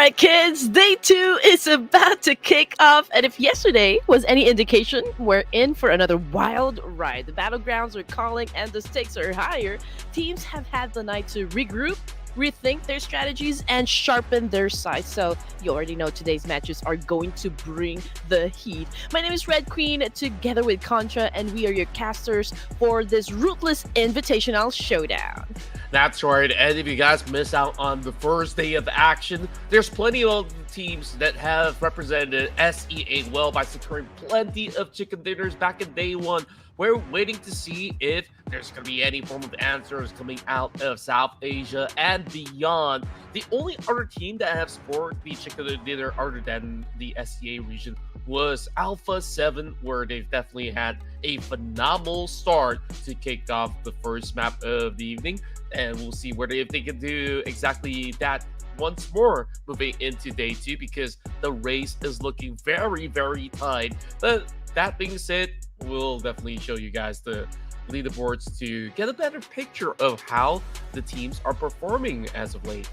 right, kids, day 2 is about to kick off. And if yesterday was any indication, we're in for another wild ride. The battlegrounds are calling and the stakes are higher. Teams have had the night to regroup, rethink their strategies, and sharpen their sights. So you already know today's matches are going to bring the heat. My name is Red Queen, together with Contra, and we are your casters for this Ruthless Invitational Showdown. That's right, and if you guys miss out on the first day of action, there's plenty of teams that have represented SEA well by securing plenty of chicken dinners back in day 1. We're waiting to see if there's going to be any form of answers coming out of South Asia and beyond. The only other team that have scored the chicken dinner other than the SEA region was Alpha 7, where they've definitely had a phenomenal start to kick off the first map of the evening. And we'll see if they can do exactly that once more moving into day 2, because the race is looking very, very tight. But that being said, we'll definitely show you guys the leaderboards to get a better picture of how the teams are performing as of late.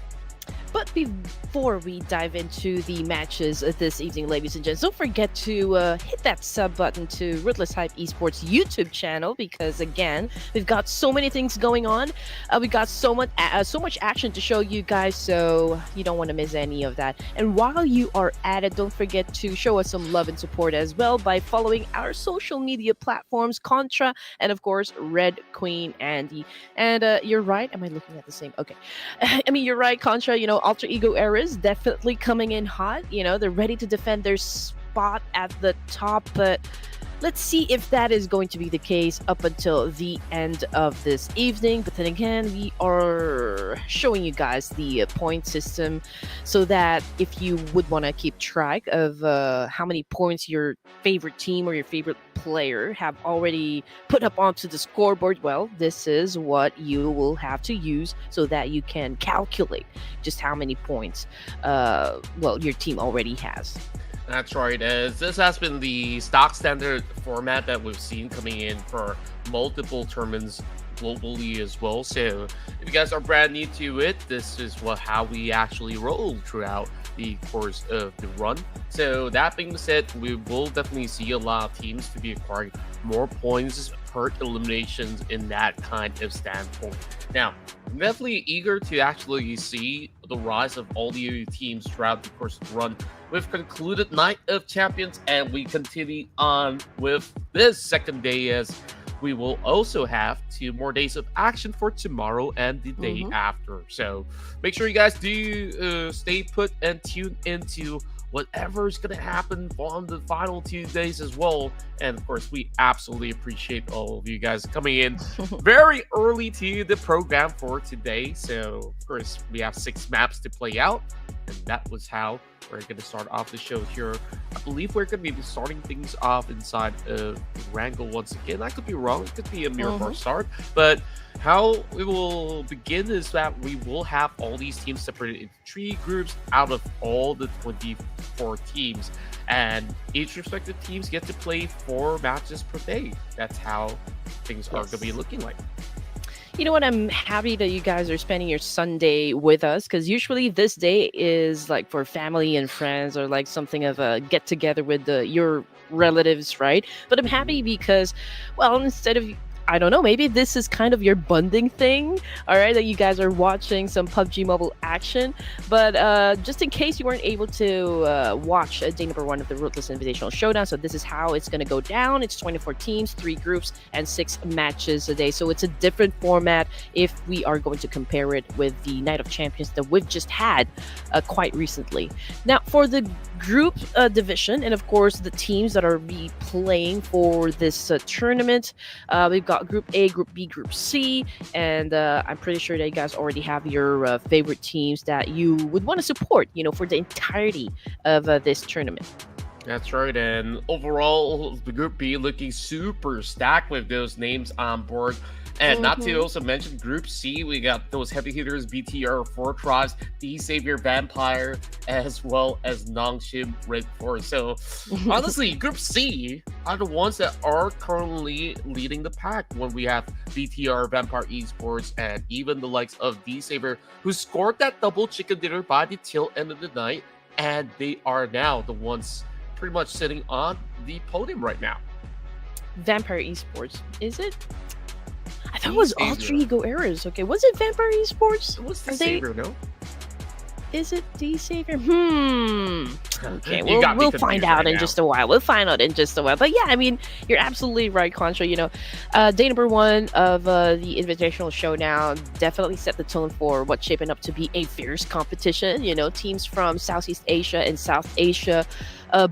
But before we dive into the matches this evening, ladies and gents, don't forget to hit that sub button to Ruthless Esports YouTube channel, because again, we've got so many things going on. We've got so much action to show you guys, so you don't want to miss any of that. And while you are at it, don't forget to show us some love and support as well by following our social media platforms, Contra, and of course, Red Queen Andy. And you're right. Am I looking at the same? Okay. I mean, you're right, Contra. You know, Alter Ego Era is definitely coming in hot. You know, they're ready to defend their spot at the top, but let's see if that is going to be the case up until the end of this evening. But then again, we are showing you guys the point system so that if you would want to keep track of how many points your favorite team or your favorite player have already put up onto the scoreboard, well, this is what you will have to use so that you can calculate just how many points your team already has. That's right, as this has been the stock standard format that we've seen coming in for multiple tournaments globally as well. So if you guys are brand new to it, this is how we actually roll throughout the course of the run. So that being said, we will definitely see a lot of teams to be acquiring more points per eliminations in that kind of standpoint. Now, I'm definitely eager to actually see the rise of all the teams throughout the course of the run. We've concluded Night of Champions, and we continue on with this second day, as we will also have 2 more days of action for tomorrow and the day after. So make sure you guys do stay put and tune into whatever is going to happen on the final 2 days as well. And of course, we absolutely appreciate all of you guys coming in very early to the program for today. So of course, we have 6 maps to play out, and that was how we're going to start off the show here. I believe we're going to be starting things off inside of Erangel once again. I could be wrong. It could be a Miramar start. But how we will begin is that we will have all these teams separated into 3 groups out of all the 24 teams. And each respective teams get to play 4 matches per day. That's how things are going to be looking like. You know what? I'm happy that you guys are spending your Sunday with us, because usually this day is like for family and friends, or like something of a get together with your relatives, right? But I'm happy because, well, instead of, I don't know, maybe this is kind of your bonding thing, all right, that you guys are watching some PUBG Mobile action. But just in case you weren't able to watch day number 1 of the Ruthless Invitational Showdown, so this is how it's going to go down. It's 24 teams, 3 groups, and 6 matches a day. So it's a different format if we are going to compare it with the Night of Champions that we've just had quite recently. Now, for the group division, and of course the teams that are be playing for this tournament, we've got Group A, Group B, Group C, and I'm pretty sure that you guys already have your favorite teams that you would want to support, you know, for the entirety of this tournament. That's right, and overall, the Group B looking super stacked with those names on board. And not to also mention Group C, we got those heavy hitters, BTR, 4 Tribes, The Savior Vampire, as well as Nongshim RedForce. So, honestly, Group C are the ones that are currently leading the pack when we have BTR, Vampire Esports, and even the likes of The Savior, who scored that double chicken dinner by the tail end of the night, and they are now the ones pretty much sitting on the podium right now. Vampire Esports, is it? I thought it was Alter Ego Errors. Okay, was it Vampire Esports? It was The Savior, no? Is it The Savior? Okay, we'll find out right in now. just a while. We'll find out in just a while. But yeah, I mean, you're absolutely right, Contra. You know, day number 1 of the Invitational Showdown definitely set the tone for what's shaping up to be a fierce competition. You know, teams from Southeast Asia and South Asia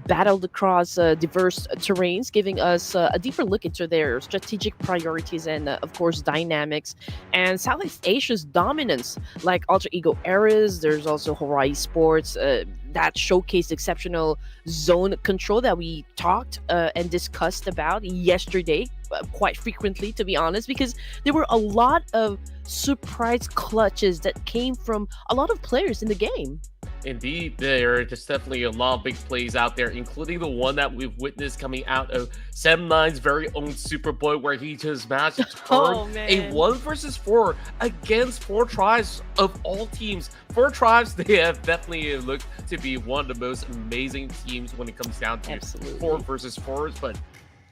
battled across diverse terrains, giving us a deeper look into their strategic priorities and, of course, dynamics. And Southeast Asia's dominance, like Alter Ego Errors, there's also Horaa Esports, that showcased exceptional zone control that we talked and discussed about yesterday quite frequently, to be honest, because there were a lot of surprise clutches that came from a lot of players in the game. Indeed, there's definitely a lot of big plays out there, including the one that we've witnessed coming out of Sem9's very own Superboy, where he just managed to turn a 1-versus-4 against 4 Tribes of all teams. 4 Tribes, they have definitely looked to be one of the most amazing teams when it comes down to 4-versus-4s, but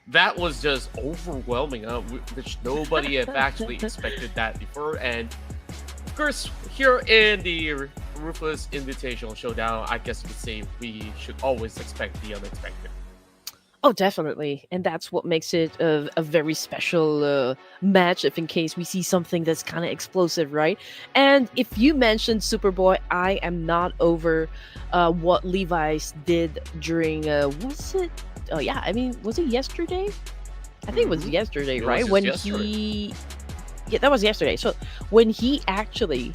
that was just overwhelming, which nobody had actually expected that before. And of course, here in the Ruthless Invitational Showdown, I guess you could say we should always expect the unexpected. Oh, definitely. And that's what makes it a very special match, if in case we see something that's kind of explosive, right? And if you mentioned Superboy, I am not over what Levi's did during, was it? Oh, yeah, I mean, was it yesterday? I think it was yesterday, right? When he... Yeah, that was yesterday. So when he actually,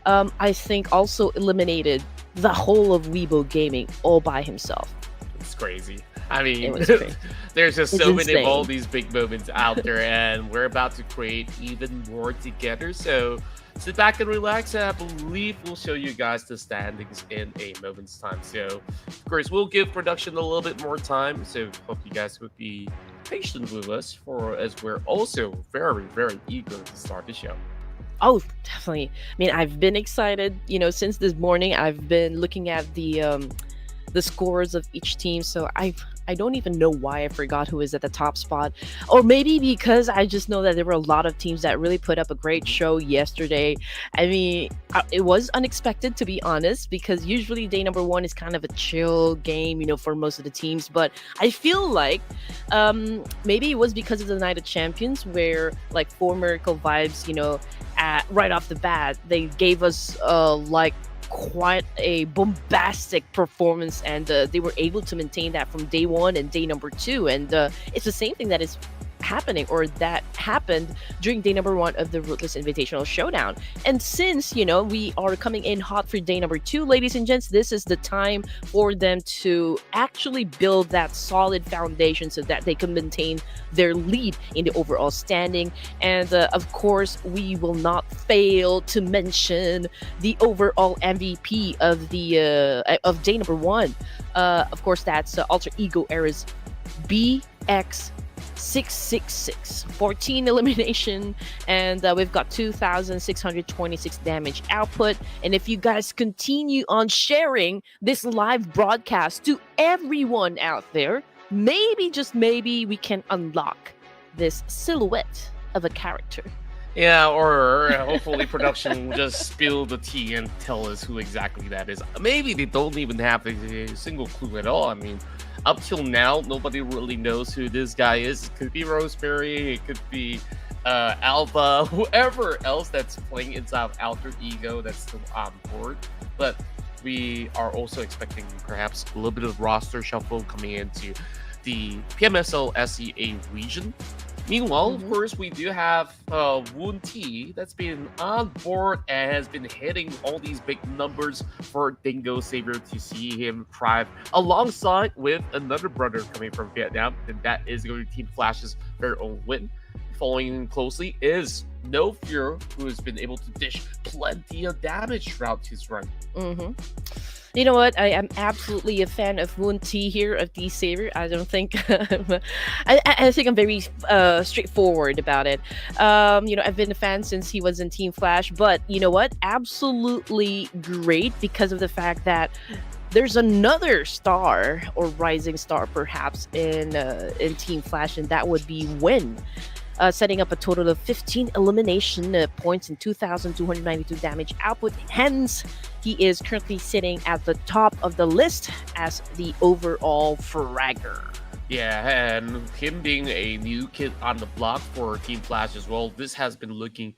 I think, also eliminated the whole of Weibo Gaming all by himself. It's crazy. I mean, crazy. There's just so many of all these big moments out there, and we're about to create even more together. So sit back and relax, and I believe we'll show you guys the standings in a moment's time. So, of course, we'll give production a little bit more time. So hope you guys would be patient with us, as we're also very, very eager to start the show. Oh, definitely. I mean, I've been excited, you know, since this morning. I've been looking at the scores of each team, so I don't even know why I forgot who is at the top spot, or maybe because I just know that there were a lot of teams that really put up a great show yesterday. I mean, it was unexpected, to be honest, because usually day number 1 is kind of a chill game, you know, for most of the teams. But I feel like maybe it was because of the Night of Champions, where like 4 Miracle vibes, you know, right off the bat, they gave us like quite a bombastic performance, and they were able to maintain that from day 1 and day number 2. And it's the same thing that is happening, or that happened during day number 1 of the Ruthless Invitational Showdown. And since, you know, we are coming in hot for day number 2, ladies and gents, this is the time for them to actually build that solid foundation so that they can maintain their lead in the overall standing. And of course, we will not fail to mention the overall MVP of the of day number 1. Of course, that's Alter Ego Errors BX666, 14 elimination, and we've got 2,626 damage output. And if you guys continue on sharing this live broadcast to everyone out there, maybe, just maybe, we can unlock this silhouette of a character. Yeah, or hopefully production will just spill the tea and tell us who exactly that is. Maybe they don't even have a single clue at all. I mean, up till now, nobody really knows who this guy is. It could be Rosemary, it could be Alpha, whoever else that's playing inside of Alter Ego that's still on board. But we are also expecting perhaps a little bit of roster shuffle coming into the PMSL SEA region. Meanwhile, of course, we do have Woon T that's been on board and has been hitting all these big numbers for Dingo Savior to see him thrive alongside with another brother coming from Vietnam, and that is going to Team Flash's very own win. Following closely is No Fear, who has been able to dish plenty of damage throughout his run. You know what? I am absolutely a fan of Woon T here of D Savior. I don't think I think I'm very straightforward about it. You know, I've been a fan since he was in Team Flash, but you know what? Absolutely great because of the fact that there's another star or rising star perhaps in Team Flash, and that would be Win. Setting up a total of 15 elimination points and 2,292 damage output. Hence, he is currently sitting at the top of the list as the overall fragger. Yeah, and him being a new kid on the block for Team Flash as well, this has been looking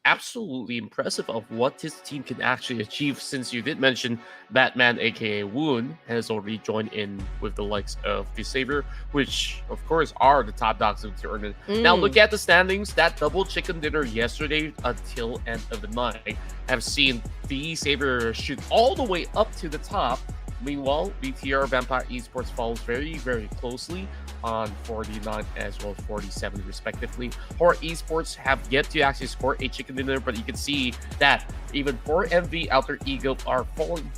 absolutely impressive of what this team can actually achieve, since you did mention Batman aka Woon has already joined in with the likes of the Savior, which of course are the top dogs of the tournament. Now look at the standings. That double chicken dinner yesterday until end of the night have seen the Savior shoot all the way up to the top. Meanwhile, BTR Vampire Esports follows very, very closely on 49 as well as 47 respectively. Horaa Esports have yet to actually score a chicken dinner, but you can see that even 4MV Alter Ego are falling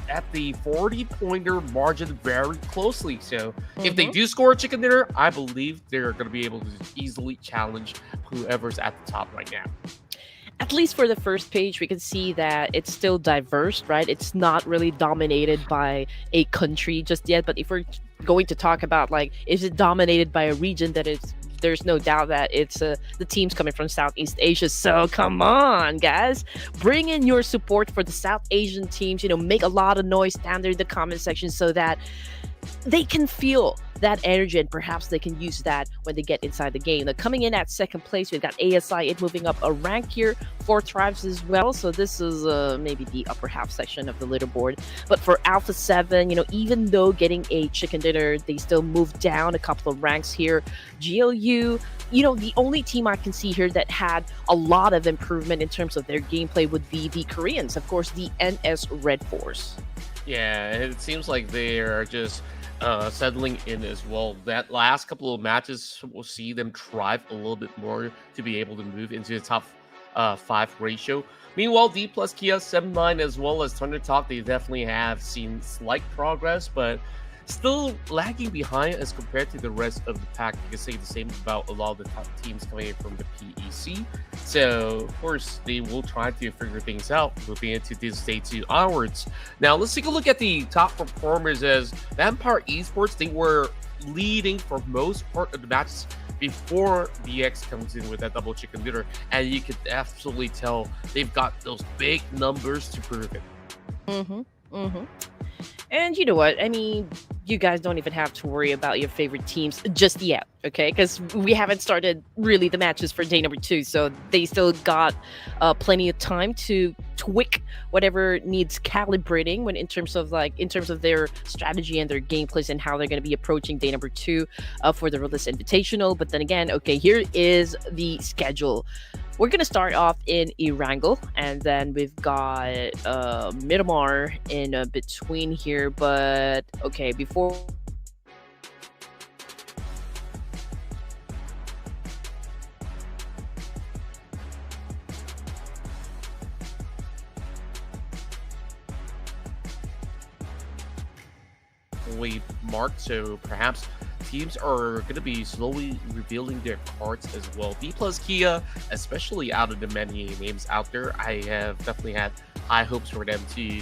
at the 40-pointer margin very closely. So if they do score a chicken dinner, I believe they're going to be able to easily challenge whoever's at the top right now. At least for the first page, we can see that it's still diverse, right? It's not really dominated by a country just yet. But if we're going to talk about, like, is it dominated by a region, that is, there's no doubt that it's the teams coming from Southeast Asia. So come on, guys, bring in your support for the South Asian teams. You know, make a lot of noise down there in the comment section so that they can feel that energy, and perhaps they can use that when they get inside the game. Now, coming in at second place, we've got ASI, it moving up a rank here, 4 Thrives as well. So this is maybe the upper half section of the leaderboard. But for Alpha 7, you know, even though getting a chicken dinner, they still move down a couple of ranks here. GLU, you know, the only team I can see here that had a lot of improvement in terms of their gameplay would be the Koreans, of course, the NS RedForce. Yeah, it seems like they are just settling in as well. That last couple of matches will see them thrive a little bit more to be able to move into the top 5 ratio. Meanwhile, Dplus KIA 7-9 as well as ThunderTalk, they definitely have seen slight progress, but still lagging behind as compared to the rest of the pack. You can say the same about a lot of the top teams coming in from the PEC. So, of course, they will try to figure things out moving into this day 2 onwards. Now, let's take a look at the top performers. As Vampire Esports, they were leading for most part of the matches before VX comes in with that double chicken dinner. And you could absolutely tell they've got those big numbers to prove it. And you know what? I mean, you guys don't even have to worry about your favorite teams just yet, okay? Because we haven't started really the matches for day number 2, so they still got plenty of time to tweak whatever needs calibrating when in terms of their strategy and their gameplays and how they're going to be approaching day number 2 for the Ruthless Invitational. But then again, okay, here is the schedule. We're going to start off in Erangel, and then we've got Miramar in between here. But, okay, before... marked, so perhaps teams are going to be slowly revealing their cards as well. Dplus KIA, especially out of the many names out there, I have definitely had high hopes for them to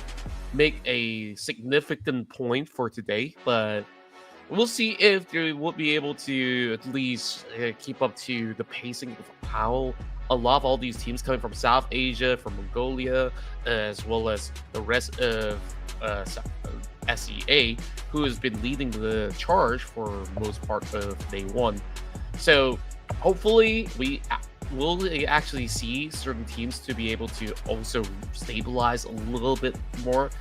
make a significant point for today, but we'll see if they will be able to at least keep up to the pacing of how a lot of all these teams coming from South Asia, from Mongolia, as well as the rest of SEA, who has been leading the charge for most part of day 1. So hopefully we will actually see certain teams to be able to also stabilize a little bit more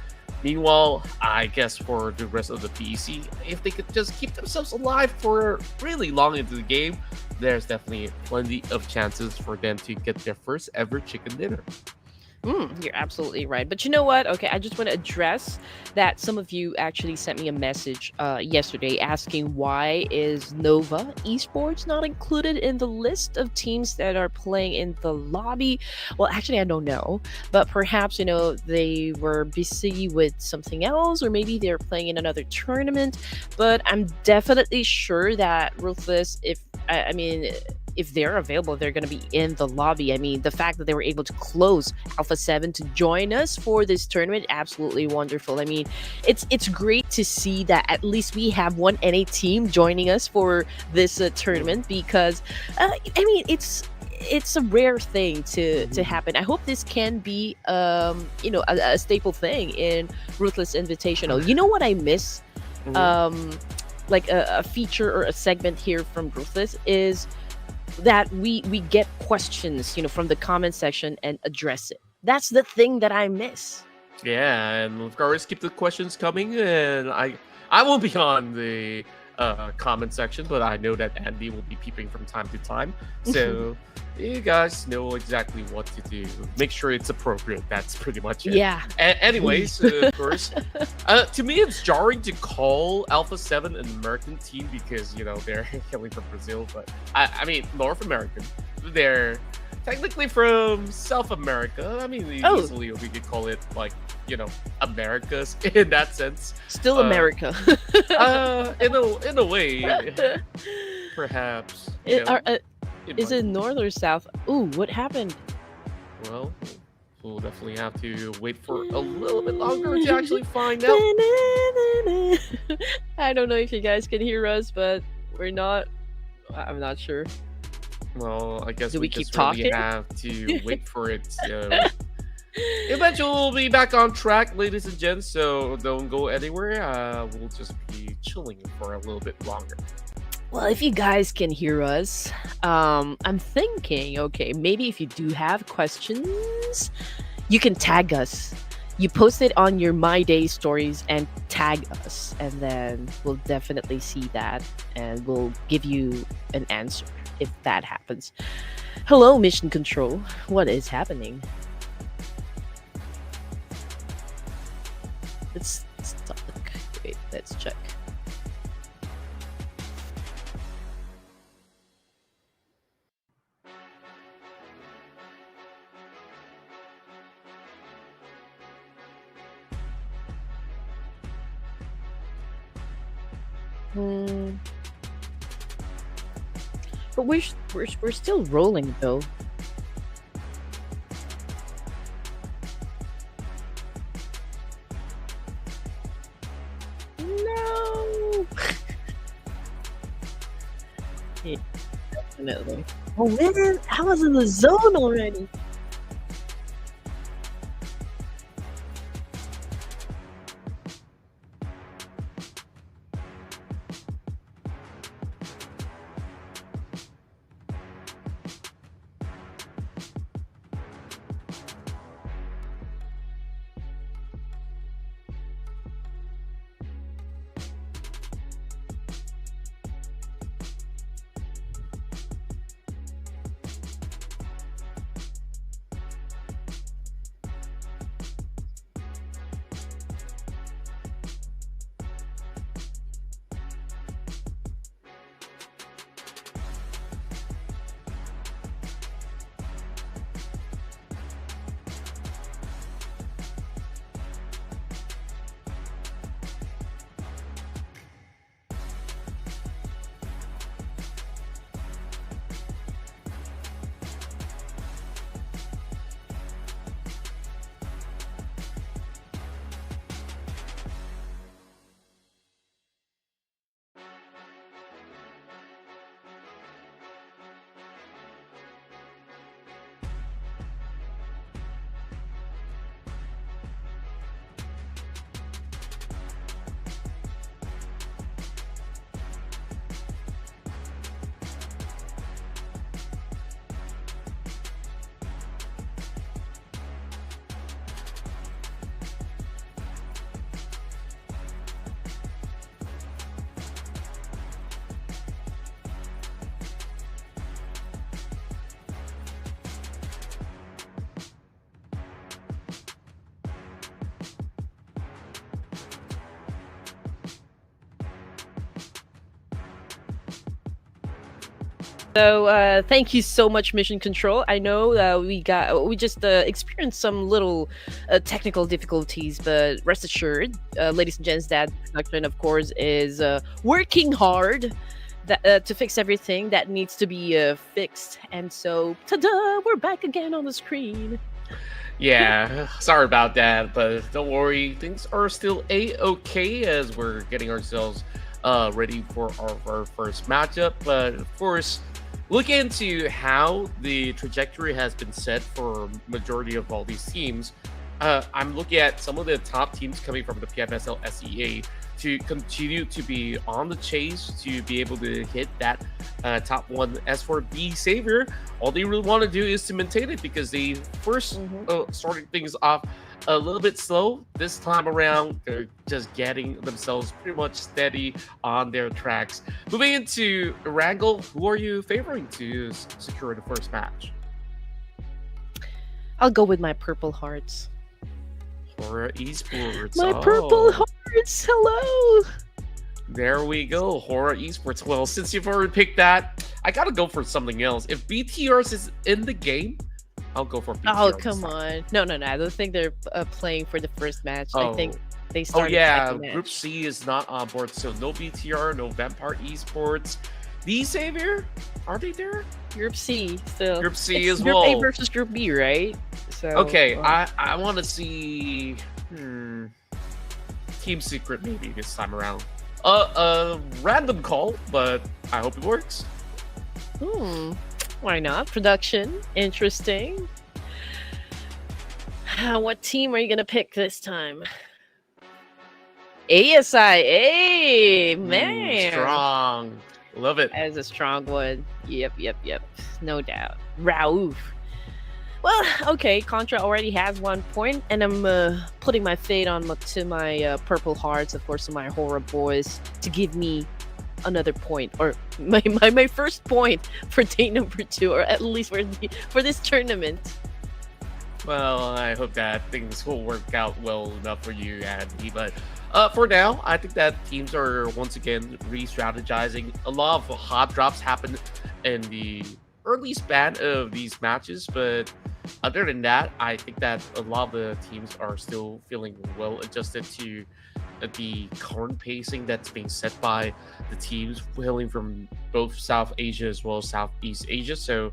Meanwhile, I guess for the rest of the PC, if they could just keep themselves alive for really long into the game, there's definitely plenty of chances for them to get their first ever chicken dinner. You're absolutely right. But you know what? Okay, I just want to address that some of you actually sent me a message yesterday asking why is Nova Esports not included in the list of teams that are playing in the lobby? Well, actually, I don't know. But perhaps, they were busy with something else, or maybe they're playing in another tournament. But I'm definitely sure that Ruthless, if they're available, they're going to be in the lobby. I mean, the fact that they were able to close Alpha 7 to join us for this tournament, absolutely wonderful. I mean, it's great to see that at least we have one NA team joining us for this tournament because, it's a rare thing to happen. I hope this can be, a staple thing in Ruthless Invitational. You know what I miss? Like a feature or a segment here from Ruthless is that we get questions, from the comment section and address it. That's the thing that I miss. Yeah, and of course, keep the questions coming. And I won't be on the comment section, but I know that Andy will be peeping from time to time. So you guys know exactly what to do. Make sure it's appropriate. That's pretty much it. Yeah. Anyways, of course, to me, it's jarring to call Alpha 7 an American team because, they're hailing from Brazil. But, I mean, North American. They're technically from South America. I mean, easily we could call it, like, Americas in that sense. Still America. In a way, perhaps. Is it north or south? Ooh, what happened? Well, we'll definitely have to wait for a little bit longer to actually find out. I don't know if you guys can hear us, but we're not. I'm not sure. Well, I guess Do we just keep talking? really have to wait for it. Eventually, we'll be back on track, ladies and gents. So don't go anywhere. We'll just be chilling for a little bit longer. Well, if you guys can hear us, I'm thinking, okay, maybe if you do have questions, you can tag us. You post it on your My Day stories and tag us, and then we'll definitely see that, and we'll give you an answer if that happens. Hello, Mission Control. What is happening? Let's talk. Wait, let's check. But we're still rolling though. No. Yeah, definitely. Oh man, I was in the zone already. So thank you so much, Mission Control. I know we just experienced some little technical difficulties, but rest assured, ladies and gents, that production, of course, is working hard to fix everything that needs to be fixed. And so, ta-da! We're back again on the screen. Yeah, sorry about that, but don't worry, things are still a-okay as we're getting ourselves ready for our first matchup. But of course, look into how the trajectory has been set for majority of all these teams. I'm looking at some of the top teams coming from the PFSL SEA to continue to be on the chase to be able to hit that top one. As for B Savior, all they really want to do is to maintain it because they first started things off a little bit slow. This time around, they're just getting themselves pretty much steady on their tracks. Moving into Erangel, who are you favoring to secure the first match? I'll go with my Purple Hearts. Horaa Esports. My Purple Hearts, hello! There we go, Horaa Esports. Well, since you've already picked that, I gotta go for something else. If BTRs is in the game, I'll go for BTRs. Oh, come on. No. I don't think they're playing for the first match. I think they started Group C is not on board, so no BTR, no Vampire Esports. B Savior, are they there? Group C still. Group C as Group well. A versus Group B, right? So okay, I want to see Team Secret maybe this time around. Random call, but I hope it works. Why not? Production, interesting. What team are you gonna pick this time? ASI, hey man, strong. Love it. As a strong one. Yep. No doubt. Raouf. Well, okay, Contra already has 1 point, and I'm putting my fate on to my Purple Hearts, of course, to my Horaa boys, to give me another point, or my first point for day number 2, or at least for this tournament. Well, I hope that things will work out well enough for you, Andy, but for now, I think that teams are once again re-strategizing. A lot of hot drops happen in the early span of these matches, but other than that, I think that a lot of the teams are still feeling well adjusted to the current pacing that's being set by the teams hailing from both South Asia as well as Southeast Asia. So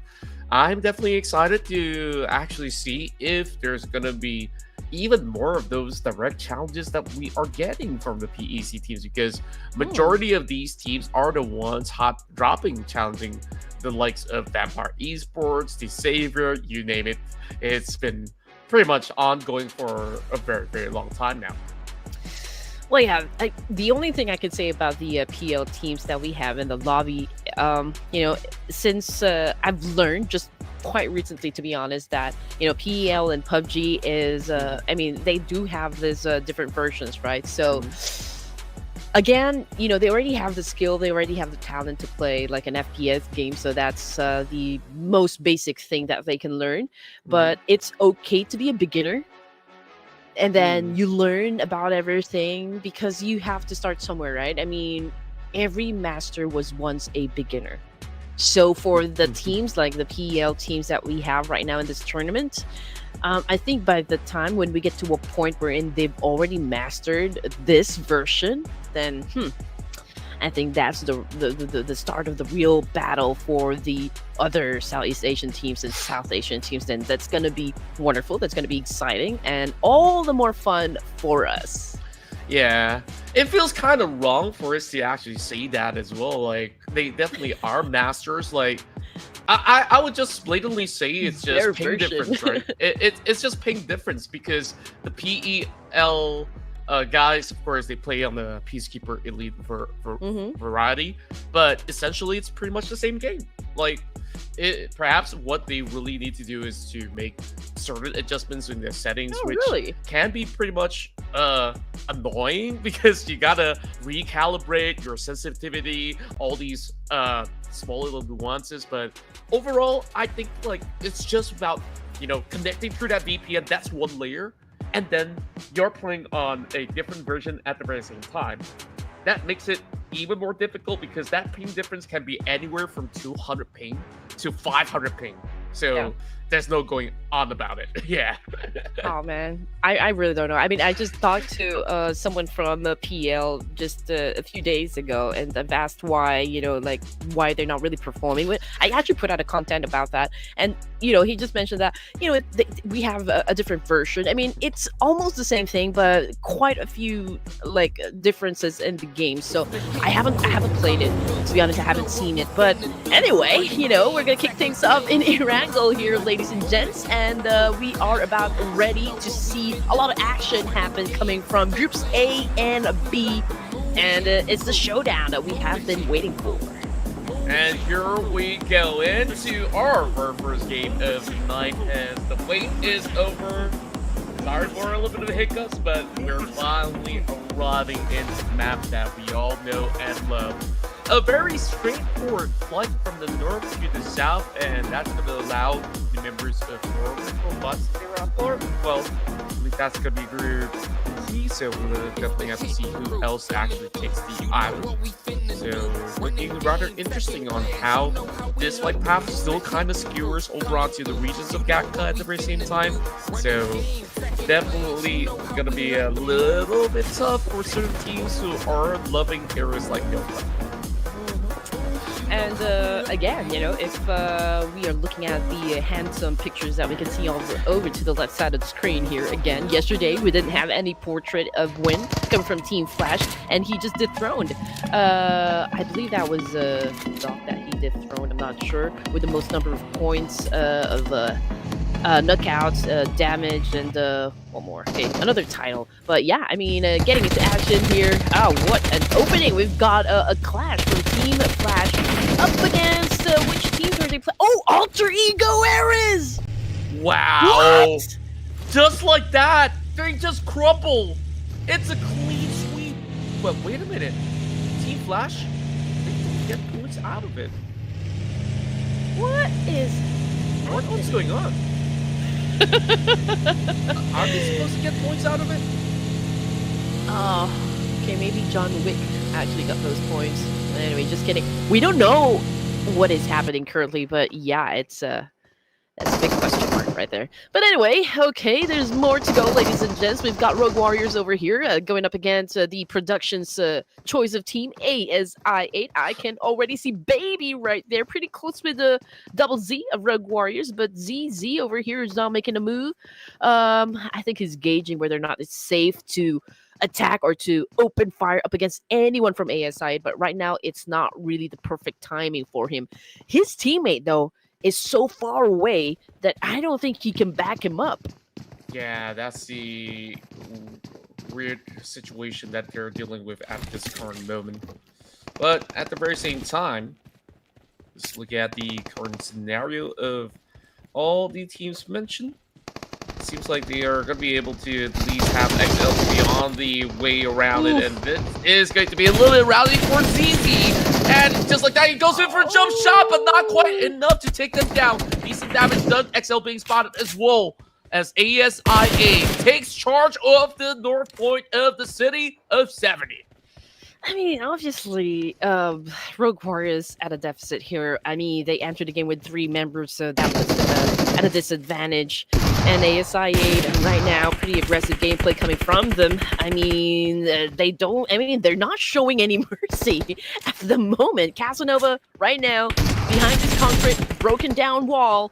I'm definitely excited to actually see if there's going to be even more of those direct challenges that we are getting from the PEC teams, because majority of these teams are the ones hot dropping, challenging the likes of Vampire Esports, the Savior, you name it. It's been pretty much ongoing for a very, very long time now. Well, yeah, the only thing I could say about the PL teams that we have in the lobby, since I've learned just quite recently, to be honest, that PEL and Pubg is they do have this different versions, right? So again, they already have the skill, they already have the talent to play like an FPS game, so that's the most basic thing that they can learn. But it's okay to be a beginner, and then you learn about everything, because you have to start somewhere, right? I mean, every master was once a beginner. So for the teams, like the PEL teams that we have right now in this tournament, I think by the time when we get to a point wherein they've already mastered this version, then I think that's the start of the real battle for the other Southeast Asian teams and South Asian teams. Then that's going to be wonderful. That's going to be exciting and all the more fun for us. Yeah, it feels kind of wrong for us to actually say that as well. Like, they definitely are masters. Like, I would just blatantly say it's just ping difference, right? It's just ping difference, because the PEL guys, of course, they play on the Peacekeeper Elite variety, but essentially it's pretty much the same game. Like, perhaps what they really need to do is to make certain adjustments in their settings, which can be pretty much annoying, because you gotta recalibrate your sensitivity, all these small little nuances. But overall, I think like it's just about connecting through that VPN. That's one layer, and then you're playing on a different version at the very same time. That makes it even more difficult because that ping difference can be anywhere from 200 ping to 500 ping. So Yeah. there's no going on about it. Yeah. Oh man, I really don't know. I mean, I just talked to someone from the PL just a few days ago, and I've asked why, like why they're not really performing. I actually put out a content about that, and he just mentioned that we have a different version. I mean, it's almost the same thing, but quite a few like differences in the game. So I haven't played it, to be honest. I haven't seen it, but anyway, we're gonna kick things off in Erangel here, ladies and gents, and we are about ready to see a lot of action happen coming from groups A and B, and it's the showdown that we have been waiting for. And here we go into our first game of the night as the wait is over. Sorry for a little bit of hiccups, but we're finally arriving into the map that we all know and love. A very straightforward flight from the north to the south, and that's going to allow the members of Orbital Bus to stay around for. Well, I believe that's going to be Group C, so we'll definitely have to see who else actually takes the island. So, looking rather interesting on how this flight path still kind of skewers over onto the regions of Gatka at the very same time. So, definitely going to be a little bit tough for certain teams who are loving areas like Yoga. And again, if we are looking at the handsome pictures that we can see over to the left side of the screen here again, yesterday we didn't have any portrait of Voin coming from Team Flash, and he just dethroned. I believe that was Doc that he dethroned, I'm not sure, with the most number of points of knockouts, damage, and one more. Okay, another title. But yeah, I mean, getting into action here. Oh, what an opening! We've got a clash from Team Flash up against which teams are they playing? Oh, Alter Ego Eras! Wow! What? Just like that, they just crumble. It's a clean sweep. But wait a minute, Team Flash, they don't get points out of it. What's going on? Are they supposed to get points out of it? Oh, okay, maybe John Wick actually got those points. Anyway, just kidding. We don't know what is happening currently, but yeah, that's a big question mark right there. But anyway, okay, there's more to go, ladies and gents. We've got Rogue Warriors over here going up against the production's choice of team A as I8. I can already see Baby right there, pretty close with the double Z of Rogue Warriors, but ZZ over here is not making a move. I think he's gauging whether or not it's safe to attack or to open fire up against anyone from ASI, but right now it's not really the perfect timing for him. His teammate, though, is so far away that I don't think he can back him up. Yeah, that's the weird situation that they're dealing with at this current moment. But at the very same time, just look at the current scenario of all the teams mentioned. It seems like they are going to be able to at least have XL be on the way around it, and this is going to be a little bit rowdy for ZZ. And just like that, he goes in for a jump shot, but not quite enough to take them down. Decent damage done. XL being spotted as well as ASIA takes charge of the north point of the city of 70. I mean, obviously, Rogue Warriors at a deficit here. I mean, they entered the game with 3 members, so that puts them at a disadvantage. And ASI8 right now, pretty aggressive gameplay coming from them. I mean, they're not showing any mercy at the moment. Casanova right now, behind this concrete, broken down wall,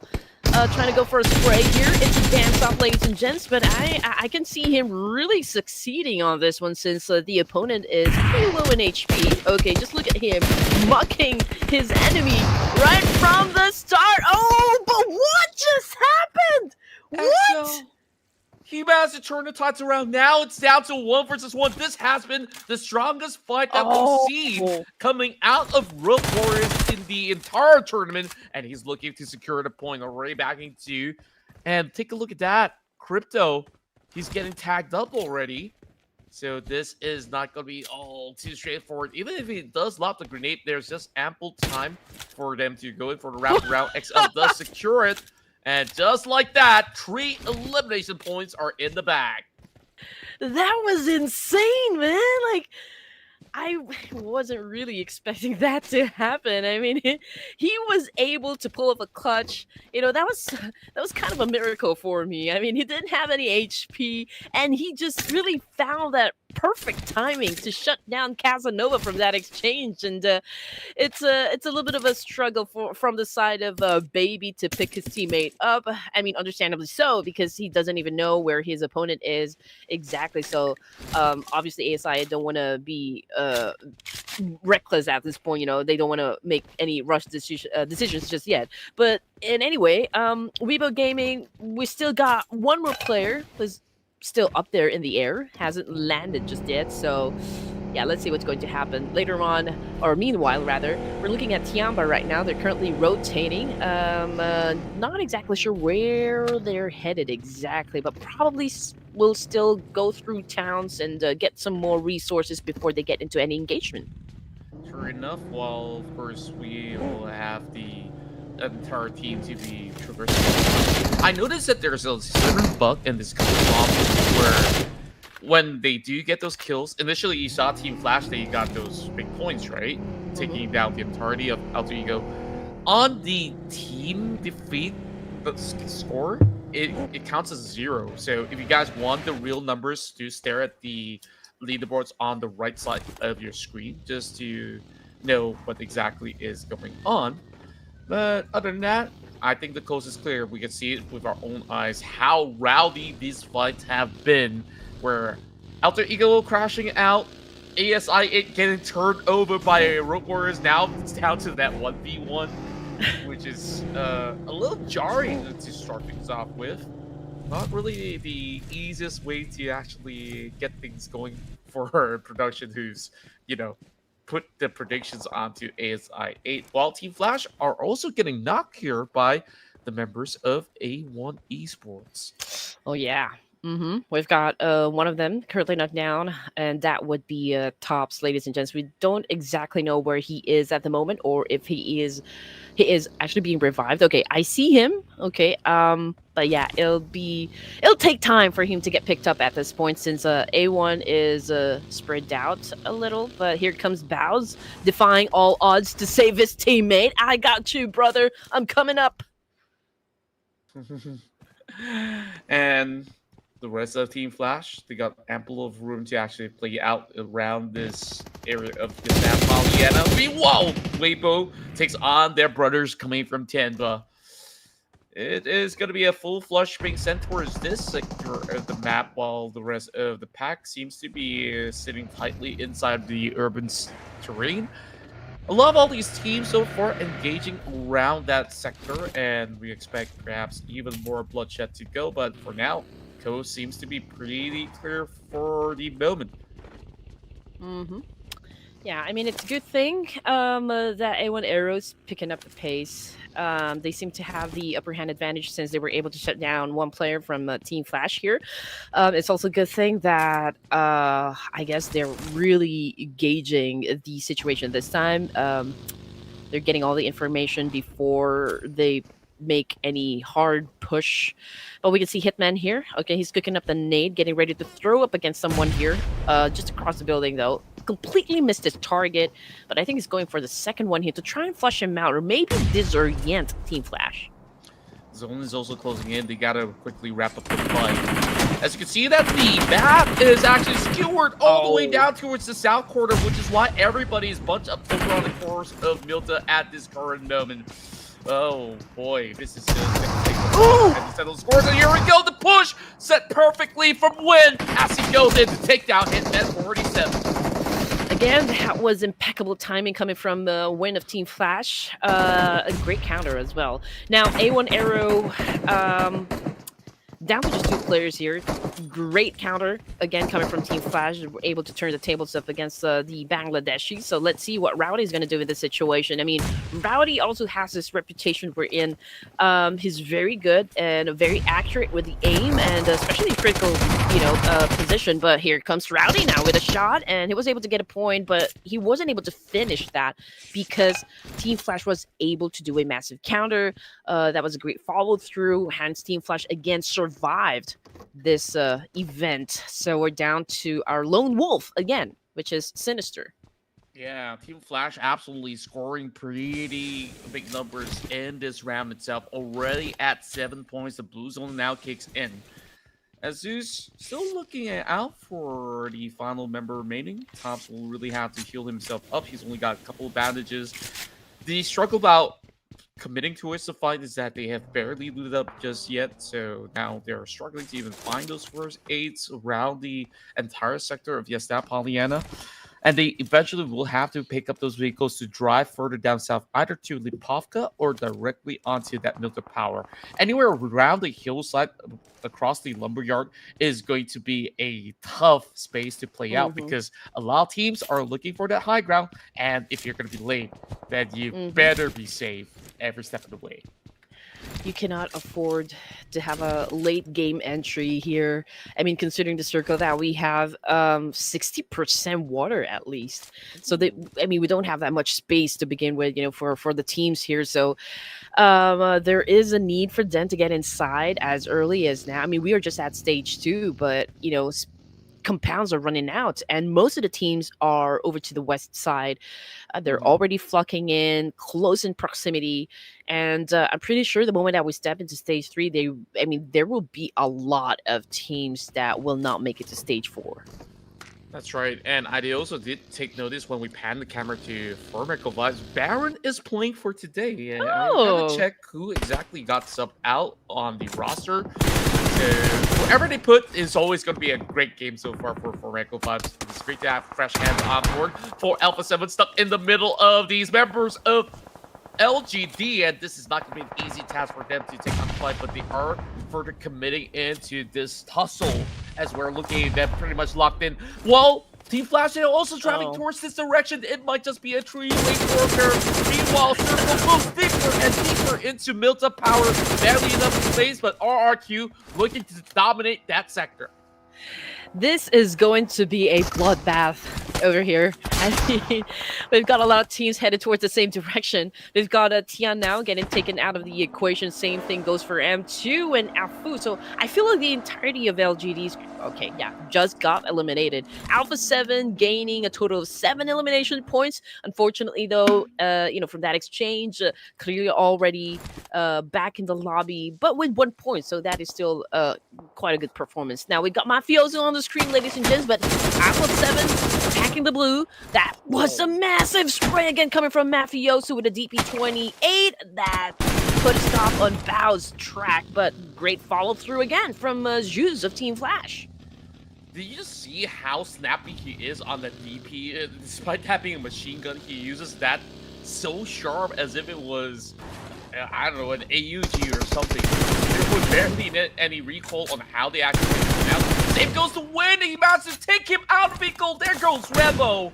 trying to go for a spray here. It's a dance off, ladies and gents, but I can see him really succeeding on this one since the opponent is pretty low in HP. Okay, just look at him mucking his enemy right from the start. Oh, but what just happened? What? He managed to turn the tides around. Now it's down to 1 versus 1. This has been the strongest fight that we've seen coming out of Rogue Warriors in the entire tournament. And he's looking to secure the point already backing 2. And take a look at that. Crypto, he's getting tagged up already. So this is not going to be all too straightforward. Even if he does lob the grenade, there's just ample time for them to go in for the wraparound. XL does secure it. And just like that, 3 elimination points are in the bag. That was insane, man. Like, I wasn't really expecting that to happen. I mean, he was able to pull off a clutch. That was kind of a miracle for me. I mean, he didn't have any HP, and he just really found that perfect timing to shut down Casanova from that exchange. And it's a little bit of a struggle from the side of Baby to pick his teammate up. I mean, understandably so, because he doesn't even know where his opponent is exactly. So obviously ASI don't want to be reckless at this point. They don't want to make any rush decisions just yet. But in any way, Weibo Gaming, we still got one more player who's still up there in the air, hasn't landed just yet. So yeah, let's see what's going to happen later on, or meanwhile, rather. We're looking at Tianba right now. They're currently rotating. Not exactly sure where they're headed exactly, but probably will still go through towns and get some more resources before they get into any engagement. Sure enough, while of course we will have the entire team to be traversing. I noticed that there's a certain bug in this kind of mob where when they do get those kills, initially you saw Team Flash, they got those big points, right? Taking down the entirety of Alter Ego. On the team defeat the score, it counts as 0. So if you guys want the real numbers, do stare at the leaderboards on the right side of your screen just to know what exactly is going on. But other than that, I think the coast is clear. We can see it with our own eyes how rowdy these fights have been, where Alter Ego crashing out, ASI getting turned over by a Rogue Warriors. Now it's down to that 1v1, which is a little jarring to start things off with. Not really the easiest way to actually get things going for production who's, put the predictions onto ASI8, while Team Flash are also getting knocked here by the members of A1 Esports. Oh yeah. We've got one of them currently knocked down, and that would be Tops, ladies and gents. We don't exactly know where he is at the moment, or if he is actually being revived. Okay, I see him. Okay, but yeah, it'll take time for him to get picked up at this point, since A1 is spread out a little. But here comes Bows, defying all odds to save his teammate. I got you, brother. I'm coming up. And the rest of Team Flash, they got ample of room to actually play out around this area of the map. Whoa! Weibo takes on their brothers coming from Tianba. It is going to be a full flush being sent towards this sector of the map, while the rest of the pack seems to be sitting tightly inside the urban terrain. I love all these teams so far engaging around that sector, and we expect perhaps even more bloodshed to go, but for now, coast seems to be pretty clear for the moment. Yeah, I mean, it's a good thing that A1 Aero's picking up the pace. They seem to have the upper hand advantage since they were able to shut down one player from Team Flash here. It's also a good thing that I guess they're really gauging the situation this time. They're getting all the information before they make any hard push. But we can see Hitman here. Okay, he's cooking up the nade, getting ready to throw up against someone here. Just across the building, though. Completely missed his target, but I think he's going for the second one here to try and flush him out, or maybe disorient Team Flash. Zone is also closing in. They gotta quickly wrap up the fight. As you can see, that the map is actually skewered all the way down towards the south corner, which is why everybody is bunched up over on the course of Milta at this current moment. Oh boy, this is just and settle scores, and here we go. The push set perfectly from Win as he goes in to take down Hitman 47. Again, that was impeccable timing coming from the win of Team Flash. A great counter as well. Now, A1 Aero down to just 2 players here. Great counter, again, coming from Team Flash. We're able to turn the tables up against the Bangladeshi. So let's see what Rowdy is going to do in this situation. I mean, Rowdy also has this reputation wherein he's very good and very accurate with the aim, and especially critical, position. But here comes Rowdy now with a shot, and he was able to get a point, but he wasn't able to finish that because Team Flash was able to do a massive counter. That was a great follow through. Hence, Team Flash again survived this event. So we're down to our lone wolf again, which is Sinister. Yeah, Team Flash absolutely scoring pretty big numbers in this round itself. Already at 7 points, the blue zone now kicks in. As Zeus still looking out for the final member remaining. Tops will really have to heal himself up. He's only got a couple of bandages. The struggle about committing towards the fight is that they have barely looted up just yet. So now they're struggling to even find those first aids around the entire sector of Yesta Pollyanna. And they eventually will have to pick up those vehicles to drive further down south, either to Lipovka or directly onto that Milk of Power. Anywhere around the hillside across the lumberyard is going to be a tough space to play out because a lot of teams are looking for that high ground. And if you're going to be late, then you better be safe every step of the way. You cannot afford to have a late game entry here. I mean, considering the circle that we have, 60% water at least. So that, I mean, we don't have that much space to begin with, you know, for the teams here. So there is a need for them to get inside as early as now. I mean, we are just at stage 2, but you know, compounds are running out, and most of the teams are over to the west side. They're already flocking in, close in proximity, and I'm pretty sure the moment that we step into stage 3, there will be a lot of teams that will not make it to stage 4. That's right, and I also did take notice when we panned the camera to Formico Vibes. Baron is playing for today, and I gotta check who exactly got subbed out on the roster. So whoever they put is always going to be a great game so far for Formico Vibes. It's great to have fresh hands on board for Alpha 7 stuck in the middle of these members of LGD, and this is not going to be an easy task for them to take on the fight, but they are further committing into this tussle as we're looking at them pretty much locked in. Well, Team Flash are also driving towards this direction. It might just be a three-way warfare. Meanwhile, Circle moves deeper and deeper into Milta Power. Barely enough space, but RRQ looking to dominate that sector. This is going to be a bloodbath over here. I mean, we've got a lot of teams headed towards the same direction. We've got Tian now getting taken out of the equation. Same thing goes for M2 and Afu. So I feel like the entirety of LGD's, just got eliminated. Alpha 7 gaining a total of 7 elimination points. Unfortunately, though, from that exchange, clearly already back in the lobby, but with 1 point. So that is still quite a good performance. Now we've got Mafioso on the screen, ladies and gents, but Alpha 7 packing the blue. That was a massive spray again coming from Mafioso with a DP28 that put a stop on Bao's track, but great follow through again from Zhuz of Team Flash. Did you just see how snappy he is on the DP? Despite tapping a machine gun, he uses that so sharp as if it was, I don't know, an AUG or something. There was barely any recoil on how they actually take him out. Save goes to Win, he manages to take him out of vehicle. There goes Revo.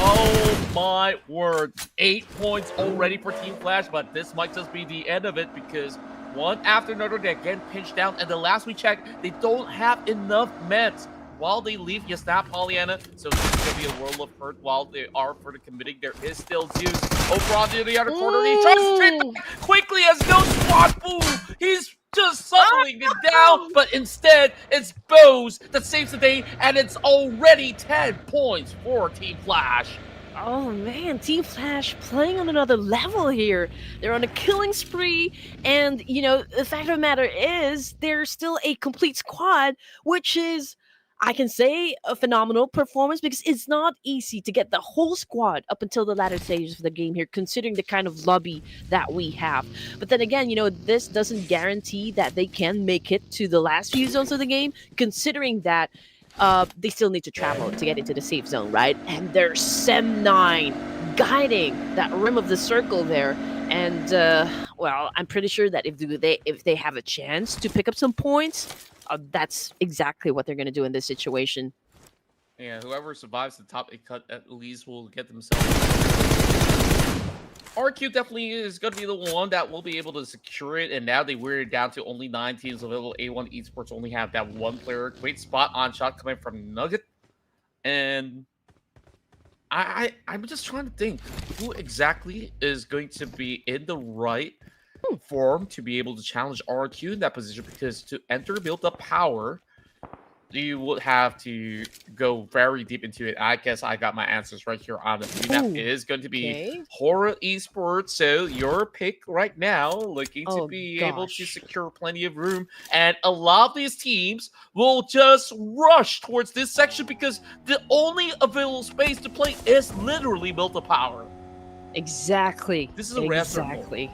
Oh my word. 8 points already for Team Flash, but this might just be the end of it because one after another, they're getting pinched down. And the last we checked, they don't have enough meds while they leave Yasta Pollyanna. So this is going to be a world of hurt while they are further committing. There is still Zeus over on the other corner. He tries to straight back quickly as goes Squad. Boom! He's just settling it down, but instead it's Bose that saves the day, and it's already 10 points for Team Flash. Oh man, Team Flash playing on another level here. They're on a killing spree, and the fact of the matter is they're still a complete squad, which is, I can say, a phenomenal performance because it's not easy to get the whole squad up until the latter stages of the game here, considering the kind of lobby that we have. But then again, this doesn't guarantee that they can make it to the last few zones of the game, considering that they still need to travel to get into the safe zone, right? And there's Sem9 guiding that rim of the circle there. And, I'm pretty sure that if they have a chance to pick up some points, that's exactly what they're going to do in this situation. Yeah, whoever survives the top 8 cut at least will get themselves. RQ definitely is going to be the one that will be able to secure it, and now they wear it down to only 9 teams available. A1 Esports only have that one player. Great spot on shot coming from Nugget. And I'm just trying to think who exactly is going to be in the right form to be able to challenge RQ in that position, because to enter build up power, you would have to go very deep into it. I guess I got my answers right here on the map. Ooh, It is going to be okay. Horaa Esports. So your pick right now, looking to Oh be able to gosh. secure plenty of room, and a lot of these teams will just rush towards this section because the only available space to play is literally Built of Power. Exactly. This is a rare circle. Exactly.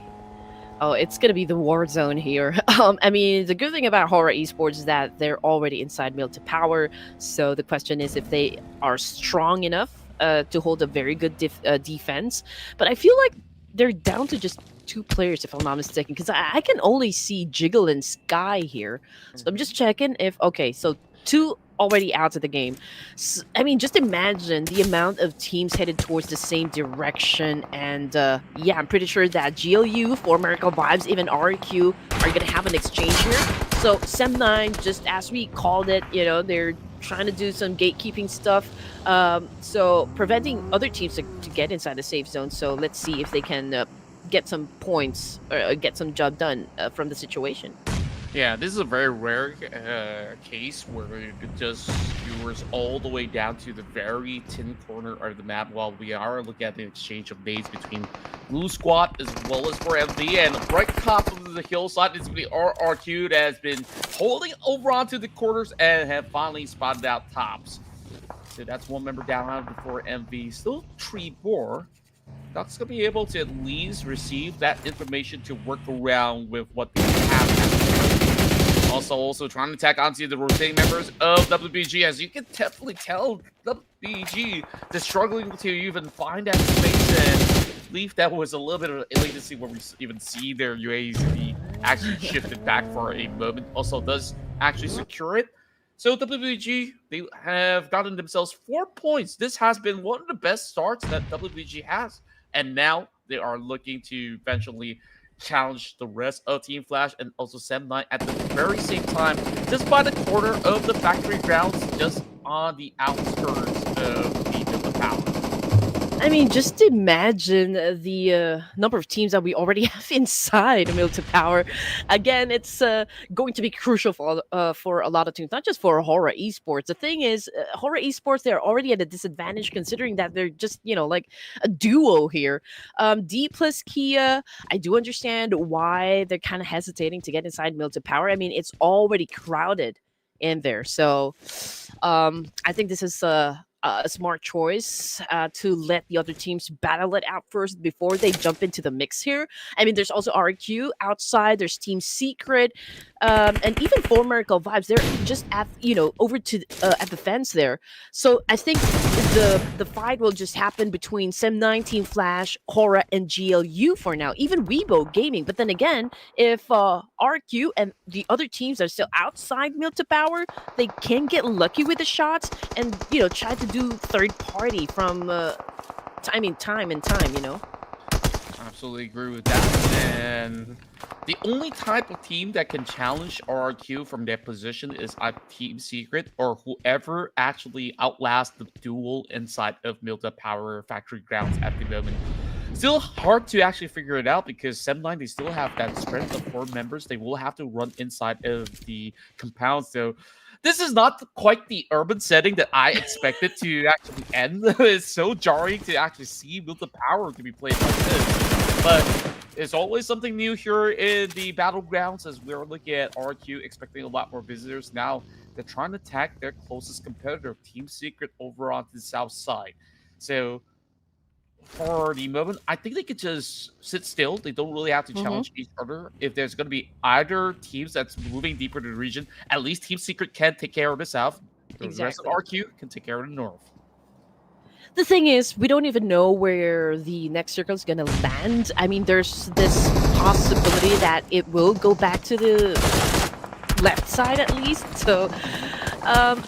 Oh, it's gonna be the war zone here. I mean, the good thing about Horaa Esports is that they're already inside Mill to Power. So the question is if they are strong enough to hold a very good defense. But I feel like they're down to just 2 players, if I'm not mistaken, because I can only see Jiggle and Sky here. So I'm just checking if okay, so 2 already out of the game. So, I mean, just imagine the amount of teams headed towards the same direction. And yeah, I'm pretty sure that GLU, For Miracle Vibes, even RRQ are going to have an exchange here. So Sem9, just as we called it, you know, they're trying to do some gatekeeping stuff. So preventing other teams to get inside the safe zone. So let's see if they can get some points or get some job done from the situation. Yeah, this is a very rare case where it just skewers all the way down to the very thin corner of the map while we are looking at the exchange of nades between Blue Squad as well as for MD. And right top of the hillside is the RRQ that has been holding over onto the corners and have finally spotted out tops. So that's 1 member down before MV. Still 3 more. That's going to be able to at least receive that information to work around with what they have. Also trying to attack onto the rotating members of WBG. As you can definitely tell, WBG is struggling to even find that space. And Leaf, that was a little bit of an latency where we even see their UAVs be actually shifted back for a moment. Also does actually secure it. So WBG, they have gotten themselves 4 points. This has been one of the best starts that WBG has. And now they are looking to eventually challenge the rest of Team Flash and also Sem9 at the very same time, just by the corner of the factory grounds, just on the outskirts of the Build of Power. I mean, just imagine the number of teams that we already have inside Mill to Power. Again, it's going to be crucial for a lot of teams, not just for Horaa Esports. The thing is, Horaa Esports, they're already at a disadvantage considering that they're just, you know, like a duo here. Dplus KIA, I do understand why they're kind of hesitating to get inside Mill to Power. I mean, it's already crowded in there. So I think this is a smart choice to let the other teams battle it out first before they jump into the mix here. I mean, there's also RQ outside. There's Team Secret, and even For Miracle Vibes. They're just at over to at the fence there. So I think the fight will just happen between Sem9, Team Flash, Horaa, and GLU for now. Even Weibo Gaming. But then again, if RQ and the other teams are still outside Mill to Power, they can get lucky with the shots and try to do third party from time and time, Absolutely agree with that. And the only type of team that can challenge RRQ from their position is Team Secret or whoever actually outlasts the duel inside of Milta Power Factory Grounds at the moment. Still hard to actually figure it out because Sem9, they still have that strength of 4 members. They will have to run inside of the compound. So this is not quite the urban setting that I expected to actually end. It's so jarring to actually see Build the Power to be played like this. But it's always something new here in the battlegrounds as we're looking at RQ expecting a lot more visitors. Now they're trying to attack their closest competitor, Team Secret, over on the south side. So for the moment, I think they could just sit still. They don't really have to challenge each other. If there's going to be either teams that's moving deeper to the region, at least Team Secret can take care of the south. The rest of RQ can take care of the north. The thing is, we don't even know where the next circle is going to land. I mean, there's this possibility that it will go back to the left side at least. So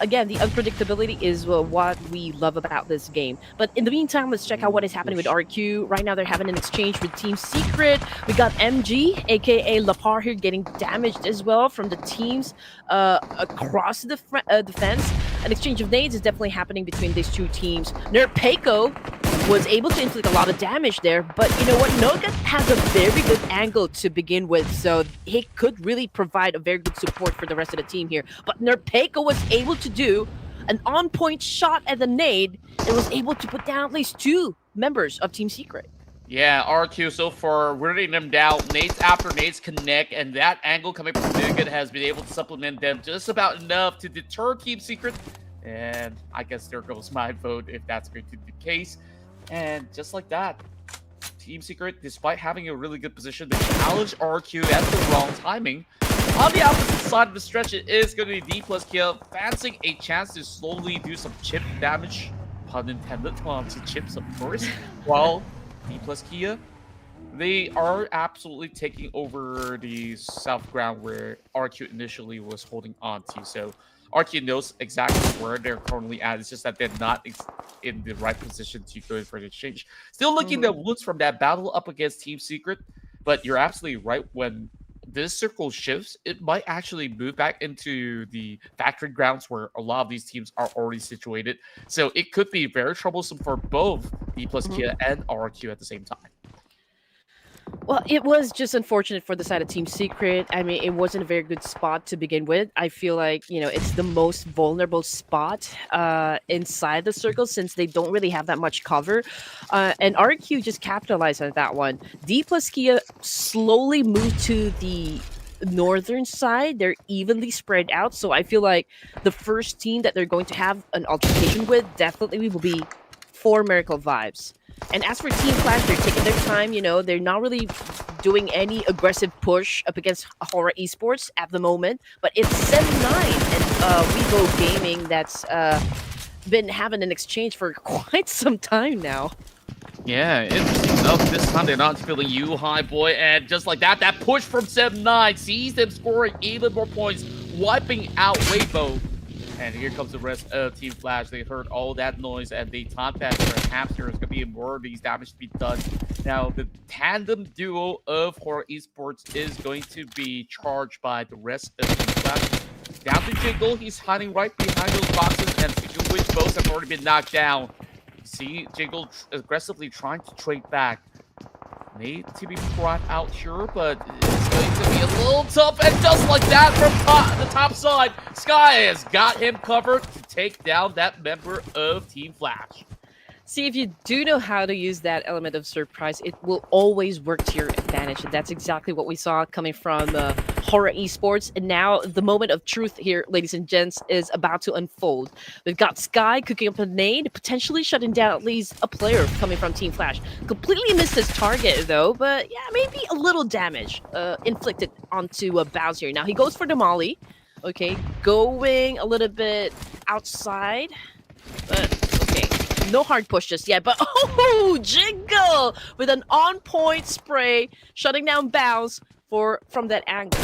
again, the unpredictability is what we love about this game. But in the meantime, let's check out what is happening with RQ. Right now, they're having an exchange with Team Secret. We got MG, aka Lapar here, getting damaged as well from the teams across the fence. An exchange of nades is definitely happening between these two teams. Nerpeiko was able to inflict a lot of damage there, but you know what? Noga has a very good angle to begin with, so he could really provide a very good support for the rest of the team here. But Nerpeko was able to do an on-point shot at the nade and was able to put down at least 2 members of Team Secret. Yeah, RQ so far wearing them down. Nades after nades connect, and that angle coming from Biget has been able to supplement them just about enough to deter Team Secret. And I guess there goes my vote if that's going to be the case. And just like that, Team Secret, despite having a really good position, they challenge RQ at the wrong timing. On the opposite side of the stretch, it is going to be Dplus KIA fancying a chance to slowly do some chip damage, pun intended, onto chips of course, while Dplus KIA, they are absolutely taking over the south ground where RQ initially was holding on to. So RQ knows exactly where they're currently at. It's just that they're not in the right position to go in for the exchange. Still looking the wounds from that battle up against Team Secret, but you're absolutely right. When this circle shifts, it might actually move back into the factory grounds where a lot of these teams are already situated. So it could be very troublesome for both Dplus KIA and RQ at the same time. Well, it was just unfortunate for the side of Team Secret. I mean, it wasn't a very good spot to begin with. I feel like, you know, it's the most vulnerable spot inside the circle since they don't really have that much cover. And RQ just capitalized on that one. Dplus KIA slowly moved to the northern side. They're evenly spread out. So I feel like the first team that they're going to have an altercation with definitely will be 4 Miracle Vibes. And as for Team Flash, they're taking their time, you know, they're not really doing any aggressive push up against Horaa Esports at the moment, but it's 7-9 and Weibo Gaming that's been having an exchange for quite some time now. Yeah, interesting enough, this time they're not feeling you, high boy, and just like that, that push from 7-9 sees them scoring even more points, wiping out Weibo. And here comes the rest of Team Flash. They heard all that noise and they thought that their hamster is going to be more of these damage to be done. Now, the tandem duo of Horaa Esports is going to be charged by the rest of Team Flash. Down to Jiggle. He's hiding right behind those boxes, and speaking of which, both have already been knocked down. You see Jiggle aggressively trying to trade back. Need to be brought out here, but it's going to be a little tough. And just like that, from the top side, Sky has got him covered to take down that member of Team Flash. See, if you do know how to use that element of surprise, it will always work to your advantage. And that's exactly what we saw coming from Horaa Esports. And now the moment of truth here, ladies and gents, is about to unfold. We've got Sky cooking up a nade, potentially shutting down at least a player coming from Team Flash. Completely missed his target, though, but yeah, maybe a little damage inflicted onto Bowser. Now he goes for the Molly. Okay, going a little bit outside, but okay. No hard push just yet, but oh, Jiggle with an on-point spray, shutting down Bows from that angle.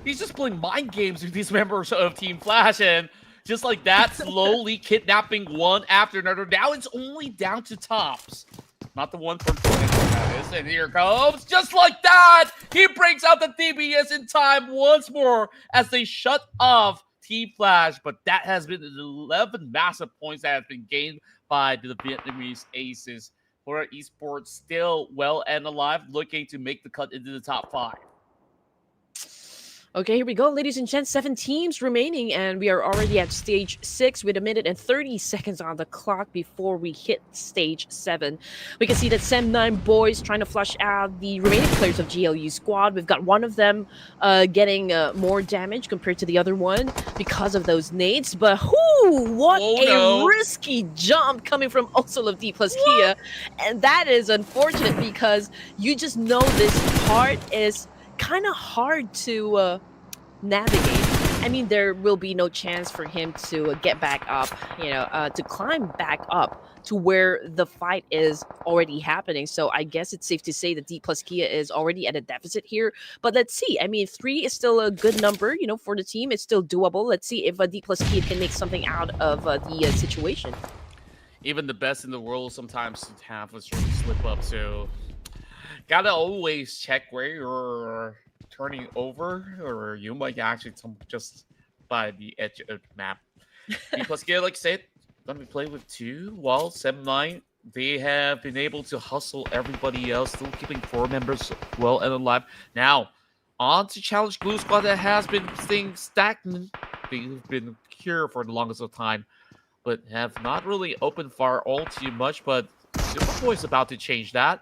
He's just playing mind games with these members of Team Flash, and just like that, slowly kidnapping one after another. Now it's only down to Tops. Not the one from that is, and here comes, just like that, he breaks out the DBS in time once more as they shut off Team Flash, but that has been 11 massive points that have been gained by the Vietnamese aces. Horaa Esports still well and alive, looking to make the cut into the top 5. Okay, here we go, ladies and gents. 7 teams remaining, and we are already at stage 6 with 1 minute and 30 seconds on the clock before we hit stage 7. We can see that Sem9 boys trying to flush out the remaining players of GLU squad. We've got one of them getting more damage compared to the other one because of those nades. But what risky jump coming from also of Dplus KIA, and that is unfortunate because you just know this part is kind of hard to navigate. I mean, there will be no chance for him to get back up, you know, to climb back up to where the fight is already happening. So I guess it's safe to say that Dplus KIA is already at a deficit here. But let's see. I mean, 3 is still a good number, you know, for the team. It's still doable. Let's see if Dplus KIA can make something out of the situation. Even the best in the world sometimes have a slip up, so gotta always check where you're turning over, or you might actually just by the edge of the map. Dplus KIA, like I said, gonna be playing with 2, while Sem9 they have been able to hustle everybody else, still keeping 4 members well and alive. Now, on to challenge GLU Squad that has been staying stagnant. They've been here for the longest of time, but have not really opened fire all too much. But Superboy's about to change that.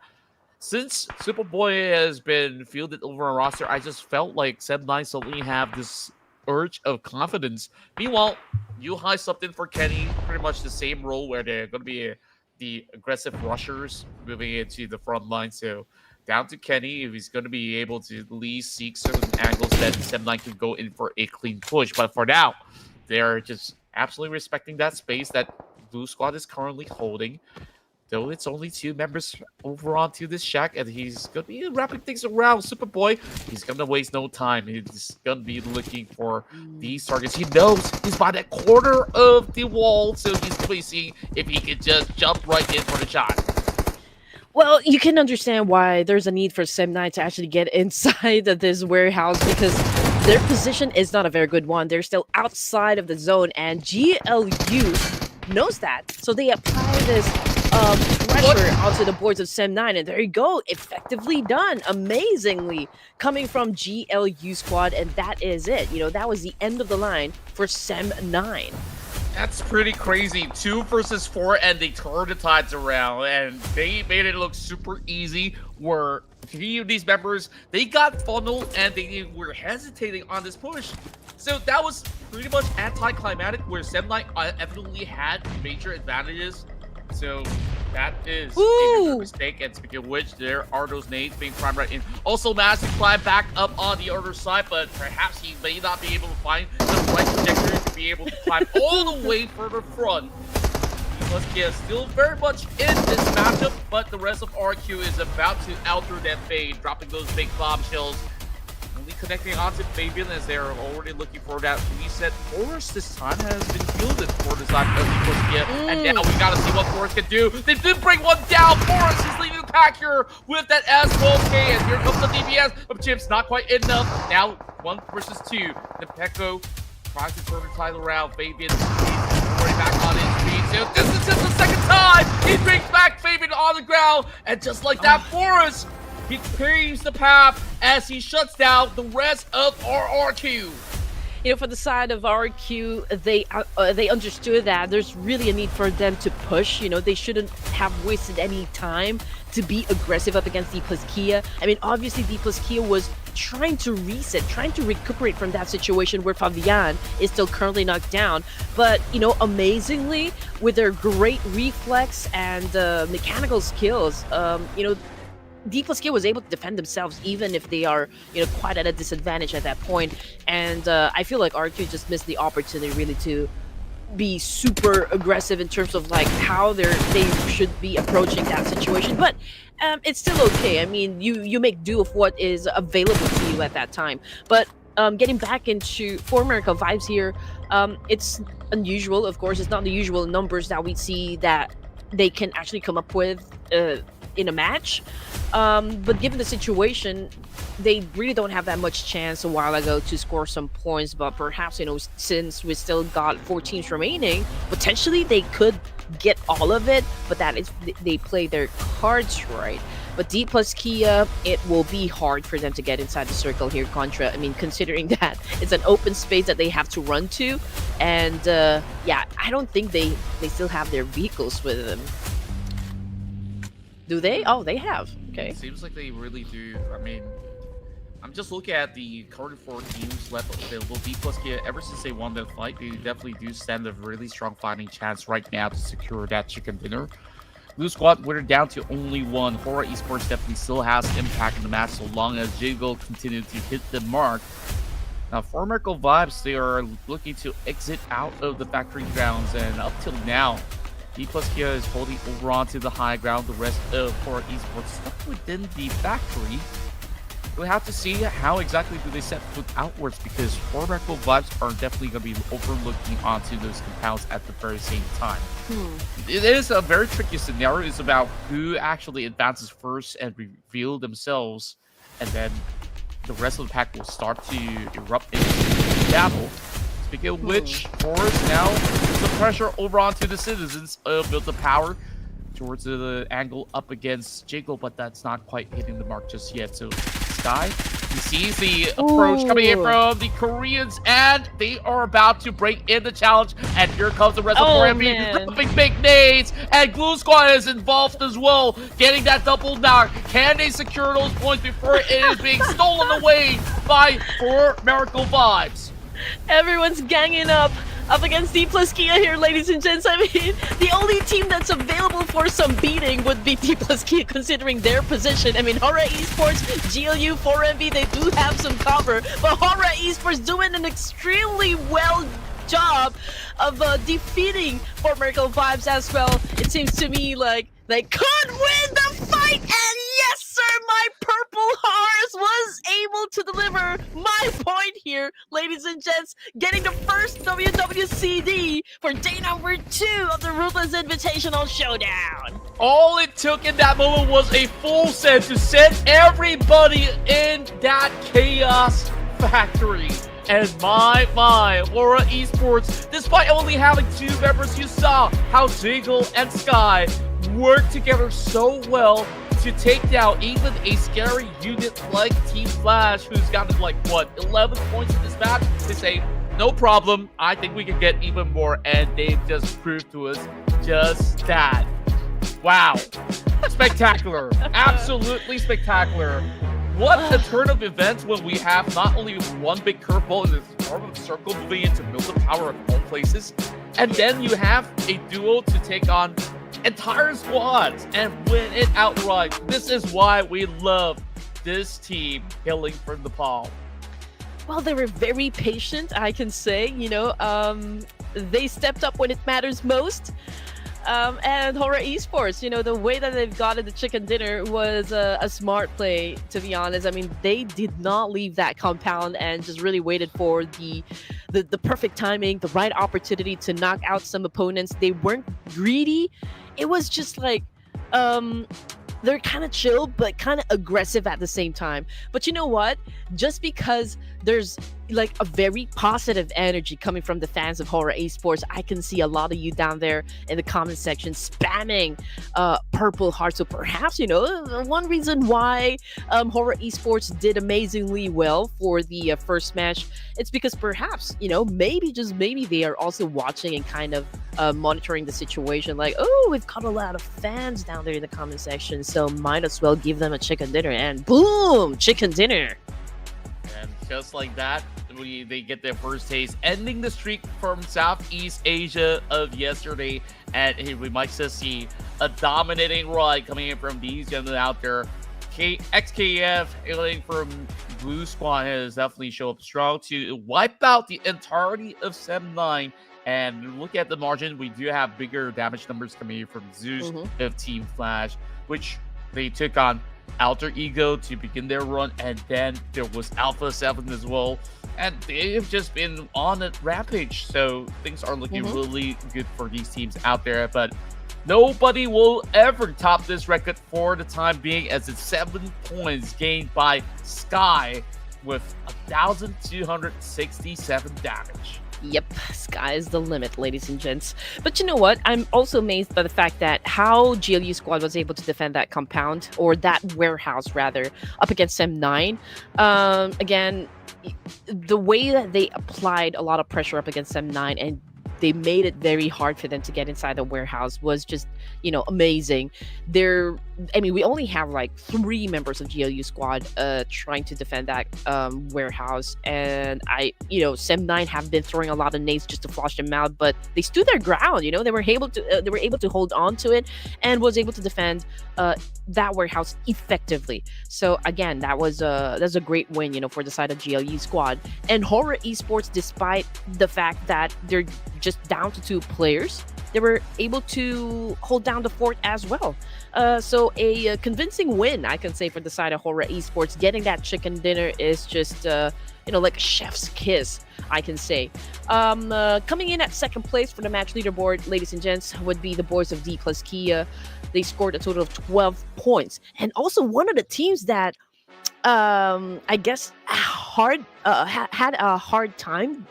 Since Superboy has been fielded over a roster, I just felt like Seb9 suddenly have this urge of confidence. Meanwhile, U-High subbed in for Kenny, pretty much the same role where they're going to be the aggressive rushers moving into the front line. So down to Kenny if he's going to be able to at least seek certain angles that Seb9 can go in for a clean push. But for now, they're just absolutely respecting that space that GLU Squad is currently holding. Though it's only 2 members over onto this shack, and he's going to be wrapping things around. Superboy, he's going to waste no time. He's going to be looking for these targets. He knows he's by that corner of the wall, so he's going to be seeing if he can just jump right in for the shot. Well, you can understand why there's a need for Seb9 to actually get inside of this warehouse, because their position is not a very good one. They're still outside of the zone, and GLU knows that. So they apply this pressure onto the boards of Seb9, and there you go, effectively done, amazingly, coming from GLU Squad, and that is it. You know, that was the end of the line for Seb9. That's pretty crazy. 2 versus 4, and they turned the tides around, and they made it look super easy. Where 3 of these members, they got funneled, and they were hesitating on this push. So that was pretty much anticlimactic, where Seb9 evidently had major advantages. So that is a major mistake, and speaking of which, there are those nades being primed right in. Also, Massive climb back up on the other side, but perhaps he may not be able to find the right trajectory to be able to climb all the way for the front. Dplus KIA still very much in this matchup, but the rest of RRQ is about to alter that fade, dropping those big bombshells. Only connecting onto Fabian as they're already looking for that reset. Forrest this time has been fielded for the side of Dplus KIA, and now we gotta see what Forrest can do. They did bring one down. Forrest is leaving the pack here with that S12K, and here comes the DPS, but Chip's not quite enough. Now 1 versus 2. Nepeko tries to turn the title around. Fabian is already back on his feet. So this is just the second time he brings back Fabian on the ground, and just like that, Forrest, he clears the path as he shuts down the rest of RRQ. You know, for the side of RRQ, they understood that there's really a need for them to push. You know, they shouldn't have wasted any time to be aggressive up against Dplus KIA. I mean, obviously Dplus KIA was trying to reset, trying to recuperate from that situation where Fabian is still currently knocked down. But, you know, amazingly, with their great reflex and mechanical skills, you know, Dplus KIA was able to defend themselves even if they are, you know, quite at a disadvantage at that point. And I feel like RRQ just missed the opportunity really to be super aggressive in terms of like how they should be approaching that situation. But it's still okay. I mean, you make do of what is available to you at that time. But getting back into For America vibes here, it's unusual, of course. It's not the usual numbers that we see that they can actually come up with in a match. But given the situation, they really don't have that much chance a while ago to score some points. But perhaps, you know, since we still got 4 teams remaining, potentially they could get all of it. But that is, they play their cards right. But Dplus KIA, it will be hard for them to get inside the circle here, Contra. I mean, considering that it's an open space that they have to run to. And yeah, I don't think they still have their vehicles with them. Do they? Oh, they have. Okay. It seems like they really do. I mean, I'm just looking at the current 4 teams left available. Dplus KIA, ever since they won that fight, they definitely do stand a really strong fighting chance right now to secure that chicken dinner. GLU Squad, we're down to only 1. Horaa Esports definitely still has impact in the match so long as Jigo continue to hit the mark. Now, For America vibes, they are looking to exit out of the factory grounds, and up till now, Dplus KIA is holding over onto the high ground. The rest of Horaa Esports stuck within the factory. We'll have to see how exactly do they set foot outwards, because For America vibes are definitely going to be overlooking onto those compounds at the very same time. It is a very tricky scenario. It's about who actually advances first and reveal themselves, and then the rest of the pack will start to erupt into battle. Speaking of which, Forrest now puts the pressure over onto the citizens of the power. towards the angle up against Jiggle, but that's not quite hitting the mark just yet. So Sky, he sees the approach coming in from the Koreans, and they are about to break in the challenge. And here comes the rest of RMB, dropping big nades, and GLU Squad is involved as well, getting that double knock. Can they secure those points before it is being stolen away by 4 Miracle Vibes? Everyone's ganging up against Dplus KIA here, ladies and gents. I mean, the only team that's available for some beating would be Dplus KIA, considering their position. I mean, Horaa Esports, GLU, 4MB, they do have some cover, but Horaa Esports doing an extremely well job of defeating 4 Miracle Vibes as well. It seems to me like they could win the fight, and yes, sir, my purple horse was able to deliver my point here, ladies and gents, getting the first WWCD for day number 2 of the Ruthless Invitational Showdown. All it took in that moment was a full set to send everybody in that chaos factory. And my, Horaa Esports, despite only having 2 members, you saw how Jiggle and Sky worked together so well to take down even a scary unit like Team Flash, who's gotten like, what, 11 points in this match. They say, no problem, I think we can get even more, and they've just proved to us just that. Wow. Spectacular. Absolutely spectacular. What a turn of events when we have not only one big curveball in this form of circle moving into middle of power of all places, and then you have a duo to take on entire squads and win it outright. This is why we love this team hailing from the Nepal. Well, they were very patient, I can say. You know, they stepped up when it matters most. And Horaa Esports, you know, the way that they've gotten the chicken dinner was a smart play, to be honest. I mean, they did not leave that compound and just really waited for the perfect timing, the right opportunity to knock out some opponents. They weren't greedy. It was just like, they're kind of chill, but kind of aggressive at the same time. But you know what? Just because there's like a very positive energy coming from the fans of Horaa Esports, I can see a lot of you down there in the comment section spamming purple hearts. So perhaps, you know, one reason why Horaa Esports did amazingly well for the first match, it's because perhaps, you know, maybe, just maybe, they are also watching and kind of monitoring the situation. Like, oh, we've got a lot of fans down there in the comment section, so might as well give them a chicken dinner. And boom, chicken dinner. And just like that, they get their first taste, ending the streak from Southeast Asia of yesterday. And we might just see a dominating ride coming in from these gentlemen out there. XKF hailing from GLU Squad has definitely shown up strong to wipe out the entirety of 7-9. And look at the margin, we do have bigger damage numbers coming in from Zeus of Team Flash, which they took on Alter Ego to begin their run, and then there was Alpha 7 as well, and they've just been on a rampage, so things are looking really good for these teams out there. But nobody will ever top this record for the time being, as it's 7 points gained by Sky with 1,267 damage. Yep, sky's the limit, ladies and gents. But you know what? I'm also amazed by the fact that how GLU Squad was able to defend that compound, or that warehouse rather, up against M9. Again, the way that they applied a lot of pressure up against M9 and they made it very hard for them to get inside the warehouse was just, you know, amazing. I mean, we only have like 3 members of GLU Squad trying to defend that warehouse, and Sem9 have been throwing a lot of nades just to flush them out, but they stood their ground. You know, they were able to hold on to it and was able to defend that warehouse effectively. So again, that's a great win, you know, for the side of GLU Squad. And Horaa Esports, despite the fact that they're just down to 2 players, they were able to hold down the fort as well. So a convincing win, I can say, for the side of Horaa Esports. Getting that chicken dinner is just, like a chef's kiss, I can say. Coming in at second place for the match leaderboard, ladies and gents, would be the boys of Dplus KIA. They scored a total of 12 points. And also one of the teams that, I guess, had a hard time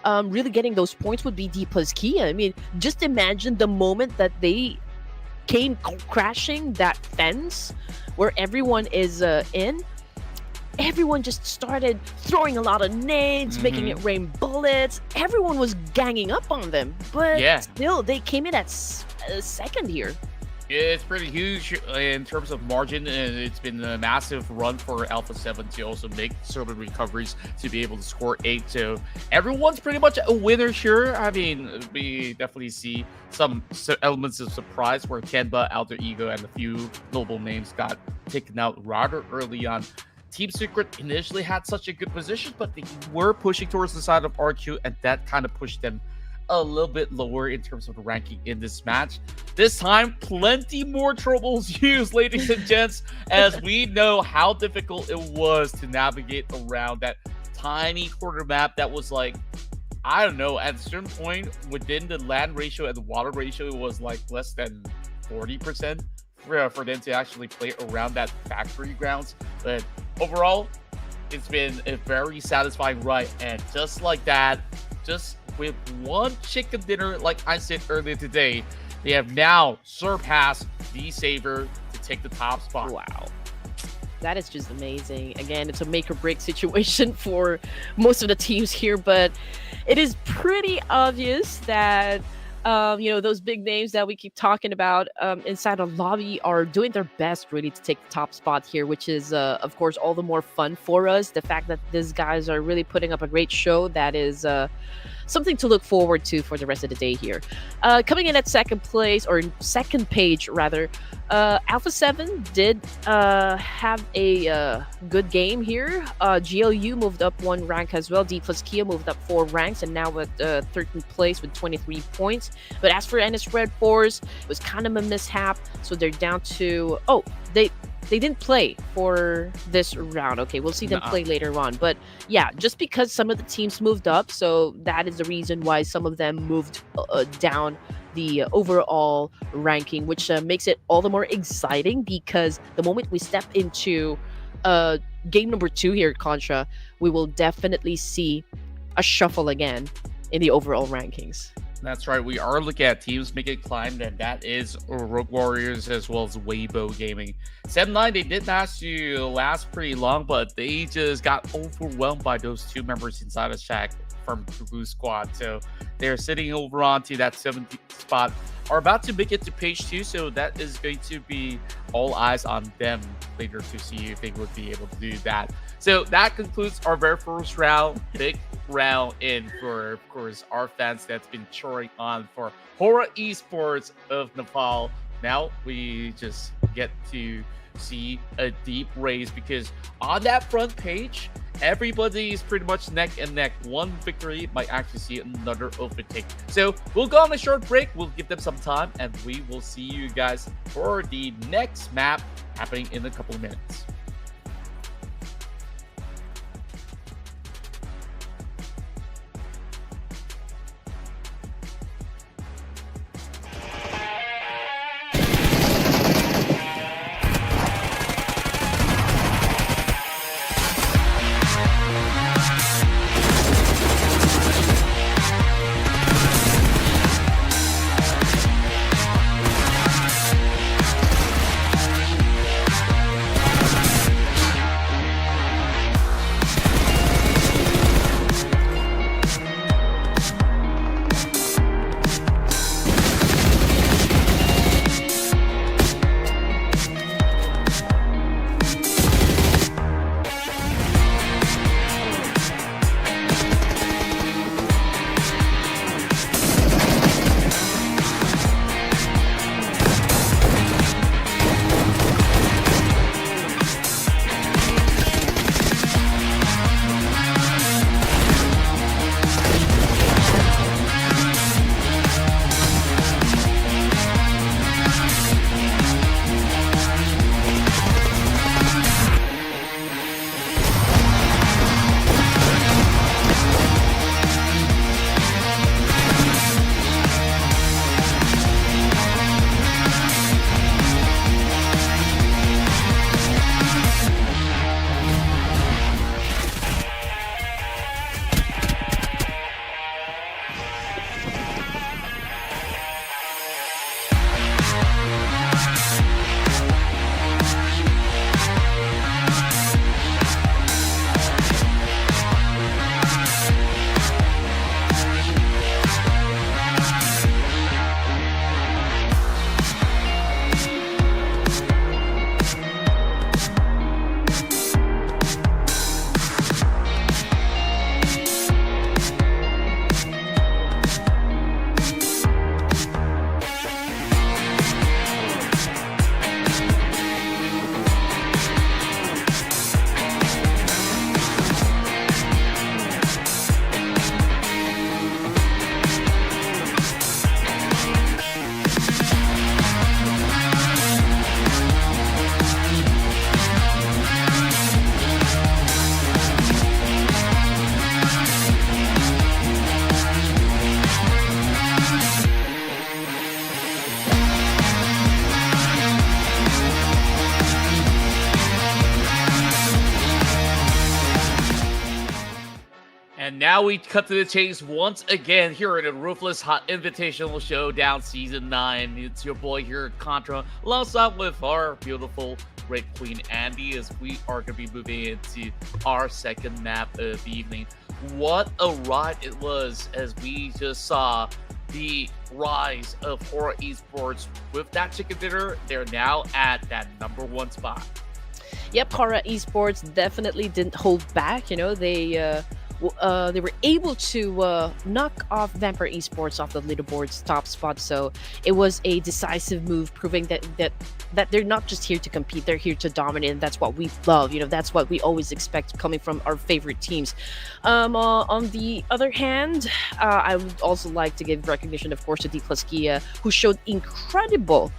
really getting those points would be Dplus KIA. I mean, just imagine the moment that they came crashing that fence where everyone is in, everyone just started throwing a lot of nades, making it rain bullets. Everyone was ganging up on them, but still, they came in at second here. It's pretty huge in terms of margin, and it's been a massive run for Alpha 7 to also make certain recoveries to be able to score 8. So everyone's pretty much a winner here. I mean, we definitely see some elements of surprise where Tianba, Alter Ego, and a few notable names got taken out rather early on. Team Secret initially had such a good position, but they were pushing towards the side of RQ, and that kind of pushed them a little bit lower in terms of the ranking in this match. This time, plenty more troubles used, ladies and gents, as we know how difficult it was to navigate around that tiny quarter map that was like, I don't know, at a certain point within the land ratio and the water ratio, it was like less than 40% for them to actually play around that factory grounds. But overall, it's been a very satisfying ride, and just like that, just with one chicken dinner, like I said earlier today, they have now surpassed the Saber to take the top spot. Wow. That is just amazing. Again, it's a make or break situation for most of the teams here, but it is pretty obvious that those big names that we keep talking about inside a lobby are doing their best really to take the top spot here, which is, of course, all the more fun for us. The fact that these guys are really putting up a great show, that is something to look forward to for the rest of the day here. Coming in at second place, or second page rather, Alpha 7 did have a good game here. GLU moved up 1 rank as well. Dplus KIA moved up 4 ranks and now at 13th place with 23 points. But as for I8 RedForce, it was kind of a mishap. So they're down to... Oh, they didn't play for this round. Okay, we'll see them play later on. But yeah, just because some of the teams moved up, so that is the reason why some of them moved down the overall ranking, which makes it all the more exciting, because the moment we step into game number 2 here at Contra, we will definitely see a shuffle again in the overall rankings. That's right. We are looking at teams making a climb, and that is Rogue Warriors as well as Weibo Gaming. 7-9, they did manage to last pretty long, but they just got overwhelmed by those 2 members inside of Shack from the Blue Squad. So they're sitting over onto that 17th spot, are about to make it to page 2. So that is going to be all eyes on them later to see if they would be able to do that. So that concludes our very first round. Big round in for, of course, our fans that's been cheering on for Horaa Esports of Nepal. Now we just get to see a deep race, because on that front page, everybody is pretty much neck and neck. One victory might actually see another overtake. So we'll go on a short break. We'll give them some time, and we will see you guys for the next map happening in a couple of minutes. now we cut to the chase once again here at the Ruthless Hot Invitational Showdown Season 9. It's your boy here, Contra, alongside with our beautiful Red Queen Andy, as we are going to be moving into our second map of the evening. What a ride it was as we just saw the rise of Horaa Esports with that chicken dinner. They're now at that #1 spot. Yep, Horaa Esports definitely didn't hold back. You know, they were able to knock off Vampire Esports off the leaderboard's top spot. So it was a decisive move, proving that they're not just here to compete; they're here to dominate, and that's what we love. You know, that's what we always expect coming from our favorite teams. On the other hand, I would also like to give recognition, of course, to Dplus KIA, who showed incredible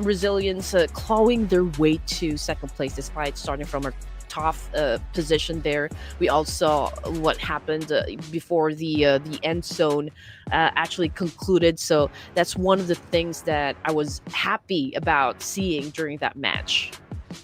resilience, clawing their way to second place despite starting from a tough position there. We all saw what happened before the end zone actually concluded. So that's one of the things that I was happy about seeing during that match.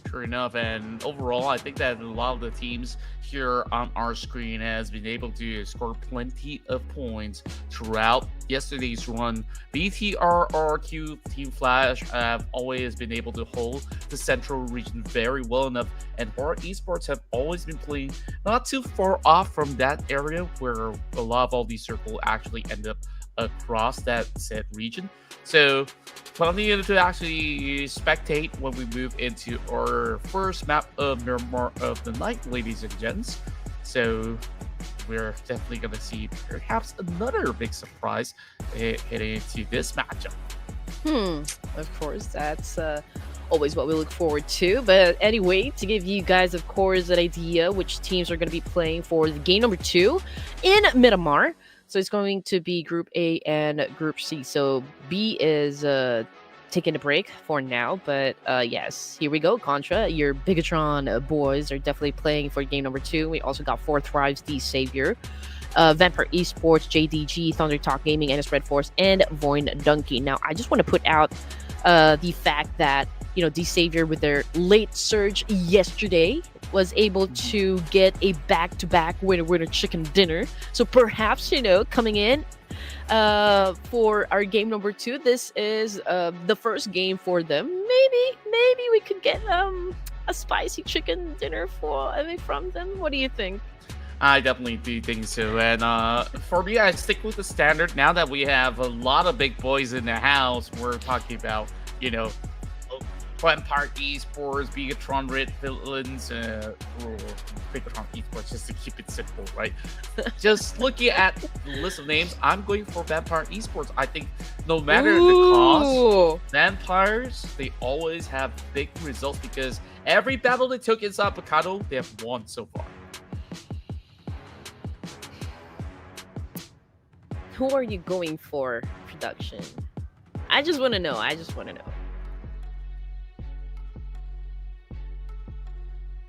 Sure enough, and overall, I think that a lot of the teams here on our screen has been able to score plenty of points throughout yesterday's run. RRQ Team Flash have always been able to hold the central region very well enough, and Horaa Esports have always been playing not too far off from that area where a lot of all these circles actually end up across that said region. So plenty to actually spectate when we move into our first map of Miramar of the night, ladies and gents. So we're definitely going to see perhaps another big surprise heading into this matchup. Of course, that's always what we look forward to. But anyway, to give you guys, of course, an idea which teams are going to be playing for the game number 2 in Miramar. So it's going to be Group A and Group C. So B is taking a break for now. But yes, here we go, Contra. Your Bigetron boys are definitely playing for game number 2. We also got 4 Thrives, the Savior, Vampire Esports, JDG, ThunderTalk Gaming, I8 RedForce, and Voin Donkey. Now, I just want to put out the fact that, you know, the Savior with their late surge yesterday was able to get a back-to-back winner chicken dinner. So perhaps, you know, coming in for our game number 2, this is the first game for them. Maybe we could get a spicy chicken dinner from them. What do you think? I definitely do think so. And for me, I stick with the standard. Now that we have a lot of big boys in the house, we're talking about, you know, Vampire Esports, Bigetron Villains, Bigetron Esports, just to keep it simple, right? Just looking at the list of names, I'm going for Vampire Esports. I think no matter the cost, Vampires, they always have big results because every battle they took inside Picado, they have won so far. Who are you going for, production? I just want to know.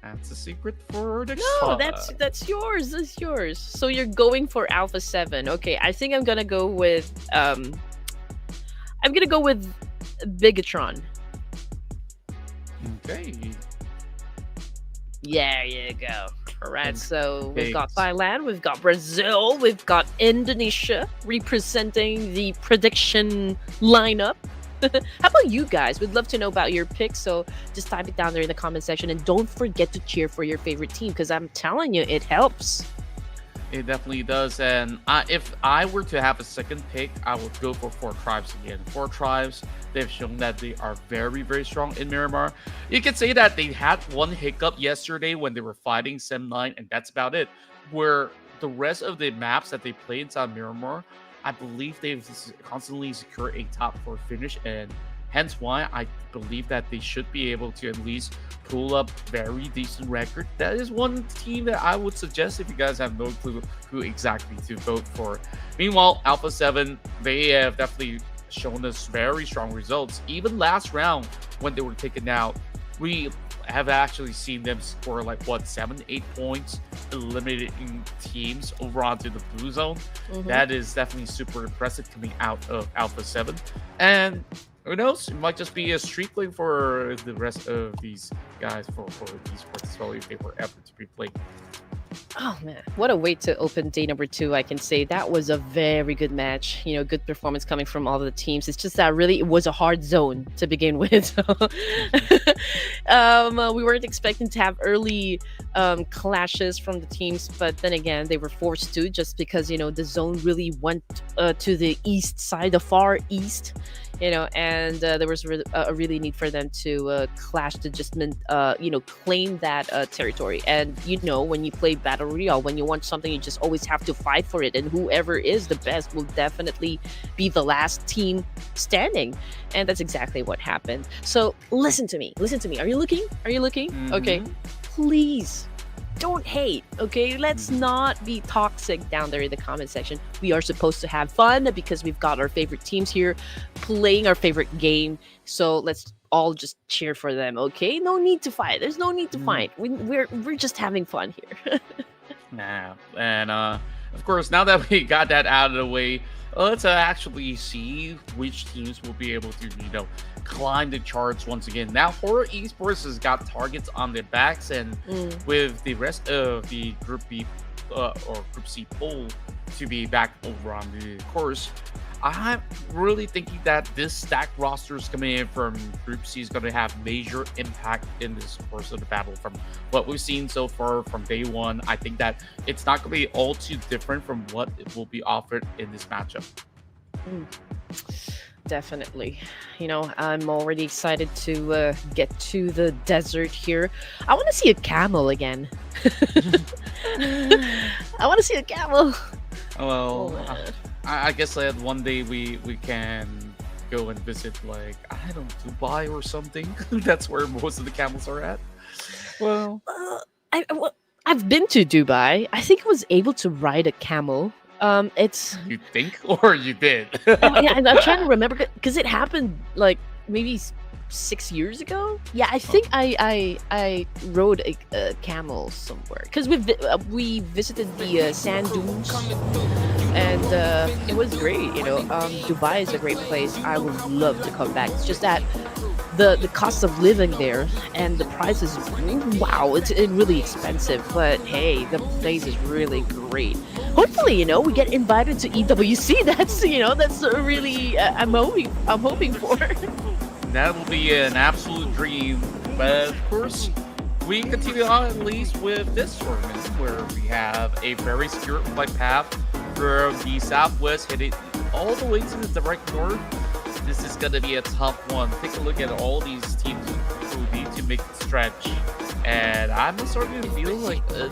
That's a secret for next No, time. that's yours. That's yours. So you're going for Alpha 7. Okay, I think I'm gonna go with Bigetron. Okay. There you go. All right, so we've got Thailand, we've got Brazil, we've got Indonesia representing the prediction lineup. How about you guys? We'd love to know about your picks, so just type it down there in the comment section, and don't forget to cheer for your favorite team, because I'm telling you, it helps. It definitely does. And if I were to have a second pick, I would go for 4 Tribes again. 4 Tribes, they've shown that they are very, very strong in Miramar. You could say that they had one hiccup yesterday when they were fighting Sem 9, and that's about it. Where the rest of the maps that they play inside Miramar, I believe they've constantly secured a top 4 finish, and hence why I believe that they should be able to at least pull up very decent record. That is one team that I would suggest if you guys have no clue who exactly to vote for. Meanwhile, Alpha 7, they have definitely shown us very strong results. Even last round when they were taken out, we have actually seen them score like 7-8 points, eliminating teams over onto the blue zone. That is definitely super impressive coming out of Alpha 7. And who knows, it might just be a streak link for the rest of these guys for esports as well if they were ever to be played. Oh man, what a way to open day number 2! I can say that was a very good match. You know, good performance coming from all of the teams. It's just that really it was a hard zone to begin with. We weren't expecting to have early clashes from the teams, but then again, they were forced to just because the zone really went to the east side, the far east. And there was a really need for them to clash to just claim that territory. And when you play battle royale, when you want something, you just always have to fight for it, and whoever is the best will definitely be the last team standing. And that's exactly what happened. So listen to me, are you looking Okay, please don't hate, okay? Let's not be toxic down there in the comment section. We are supposed to have fun because we've got our favorite teams here playing our favorite game. So let's all just cheer for them, okay? No need to fight. There's no need to fight. We're just having fun here. Nah, and of course, now that we got that out of the way, let's actually see which teams will be able to, climb the charts once again. Now, Horaa Esports has got targets on their backs, and with the rest of the Group B or Group C poll to be back over on the course, I'm really thinking that this stacked rosters coming in from Group C is going to have major impact in this course of the battle. From what we've seen so far from day one, I think that it's not going to be all too different from what it will be offered in this matchup. Definitely. I'm already excited to get to the desert here. I want to see a camel again. I want to see a camel. Well, I guess that one day we can go and visit, like, I don't know, Dubai or something. That's where most of the camels are at. Well, I've been to Dubai. I think I was able to ride a camel. It's you think, or you did? yeah, I'm trying to remember because it happened like maybe 6 years ago. Yeah, I think I rode a camel somewhere because we visited the sand dunes, and it was great. Dubai is a great place. I would love to come back. It's just that the cost of living there and the prices, wow, it's really expensive. But hey, the place is really great. Hopefully, we get invited to EWC. That's really I'm hoping for. That will be an absolute dream. But of course, we continue on at least with this tournament, where we have a very secure flight path from the southwest headed all the way to the direct north. This is going to be a tough one. Take a look at all these teams who need to make the stretch. And I'm starting to feel like a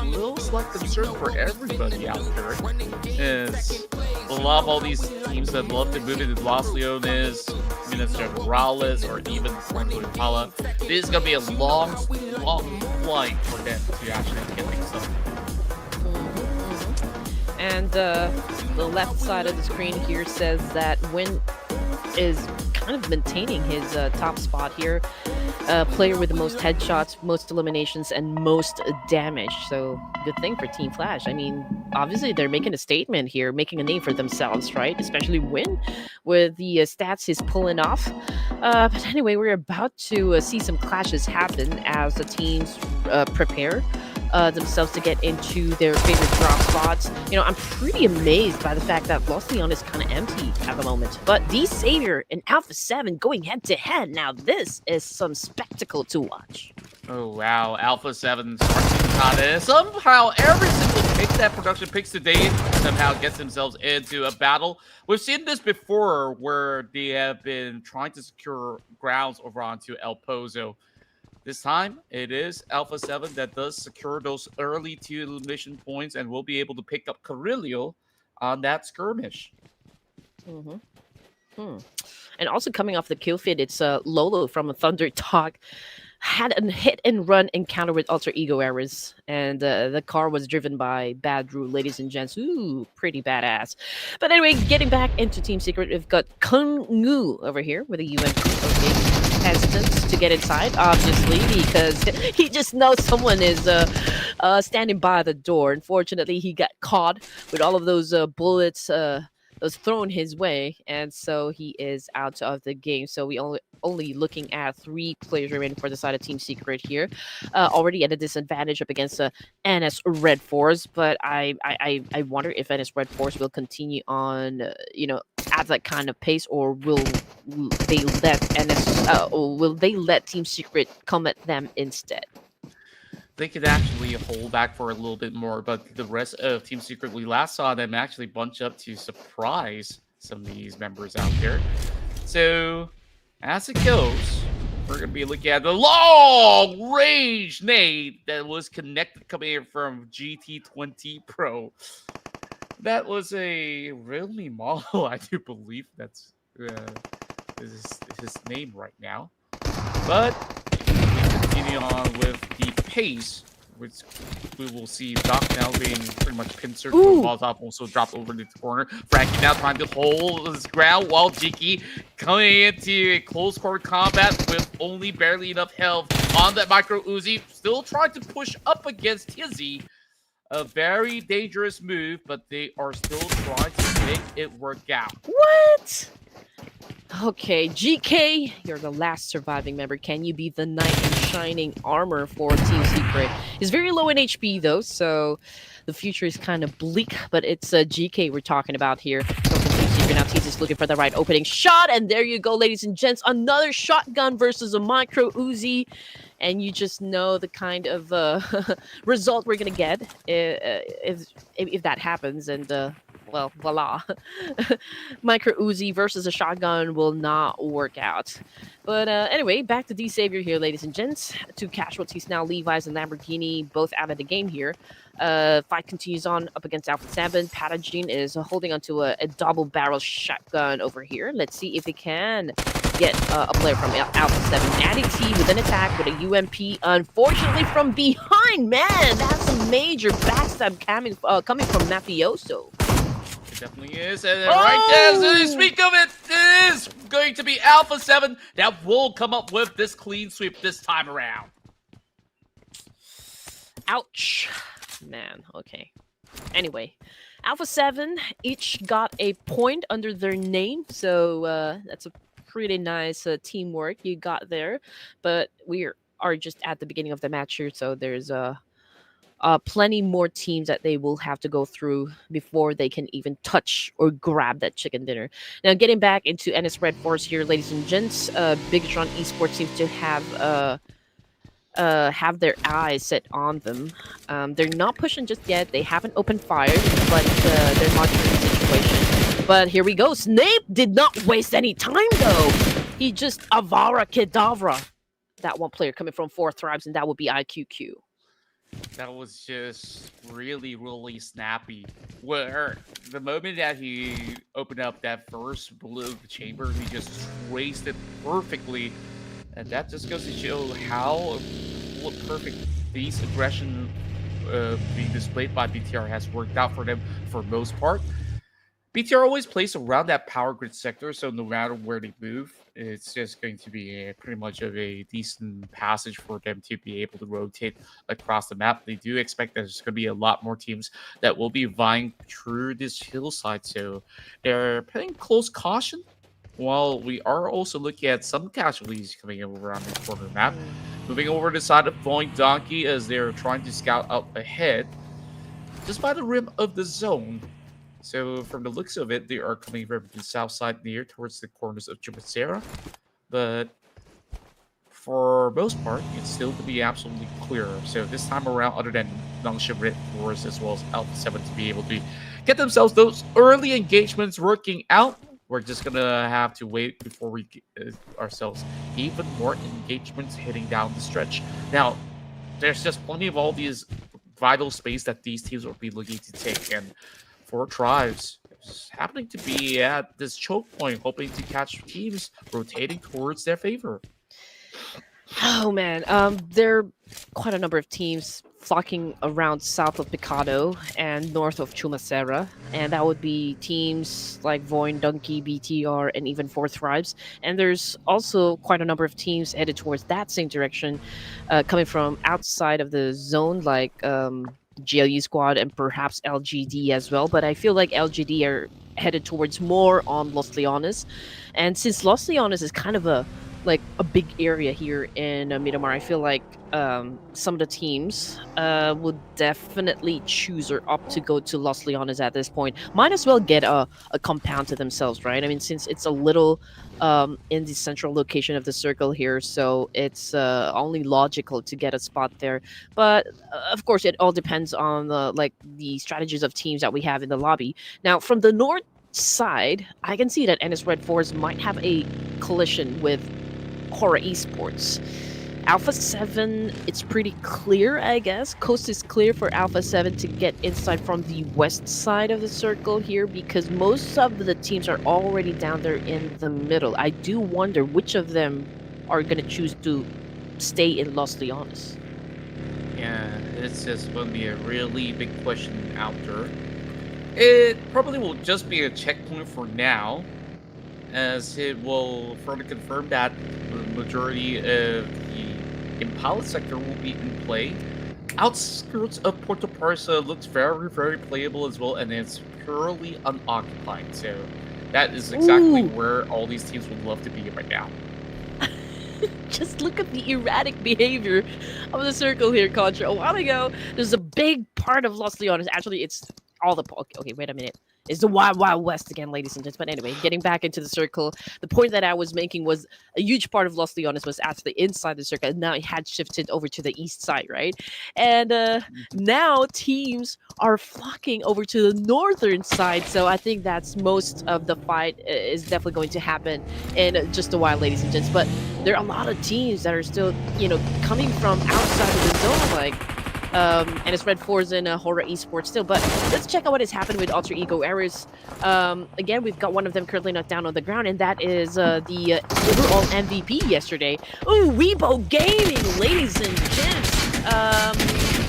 little slight concern for everybody out there. Is a lot of all these teams that love to move into Los Leones, Minas Gerais, or even Puerto Impala. This is going to be a long flight for them to actually get things done. And the left side of the screen here says that Win is kind of maintaining his top spot here. Player with the most headshots, most eliminations, and most damage. So good thing for Team Flash. I mean, obviously they're making a statement here, making a name for themselves, right? Especially Win with the stats he's pulling off. But anyway, we're about to see some clashes happen as the teams prepare themselves to get into their favorite drop spots. I'm pretty amazed by the fact that Los Leones is kind of empty at the moment. But D Savior and Alpha 7 going head to head. Now this is some spectacle to watch. Oh wow, Alpha 7 starts in somehow every single pick that production picks today somehow gets themselves into a battle. We've seen this before where they have been trying to secure grounds over onto El Pozo. This time, it is Alpha 7 that does secure those early 2 elimination points and will be able to pick up Carrillo on that skirmish. And also coming off the kill feed, it's Lolo from ThunderTalk had a hit-and-run encounter with Alter Ego errors, and the car was driven by Badru, ladies and gents. Ooh, pretty badass. But anyway, getting back into Team Secret, we've got Kung Ngu over here with a UN. Okay. Hesitant to get inside, obviously, because he just knows someone is standing by the door. Unfortunately, he got caught with all of those bullets was thrown his way, and so he is out of the game. So we only looking at 3 players remaining for the side of Team Secret here, already at a disadvantage up against NS RedForce. But I wonder if NS RedForce will continue on, at that kind of pace, or will they let or will they let Team Secret come at them instead? They could actually hold back for a little bit more, but the rest of Team Secret, we last saw them actually bunch up to surprise some of these members out there. So, as it goes, we're going to be looking at the long-range nade that was connected coming in from GT20 Pro. That was a Realme model, I do believe that's his name right now. But continue on with the pace, which we will see Doc now being pretty much pincered. Molotov also dropped over to the corner. Frankie now trying to hold his ground while Jiki coming into a close quarter combat with only barely enough health on that micro Uzi. Still trying to push up against Tizzy. A very dangerous move, but they are still trying to make it work out. What? Okay, GK, you're the last surviving member. Can you be the knight in shining armor for Team Secret? He's very low in HP though, so the future is kind of bleak, but it's GK we're talking about here. So for Team Secret, now Teams is looking for the right opening shot, and there you go, ladies and gents. Another shotgun versus a micro Uzi, and you just know the kind of result we're gonna get if that happens, and well, voila. Micro Uzi versus a shotgun will not work out. But anyway, back to D-Savior here, ladies and gents. 2 casualties now, Levi's and Lamborghini, both out of the game here. Fight continues on up against Alpha 7. Patagene is holding onto a double-barrel shotgun over here. Let's see if he can get a player from Alpha 7. Addy with an attack with a UMP. Unfortunately, from behind, man, that's a major backstab coming from Mafioso. Definitely is, and right there, as you speak of it, it is going to be Alpha 7 that will come up with this clean sweep this time around. Ouch. Man, okay. Anyway, Alpha 7 each got a point under their name, so that's a pretty nice teamwork you got there, but we are just at the beginning of the match here, so there's plenty more teams that they will have to go through before they can even touch or grab that chicken dinner. Now, getting back into NS RedForce here, ladies and gents, Bigetron Esports seems to have their eyes set on them. They're not pushing just yet. They haven't opened fire, but they're monitoring the situation. But here we go. Snape did not waste any time, though. He just Avara Kedavra that one player coming from 4 Thrives, and that would be IQQ. That was just really, really snappy. Where the moment that he opened up that first bullet of the chamber, he just traced it perfectly. And that just goes to show what perfect base aggression being displayed by BTR has worked out for them for most part. BTR always plays around that power grid sector, so no matter where they move, it's just going to be pretty much of a decent passage for them to be able to rotate across the map. They do expect that there's going to be a lot more teams that will be vying through this hillside, so they're paying close caution, while we are also looking at some casualties coming in around the corner of the map. Moving over to the side of Voin Donkey as they're trying to scout out ahead, just by the rim of the zone. So from the looks of it, they are coming from the south side near towards the corners of Chupacera. But for most part, it's still to be absolutely clear. So this time around, other than Nongshim RedForce as well as Alpha 7 to be able to get themselves those early engagements working out, we're just going to have to wait before we get ourselves even more engagements heading down the stretch. Now, there's just plenty of all these vital space that these teams will be looking to take, and 4 Tribes is happening to be at this choke point, hoping to catch teams rotating towards their favor. Oh man, there are quite a number of teams flocking around south of Picado and north of Chumacera, and that would be teams like Voin, Donkey, BTR, and even 4 Thrives. And there's also quite a number of teams headed towards that same direction, coming from outside of the zone, like GLU Squad and perhaps LGD as well. But I feel like LGD are headed towards more on Los Leones. And since Los Leones is kind of a big area here in Miramar, I feel like some of the teams would definitely choose or opt to go to Los Leones at this point. Might as well get a compound to themselves, right? I mean, since it's a little in the central location of the circle here, so it's only logical to get a spot there. But of course, it all depends on the strategies of teams that we have in the lobby. Now, from the north side, I can see that I8 Esports might have a collision with Horaa Esports. Alpha 7, it's pretty clear, I guess. Coast is clear for Alpha 7 to get inside from the west side of the circle here, because most of the teams are already down there in the middle. I do wonder which of them are going to choose to stay in Los Leones. Yeah, it's just going to be a really big question out there. It probably will just be a checkpoint for now, as it will further confirm that the majority of the Impala sector will be in play. Outskirts of Puerto Parsa looks very, very playable as well, and it's purely unoccupied. So that is exactly where all these teams would love to be right now. Just look at the erratic behavior of the circle here, Contra. A while ago, there's a big part of Los Leones. Actually, it's all the... Okay, wait a minute. It's the Wild Wild West again, ladies and gents. But anyway, getting back into the circle, the point that I was making was a huge part of Los Leones was actually inside the circle, and now it had shifted over to the east side, right? And now teams are flocking over to the northern side, so I think that's most of the fight is definitely going to happen in just a while, ladies and gents. But there are a lot of teams that are still, coming from outside of the zone, like and it's RedForce and Horaa Esports still. But let's check out what has happened with Alter Ego Errors. Again, we've got one of them currently knocked down on the ground, and that is the overall MVP yesterday. Ooh, Weibo Gaming, ladies and gents.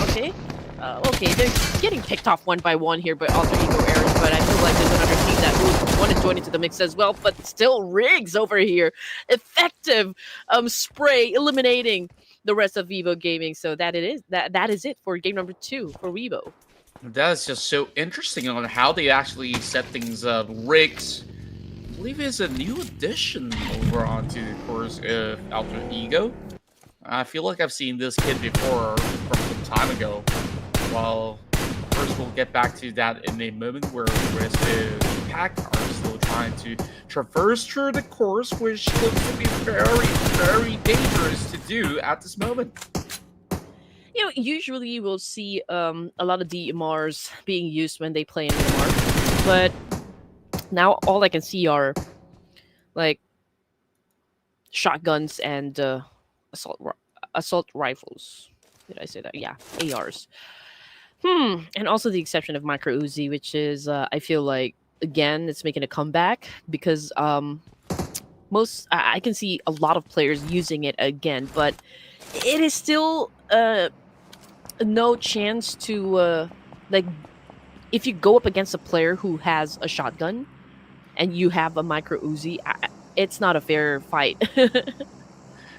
Okay. Okay, they're getting picked off one by one here by Alter Ego Errors, but I feel like there's another team that want to join into the mix as well. But still, Riggs over here, effective spray eliminating the rest of Weibo Gaming. So that is it for game number 2 for Weibo. That is just so interesting on how they actually set things up. Riggs, I believe, is a new addition over onto the course of Alter Ego. I feel like I've seen this kid before from some time ago. Well, first we'll get back to that in a moment, where the rest of the pack are still trying to traverse through the course, which looks to be very, very dangerous to do at this moment. Usually we'll see a lot of DMRs being used when they play in Miramar, but now all I can see are like shotguns and assault rifles. Did I say that? Yeah, ARs. And also the exception of Micro Uzi, which is I feel like again it's making a comeback, because I can see a lot of players using it again, but it is still no chance to like, if you go up against a player who has a shotgun and you have a Micro Uzi, it's not a fair fight.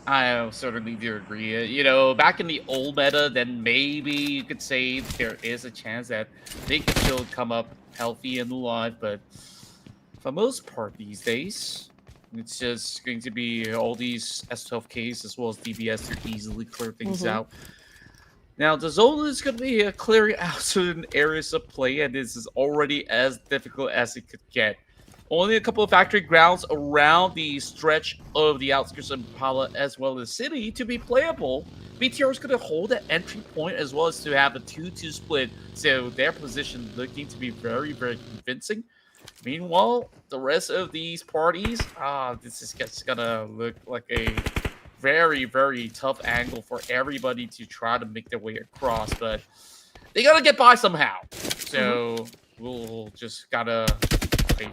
I certainly do agree. Back in the old meta, then maybe you could say there is a chance that they could still come up healthy and alive, but for the most part these days, it's just going to be all these S12Ks as well as DBS to easily clear things out. Now, the zone is going to be clearing out certain areas of play, and this is already as difficult as it could get. Only a couple of factory grounds around the stretch of the outskirts of Impala as well as city to be playable. BTR is going to hold that entry point as well as to have a 2-2 split, so their position looking to be very, very convincing. Meanwhile, the rest of these parties, this is just going to look like a very, very tough angle for everybody to try to make their way across, but they got to get by somehow. So we'll just got to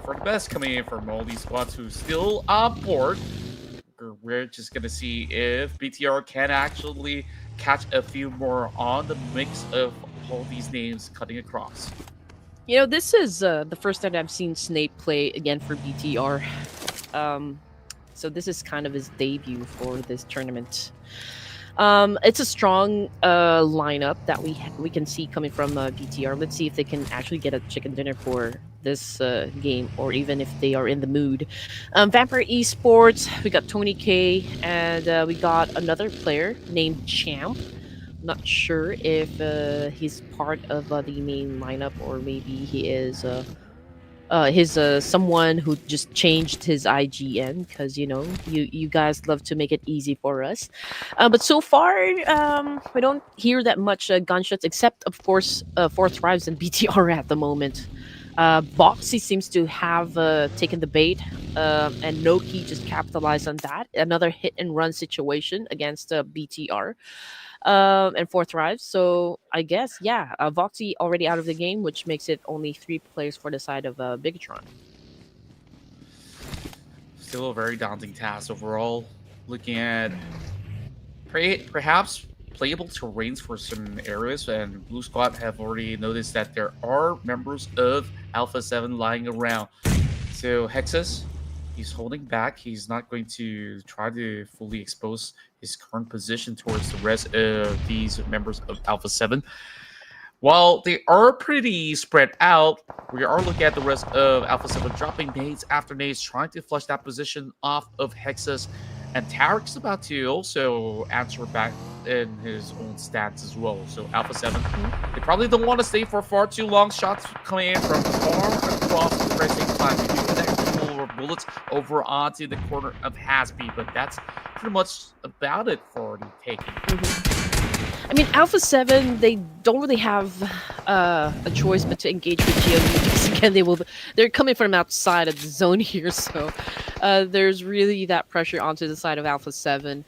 for the best coming in from all these squads who's still on board. We're just gonna see if BTR can actually catch a few more on the mix of all these names cutting across. This is the first time I've seen Snape play again for BTR. So this is kind of his debut for this tournament. It's a strong lineup that we can see coming from BTR. Let's see if they can actually get a chicken dinner for this game, or even if they are in the mood. Vampire Esports, we got Tony K, and we got another player named Champ. Not sure if he's part of the main lineup, or maybe he is his someone who just changed his IGN, because you guys love to make it easy for us. But so far, we don't hear that much gunshots, except of course Fourth Rise and BTR at the moment. Boxy seems to have taken the bait, and Noki just capitalized on that. Another hit and run situation against BTR and Fourth Rise. So I guess, yeah, Voxy already out of the game, which makes it only 3 players for the side of Bigetron. Still a very daunting task overall. Looking at perhaps playable terrains for some areas, and Blue Squad have already noticed that there are members of Alpha 7 lying around. So Hexus, he's holding back. He's not going to try to fully expose his current position towards the rest of these members of Alpha 7. While they are pretty spread out, we are looking at the rest of Alpha 7 dropping nades after nades, trying to flush that position off of Hexus. And Tarek's about to also answer back in his own stats as well. So Alpha 7, they probably don't want to stay for far too long. Shots coming in from far across the racing climb. They do connect full of bullets over onto the corner of Hasby, but that's pretty much about it for the taking. I mean, Alpha 7, they don't really have a choice but to engage with GLU, because again, they're coming from outside of the zone here, so there's really that pressure onto the side of Alpha 7.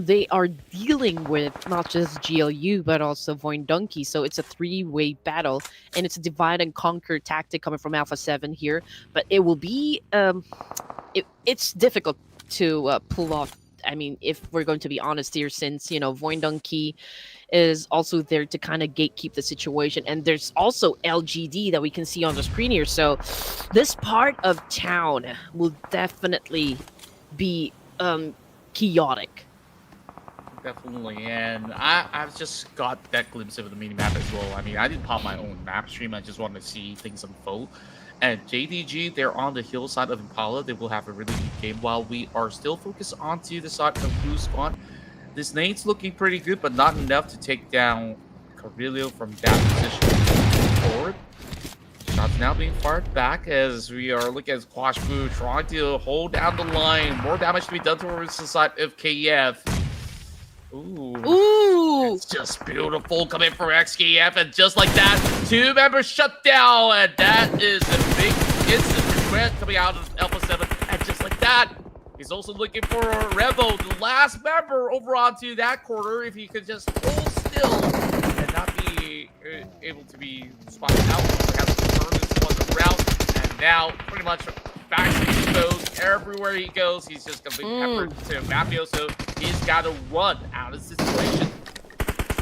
They are dealing with not just GLU, but also Voin Donkey, so it's a 3-way battle, and it's a divide and conquer tactic coming from Alpha 7 here, but it will be, it's difficult to pull off. I mean, if we're going to be honest here, since, Voin Donkey is also there to kind of gatekeep the situation. And there's also LGD that we can see on the screen here. So this part of town will definitely be chaotic. Definitely, and I've just got that glimpse of the mini-map as well. I mean, I didn't pop my own map stream. I just wanted to see things unfold. And JDG, they're on the hillside of Impala. They will have a really good game, while we are still focused onto the side of Blue Squad. This nade's looking pretty good, but not enough to take down Carrillo from that position forward. Shots now being fired back as we are looking at Squash Boo trying to hold down the line. More damage to be done towards the side of KF. Ooh. It's just beautiful coming from XKF, and just like that, 2 members shut down, and that is a big instant regret coming out of Alpha 7, and just like that, he's also looking for Revo, the last member, over onto that corner. If he could just hold still and not be able to be spotted out, perhaps turn this one around, and now pretty much back exposed everywhere he goes. He's just going to be peppered to Mafioso. He's got to run out of the situation.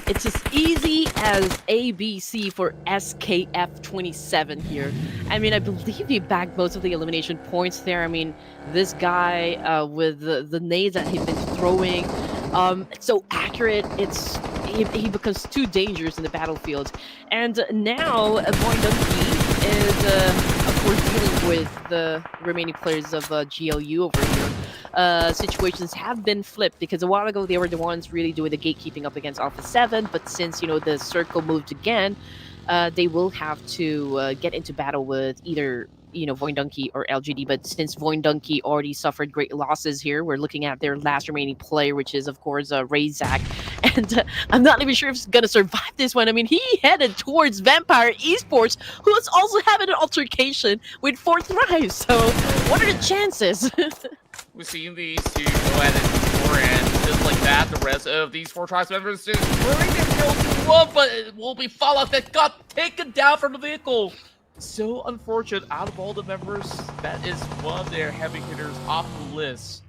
It's as easy as ABC for SKF27 here. I mean, I believe he bagged most of the elimination points there. I mean, this guy with the nades that he's been throwing, it's so accurate. He becomes too dangerous in the battlefield. And now Voin Donkey is, of course, dealing with the remaining players of GLU over here. Situations have been flipped, because a while ago they were the ones really doing the gatekeeping up against Alpha 7, but since the circle moved again, they will have to get into battle with either Voin Donkey or LGD. But since Voin Donkey already suffered great losses here, we're looking at their last remaining player, which is of course Razak, and I'm not even sure if he's gonna survive this one. I mean, he headed towards Vampire Esports, who is also having an altercation with Fourth Rise. So what are the chances? We've seen these two go at it before, and just like that, the rest of these 4 tribes members just bring their kills to one, but it will be Fallout that got taken down from the vehicle. So unfortunate. Out of all the members, that is one of their heavy hitters off the list.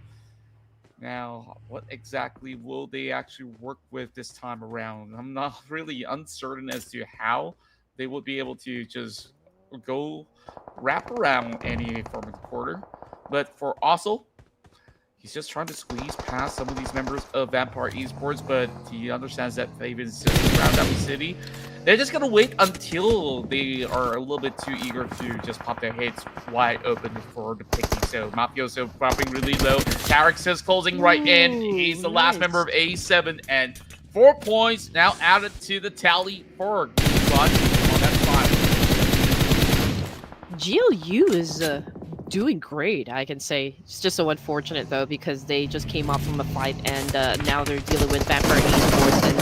Now, what exactly will they actually work with this time around? I'm not really uncertain as to how they would be able to just go wrap around any form of quarter. But for Ossel, He's just trying to squeeze past some of these members of Vampire Esports, but he understands that they've been sitting around that city. They're just gonna wait until they are a little bit too eager to just pop their heads wide open for the picking. So Mafioso dropping really low. Tarek is closing right in. He's the last member of A7, and 4 points now added to the tally for Gluon. Oh, that's fine. GLU is doing great, I can say. It's just so unfortunate though, because they just came off from a fight and now they're dealing with Vampire Esports, and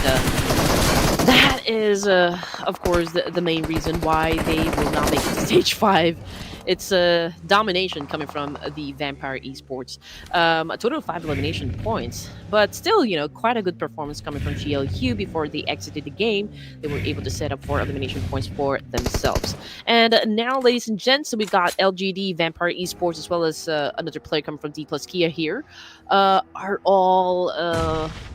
that is, of course, the main reason why they will not make it to stage 5. It's a domination coming from the Vampire Esports. A total of 5 elimination points, but still, you know, quite a good performance coming from GLU. Before they exited the game, they were able to set up 4 elimination points for themselves. And now, ladies and gents, we got LGD, Vampire Esports, as well as another player coming from Dplus KIA here, are all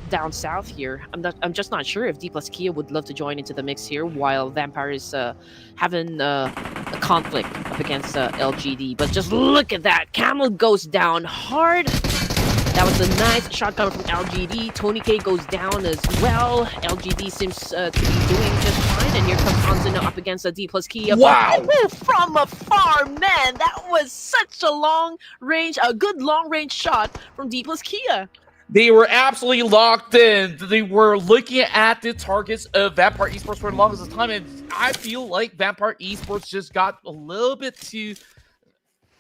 down south here. I'm just not sure if Dplus KIA would love to join into the mix here, while Vampire is having a conflict up against LGD. But just look at that. Camel goes down hard. That was a nice shot coming from LGD. Tony K goes down as well. LGD seems to be doing just fine. And here comes Hansen up against a Dplus KIA. Wow! From afar, man. That was such a good long range shot from Dplus KIA. They were absolutely locked in. They were looking at the targets of Vampire Esports for the longest time, and I feel like Vampire Esports just got a little bit too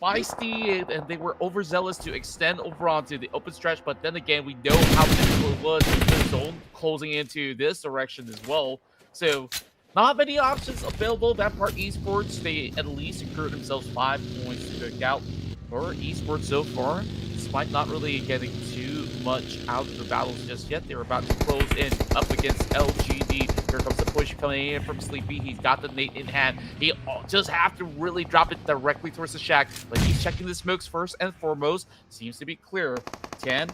feisty, and they were overzealous to extend over onto the open stretch. But then again, we know how difficult it was with the zone closing into this direction as well. So not many options available. Vampire Esports, they at least secured themselves 5 points to the out for Esports so far, despite not really getting too much out of the battles just yet. They're about to close in up against LGD. Here comes the push coming in from Sleepy. He's got the nade in hand. He just have to really drop it directly towards the shack, but he's checking the smokes first and foremost. Seems to be clear. 10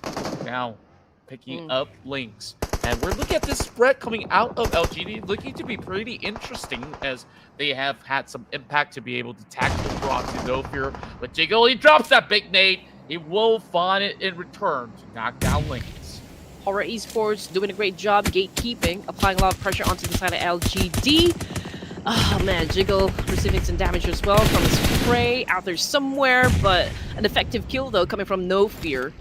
now picking up links. And we're looking at this spread coming out of LGD, looking to be pretty interesting, as they have had some impact to be able to tackle onto No Fear. But Jiggle, he drops that big nade. He will find it in return to knock down Lincolns. Horaa Esports doing a great job gatekeeping, applying a lot of pressure onto the side of LGD. Oh man, Jiggle receiving some damage as well from his prey out there somewhere, but an effective kill though coming from No Fear.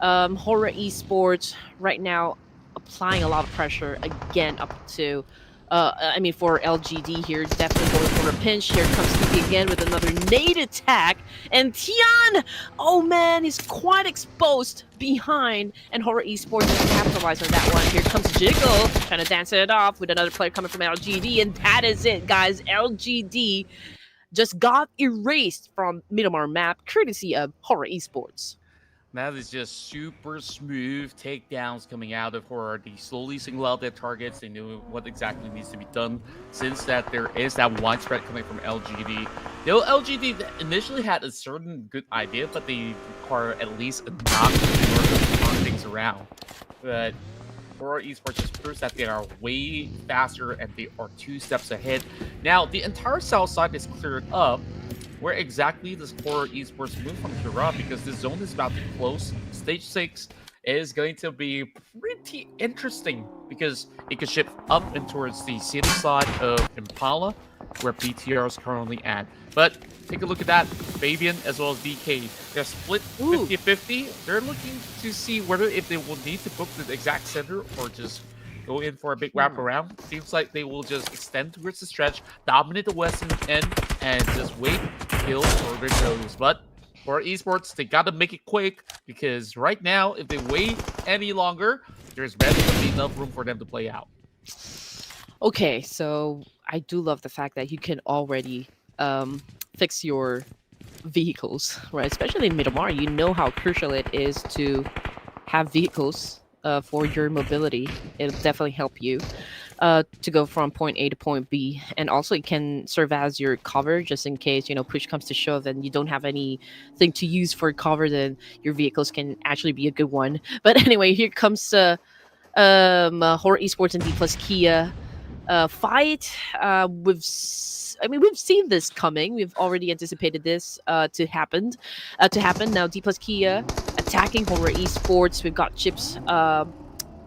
Horaa Esports right now applying a lot of pressure again up to for LGD here, definitely going for a pinch. Here comes Sleepy again with another nade attack. And Tian! Oh man, he's quite exposed behind. And Horaa Esports can capitalize on that one. Here comes Jiggle, trying to dance it off with another player coming from LGD. And that is it, guys. LGD just got erased from Miramar map, courtesy of Horaa Esports. That is just super smooth takedowns coming out of Horaa. They slowly single out their targets. They knew what exactly needs to be done, since that there is that widespread coming from LGD. Though LGD initially had a certain good idea, but they require at least a knock in order to turn things around. But Aero Esports just proves that they are way faster and they are 2 steps ahead. Now, the entire south side is cleared up. Where exactly does Aero Esports move from Horaa? Because the zone is about to close. Stage 6 is going to be pretty interesting, because it could shift up and towards the city side of Impala, where BTR is currently at. But take a look at that. Fabian as well as DK, they're split 50-50. They're looking to see whether if they will need to book the exact center or just go in for a big wraparound. Seems like they will just extend towards the stretch, dominate the western end, and just wait till further goes. But for Esports, they gotta make it quick, because right now, if they wait any longer, there's barely gonna be enough room for them to play out. Okay, so I do love the fact that you can already fix your vehicles, right? Especially in Miramar, you know how crucial it is to have vehicles for your mobility. It'll definitely help you to go from point A to point B, and also it can serve as your cover, just in case, you know, push comes to shove and you don't have anything to use for cover. Then your vehicles can actually be a good one. But anyway, here comes Horaa Esports and Dplus KIA fight. We've seen this coming. We've already anticipated this to happen. Now Dplus KIA attacking Horaa Esports. We've got Chips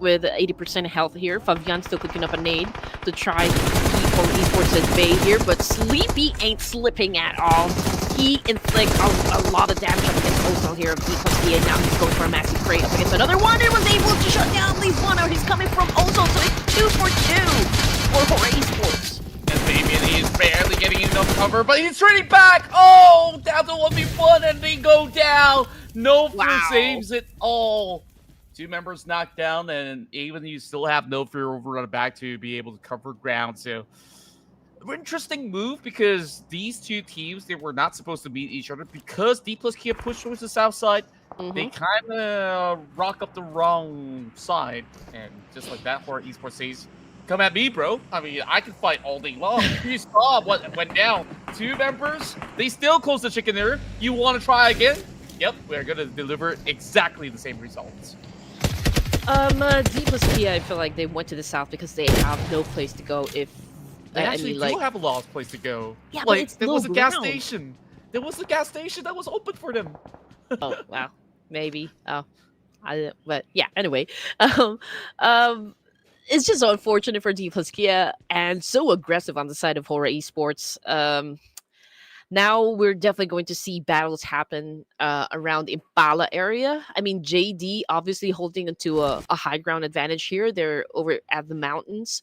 with 80% health here. Fabian still cooking up a nade to try to keep Horaa Esports at bay here, but Sleepy ain't slipping at all. He inflicts a lot of damage up against Ozone here of Dplus KIA. Now he's going for a massive crate up against another one. He was able to shut down at least one out. He's coming from Ozone, so it's 2 for 2 for Horaa Esports. And Fabian is barely getting enough cover, but he's turning back. Oh, down to 1v1, and they go down. No fear saves it all. 2 members knocked down, and even you still have no fear over on the back to be able to cover ground. So, interesting move, because these 2 teams, they were not supposed to meet each other because Dplus KIA pushed towards the south side. They kind of rock up the wrong side, and just like that, Horaa Esports says, "Come at me, bro. I mean, I can fight all day long." You saw what went down. 2 members, they still close the chicken there. You want to try again? Yep, we're going to deliver exactly the same results. Dplus KIA, I feel like they went to the south because they have no place to go if... They actually do have a lot of place to go. Yeah, like, but it's there low was a gas ground. station. There was a gas station that was open for them. Oh, wow. Maybe. But yeah, anyway. It's just so unfortunate for Dplus KIA and so aggressive on the side of Horaa Esports. Now we're definitely going to see battles happen around Impala area. I mean, JD obviously holding into a high ground advantage here. They're over at the mountains.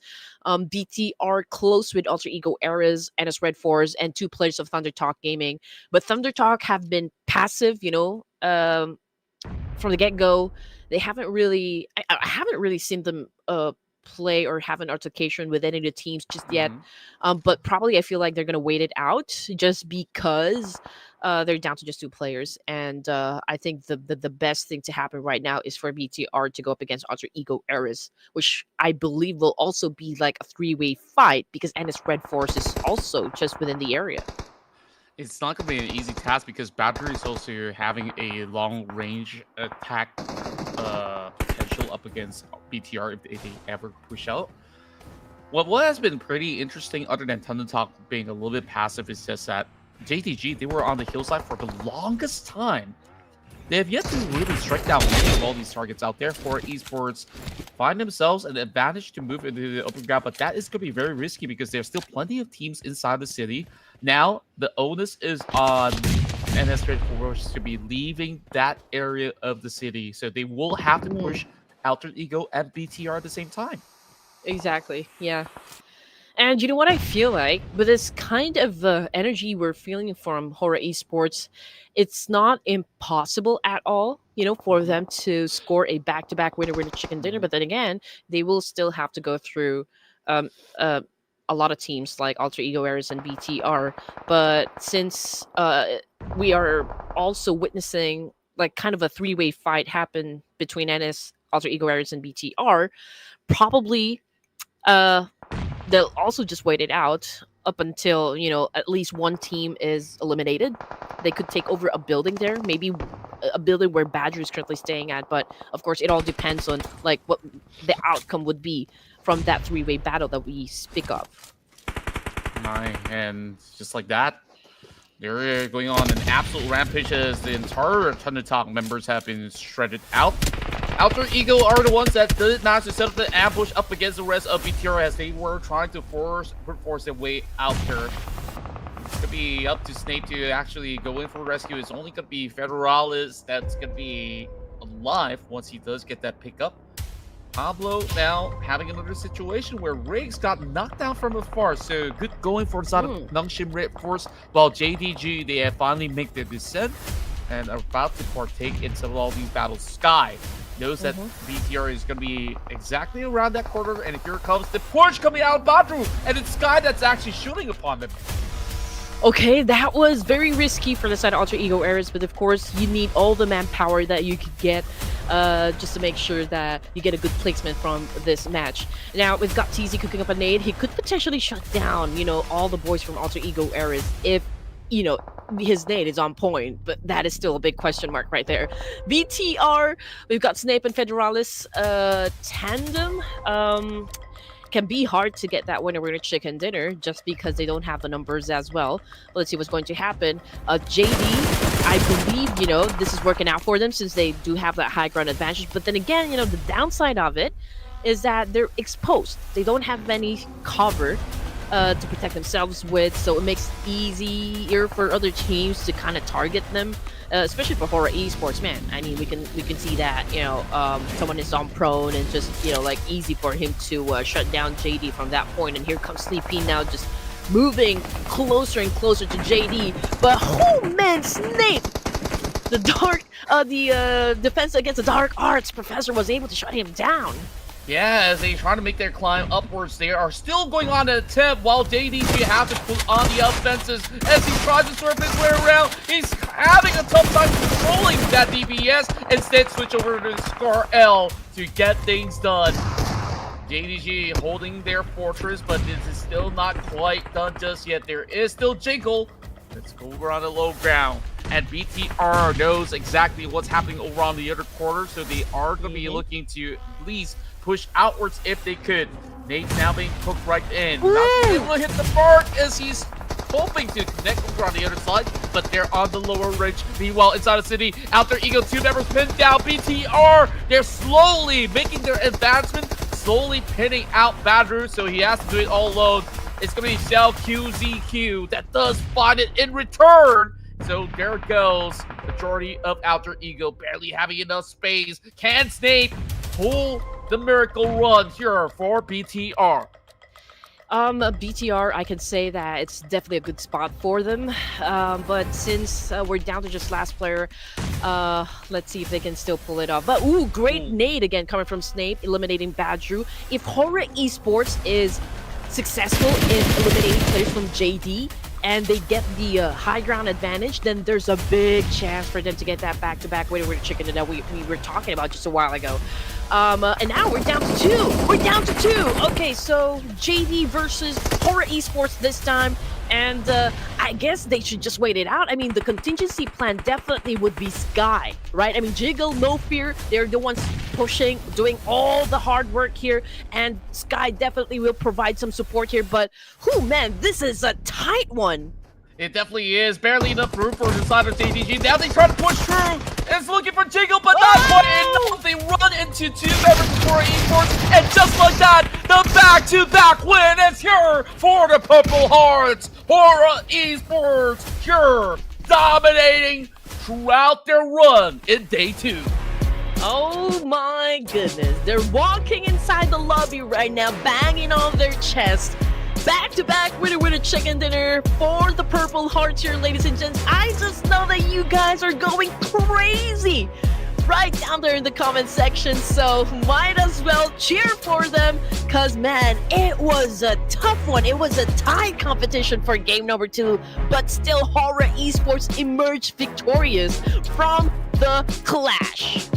BT are close with Alter Ego Eras, NS RedForce, and 2 players of ThunderTalk Gaming. But ThunderTalk have been passive, from the get-go. They haven't really... I haven't really seen them play or have an altercation with any of the teams just yet. But probably I feel like they're going to wait it out just because they're down to just 2 players. And I think the best thing to happen right now is for BTR to go up against Alter Ego Eras, which I believe will also be like a 3-way fight because NS RedForce is also just within the area. It's not going to be an easy task because Battery is also having a long-range attack potential up against BTR if they ever push out. What has been pretty interesting, other than ThunderTalk being a little bit passive, is just that JDG, they were on the hillside for the longest time. They have yet to really strike down many of all these targets out there. For Esports find themselves an advantage to move into the open ground, but that is going to be very risky because there's still plenty of teams inside the city. Now, the onus is on NS RedForce to be leaving that area of the city, so they will have to push Alter Ego and BTR at the same time. Exactly, yeah. And you know what I feel like? With this kind of energy we're feeling from Horaa Esports, it's not impossible at all, for them to score a back-to-back winner-winner chicken dinner. But then again, they will still have to go through a lot of teams like Alter Ego Eras and BTR. But since we are also witnessing like kind of a 3-way fight happen between NS, Alter Ego Eras, and BTR, probably they'll also just wait it out up until, at least one team is eliminated. They could take over a building there, maybe a building where Badger is currently staying at. But of course, it all depends on like what the outcome would be from that 3-way battle that we speak of. And just like that, they're going on an absolute rampage as the entire ThunderTalk members have been shredded out. Alter Ego are the ones that did not set up the ambush up against the rest of BTR as they were trying to force their way out there. It's going to be up to Snape to actually go in for rescue. It's only going to be Federalis that's going to be alive once he does get that pickup. Pablo now having another situation where Riggs got knocked down from afar, so good going for the side of Nongshim RedForce, while JDG, they have finally made their descent and are about to partake in some of all these battles. Sky knows that BTR is going to be exactly around that corner, and here comes the push coming out of Badru, and it's Sky that's actually shooting upon them. Okay, that was very risky for the side of Alter Ego Eras, but of course you need all the manpower that you could get just to make sure that you get a good placement from this match. Now, we've got TZ cooking up a nade. He could potentially shut down, all the boys from Alter Ego Eras if, his nade is on point, but that is still a big question mark right there. BTR, we've got Snape and Federalis tandem. Can be hard to get that winner chicken dinner just because they don't have the numbers as well. But let's see what's going to happen. JD I believe, this is working out for them since they do have that high ground advantage. But then again, the downside of it is that they're exposed. They don't have any cover to protect themselves with, so it makes it easier for other teams to kind of target them, especially for Horaa Esports. Man, I mean, we can see that, someone is on prone and just, like easy for him to shut down JD from that point. And here comes Sleepy now, just moving closer and closer to JD. But oh man, Snape! The defense against the dark arts professor was able to shut him down. Yeah, as they try to make their climb upwards, they are still going on an attempt while JDG has to put on the offenses as he tries to surf his way around. He's having a tough time controlling that DPS. Instead, switch over to Scar L to get things done. JDG holding their fortress, but this is still not quite done just yet. There is still Jiggle. Let's go over on the low ground. And BTR knows exactly what's happening over on the other quarter, so they are going to be looking to at least push outwards if they could. Nate's now being cooked right in. Not able to hit the mark as he's hoping to connect over on the other side, but they're on the lower ridge. Meanwhile, inside the city, Alter Ego 2 members pinned down. BTR, they're slowly making their advancement, slowly pinning out Badru, so he has to do it all alone. It's going to be Cell QZQ that does find it in return. So there goes. Majority of Alter Ego barely having enough space. Can Snape pull the miracle run here for BTR? BTR, I can say that it's definitely a good spot for them. But since we're down to just last player, let's see if they can still pull it off. But great nade again coming from Snape, eliminating Badru. If Horaa Esports is successful in eliminating players from JD and they get the high ground advantage, then there's a big chance for them to get that back-to-back winner chicken that we were talking about just a while ago. And now we're down to 2. We're down to 2. Okay, so JD versus Horaa Esports this time. And I guess they should just wait it out. I mean, the contingency plan definitely would be Sky, right? I mean, Jiggle, no fear. They're the ones pushing, doing all the hard work here. And Sky definitely will provide some support here. But, man, this is a tight one. It definitely is. Barely enough room for the side of JDG. Now they try to push through. It's looking for Jiggle, but not quite enough. They run into 2 members of Horaa Esports. And just like that, the back-to-back win is here for the Purple Hearts. Horaa Esports here, dominating throughout their run in day 2. Oh my goodness. They're walking inside the lobby right now, banging on their chest. Back-to-back winner chicken dinner for the Purple Hearts here, ladies and gents. I just know that you guys are going crazy right down there in the comment section, so might as well cheer for them, because man, it was a tough one. It was a tight competition for game number 2, but still Horaa Esports emerged victorious from the clash.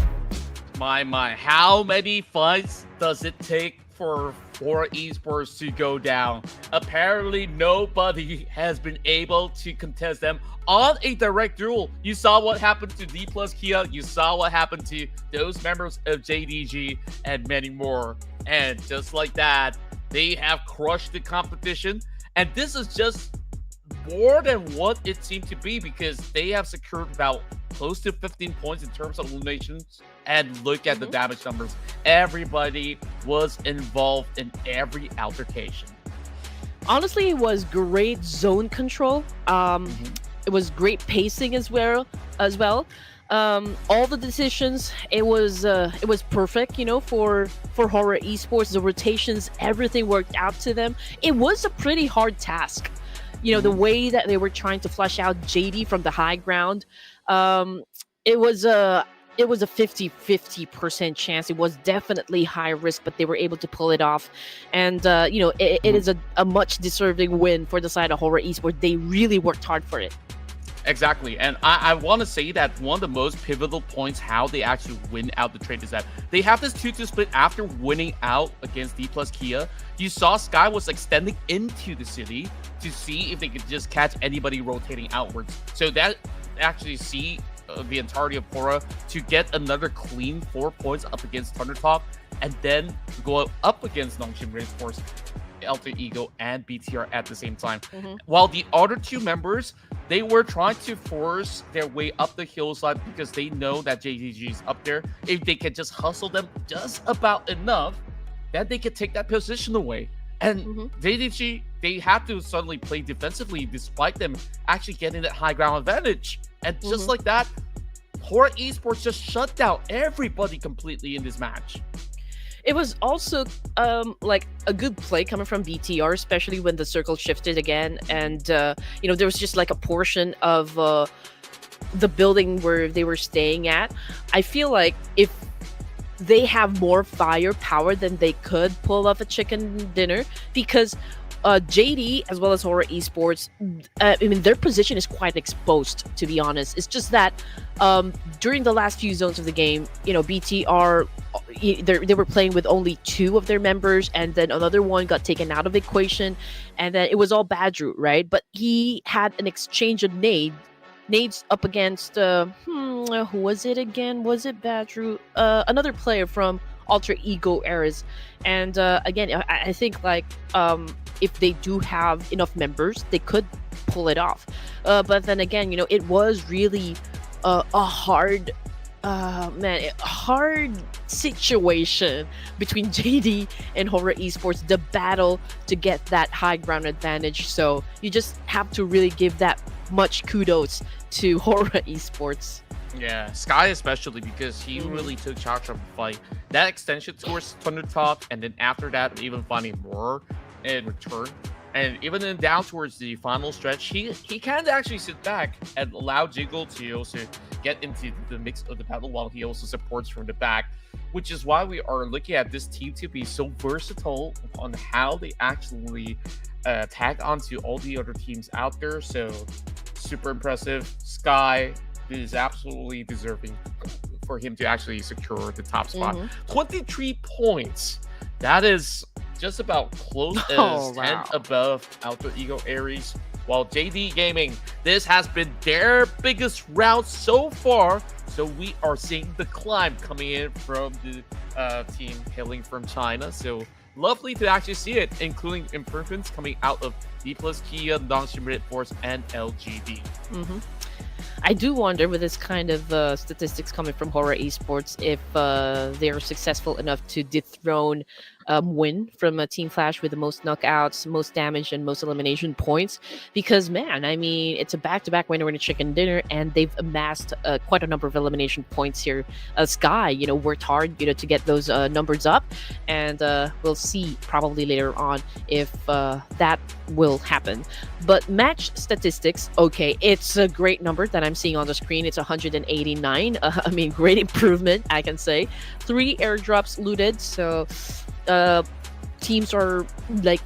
My, how many fights does it take for Horaa Esports to go down? Apparently nobody has been able to contest them on a direct duel. You saw what happened to Dplus KIA, you saw what happened to those members of JDG, and many more. And just like that, they have crushed the competition. And this is just more than what it seemed to be, because they have secured about close to 15 points in terms of eliminations. And look at the damage numbers. Everybody was involved in every altercation. Honestly, it was great zone control. It was great pacing as well. All the decisions, it was perfect, for Horaa Esports. The rotations, everything worked out to them. It was a pretty hard task. The way that they were trying to flush out JD from the high ground. It was a 50-50% chance. It was definitely high risk, but they were able to pull it off. And, it is a much deserving win for the side of Horaa Esports. They really worked hard for it. Exactly. And I want to say that one of the most pivotal points how they actually win out the trade is that they have this 2-2 split after winning out against Dplus KIA. You saw Sky was extending into the city to see if they could just catch anybody rotating outwards. So that actually see the entirety of Horaa to get another clean 4 points up against ThunderTalk, and then go up against Nongshim RedForce. Alter Ego and BTR at the same time. Mhm. While the other two members, they were trying to force their way up the hillside because they know that JDG is up there. If they can just hustle them just about enough, then they could take that position away. And Mhm. JDG, they had to suddenly play defensively despite them actually getting that high ground advantage. And just Mhm. like that, Horaa Esports just shut down everybody completely in this match. It was also like a good play coming from BTR, especially when the circle shifted again, and you know, there was just like a portion of the building where they were staying at. I feel like if they have more firepower, then they could pull off a chicken dinner, because JD as well as Horaa Esports, I mean, their position is quite exposed, to be honest. It's just that during the last few zones of the game, you know, BTR, they were playing with only 2 of their members, and then another one got taken out of the equation, and then it was all Badru, right? But he had an exchange of nades up against who was it again? Was it Badru? Another player from Alter Ego eras. And again, I think like if they do have enough members, they could pull it off. But then again, you know, it was really a hard situation between JD and Horaa Esports, the battle to get that high ground advantage. So you just have to really give that much kudos to Horaa Esports. Yeah, Sky especially, because he really took charge of the fight. That extension towards ThunderTalk, and then after that, even finding more in return. And even then down towards the final stretch, he can actually sit back and allow Jiggle to also get into the mix of the battle while he also supports from the back, which is why we are looking at this team to be so versatile on how they actually tag onto all the other teams out there. So super impressive. Sky is absolutely deserving for him to actually secure the top spot. 23 points. That is just about close as 10 above Alter Ego Ares. While JD Gaming, this has been their biggest round so far. So we are seeing the climb coming in from the team hailing from China. So lovely to actually see it, including improvements coming out of Dplus KIA, Nongshim RedForce, and LGD. I do wonder, with this kind of statistics coming from Horaa Esports, if they're successful enough to dethrone Win from Team Flash with the most knockouts, most damage, and most elimination points. Because, man, I mean, it's a back-to-back winner in a chicken dinner, and they've amassed quite a number of elimination points here. Sky, you know, worked hard, you know, to get those numbers up, and we'll see probably later on if that will happen. But match statistics, okay, it's a great number that I'm seeing on the screen. It's 189. I mean, great improvement, I can say. 3 airdrops looted, so teams are like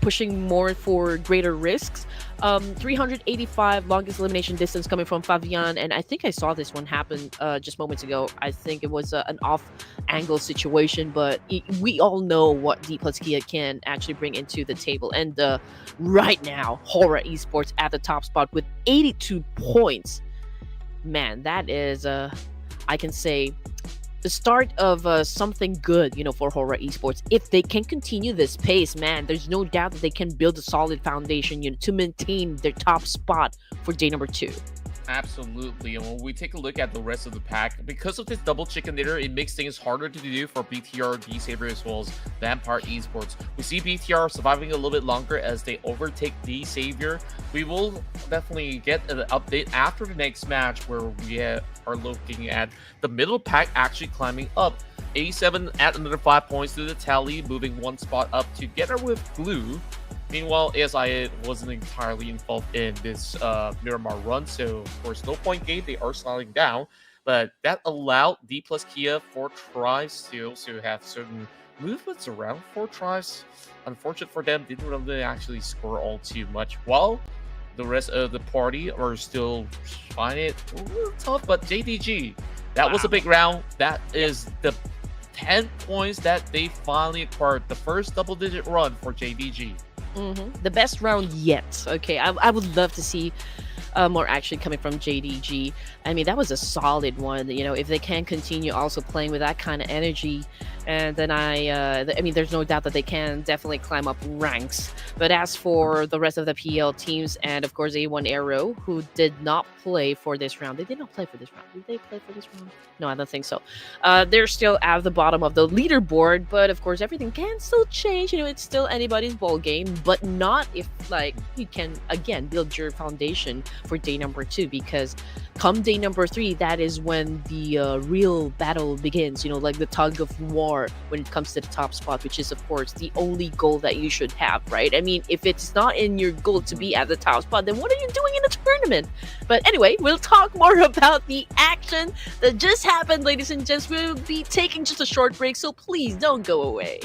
pushing more for greater risks. 385 longest elimination distance coming from Fabian, and I think I saw this one happen just moments ago. I think it was an off-angle situation, but we all know what Dplus KIA can actually bring into the table. And right now, Horaa Esports at the top spot with 82 points. Man, that is, I can say, the start of something good, you know, for Horaa Esports. If they can continue this pace, man, there's no doubt that they can build a solid foundation, you know, to maintain their top spot for day number 2. Absolutely. And when we take a look at the rest of the pack, because of this double chicken dinner, it makes things harder to do for BTR, D-Saber, as well as Vampire Esports. We see BTR surviving a little bit longer as they overtake D-Saber. We will definitely get an update after the next match, where we are looking at the middle pack actually climbing up. A7 at another 5 points to the tally, moving 1 spot up together with GLU. Meanwhile, ASI wasn't entirely involved in this Miramar run, so of course, no point game, they are sliding down, but that allowed Dplus KIA 4 tries to also have certain movements around 4 tries. Unfortunate for them, didn't really actually score all too much, while the rest of the party are still finding it a little tough. But JDG, that was a big round. That is the 10 points that they finally acquired, the first double-digit run for JDG. The best round yet. Okay, I would love to see more action coming from JDG. I mean, that was a solid one. You know, if they can continue also playing with that kind of energy, and then I mean, there's no doubt that they can definitely climb up ranks. But as for the rest of the PL teams, and of course A1 Aero, who did not play for this round, they did not play for this round. Did they play for this round? No, I don't think so. They're still at the bottom of the leaderboard, but of course everything can still change. You know, it's still anybody's ball game, but not if like you can again build your foundation for day number 2, because come day number 3, that is when the real battle begins. You know, like the tug of war when it comes to the top spot, which is of course the only goal that you should have, right? I mean, if it's not in your goal to be at the top spot, then what are you doing in the tournament? But anyway, we'll talk more about the action that just happened, ladies and gents. We'll be taking just a short break, so please don't go away.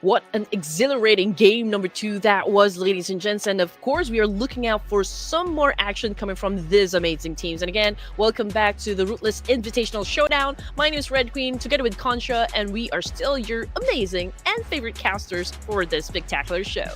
What an exhilarating game number 2 that was, ladies and gents. And of course, we are looking out for some more action coming from these amazing teams. And again, welcome back to the Ruthless Invitational Showdown. My name is Red Queen, together with Contra, and we are still your amazing and favorite casters for this spectacular show.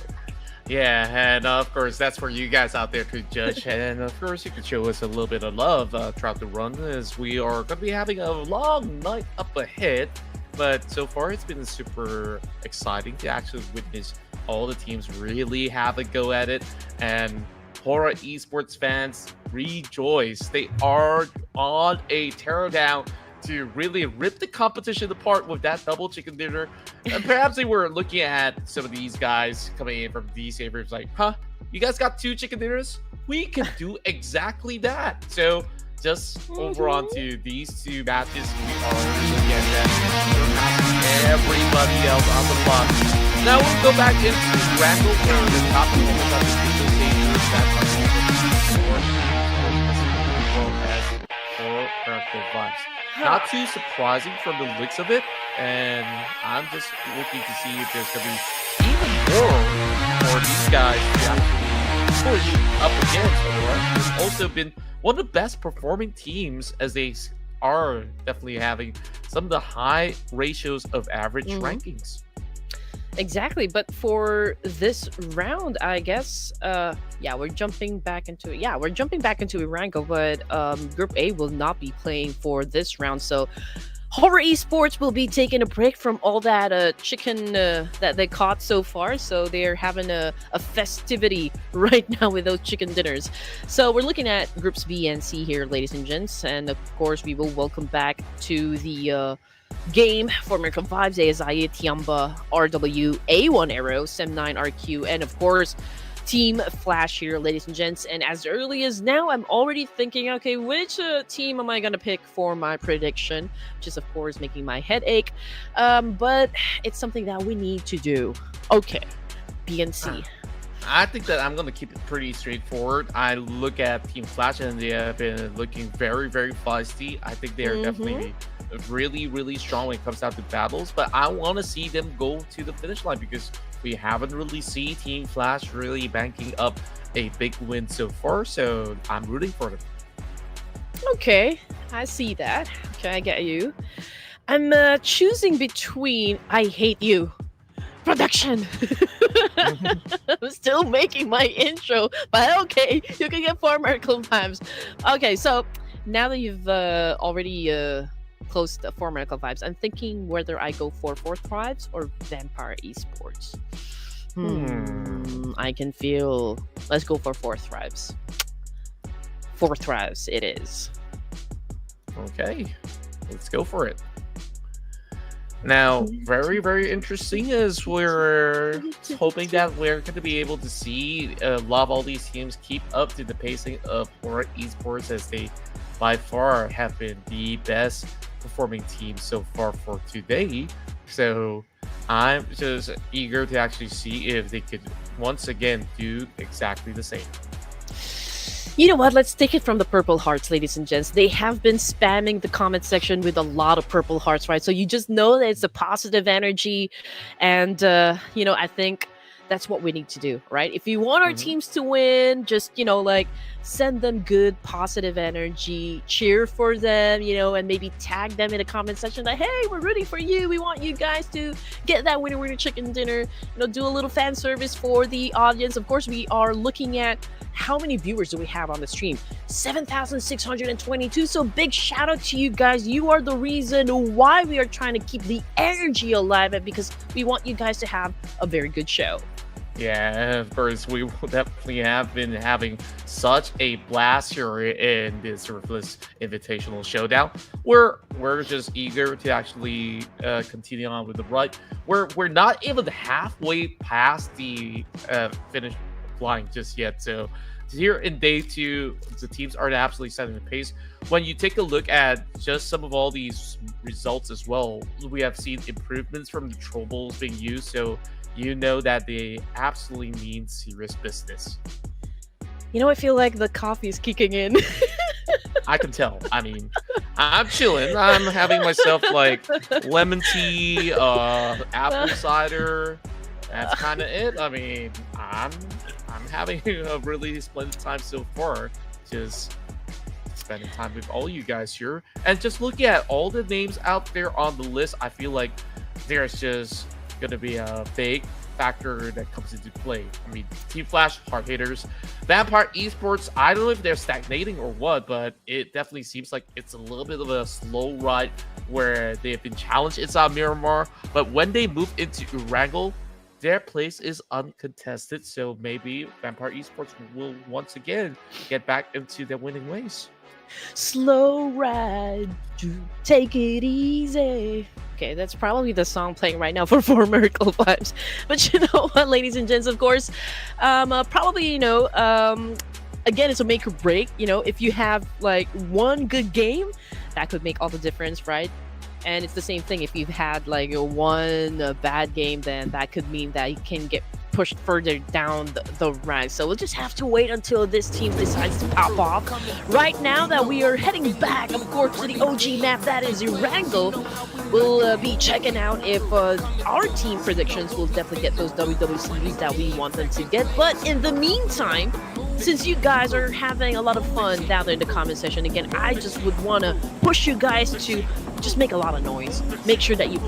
Yeah, and of course, that's for you guys out there to judge. And of course, you can show us a little bit of love throughout the run, as we are going to be having a long night up ahead. But so far, it's been super exciting to actually witness all the teams really have a go at it. And Horaa Esports fans, rejoice. They are on a teardown to really rip the competition apart with that double chicken dinner. And perhaps they were looking at some of these guys coming in from these areas like, huh, you guys got 2 chicken dinners? We can do exactly that. So just over onto these 2 matches, we are looking at them surpassing everybody else on the block. Now we'll go back into Erangel where the top of the single stages that are for vibes. Not too surprising from the looks of it, and I'm just looking to see if there's going to be even more for these guys to actually push up against Horaa. It's also been one of the best performing teams as they are definitely having some of the high ratios of average rankings. Exactly, but for this round, I guess, we're jumping back into Erangel, but Group A will not be playing for this round, so Horaa Esports will be taking a break from all that chicken that they caught so far, so they're having a festivity right now with those chicken dinners. So we're looking at Groups B and C here, ladies and gents, and of course we will welcome back to the game for Miracle Vibes, I8, Tianba, RW, A1 Aero, Sem9, RQ, and of course Team Flash here, ladies and gents. And as early as now, I'm already thinking, okay, which team am I going to pick for my prediction, which is of course making my head ache, but it's something that we need to do. Okay, B and C. I think that I'm going to keep it pretty straightforward. I look at Team Flash and they have been looking very, very feisty. I think they are definitely really, really strong when it comes down to battles, but I want to see them go to the finish line because we haven't really seen Team Flash really banking up a big win so far, so I'm rooting for them. Okay, I see that. Okay, I get you. I'm choosing between I Hate You production. I'm still making my intro, but okay, you can get 4 Miracle Vibes. Okay, so now that you've already closed the 4 Miracle Vibes, I'm thinking whether I go for Fourth Tribes or Vampire Esports. I can feel. Let's go for Fourth Tribes. Fourth Tribes, it is. Okay, let's go for it. Now, very, very interesting is we're hoping that we're going to be able to see a lot of all these teams keep up to the pacing of Horaa Esports as they by far have been the best performing team so far for today. So I'm just eager to actually see if they could once again do exactly the same. You know what? Let's take it from the Purple Hearts, ladies and gents. They have been spamming the comment section with a lot of Purple Hearts, right? So you just know that it's a positive energy. And, I think that's what we need to do, right? If you want our teams to win, just, send them good, positive energy, cheer for them, and maybe tag them in the comment section like, hey, we're rooting for you. We want you guys to get that winner chicken dinner, do a little fan service for the audience. Of course, we are looking at how many viewers do we have on the stream? 7,622. So big shout out to you guys. You are the reason why we are trying to keep the energy alive, and because we want you guys to have a very good show. Yeah, of course, we will definitely have been having such a blast here in this Ruthless Invitational Showdown. We're just eager to actually continue on with the ride. We're not even halfway past the finish line just yet. So here in day 2, the teams are absolutely setting the pace. When you take a look at just some of all these results as well, we have seen improvements from the troubles being used. So you know that they absolutely mean serious business. I feel like the coffee is kicking in. I can tell. I mean, I'm chilling. I'm having myself like lemon tea, apple cider. That's kind of it. I mean, I'm having a really splendid time so far. Just spending time with all you guys here. And just looking at all the names out there on the list, I feel like there's just going to be a big factor that comes into play. I mean, Team Flash, hard hitters. Vampire Esports, I don't know if they're stagnating or what, but it definitely seems like it's a little bit of a slow ride where they've been challenged inside Miramar. But when they move into Erangel, their place is uncontested. So maybe Vampire Esports will once again get back into their winning ways. Slow ride, take it easy. Okay, that's probably the song playing right now for 4 Miracle Vibes. But you know what, ladies and gents, of course, probably, again, it's a make or break. If you have like one good game, that could make all the difference, right? And it's the same thing. If you've had like one bad game, then that could mean that you can get pushed further down the ranks. So we'll just have to wait until this team decides to pop off. Right now that we are heading back, of course, to the OG map, that is Erangel, we'll be checking out if our team predictions will definitely get those WWCVs that we want them to get. But in the meantime, since you guys are having a lot of fun down there in the comment section, again, I just would want to push you guys to just make a lot of noise. Make sure that you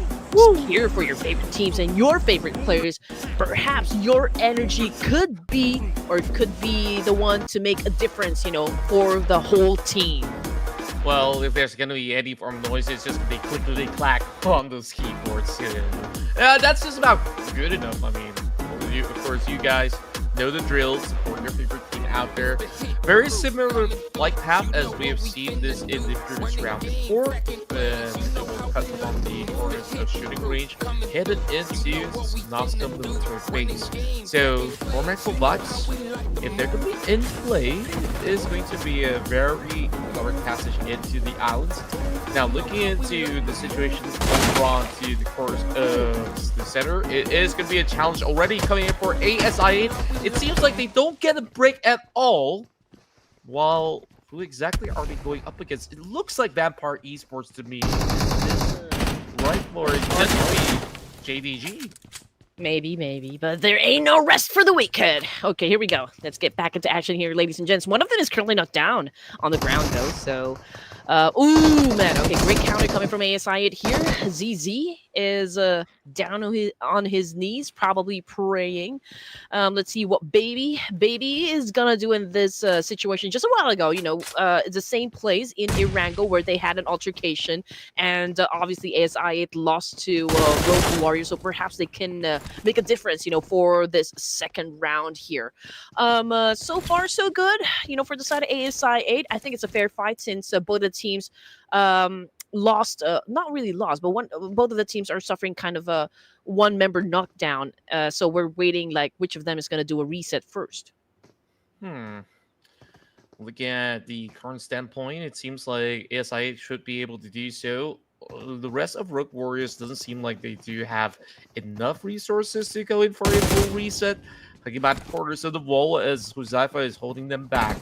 cheer for your favorite teams and your favorite players. Perhaps your energy could be the one to make a difference, for the whole team. Well, if there's gonna be any form of noise, it's just they quickly clack on those keyboards. That's just about good enough. I mean, of course, you guys know the drill. Support your favorite team out there. Very similar like path as we have seen this in the previous round before. Cut from the corners of shooting range, headed into Nongshim military base. So, formidable vibes, if they're going to be in play, it is going to be a very direct passage into the islands. Now, looking into the situation over on to the course of the center, it is going to be a challenge already coming in for I8. It seems like they don't get a break at all. While who exactly are they going up against? It looks like Vampire Esports to me. Right, or it just be JDG. Maybe, but there ain't no rest for the wicked. Okay, here we go. Let's get back into action here, ladies and gents. One of them is currently knocked down on the ground, though, so... ooh, man. Okay, great counter coming from ASI8 here. ZZ is down on his knees, probably praying. Let's see what Baby is gonna do in this situation. Just a while ago, it's the same place in Erangel where they had an altercation, and obviously ASI8 lost to Rogue Warriors, so perhaps they can make a difference, for this second round here. So far so good, for the side of ASI8. I think it's a fair fight since both the teams lost, not really lost, but both of the teams are suffering kind of a one member knockdown. So we're waiting like which of them is going to do a reset first. Looking at the current standpoint, it seems like ASI should be able to do so. The rest of Rogue Warriors doesn't seem like they do have enough resources to go in for a full reset. Talking about the corners of the wall as Huzaifa is holding them back.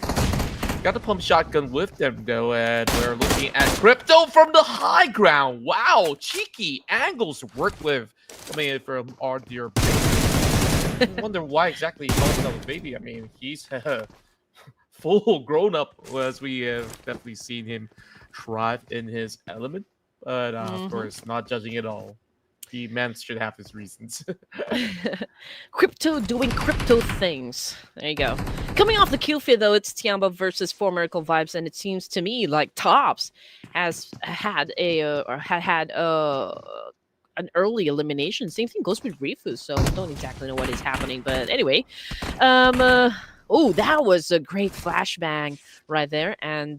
Got the pump shotgun with them though, and we're looking at Crypto from the high ground. Wow, cheeky angles to work with coming in from our dear baby. I wonder why exactly he calls himself a baby. I mean, he's full grown up, as we have definitely seen him thrive in his element. But of course, not judging at all. The man should have his reasons. Crypto doing crypto things. There you go. Coming off the kill feed, though, it's Tianba versus Four Miracle Vibes, and it seems to me like Tops has had an early elimination. Same thing goes with Rifu, so I don't exactly know what is happening. But anyway, oh, that was a great flashbang right there. And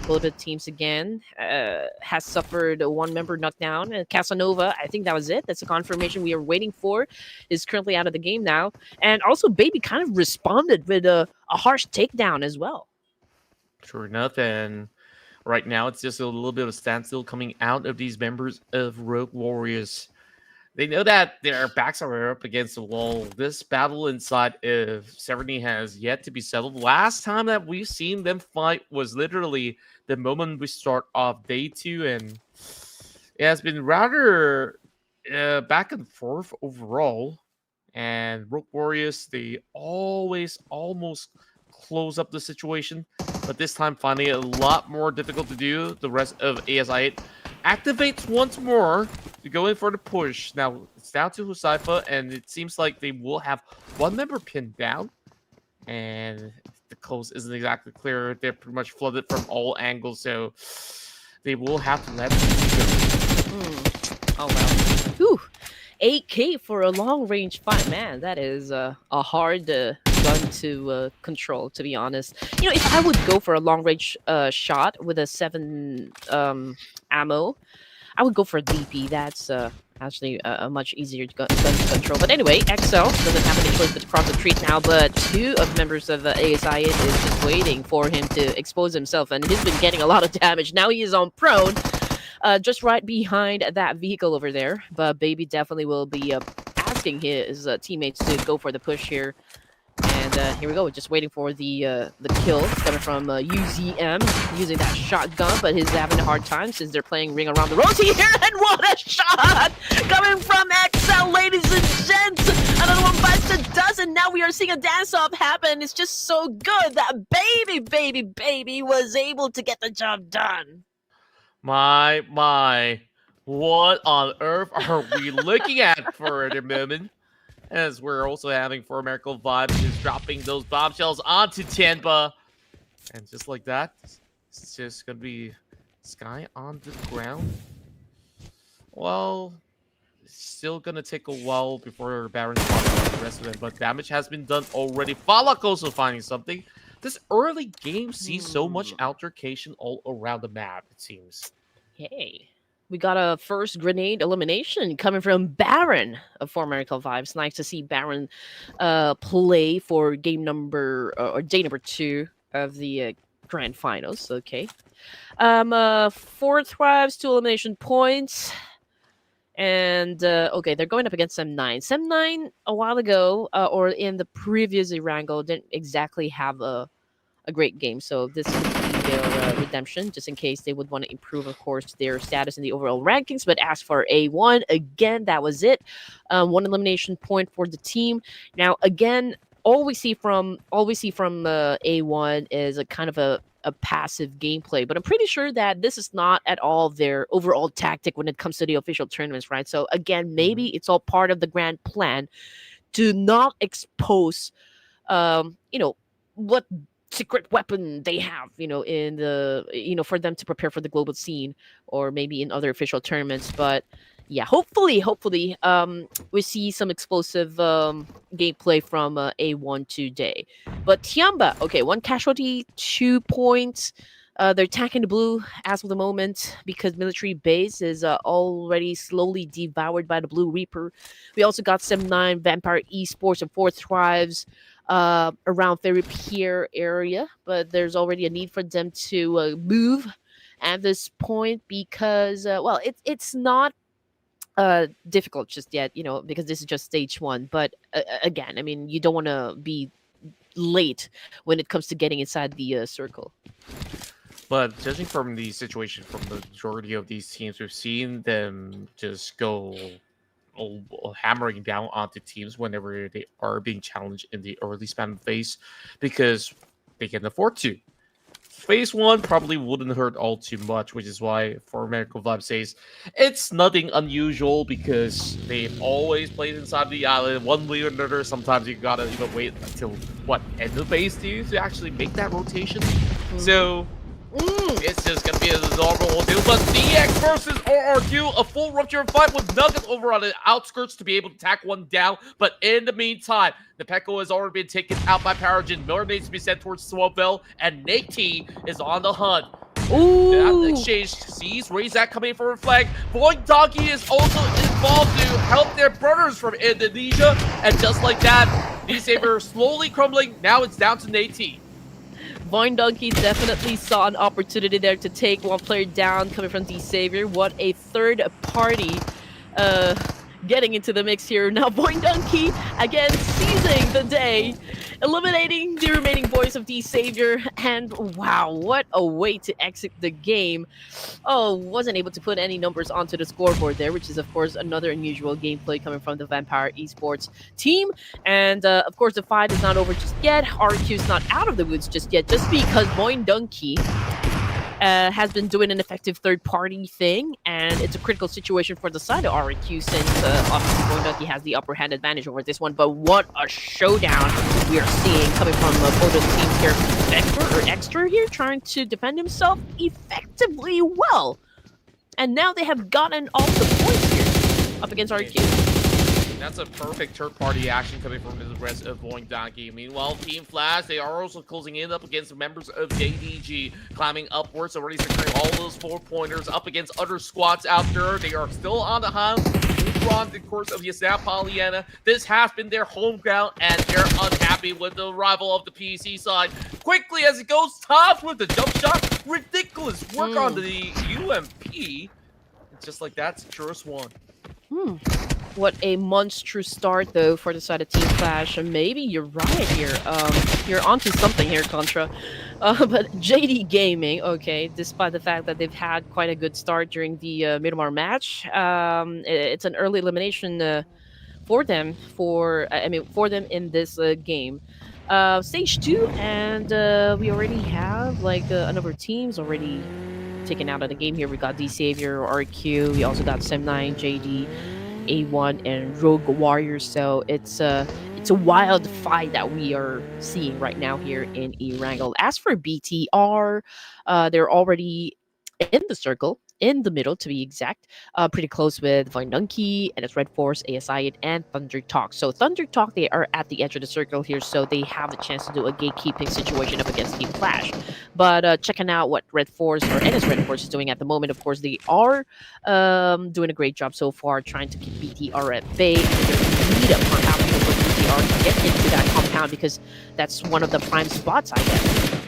both the teams again has suffered a one member knockdown. And Casanova, I think that was it. That's a confirmation we are waiting for. Is currently out of the game now. And also Baby kind of responded with a harsh takedown as well. Sure enough, and right now it's just a little bit of a standstill coming out of these members of Rogue Warriors. They know that their backs are up against the wall. This battle inside of Severny has yet to be settled. Last time that we've seen them fight was literally the moment we start off day 2, and it has been rather back and forth overall. And Rogue Warriors, they always almost close up the situation, but this time finding it a lot more difficult to do. The rest of ASI8 activates once more to go in for the push. Now it's down to Huzaifa, and it seems like they will have one member pinned down, and the coast isn't exactly clear. They're pretty much flooded from all angles, so they will have to let it go. Oh well. Whew. 8K for a long range fight, man. That is a hard gun to control, to be honest. If I would go for a long range shot with a 7 ammo, I would go for a DP. That's actually a much easier gun to control. But anyway, XL doesn't have any choice but to cross the street now. But 2 of the members of ASI is just waiting for him to expose himself, and he's been getting a lot of damage. Now he is on prone. just right behind that vehicle over there. But Baby definitely will be asking his teammates to go for the push here. And here we go, just waiting for the kill coming from UZM using that shotgun, but he's having a hard time since they're playing Ring Around the Rosie here. And what a shot coming from XL, ladies and gents! Another one bites the dozen. Now we are seeing a dance-off happen. It's just so good that Baby was able to get the job done. My. What on earth are we looking at for the moment? As we're also having For Miracle Vibes just dropping those bombshells onto Tianba. And just like that, it's just going to be Sky on the ground. Well, it's still going to take a while before Baron spawns the rest of them, but damage has been done already. Falak also finding something. This early game sees so much altercation all around the map, it seems. Hey. We got a first grenade elimination coming from Baron of For Miracle Vibes. Nice to see Baron play for game number or day number 2 of the grand finals. Okay, 4 thrives, 2 elimination points, and okay, they're going up against Sem9. Sem9 a while ago, or in the previous Erangel, didn't exactly have a great game, so this could be their redemption, just in case they would want to improve, of course, their status in the overall rankings. But as for A1, again, that was it. 1 elimination point for the team. Now, again, all we see from A1 is a kind of a passive gameplay, but I'm pretty sure that this is not at all their overall tactic when it comes to the official tournaments, right? So again, maybe it's all part of the grand plan to not expose, what secret weapon they have, in the, for them to prepare for the global scene, or maybe in other official tournaments. But yeah, hopefully, we see some explosive gameplay from A1 today. But Tianba, okay, 1 casualty, 2 points. They're attacking the blue as of the moment because military base is already slowly devoured by the Blue Reaper. We also got Sem9, Vampire Esports, and 4 thrives around Ferry Pier area, but there's already a need for them to move at this point because, well, it's not difficult just yet, because this is just stage 1. But again, I mean, you don't want to be late when it comes to getting inside the circle. But judging from the situation from the majority of these teams, we've seen them just go hammering down onto teams whenever they are being challenged in the early spam phase, because they can afford to. Phase 1 probably wouldn't hurt all too much, which is why For Miracle Vibe says it's nothing unusual because they've always played inside the island one way or another. Sometimes you gotta even wait until end of phase 2 to actually make that rotation. So it's just gonna be a normal deal. But DX versus RRQ, a full rupture fight with Nugget over on the outskirts to be able to tack one down. But in the meantime, the Pekko has already been taken out by Paragon. Miller needs to be sent towards Swabel, and Nate T is on the hunt. That exchange sees Razak coming for a flag. Voin Donkey is also involved to help their brothers from Indonesia. And just like that, D-Saber slowly crumbling. Now it's down to Nate T. Voin Donkey definitely saw an opportunity there to take one player down coming from D-Savior. What a third party getting into the mix here. Now Voin Donkey again seizing the day, eliminating the remaining boys of D-Savior. And wow, what a way to exit the game. Oh, wasn't able to put any numbers onto the scoreboard there, which is of course another unusual gameplay coming from the Vampire Esports team. And of course the fight is not over just yet. RRQ is not out of the woods just yet, just because Voin Donkey has been doing an effective third-party thing, and it's a critical situation for the side of RRQ since obviously Voin Donkey has the upper hand advantage over this one. But what a showdown we are seeing coming from both of the teams here. Extra here trying to defend himself effectively well, and now they have gotten all the points here up against RRQ. That's a perfect third-party action coming from the rest of Voin Donkey. Meanwhile, Team Flash, they are also closing in up against members of JDG, climbing upwards, already securing all those 4-pointers up against other squads out there. They are still on the hunt. On the course of Yasna Pollyanna. This has been their home ground, and they're unhappy with the arrival of the PC side. Quickly as it goes, tops with the jump shot. Ridiculous work on the UMP. just like that, secures one. What a monstrous start, though, for the side of Team Clash. And maybe you're right here. You're onto something here, Contra. But JD Gaming, okay, despite the fact that they've had quite a good start during the Miramar match, it's an early elimination for them. For them in this game. Stage 2, and we already have like a number of teams already taken out of the game here. We got D Savior, RRQ. We also got Sem9, JD, A1, and Rogue Warrior. So it's a wild fight that we are seeing right now here in Erangel. As for BTR, they're already in the circle, in the middle to be exact, pretty close with Voin Donkey and its RedForce, ASI, and ThunderTalk. So ThunderTalk, they are at the edge of the circle here, so they have a chance to do a gatekeeping situation up against Team Clash. But checking out what RedForce or NS RedForce is doing at the moment, of course, they are doing a great job so far, trying to keep BTR at bay. And they're lead up for having to put BTR to get into that compound, because that's one of the prime spots, I guess.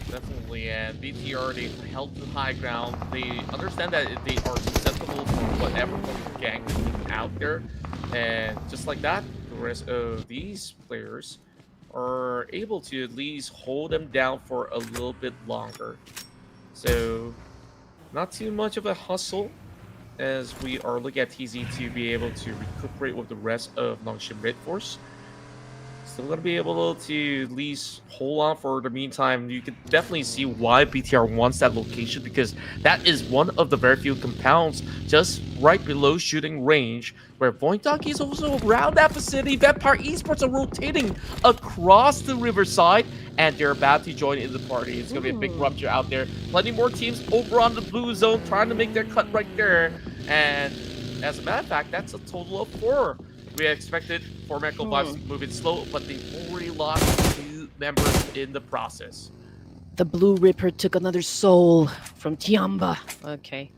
Definitely, and BTR, they held the high ground. They understand that they are susceptible to whatever gang is out there. And just like that, the rest of these players are able to at least hold them down for a little bit longer. So, not too much of a hustle, as we are looking at TZ to be able to recuperate with the rest of Nongshim RedForce. Still going to be able to at least hold on for the meantime. You can definitely see why BTR wants that location, because that is one of the very few compounds just right below shooting range, where Voin Donkey is also around that vicinity. Vampire Esports are rotating across the riverside, and they're about to join in the party. It's going to be a big rupture out there. Plenty more teams over on the blue zone trying to make their cut right there. And as a matter of fact, that's a total of 4. We expected 4 Miracle Vibes moving slow, but they've already lost 2 members in the process. The Blue Ripper took another soul from Tianba. Okay.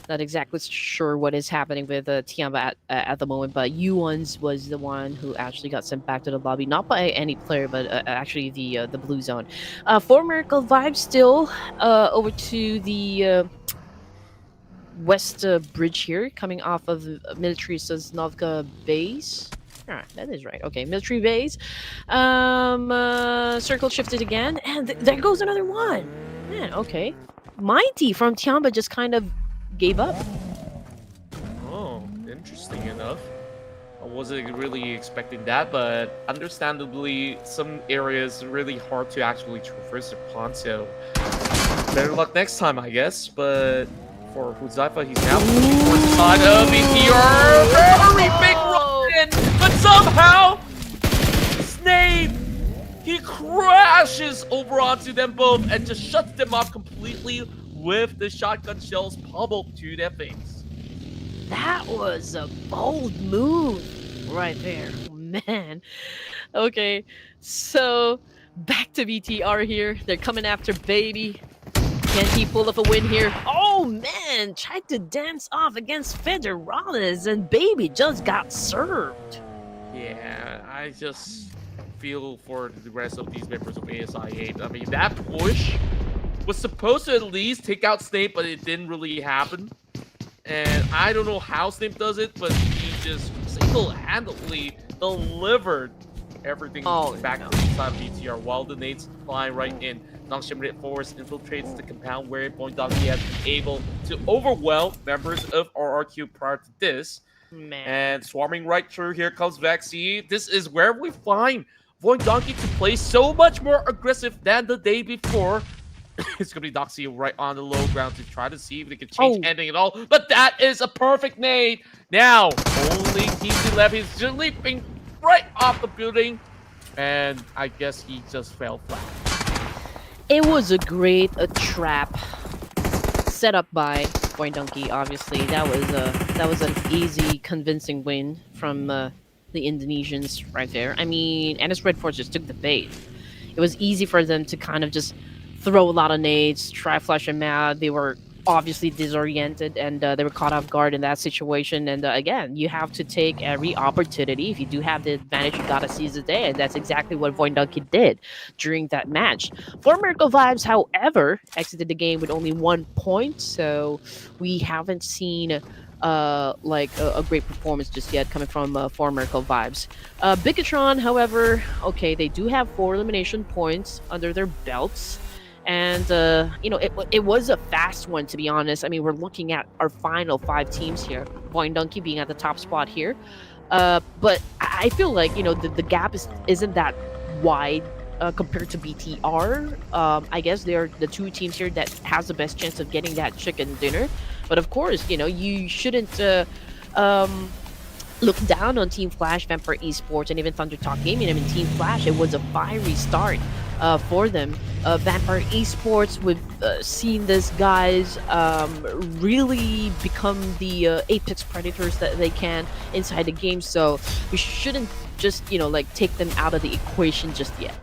Not exactly sure what is happening with Tianba at the moment, but Yuan's was the one who actually got sent back to the lobby, not by any player, but actually the blue zone. 4 Miracle Vibes still over to the west bridge here, coming off of Military Sosnovka base. Alright, that is right. Okay, military base. Circle shifted again, and there goes another one. Man, okay. Mighty from Tianba just kind of gave up. Oh, interesting enough. I wasn't really expecting that, but understandably, some areas are really hard to actually traverse upon, so better luck next time, I guess. But for Huzaifa, he's now moving towards the side of BTR. Very big run in, but somehow Snape, he crashes over onto them both and just shuts them off completely with the shotgun shells pummeled to their face. That was a bold move right there, man. Okay, so back to BTR here. They're coming after Baby. Can he pull off a win here? Oh man, tried to dance off against Federales, and Baby just got served. Yeah, I just feel for the rest of these members of ASI8. I mean, that push was supposed to at least take out Snape, but it didn't really happen. And I don't know how Snape does it, but he just single-handedly delivered everything back to the side of BTR while the nades fly right in. Nongshim RedForce infiltrates the compound where Voin Donkey has been able to overwhelm members of RRQ prior to this. Man. And swarming right through, here comes Vaxi. This is where we find Voin Donkey to play so much more aggressive than the day before. It's going to be Doxy right on the low ground to try to see if they can change anything at all. But that is a perfect nade. Now, only TZ left. He's just leaping right off the building. And I guess he just fell flat. It was a great trap set up by Voin Donkey. Obviously, that was an easy, convincing win from the Indonesians right there. I mean, NS RedForce just took the bait. It was easy for them to kind of just throw a lot of nades, try flush them out. They were obviously disoriented, and they were caught off guard in that situation. And again, you have to take every opportunity. If you do have the advantage, you gotta seize the day, and that's exactly what Voin Donkey did during that match. For Miracle Vibes, however, exited the game with only 1 point, so we haven't seen like a great performance just yet coming from For Miracle Vibes. Bigetron, however, okay, they do have 4 elimination points under their belts. And you know, it was a fast one, to be honest. I mean, we're looking at our final 5 teams here. Voin Donkey being at the top spot here, but I feel like, you know, the gap isn't that wide compared to BTR. I guess they're the 2 teams here that has the best chance of getting that chicken dinner. But of course, you know, you shouldn't look down on Team Flash, Vampire Esports, and even ThunderTalk Gaming. I mean, Team Flash, it was a fiery start for them. Vampire Esports, we've seen this guys really become the apex predators that they can inside the game. So we shouldn't just, you know, like take them out of the equation just yet.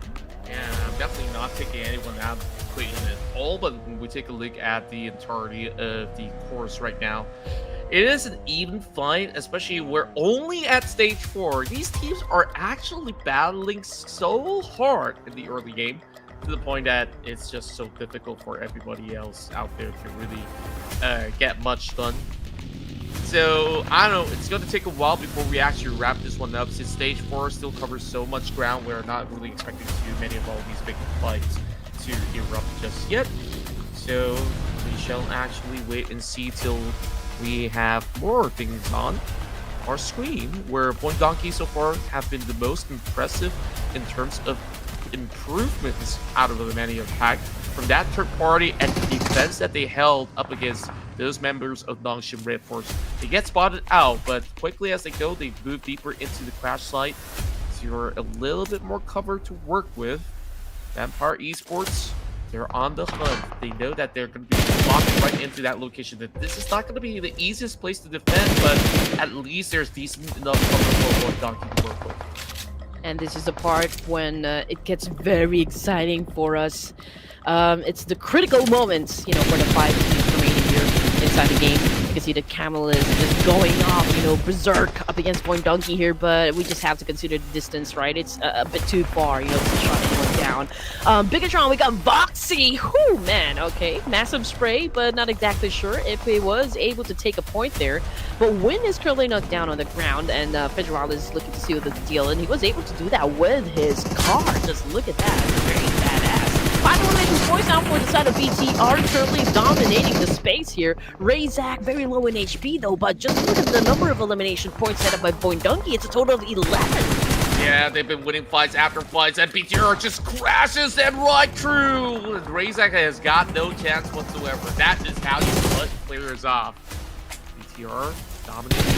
Yeah, I'm definitely not taking anyone out of the equation at all, but when we take a look at the entirety of the course right now, it is an even fight, especially we're only at stage 4. These teams are actually battling so hard in the early game, to the point that it's just so difficult for everybody else out there to really get much done. So, I don't know, it's going to take a while before we actually wrap this one up, since stage 4 still covers so much ground. We're not really expecting too many of all these big fights to erupt just yet. So, we shall actually wait and see till we have more things on our screen, where Voin Donkey so far have been the most impressive in terms of improvements out of the many attack from that third party and the defense that they held up against those members of Nongshim RedForce. They get spotted out, but quickly as they go, they move deeper into the crash site, so you're a little bit more cover to work with. Vampire Esports, they're on the hunt. They know that they're going to be walking right into that location. That this is not going to be the easiest place to defend, but at least there's decent enough cover for Voin Donkey to work with. And this is the part when it gets very exciting for us. It's the critical moments, you know, for the 5 teams remaining here inside the game. You can see the Camel is just going off, you know, berserk up against Voin Donkey here, but we just have to consider the distance, right? It's a bit too far, you know, to shot anyone down. Bigetron, we got Voxy. Whoo, man, okay. Massive spray, but not exactly sure if he was able to take a point there. But Win is currently knocked down on the ground, and Federal is looking to see what the deal, and he was able to do that with his car. Just look at that. Very badass. 5 elimination points out for the side of BTR, currently dominating the space here. Razak, very low in HP though, but just look at the number of elimination points set up by Voin Donkey. It's a total of 11. Yeah, they've been winning fights after fights, and BTR just crashes them right through. And Razak has got no chance whatsoever. That is how you let players off. BTR dominating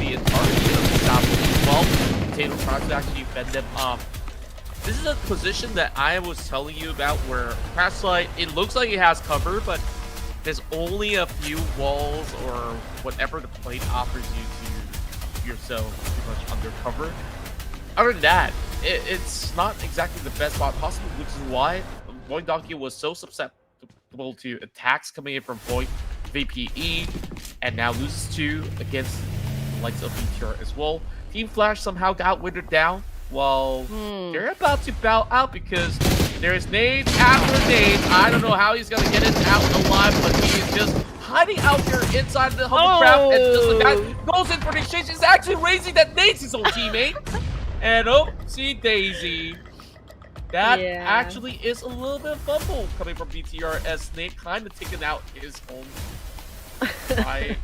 the entirety of the South as well. Potato tries to actually fend them off. This is a position that I was telling you about, where crash site, it looks like it has cover, but there's only a few walls or whatever the plate offers you to keep yourself pretty much under cover. Other than that, it's not exactly the best spot possible, which is why Voin Donkey was so susceptible to attacks coming in from Voin, VPE, and now loses 2 against the likes of BTR as well. Team Flash somehow got withered down, while they're about to bow out because there's nades after nades. I don't know how he's going to get it out alive, but he is just hiding out here inside the hovercraft, and just the guy goes in for the exchange. He's actually raising that nades his own teammate. And see Daisy. That actually is a little bit of fumble coming from BTR, as Snake kind of taken out his own by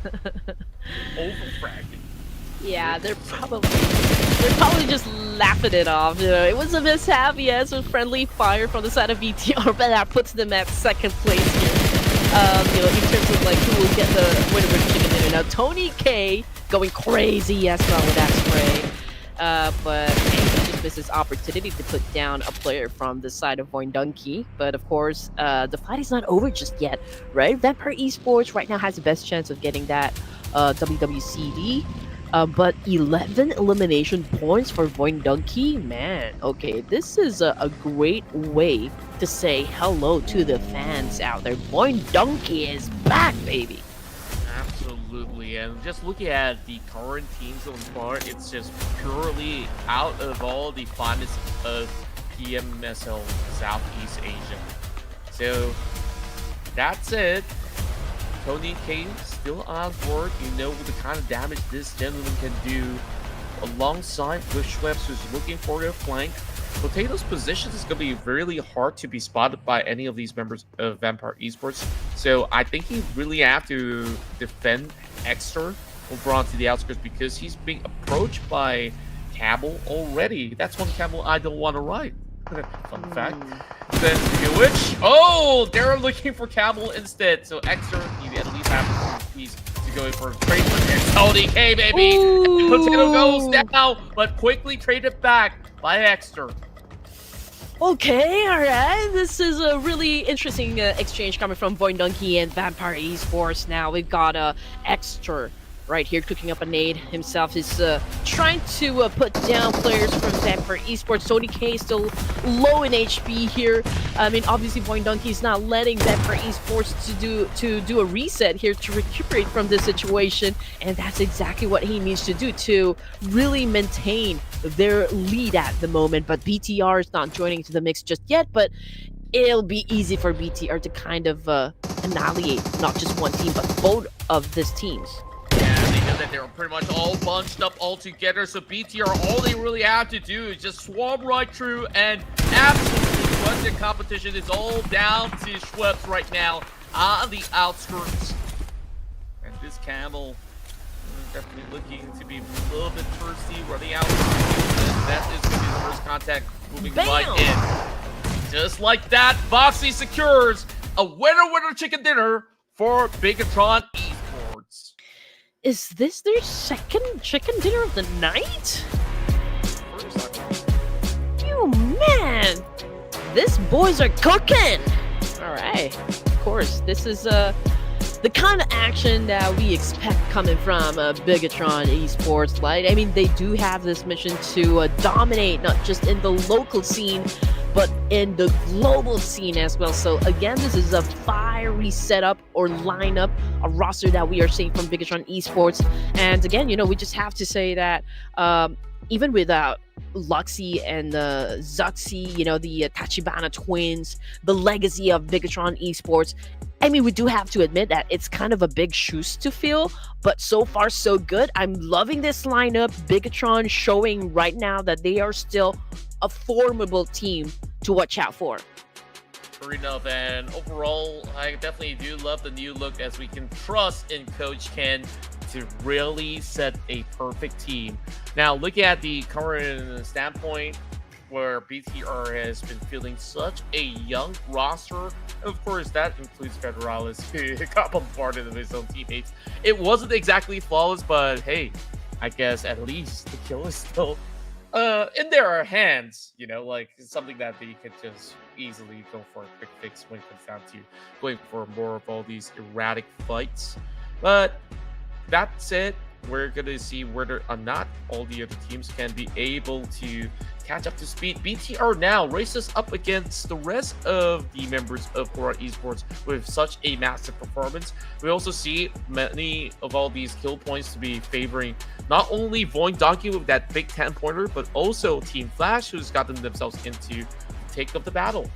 overfragging. Yeah, they're probably just laughing it off. You know, it was a mishap, yes, with friendly fire from the side of BTR, but that puts them at 2nd place here. You know, in terms of like who will get the winner with chicken dinner. Now Tony K going crazy as well with that spray. But he just missed his opportunity to put down a player from the side of Voin Donkey. But of course, the fight is not over just yet, right? Vampire Esports right now has the best chance of getting that WWCD. but 11 elimination points for Voin Donkey. Man, okay, this is a great way to say hello to the fans out there. Voin Donkey is back, baby. Absolutely, and just looking at the current teams so far, it's just purely out of all the finest of PMSL Southeast Asia. So that's it. Tony K still on board. You know the kind of damage this gentleman can do, alongside with Schweppes, who's looking for their flank. Potato's position is going to be really hard to be spotted by any of these members of Vampire Esports. So I think he really have to defend Exter over onto the outskirts, because he's being approached by Camel already. That's one Camel I don't want to ride. Fun fact. Then which? Oh, they're looking for Camel instead. So Exter, you at least have a piece to go in for a trade with him. Tony K, baby. Potato goes down, but quickly traded back by Exter. Okay, all right. This is a really interesting exchange coming from Voin Donkey and Vampire Esports. Now we've got Exter right here cooking up a nade himself. Is trying to put down players from Vampire Esports. Tony K still low in HP here. I mean, obviously Voin Donkey is not letting Vampire Esports to do a reset here to recuperate from this situation, and that's exactly what he needs to do to really maintain their lead at the moment. But BTR is not joining into the mix just yet, but it'll be easy for BTR to kind of annihilate not just one team, but both of these teams. Yeah, they know that they're pretty much all bunched up all together, so BTR, all they really have to do is just swarm right through and absolutely run the competition. Is all down to Schweppes right now on the outskirts. And this Camel definitely looking to be a little bit thirsty, running out. That is going to be the first contact, moving right in. Just like that, Boxy secures a winner chicken dinner for Bigetron Esports. Is this their second chicken dinner of the night? You man, these boys are cooking. All right, of course, this is the kind of action that we expect coming from Bigetron Esports. Like, I mean, they do have this mission to dominate not just in the local scene, but in the global scene as well. So again, this is a fiery setup or lineup, a roster that we are seeing from Bigetron Esports. And again, you know, we just have to say that even without Luxy and Zuxi, you know, the Tachibana twins, the legacy of Bigetron Esports, I mean, we do have to admit that it's kind of a big shoes to fill, but so far so good. I'm loving this lineup. Bigetron showing right now that they are still a formidable team to watch out for. Fair enough, and overall, I definitely do love the new look, as we can trust in Coach Ken to really set a perfect team. Now, looking at the current standpoint, where BTR has been feeling such a young roster, of course, that includes Federalis, who got bombarded of his own teammates. It wasn't exactly flawless, but hey, I guess at least the kill is still in their hands, you know, like something that they could just easily go for a quick fix when it comes down to going for more of all these erratic fights. But that said, we're going to see whether or not all the other teams can be able to catch up to speed. BTR now races up against the rest of the members of Horaa Esports with such a massive performance. We also see many of all these kill points to be favoring not only Voin Donkey with that big 10-pointer, but also Team Flash, who's gotten themselves into the take of the battle.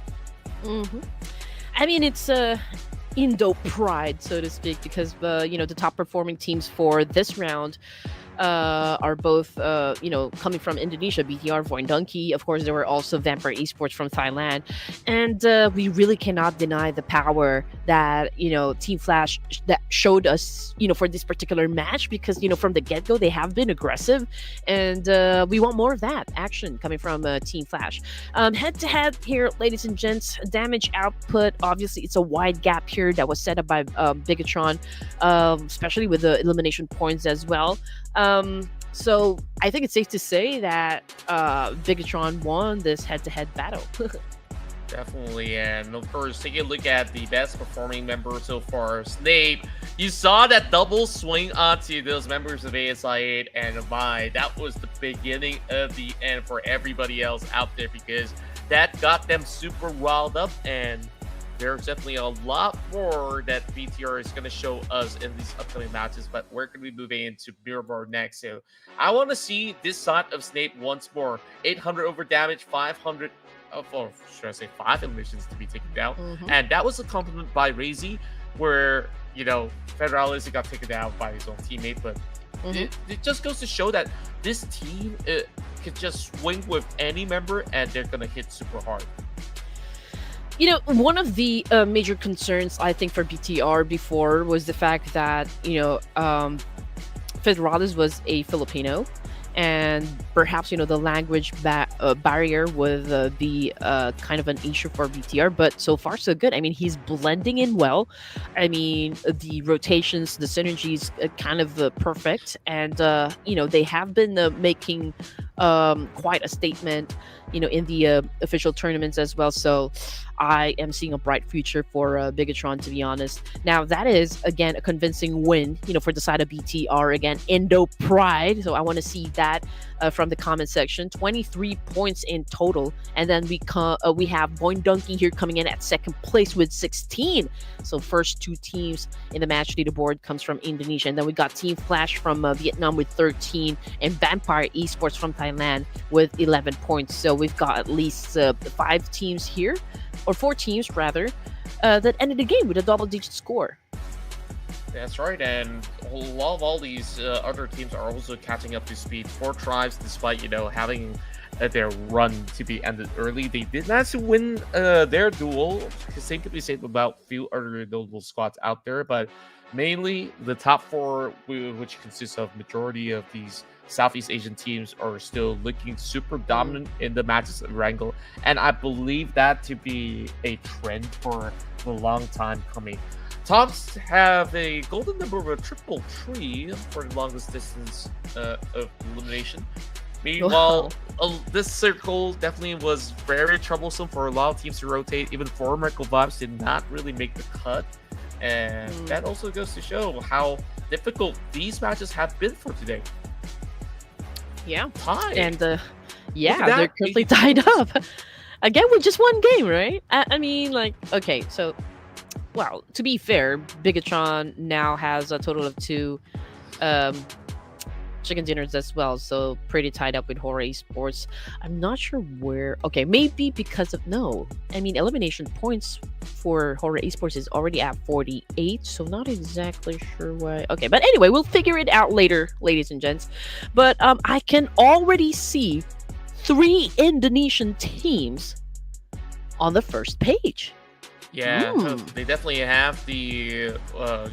I mean, it's Indo pride, so to speak, because you know, the top performing teams for this round are both you know, coming from Indonesia. BTR, Voin Donkey, of course there were also Vampire Esports from Thailand, and we really cannot deny the power that, you know, Team Flash that showed us, you know, for this particular match, because, you know, from the get-go they have been aggressive, and we want more of that action coming from Team Flash. Head-to-head here, ladies and gents, damage output, obviously it's a wide gap here that was set up by Bigetron, especially with the elimination points as well. So I think it's safe to say that Bigetron won this head-to-head battle. Definitely, and of course, taking a look at the best performing member so far, Snape. You saw that double swing onto those members of ASI8, and my, that was the beginning of the end for everybody else out there, because that got them super riled up, and there's definitely a lot more that BTR is going to show us in these upcoming matches, but we're going to be moving into Miramar next. So I want to see this side of Snape once more. 800 over damage, 500, or should I say 5 eliminations to be taken down. And that was a compliment by Razy, where, you know, Federalis got taken down by his own teammate, but it just goes to show that this team could just swing with any member and they're going to hit super hard. You know, one of the major concerns, I think, for BTR before was the fact that, you know, Federalis was a Filipino, and perhaps, you know, the language barrier would be kind of an issue for BTR, but so far so good. I mean, he's blending in well. I mean, the rotations, the synergies, kind of perfect, and you know, they have been making quite a statement, you know, in the official tournaments as well. So I am seeing a bright future for Bigetron, to be honest. Now, that is, again, a convincing win, you know, for the side of BTR. Again, Indo Pride. So I want to see that from the comment section. 23 points in total. And then we have Voin Donkey here coming in at second place with 16. So first 2 teams in the match leaderboard comes from Indonesia. And then we got Team Flash from Vietnam with 13. And Vampire Esports from Thailand with 11 points. So we've got at least 5 teams here, or 4 teams rather, that ended the game with a double-digit score. That's right, and a lot of all these other teams are also catching up to speed. 4 tribes, despite, you know, having their run to be ended early, they did manage to win their duel. The same could be said about a few other notable squads out there, but mainly the top 4, which consists of majority of these Southeast Asian teams, are still looking super dominant in the matches of Erangel, and I believe that to be a trend for a long time coming. Tops have a golden number of a triple tree for the longest distance of elimination. Meanwhile, this circle definitely was very troublesome for a lot of teams to rotate. Even 4 Miracle Vibes did not really make the cut, and that also goes to show how difficult these matches have been for today. Yeah, tied. And yeah, they're currently tied up again with just 1 game, right? I mean, like, okay, so, well, to be fair, Bigetron now has a total of 2 chicken dinners as well, so pretty tied up with Horaa Esports. I'm not sure where. Okay, maybe because of elimination points for Horaa Esports is already at 48, so not exactly sure why. Okay, but anyway, we'll figure it out later, ladies and gents. But I can already see 3 Indonesian teams on the first page. Yeah, they definitely have the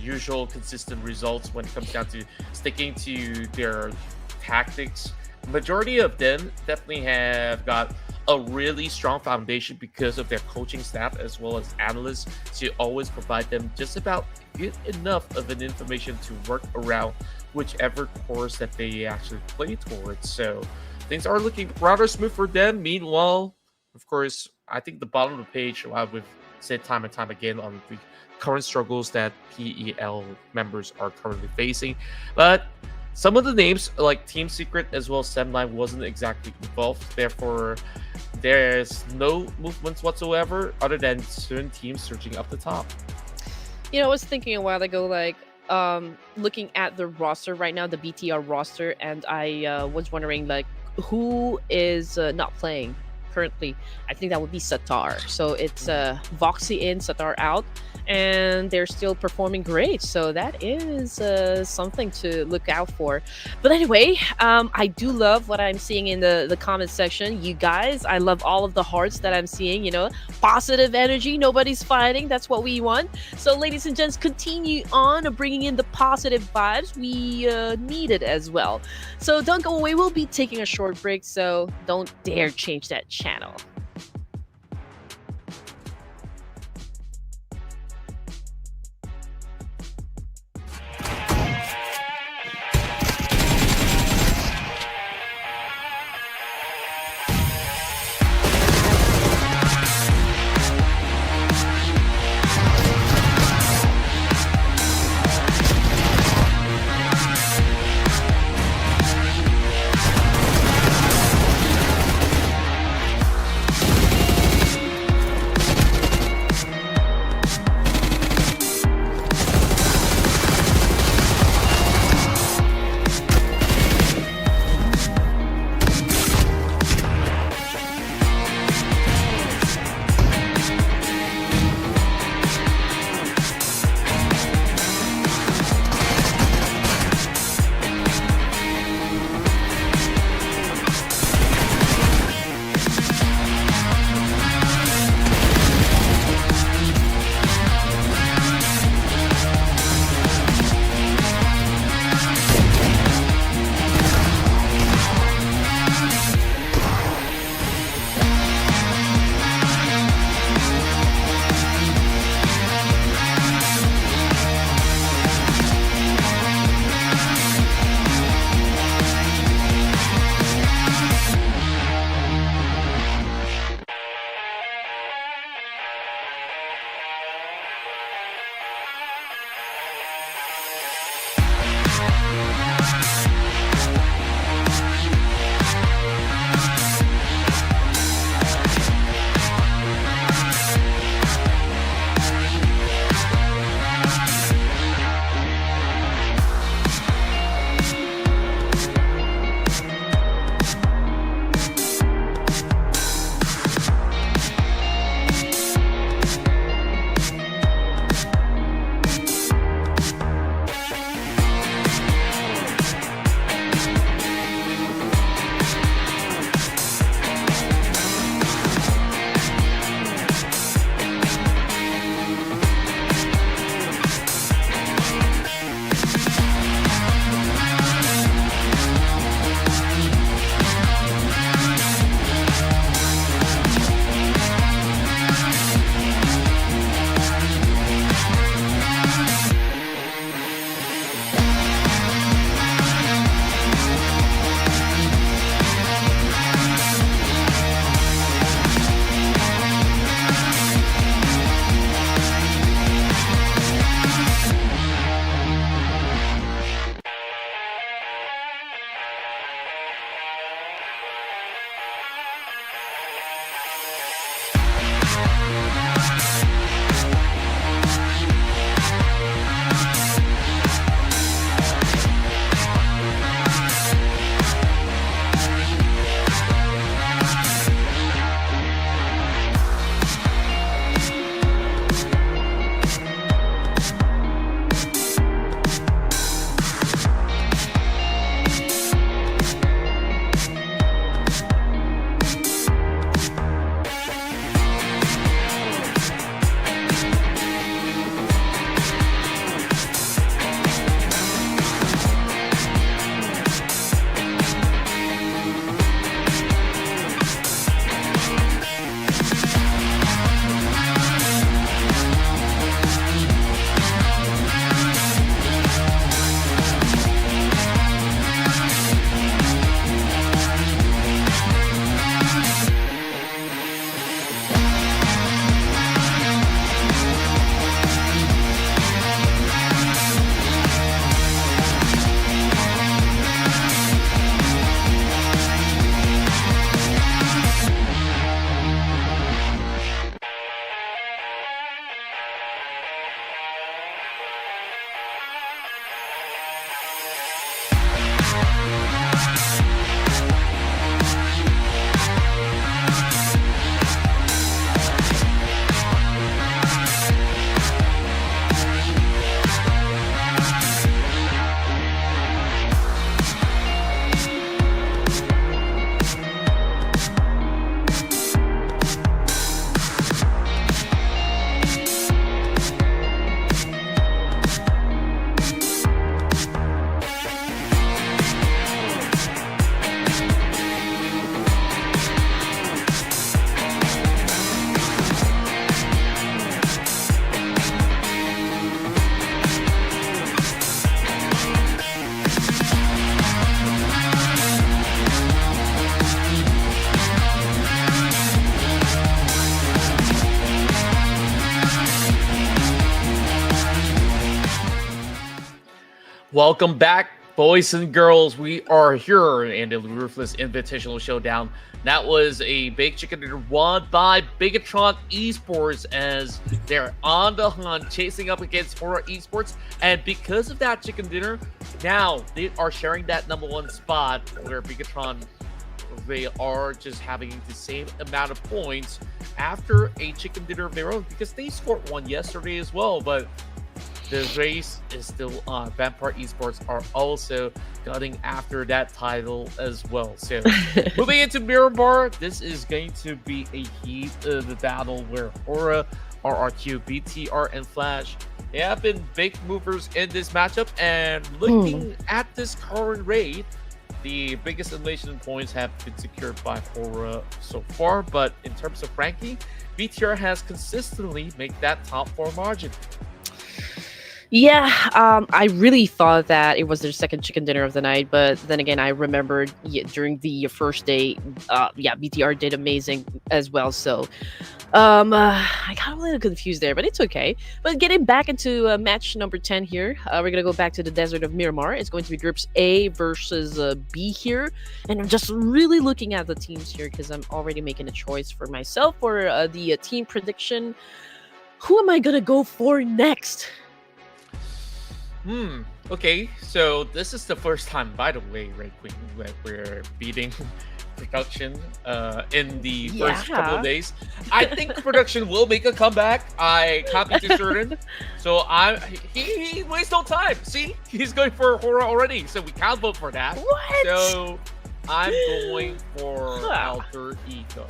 usual consistent results when it comes down to sticking to their tactics. Majority of them definitely have got a really strong foundation because of their coaching staff as well as analysts to always provide them just about good enough of an information to work around whichever course that they actually play towards. So things are looking rather smooth for them. Meanwhile, of course, I think the bottom of the page, we've said time and time again on the current struggles that PEL members are currently facing, but some of the names like Team Secret as well as Semline wasn't exactly involved, therefore there's no movements whatsoever other than certain teams searching up the top. You know, I was thinking a while ago, like, looking at the roster right now, the BTR roster, and I was wondering, like, who is not playing currently. I think that would be Satar. So it's Voxy in, Satar out, and they're still performing great. So that is something to look out for. But anyway, I do love what I'm seeing in the comment section. You guys, I love all of the hearts that I'm seeing, you know, positive energy, nobody's fighting. That's what we want. So ladies and gents, continue on bringing in the positive vibes. We need it as well. So don't go away. We'll be taking a short break, so don't dare change that channel. Welcome back, boys and girls. We are here in the Ruthless Invitational Showdown. That was a big chicken dinner won by Bigetron Esports as they're on the hunt, chasing up against Horaa Esports. And because of that chicken dinner, now they are sharing that #1 spot where Bigetron, they are just having the same amount of points after a chicken dinner of their own, because they scored one yesterday as well. But the race is still on. Vampire Esports are also gunning after that title as well. So moving into Miramar, this is going to be a heat of the battle where Horaa, RRQ, BTR, and Flash, they have been big movers in this matchup. And looking at this current rate, the biggest elimination points have been secured by Horaa so far. But in terms of ranking, BTR has consistently made that top 4 margin. Yeah, I really thought that it was their second chicken dinner of the night, but then again, I remembered during the first day, BTR did amazing as well. So, I got a little confused there, but it's okay. But getting back into match number 10 here, we're gonna go back to the desert of Miramar. It's going to be groups A versus B here, and I'm just really looking at the teams here because I'm already making a choice for myself for the team prediction. Who am I gonna go for next? Okay, so this is the first time, by the way, Red Queen, that we're beating production in the first couple of days. I think production will make a comeback. I can't be too certain. So he wastes no time. See, he's going for Horaa already, so we can't vote for that. What? So I'm going for Alter Ego.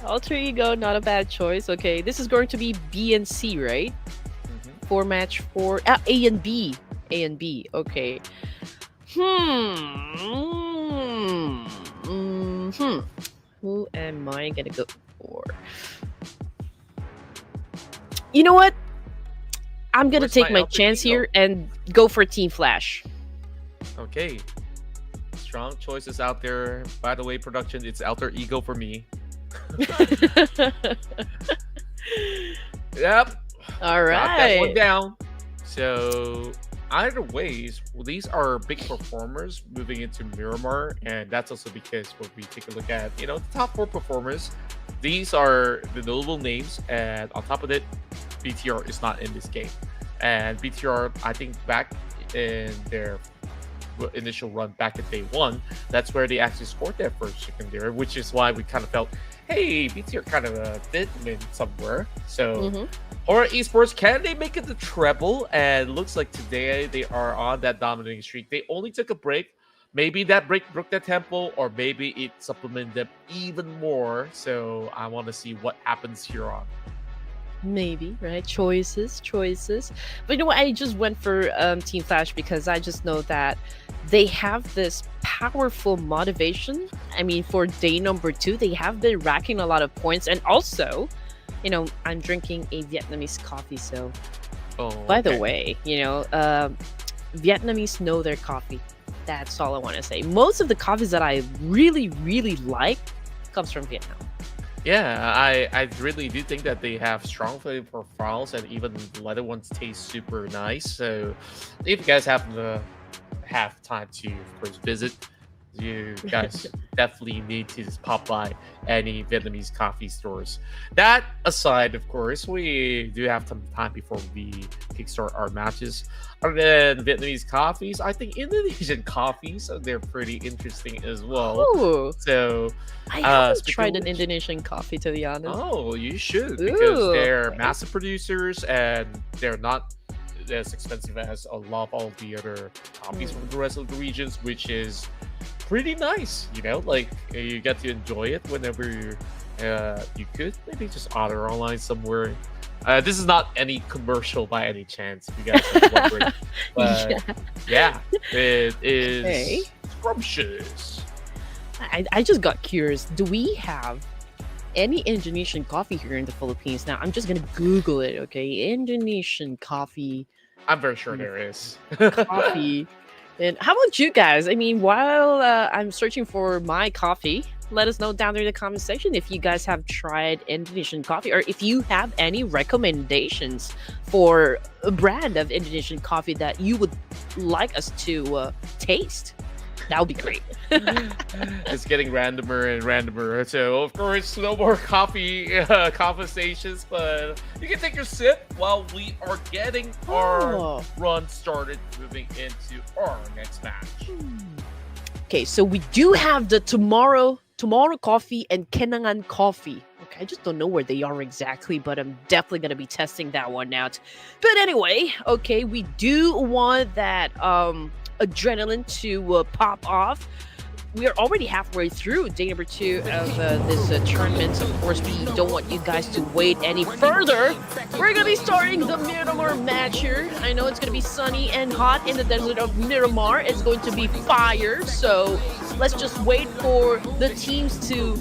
Alter Ego, not a bad choice. Okay, this is going to be B and C, right? For match 4, A and B. A and B. Okay. Who am I gonna go for? You know what? I'm gonna take my chance here and go for Team Flash. Okay. Strong choices out there. By the way, production, it's Alter Ego for me. Yep. All right. Got that one down. So either ways, these are big performers moving into Miramar, and that's also because when we take a look at the top 4 performers, these are the notable names, and on top of it, BTR is not in this game. And BTR, I think back in their initial run back at day 1, that's where they actually scored their first chicken dinner, which is why we kind of felt, hey, BTR kind of did win somewhere. So Horaa Esports, can they make it the treble? And looks like today they are on that dominating streak. They only took a break. Maybe that break broke their tempo, or maybe it supplemented them even more. So I want to see what happens here on. Maybe, right? Choices. But you know what? I just went for Team Flash because I just know that they have this powerful motivation. I mean, for day number 2, they have been racking a lot of points. And also, I'm drinking a Vietnamese coffee. So, by the way, Vietnamese know their coffee. That's all I want to say. Most of the coffees that I really, really like comes from Vietnam. Yeah, I really do think that they have strong flavor profiles, and even the leather ones taste super nice. So if you guys have time to, of course, visit, you guys definitely need to just pop by any Vietnamese coffee stores. That aside, of course, we do have some time before we kickstart our matches. Other than Vietnamese coffees, I think Indonesian coffees, they're pretty interesting as well. Ooh. So I haven't tried an Indonesian coffee, to be honest. Oh, you should, because they're massive producers and they're not as expensive as a lot of all the other coffees from the rest of the regions, which is pretty nice. Like you get to enjoy it whenever you could. Maybe just order online somewhere. This is not any commercial by any chance, if you guys are wondering. But yeah, it is scrumptious. I just got curious. Do we have any Indonesian coffee here in the Philippines? Now, I'm just going to Google it, okay? Indonesian coffee. I'm very sure there is. Coffee. And how about you guys? I mean, while I'm searching for my coffee, let us know down there in the comment section if you guys have tried Indonesian coffee or if you have any recommendations for a brand of Indonesian coffee that you would like us to taste. That would be great. It's getting randomer and randomer. So, of course, no more coffee conversations, but you can take your sip while we are getting our run started, moving into our next match. Okay, so we do have the tomorrow coffee and Kenangan coffee. Okay, I just don't know where they are exactly, but I'm definitely going to be testing that one out. But anyway, okay, we do want that adrenaline to pop off. We are already halfway through day number 2 of this tournament. Of course, we don't want you guys to wait any further. We're going to be starting the Miramar match here. I know it's going to be sunny and hot in the desert of Miramar. It's going to be fire. So let's just wait for the teams to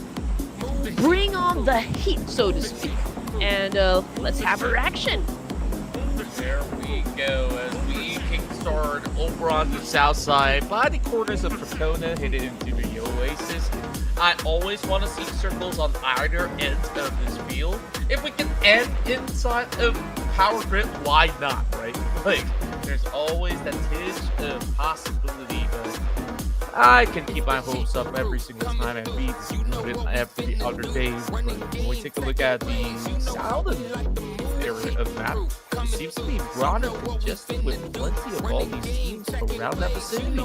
bring on the heat, so to speak. And let's have our action. There we go as we kickstart over on the south side by the corners of Protona, headed into the Oasis. I always want to see circles on either end of this field. If we can end inside of Power Grid, why not, right? Like, there's always that tinge of possibility, but I can keep my hopes up every single time and read it every other day. But when we take a look at the southern area of the map, it seems to be broader congested with plenty of all these teams around that vicinity.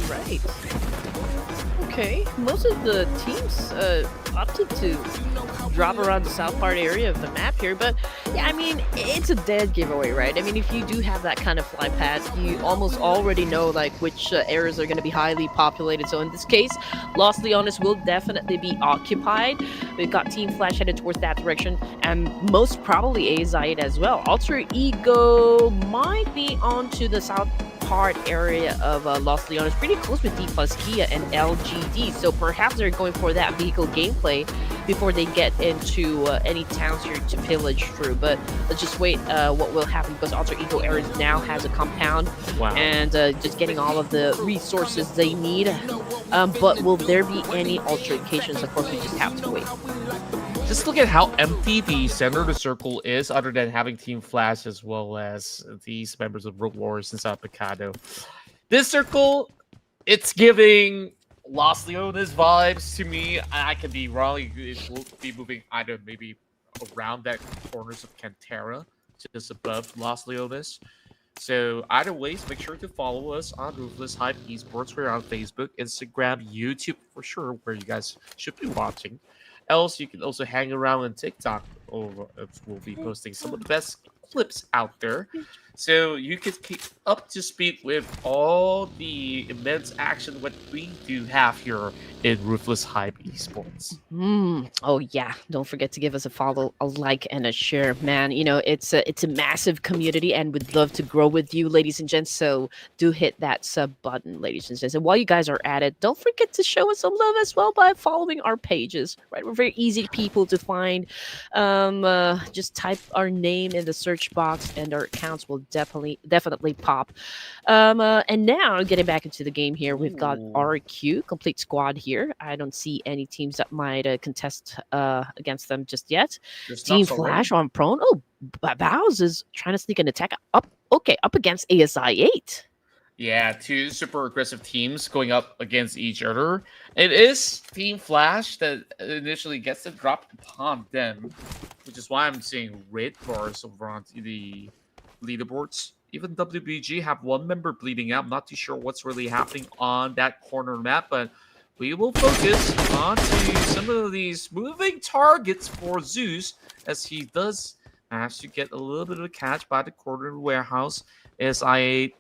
Right. Okay, most of the teams opted to drop around the south part area of the map here, but yeah, I mean, it's a dead giveaway, right? I mean, if you do have that kind of fly path, you almost already know like which areas are going to be highly populated. So in this case, Los Leones will definitely be occupied. We've got Team Flash headed towards that direction, and most probably I8 as well. Alter Ego might be onto the south part area of Los Leones, pretty close with Dplus KIA and LGD, so perhaps they're going for that vehicle gameplay before they get into any towns here to pillage through. But let's just wait what will happen, because Alter Ego Ares now has a compound. Wow. And just getting all of the resources they need. But will there be any altercations? Of course, we just have to wait. Just look at how empty the center of the circle is, other than having Team Flash as well as these members of Road Warriors inside Picado. This circle, it's giving Los Leones vibes to me. I could be wrong. It will be moving either maybe around that corners of Cantera, just above Los Leones. So either ways, make sure to follow us on Ruthless Esports. We're on Facebook, Instagram, YouTube for sure, where you guys should be watching. Else, you can also hang around on TikTok, or we'll be posting some of the best clips out there. So you can keep up to speed with all the immense action what we do have here in Ruthless Esports. Oh yeah, don't forget to give us a follow, a like, and a share, man. You know, it's a massive community, and we'd love to grow with you, ladies and gents. So do hit that sub button, ladies and gents. And while you guys are at it, don't forget to show us some love as well by following our pages. Right, we're very easy people to find. Just type our name in the search box, and our accounts will definitely pop. And now getting back into the game here, we've got RRQ complete squad here. I don't see any teams that might contest against them just yet. Team Flash on prone. Oh, Bows is trying to sneak an attack up. Okay, up against ASI8. Yeah, two super aggressive teams going up against each other. It is Team Flash that initially gets the drop upon them, which is why I'm seeing red bars over on the leaderboards. Even WBG have one member bleeding out. I'm not too sure what's really happening on that corner map, but we will focus on to some of these moving targets for Zeus, as he does manage to get a little bit of a catch by the corner warehouse. As I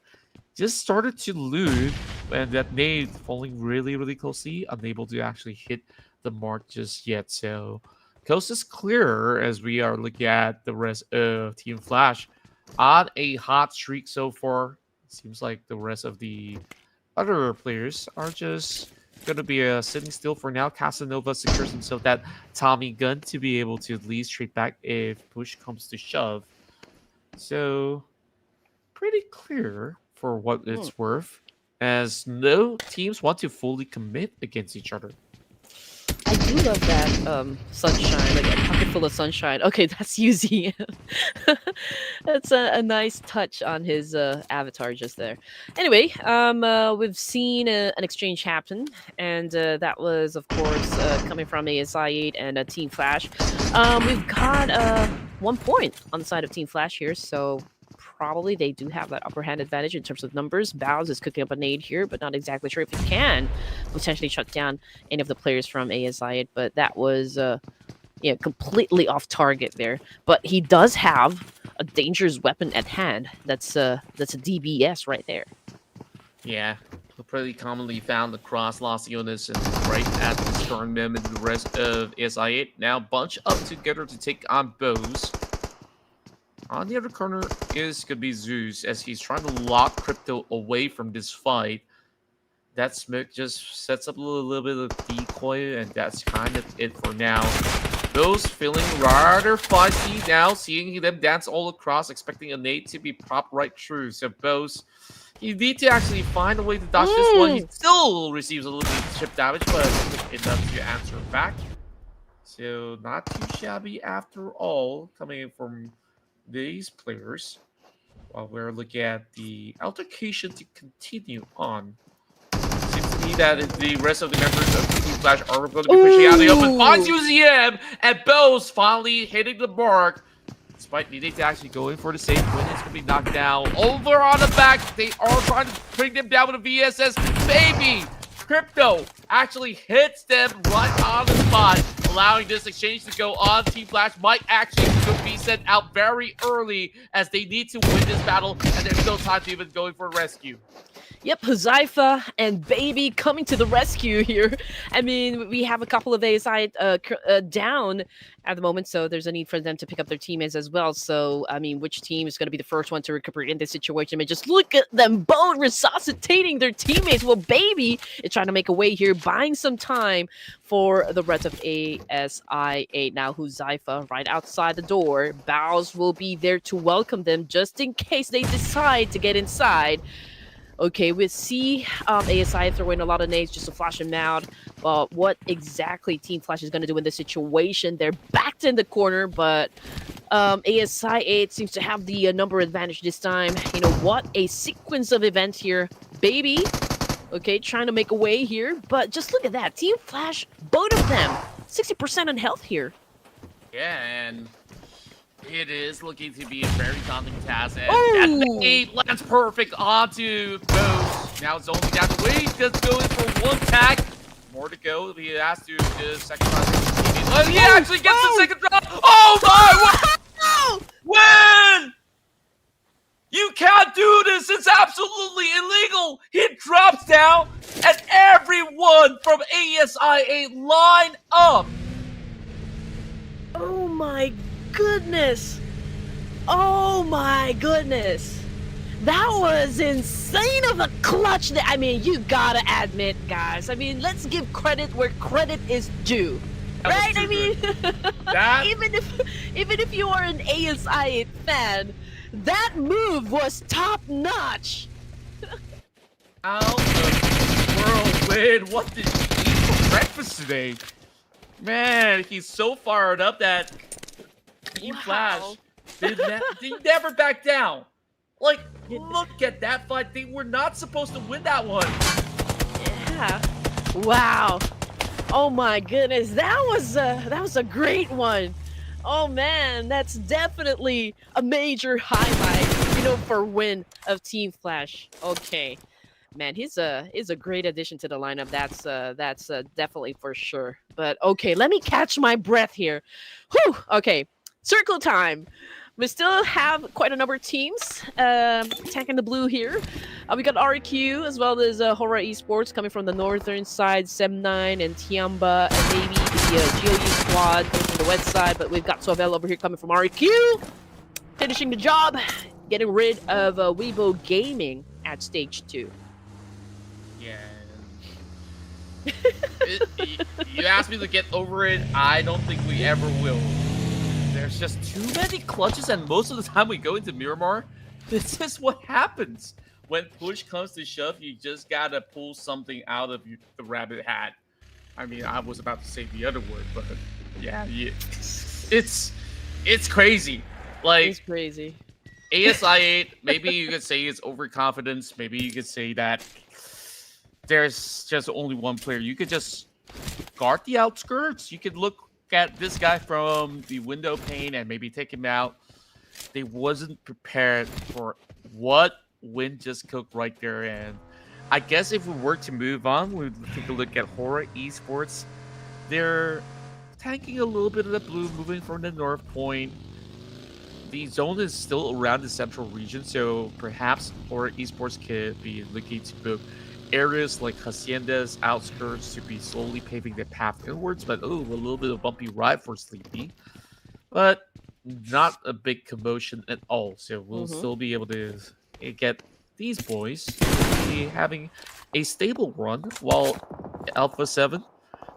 just started to loot, and that nade falling really closely, unable to actually hit the mark just yet. So coast is clear as we are looking at the rest of Team Flash on a hot streak so far. It seems like the rest of the other players are just going to be sitting still for now. Casanova secures himself that Tommy gun to be able to at least trade back if push comes to shove. So pretty clear for what it's worth. as no teams want to fully commit against each other. I do love that sunshine, like a pocket full of sunshine. Okay, that's UZM. That's a nice touch on his avatar just there. Anyway, we've seen an exchange happen, and that was, of course, coming from ASI8 and Team Flash. We've got 1 point on the side of Team Flash here, so probably they do have that upper hand advantage in terms of numbers. Bows is cooking up a nade here, but not exactly sure if he can potentially shut down any of the players from ASI. But that was completely off target there. But he does have a dangerous weapon at hand. That's a DBS right there. Yeah, pretty commonly found across Los Leones and right at this current moment the rest of ASI8 now bunch up together to take on Bows. On the other corner is going to be Zeus, as he's trying to lock Crypto away from this fight. That smoke just sets up a little bit of decoy, and that's kind of it for now. Bows feeling rather feisty now, seeing them dance all across, expecting a nade to be popped right through. So Bows, you need to actually find a way to dodge this one. He still receives a little bit of chip damage, but enough to answer back. So not too shabby after all, coming in from these players, while we're looking at the altercation to continue on. Seems to me that the rest of the members of Team Flash are going to be pushing out the open. Finds UZM, and Bows finally hitting the mark. Despite needing to actually go in for the safe win, it's going to be knocked down. Over on the back, they are trying to bring them down with a VSS. Baby! Crypto actually hits them right on the spot, allowing this exchange to go on. Team Flash might actually be sent out very early, as they need to win this battle, and there's no time to even go in for a rescue. Yep, Huzaifa and Baby coming to the rescue here. I mean, we have a couple of ASI down at the moment, so there's a need for them to pick up their teammates as well. So, I mean, which team is going to be the first one to recuperate in this situation? I mean, just look at them both resuscitating their teammates. Well, Baby is trying to make a way here, buying some time for the rest of ASI8. Now, Huzaifa right outside the door. Bows will be there to welcome them just in case they decide to get inside. Okay, we see ASI throwing a lot of nades just to flash him out. What exactly Team Flash is going to do in this situation? They're backed in the corner, but ASI8 seems to have the number advantage this time. You know what? A sequence of events here. Baby, okay, trying to make a way here, but just look at that. Team Flash, both of them, 60% on health here. Yeah, and it is looking to be a very daunting task, and that nade lands perfect onto Bows. Now it's only down to Wade, just going for one tag. More to go. He has to do second round. Oh, he actually gets the second drop. Oh my! Win! You can't do this. It's absolutely illegal. He drops down, and everyone from ASI8 line up. Oh my goodness. Oh my goodness. That was insane of a clutch. I mean, you gotta admit, guys. I mean, let's give credit where credit is due. Right? I mean, even if you are an ASI fan, that move was top notch. Out of whirlwind. What did he eat for breakfast today? Man, he's so fired up that Team Flash did never back down. Like, look at that fight. They were not supposed to win that one. Yeah. Wow. Oh my goodness. That was a great one. Oh man, that's definitely a major highlight, you know, for win of Team Flash. Okay. Man, he's a great addition to the lineup. That's definitely for sure. But okay, let me catch my breath here. Whew. Okay, circle time. We still have quite a number of teams attacking the blue here. We got RRQ as well as Horaa Esports coming from the northern side, Sem9 and Tianba, and maybe the GLU squad coming from the west side. But we've got Sovel over here coming from RRQ, finishing the job, getting rid of Weibo Gaming at stage 2. Yeah. You asked me to get over it. I don't think we ever will. There's just too many clutches, and most of the time we go into Miramar, this is what happens. when push comes to shove, you just gotta pull something out of the rabbit hat. I mean, I was about to say the other word, but yeah, it's crazy. Like, It's crazy. ASI8, maybe you could say it's overconfidence. Maybe you could say that there's just only one player. You could just guard the outskirts. You could look at this guy from the window pane and maybe take him out. They wasn't prepared for what Win just cooked right there. And I guess if we were to move on, we would take a look at Horaa Esports. They're tanking a little bit of the blue, moving from the north point. The zone is still around the central region, so perhaps Horaa Esports could be looking to book areas like Hacienda's outskirts to be slowly paving their path inwards. But a little bit of bumpy ride for Sleepy, but not a big commotion at all. So we'll still be able to get these boys to be having a stable run, while Alpha 7,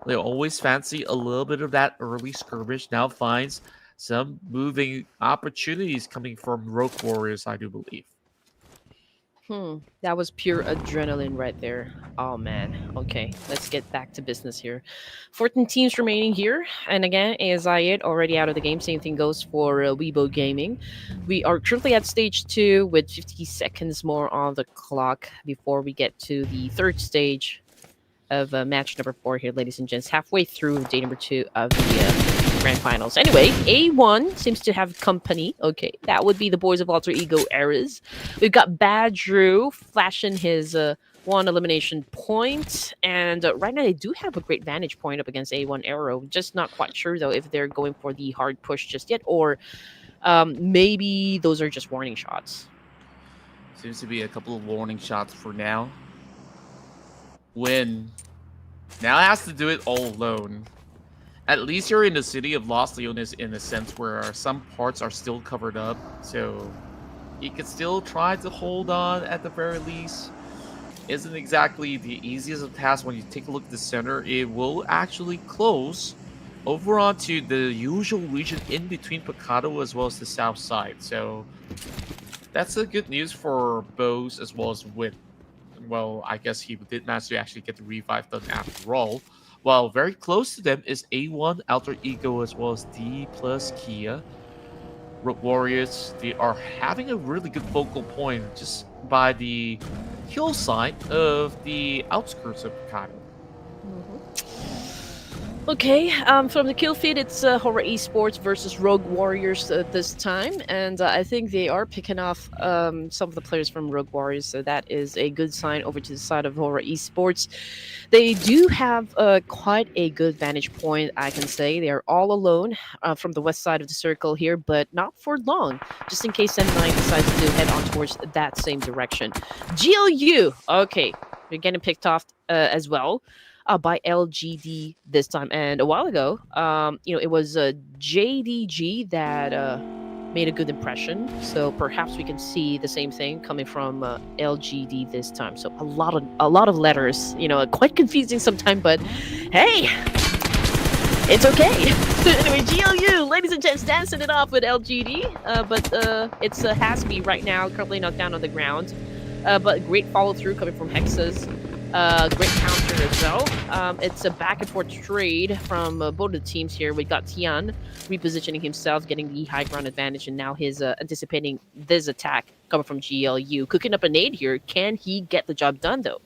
they always fancy a little bit of that early skirmish, now finds some moving opportunities coming from Rogue Warriors, I do believe. That was pure adrenaline right there. Oh man. Okay, let's get back to business here. 14 teams remaining here, and again, ASI8 already out of the game. Same thing goes for Weibo Gaming. We are currently at stage 2 with 50 seconds more on the clock before we get to the third stage of match number 4 here, ladies and gents. Halfway through day number 2 of the grand finals. Anyway, A1 seems to have company. Okay, that would be the boys of Alter Ego Eras. We've got Bad Drew flashing his 1 elimination point, and right now they do have a great vantage point up against A1 Aero. Just not quite sure though if they're going for the hard push just yet, or maybe those are just warning shots. Seems to be a couple of warning shots for now. Win now has to do it all alone. At least you're in the city of Los Leones in a sense where some parts are still covered up, so you can still try to hold on at the very least. Isn't exactly the easiest of tasks. When you take a look at the center, it will actually close over onto the usual region in between Picado as well as the south side. So that's a good news for Bose as well as Win. Well, I guess he did manage to actually get the revive done after all. While very close to them is A1, Alter Ego, as well as Dplus KIA. Rogue Warriors, they are having a really good focal point just by the hillside of the outskirts of Picado. Okay, from the kill feed, it's Horaa Esports versus Rogue Warriors this time, and I think they are picking off some of the players from Rogue Warriors, so that is a good sign over to the side of Horaa Esports. They do have quite a good vantage point, I can say. They are all alone from the west side of the circle here, but not for long, just in case M9 decides to head on towards that same direction. GLU, okay, they're getting picked off as well. By LGD this time, and a while ago, it was JDG that made a good impression. So perhaps we can see the same thing coming from LGD this time. So a lot of letters, quite confusing sometimes, but hey, it's okay. Anyway, GLU, ladies and gents, dancing it off with LGD, but it's Hasby right now, currently knocked down on the ground, but great follow through coming from Hexas. Great counter as well. It's a back and forth trade from both of the teams here. We got Tian repositioning himself, getting the high ground advantage, and now he's anticipating this attack coming from GLU. Cooking up a nade here. Can he get the job done, though?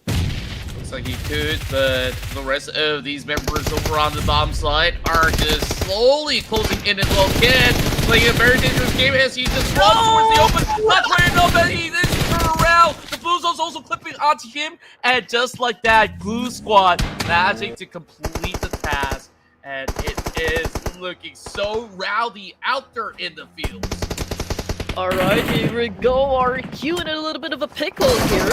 Looks like he could, but the rest of these members over on the bottom side are just slowly closing in as well. Ken playing a very dangerous game as he just runs towards the open. Not trying enough, and he is turned around. The Blue Zone's also clipping onto him, and just like that, Glue Squad managing to complete the task, and it is looking so rowdy out there in the fields. All right, here we go. RRQ in a little bit of a pickle here.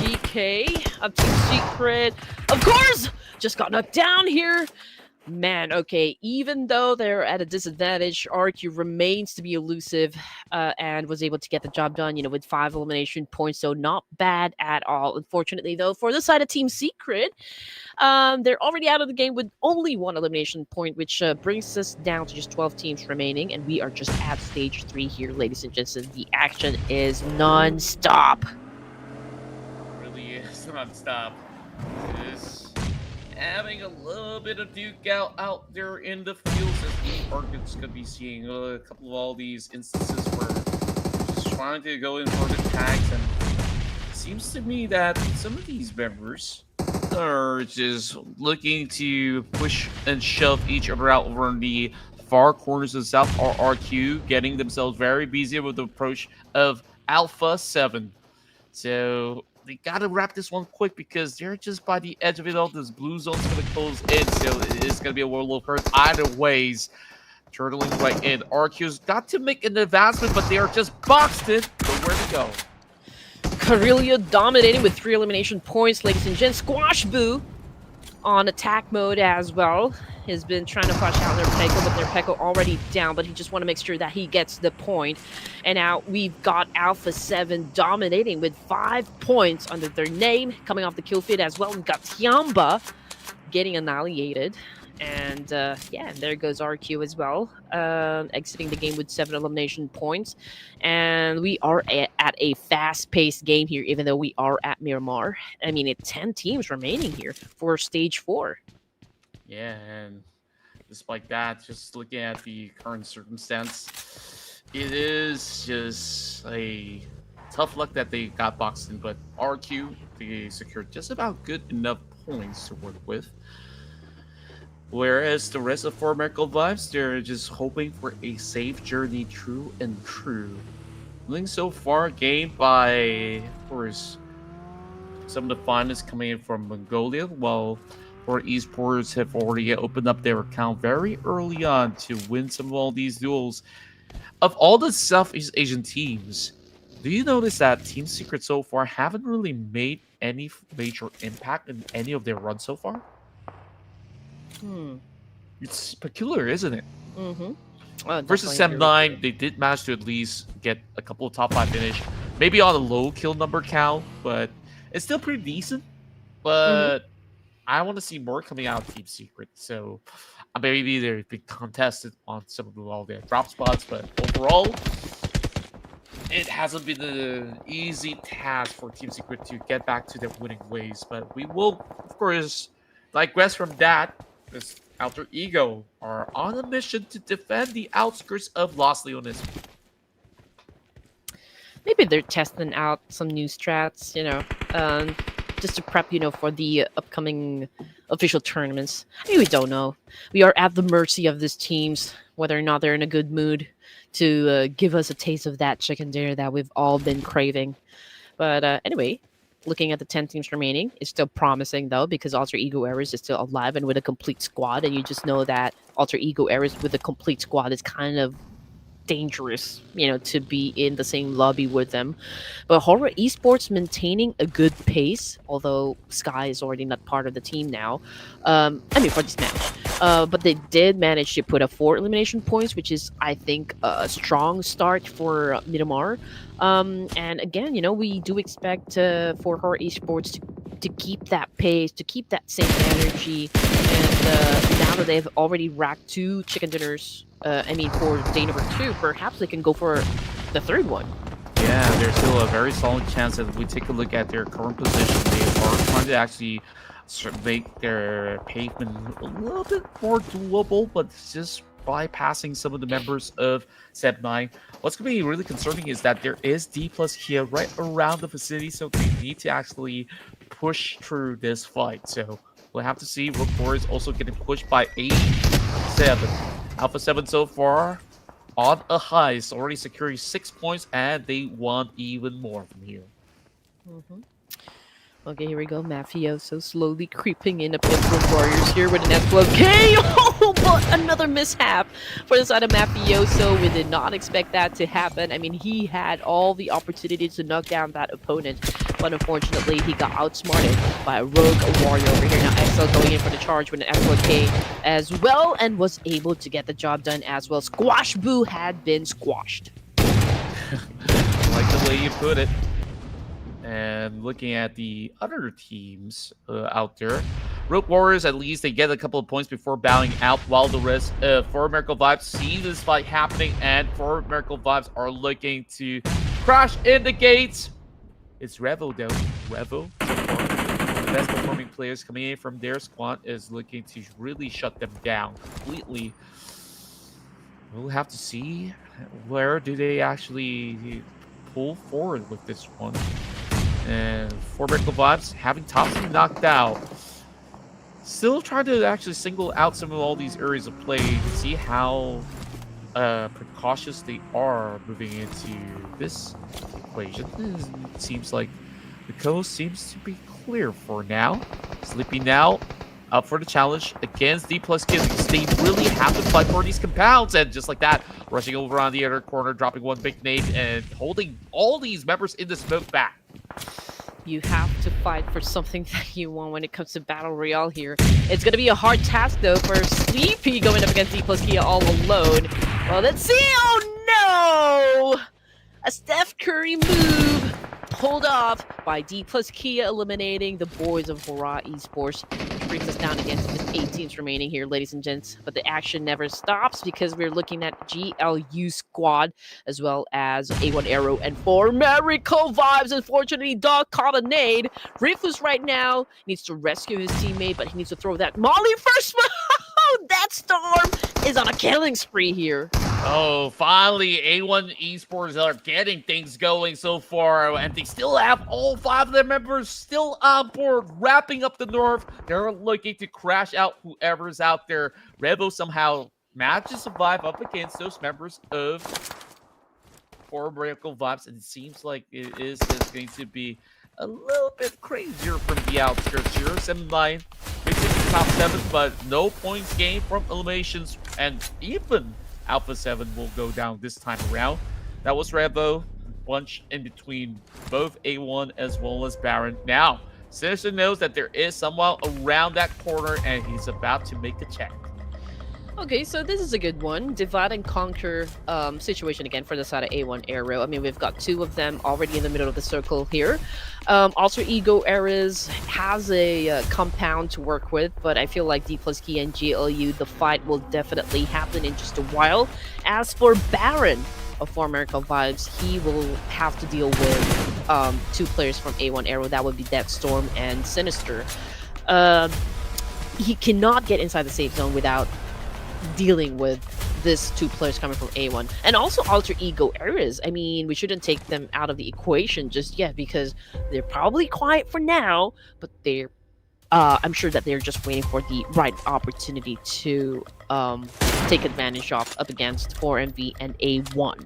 GK up to Secret. Of course, just got knocked down here. Man, okay, even though they're at a disadvantage, RRQ remains to be elusive and was able to get the job done, with 5 elimination points, so not bad at all. Unfortunately, though, for the side of Team Secret, they're already out of the game with only 1 elimination point, which brings us down to just 12 teams remaining, and we are just at stage 3 here, ladies and gents. The action is non-stop. nonstop. Just having a little bit of duke out there in the fields, as we are just gonna be seeing a couple of all these instances where just trying to go in for the tags, and it seems to me that some of these members are just looking to push and shove each other out over in the far corners of South RRQ, getting themselves very busy with the approach of Alpha 7. So they gotta wrap this one quick because they're just by the edge of it all. This blue zone's gonna close in, so it's gonna be a world of hurt either ways. Turtling right in. RQ's got to make an advancement, but they are just boxed in. So where to go? Karelia dominating with 3 elimination points, ladies and gents. Squash Boo on attack mode as well. Has been trying to flush out their Peko, but their Peko already down, but he just want to make sure that he gets the point. And now we've got Alpha 7 dominating with 5 points under their name, coming off the kill feed as well. We've got Tianba getting annihilated. And yeah, and there goes RQ as well, exiting the game with 7 elimination points. And we are at a fast-paced game here, even though we are at Miramar. I mean, it's 10 teams remaining here for Stage 4. Yeah, and despite that, just looking at the current circumstance, it is just a tough luck that they got boxed in, but RQ, they secured just about good enough points to work with. Whereas the rest of 4 Miracle Vibes, they're just hoping for a safe journey true and true. Looking so far, gained by, of course, some of the finalists coming in from Mongolia, while Horaa Esports have already opened up their account very early on to win some of all these duels. Of all the Southeast Asian teams, do you notice that Team Secret so far haven't really made any major impact in any of their runs so far? It's peculiar, isn't it? Versus Sem9, they did manage to at least get a couple of top 5 finish. Maybe on a low kill number count, but it's still pretty decent. But I want to see more coming out of Team Secret. So maybe they're being contested on some of all their drop spots, but overall, it hasn't been an easy task for Team Secret to get back to their winning ways. But we will, of course, digress from that. This Alter Ego are on a mission to defend the outskirts of Los Leones. Maybe they're testing out some new strats, you know, just to prep, you know, for the upcoming official tournaments. I mean, we don't know. We are at the mercy of these teams, whether or not they're in a good mood to give us a taste of that chicken dinner that we've all been craving. But anyway, looking at the 10 teams remaining, it's still promising, though, because Alter Ego Errors is still alive and with a complete squad, and you just know that Alter Ego Errors with a complete squad is kind of dangerous, you know, to be in the same lobby with them. But Horaa Esports maintaining a good pace, although Sky is already not part of the team now. I mean, for this match. But they did manage to put up 4 elimination points, which is, I think, a strong start for Miramar. And again, you know, we do expect for Horaa Esports to keep that pace, to keep that same energy. And now that they've already racked 2 chicken dinners, I mean, for day number 2, perhaps they can go for the 3rd one. Yeah, there's still a very solid chance that if we take a look at their current position, they are trying to actually make their pavement a little bit more doable, but just bypassing some of the members of Sem9. What's going to be really concerning is that there is Dplus KIA right around the vicinity, so they need to actually push through this fight. So we'll have to see. Rook4 is also getting pushed by 8-7. Alpha 7 so far on a high, is already securing 6 points, and they want even more from here. Okay, here we go. Mafioso slowly creeping in up against Warriors here with an SLK. Oh, but another mishap for the side of Mafioso. We did not expect that to happen. I mean, he had all the opportunities to knock down that opponent, but unfortunately, he got outsmarted by a rogue warrior over here. Now, XL going in for the charge with an SLK as well, and was able to get the job done as well. Squash Boo had been squashed. I like the way you put it. And looking at the other teams out there, Rogue Warriors, at least they get a couple of points before bowing out, while the rest for Miracle Vibes see this fight happening, and for Miracle Vibes are looking to crash in the gates. It's Revo though. Revo the best performing players coming in from their squad is looking to really shut them down completely. We'll have to see where do they actually pull forward with this one. And for Vertical Vibes, having Topsy knocked out. Still trying to actually single out some of all these areas of play to see how precautious they are moving into this equation. It seems like the coast seems to be clear for now. Sleepy now up for the challenge against Dplus KIA because they really have to fight for these compounds. And just like that, rushing over on the other corner, dropping one big nade and holding all these members in the smoke back. You have to fight for something that you want when it comes to Battle Royale here. It's going to be a hard task, though, for Sleepy going up against Dplus KIA all alone. Well, let's see. Oh, no! A Steph Curry move pulled off by Dplus KIA, eliminating the boys of Horaa Esports, which brings us down again to just 8 teams remaining here, ladies and gents. But the action never stops because we're looking at GLU squad as well as A1 Aero and 4 Miracle Vibes. Unfortunately, Dog caught a nade. Ruthless right now needs to rescue his teammate, but he needs to throw that Molly first. That Storm is on a killing spree here. Oh, finally, A1 Esports are getting things going so far, and they still have all 5 of their members still on board, wrapping up the North. They're looking to crash out whoever's out there. Revo somehow managed to survive up against those members of 4 Miracle Vibes, and it seems like it is just going to be a little bit crazier from the outskirts here. 7-9, mixing top 7, but no points gained from eliminations, and even Alpha 7 will go down this time around. That was Revo, bunch in between both A1 as well as Baron. Now, Sinister knows that there is someone around that corner, and he's about to make a check. Okay, so this is a good one. Divide and conquer situation again for the side of A1 Aero. I mean, we've got 2 of them already in the middle of the circle here. Alter Ego Eras has a compound to work with, but I feel like Dplus KIA and GLU, the fight will definitely happen in just a while. As for Baron of 4 Miracle Vibes, he will have to deal with 2 players from A1 Aero. That would be Deathstorm and Sinister. He cannot get inside the safe zone without dealing with this 2 players coming from A1 and also Alter Ego Eras. I mean, we shouldn't take them out of the equation just yet because they're probably quiet for now, but they're I'm sure that they're just waiting for the right opportunity to take advantage of up against 4MV and A1.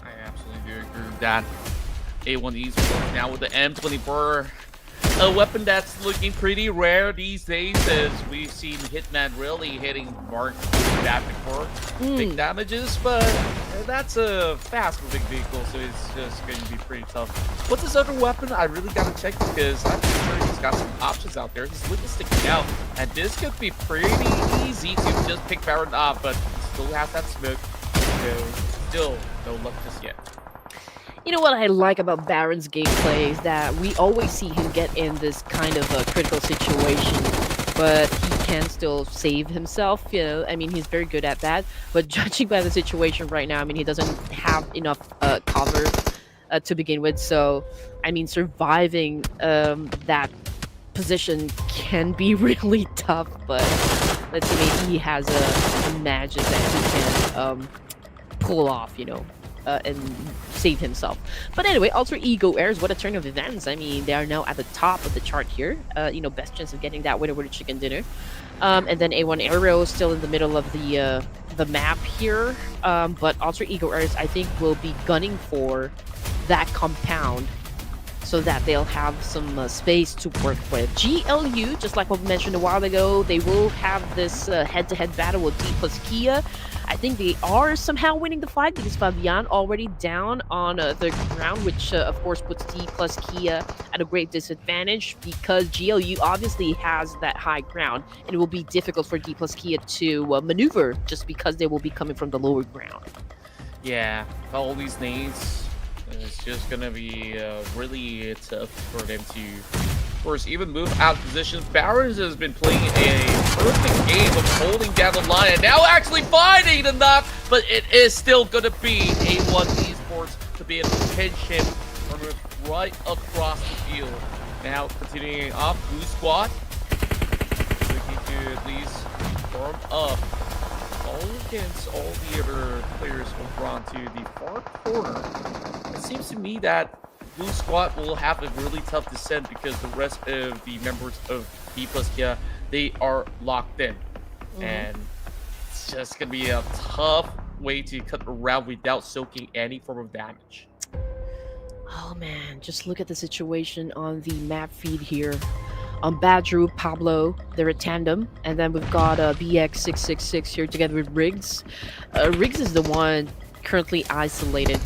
I absolutely do agree with that. A1 Esports now with the M24, a weapon that's looking pretty rare these days, as we've seen Hitman really hitting Mark that before. Big damages, but that's a fast-moving vehicle, so it's just going to be pretty tough. What's this other weapon? I really got to check because I'm pretty sure he's got some options out there. He's looking sticking out, and this could be pretty easy to just pick Baron off, but still has that smoke, so still no luck just yet. You know what I like about Baron's gameplay is that we always see him get in this kind of a critical situation, but he can still save himself, you know. I mean, he's very good at that, but judging by the situation right now, I mean, he doesn't have enough cover to begin with, so, I mean, surviving that position can be really tough, but let's see, maybe he has a magic that he can pull off, you know. And save himself. But anyway, Alter Ego Airs, what a turn of events. I mean, they are now at the top of the chart here. You know, best chance of getting that winner with a chicken dinner. And then A1 Aero still in the middle of the map here. But Alter Ego Airs, I think, will be gunning for that compound so that they'll have some space to work with. GLU, just like what we mentioned a while ago, they will have this head-to-head battle with Dplus KIA. I think they are somehow winning the fight because Fabian already down on the ground, which of course puts Dplus KIA at a great disadvantage because GLU obviously has that high ground, and it will be difficult for Dplus KIA to maneuver just because they will be coming from the lower ground. Yeah, all these nades, it's just gonna be really tough for them to, of course, even move out of positions. Barons has been playing a perfect game of holding down the line and now actually finding the knock, but it is still gonna be A1 Esports to be able to pinch him from right across the field. Now continuing off, Blue Squad looking to at least form up all against all the other players over onto the far corner. It seems to me that Blue Squad will have a really tough descent because the rest of the members of Dplus KIA, they are locked in. And it's just going to be a tough way to cut around without soaking any form of damage. Oh man, just look at the situation on the map feed here. Badru, Pablo, they're a tandem, and then we've got BX666 here together with Riggs. Riggs is the one currently isolated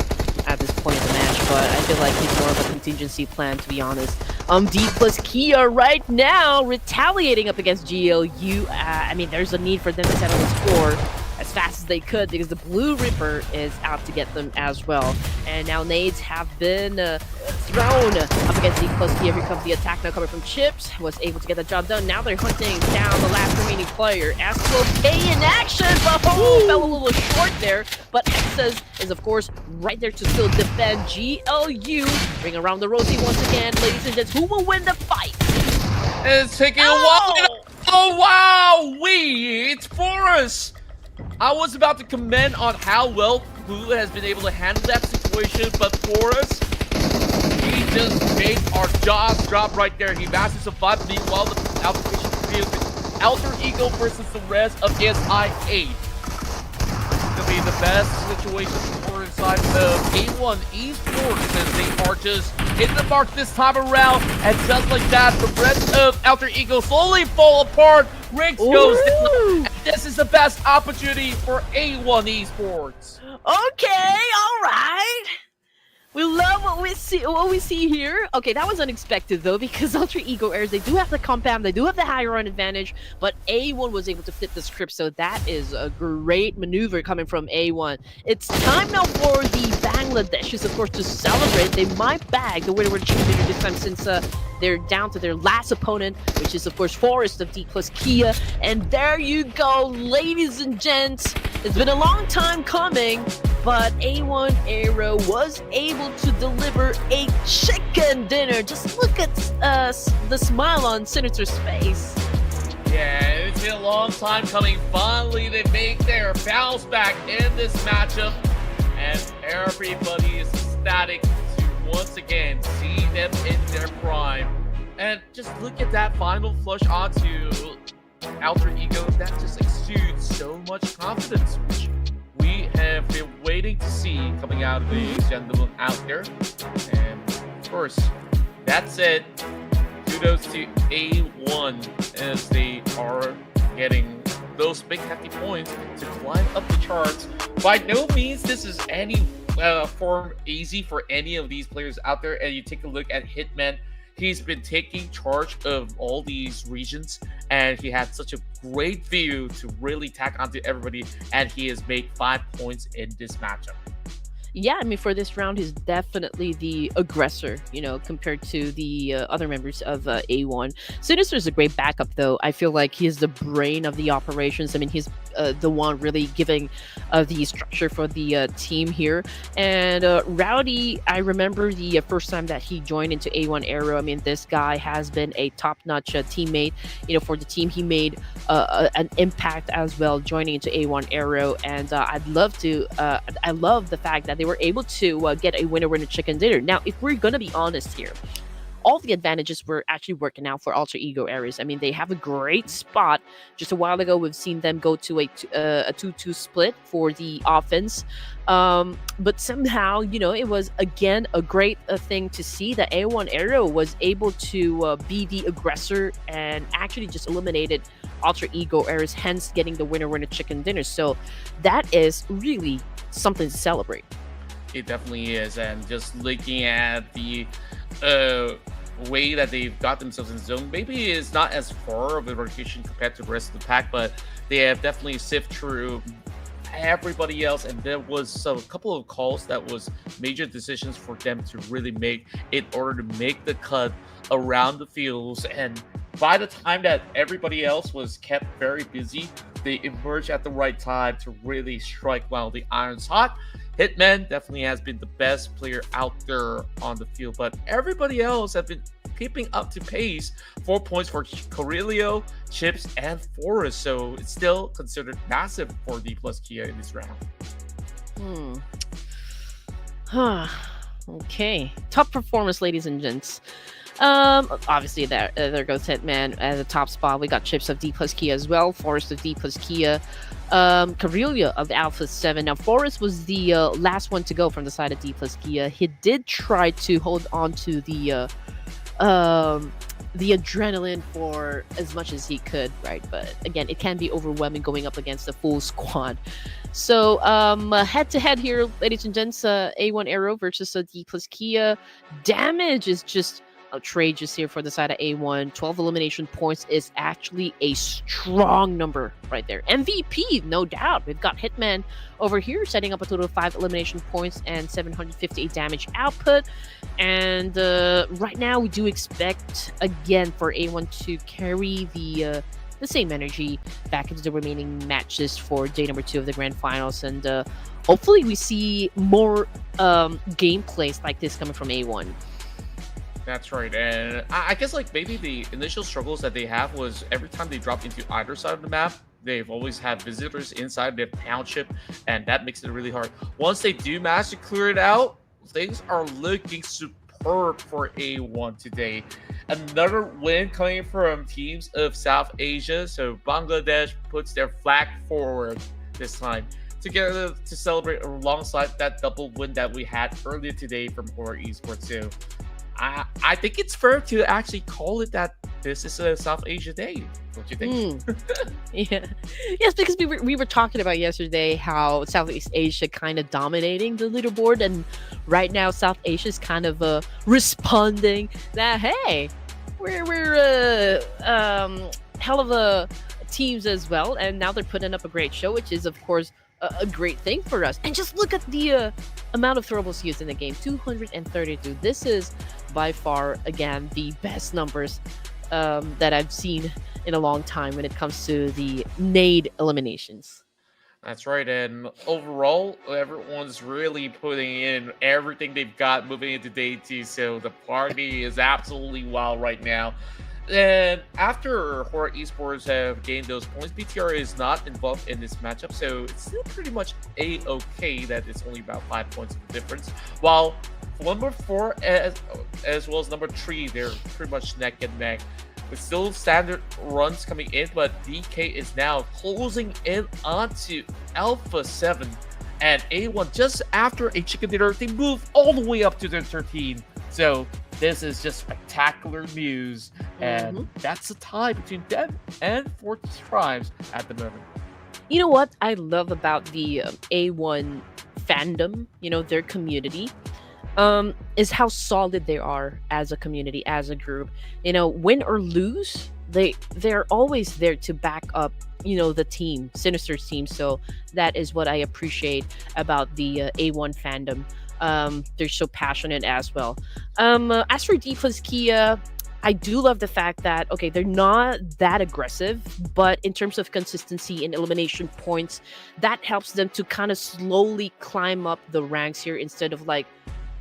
at this point in the match, but I feel like he's more of a contingency plan, to be honest. Dplus KIA right now retaliating up against GLU. I mean, there's a need for them to settle the score as fast as they could because the Blue Ripper is out to get them as well. And now nades have been thrown up against Dplus KIA. Here comes the attack now coming from Chips. Was able to get the job done. Now they're hunting down the last remaining player. K in action, but fell a little short there. But Hexas is, of course, right there to still defend GLU. Bring around the rosy once again, ladies and gents. Who will win the fight? It's taking a while. Oh, wow. It's Forrest. I was about to comment on how well Blue has been able to handle that situation, but Forrest, he just made our jaws drop right there. He masters some fun. Meanwhile, the application field Alter Ego versus the rest of his I8. It's going to be the best situation for inside of A1 Esports as they are just hitting the mark this time around. And just like that, the rest of Alter Ego slowly fall apart. Riggs goes down. And this is the best opportunity for A1 Esports. Okay, all right. We love what we see here. Okay, that was unexpected though, because Alter Ego Airs, they do have the compound, they do have the higher run advantage, but A1 was able to flip the script, so that is a great maneuver coming from A1. It's time now for the Bangladeshis, of course, to celebrate. They might bag the winner chicken dinner this time since they're down to their last opponent, which is, of course, Forrest of Dplus KIA. And there you go, ladies and gents. It's been a long time coming, but A1 Aero was able to deliver a chicken dinner. Just look at the smile on Senator's face. Yeah, it's been a long time coming. Finally, they make their bounce back in this matchup, and everybody is ecstatic to once again see them in their prime. And just look at that final flush onto Alter Ego. That just exudes so much confidence, which we have been waiting to see coming out of the gentleman out there. And of course, that's it. Kudos to A1 as they are getting those big hefty points to climb up the charts. By no means this is any form easy for any of these players out there. And you take a look at Hitman. He's been taking charge of all these regions, and he had such a great view to really tack onto everybody, and he has made 5 points in this matchup. Yeah, I mean, for this round, he's definitely the aggressor, you know, compared to the other members of A1. Sinister is a great backup, though. I feel like he's the brain of the operations. I mean, he's the one really giving the structure for the team here. And Rowdy, I remember the first time that he joined into A1 Aero. I mean, this guy has been a top-notch teammate, you know, for the team. He made an impact as well joining into A1 Aero. And I love the fact that they were able to get a winner chicken dinner. Now, if we're going to be honest here, all the advantages were actually working out for Alter Ego Ares. I mean, they have a great spot. Just a while ago, we've seen them go to a 2-2 split for the offense. But somehow, you know, it was, again, a great thing to see that A1 Aero was able to be the aggressor and actually just eliminated Alter Ego Ares, hence getting the winner chicken dinner. So that is really something to celebrate. It definitely is, and just looking at the way that they've got themselves in zone, maybe it's not as far of a rotation compared to the rest of the pack, but they have definitely sifted through everybody else, and there was a couple of calls that was major decisions for them to really make in order to make the cut around the fields. And by the time that everybody else was kept very busy, they emerged at the right time to really strike while the iron's hot. Hitman definitely has been the best player out there on the field, but everybody else have been keeping up to pace. 4 points for Corelio, Chips, and Forest. So it's still considered massive for Dplus KIA in this round. Okay. Top performance, ladies and gents. Obviously there goes Hitman at the top spot. We got Chips of Dplus KIA as well, Forest of Dplus KIA, Corellia of Alpha 7. Now Forest was the last one to go from the side of Dplus KIA. He did try to hold on to the adrenaline for as much as he could, right? But again, it can be overwhelming going up against a full squad. So head to head here, ladies and gents, A1 Aero versus Dplus KIA. Damage is just outrageous here for the side of A1. 12 elimination points is actually a strong number right there. MVP, no doubt. We've got Hitman over here setting up a total of 5 elimination points and 758 damage output. And right now we do expect again for A1 to carry the same energy back into the remaining matches for day number 2 of the grand finals, and hopefully we see more gameplays like this coming from A1. That's right, and I guess like maybe the initial struggles that they have was every time they drop into either side of the map, they've always had visitors inside their township, and that makes it really hard. Once they do manage to clear it out, things are looking superb for A1 today. Another win coming from teams of South Asia, so Bangladesh puts their flag forward this time together to celebrate alongside that double win that we had earlier today from Horaa Esports. So I think it's fair to actually call it that this is a South Asia day. Don't you think? Yeah. Yes, because we were talking about yesterday how Southeast Asia kind of dominating the leaderboard, and right now South Asia is kind of responding that hey, we're hell of a teams as well, and now they're putting up a great show, which is of course a great thing for us. And just look at the amount of throwables used in the game, 232. This is by far again the best numbers that I've seen in a long time when it comes to the nade eliminations. That's right, and overall, everyone's really putting in everything they've got moving into day 2, so the party is absolutely wild right now. And after Horaa Esports have gained those points, BTR is not involved in this matchup, so it's still pretty much a-okay that it's only about 5 points of difference. While number 4 as well as number 3, they're pretty much neck and neck. With still standard runs coming in, but DK is now closing in onto Alpha 7 and A1 just after a chicken dinner. They move all the way up to their 13. So this is just spectacular news, and that's a tie between them and Fortress Tribes at the moment. You know what I love about the A1 fandom, you know, their community, is how solid they are as a community, as a group. You know, win or lose, they're always there to back up, you know, the team, Sinister's team. So that is what I appreciate about the A1 fandom. They're so passionate as well. As for Dplus KIA, I do love the fact that, okay, they're not that aggressive, but in terms of consistency and elimination points, that helps them to kind of slowly climb up the ranks here instead of like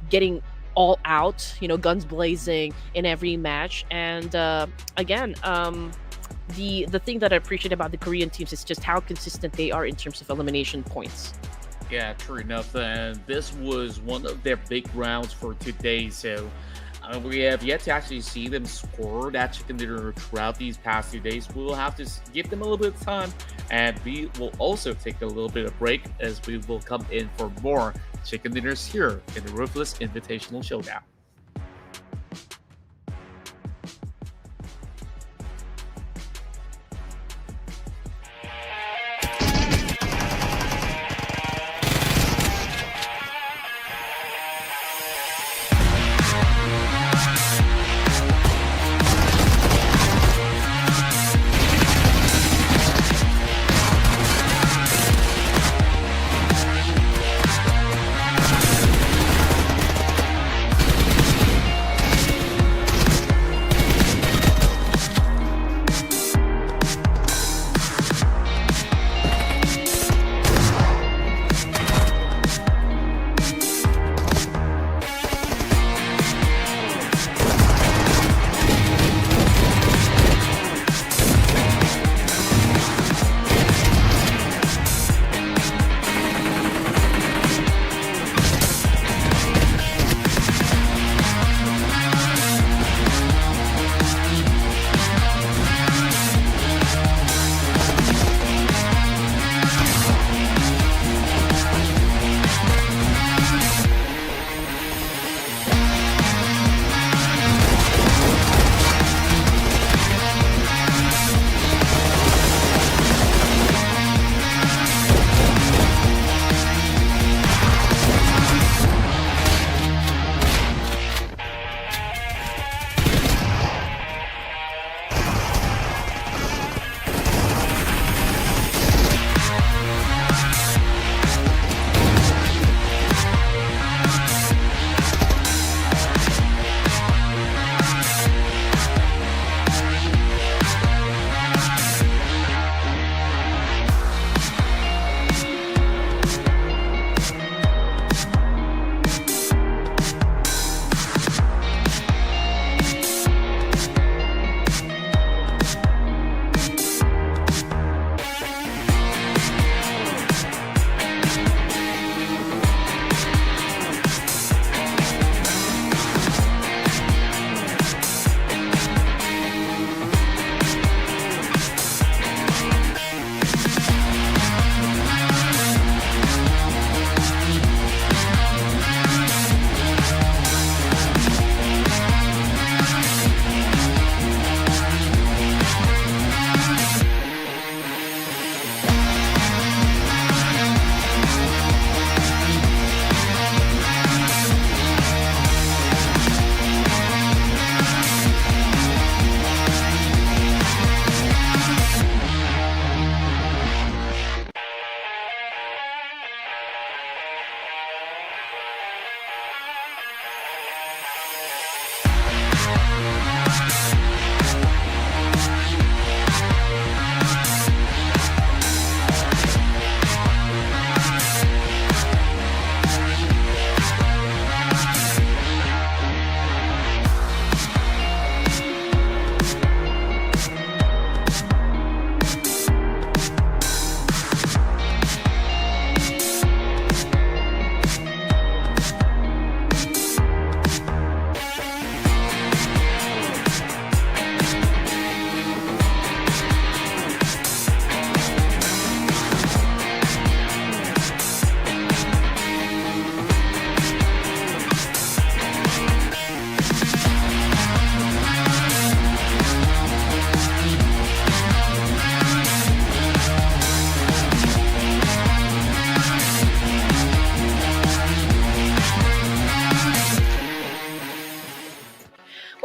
getting all out, you know, guns blazing in every match. And again, the thing that I appreciate about the Korean teams is just how consistent they are in terms of elimination points. Yeah, true enough. And this was one of their big rounds for today. So we have yet to actually see them score that chicken dinner throughout these past 2 days. We will have to give them a little bit of time, and we will also take a little bit of break as we will come in for more chicken dinners here in the Ruthless Invitational Showdown.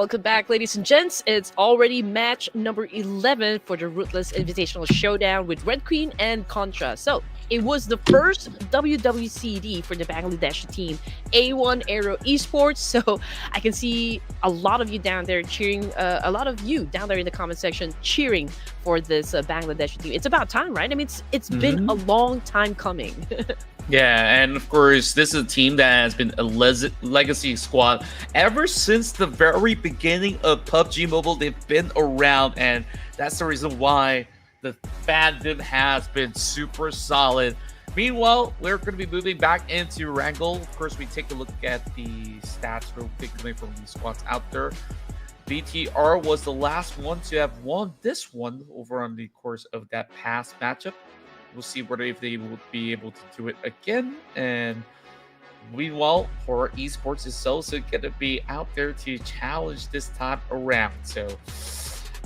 Welcome back, ladies and gents. It's already match number 11 for the Ruthless Invitational Showdown with Red Queen and Contra. So, it was the first WWCD for the Bangladesh team, A1 Aero Esports. So, I can see a lot of you down there cheering, a lot of you down there in the comment section cheering for this Bangladesh team. It's about time, right? I mean, it's been a long time coming. Yeah, and of course, this is a team that has been a legacy squad ever since the very beginning of PUBG Mobile. They've been around, and that's the reason why the fandom has been super solid. Meanwhile, we're going to be moving back into Erangel. Of course, we take a look at the stats real quick coming from these squads out there. BTR was the last one to have won this one over on the course of that past matchup. We'll see whether if they will be able to do it again. And meanwhile, Horaa Esports is also going to be out there to challenge this time around. So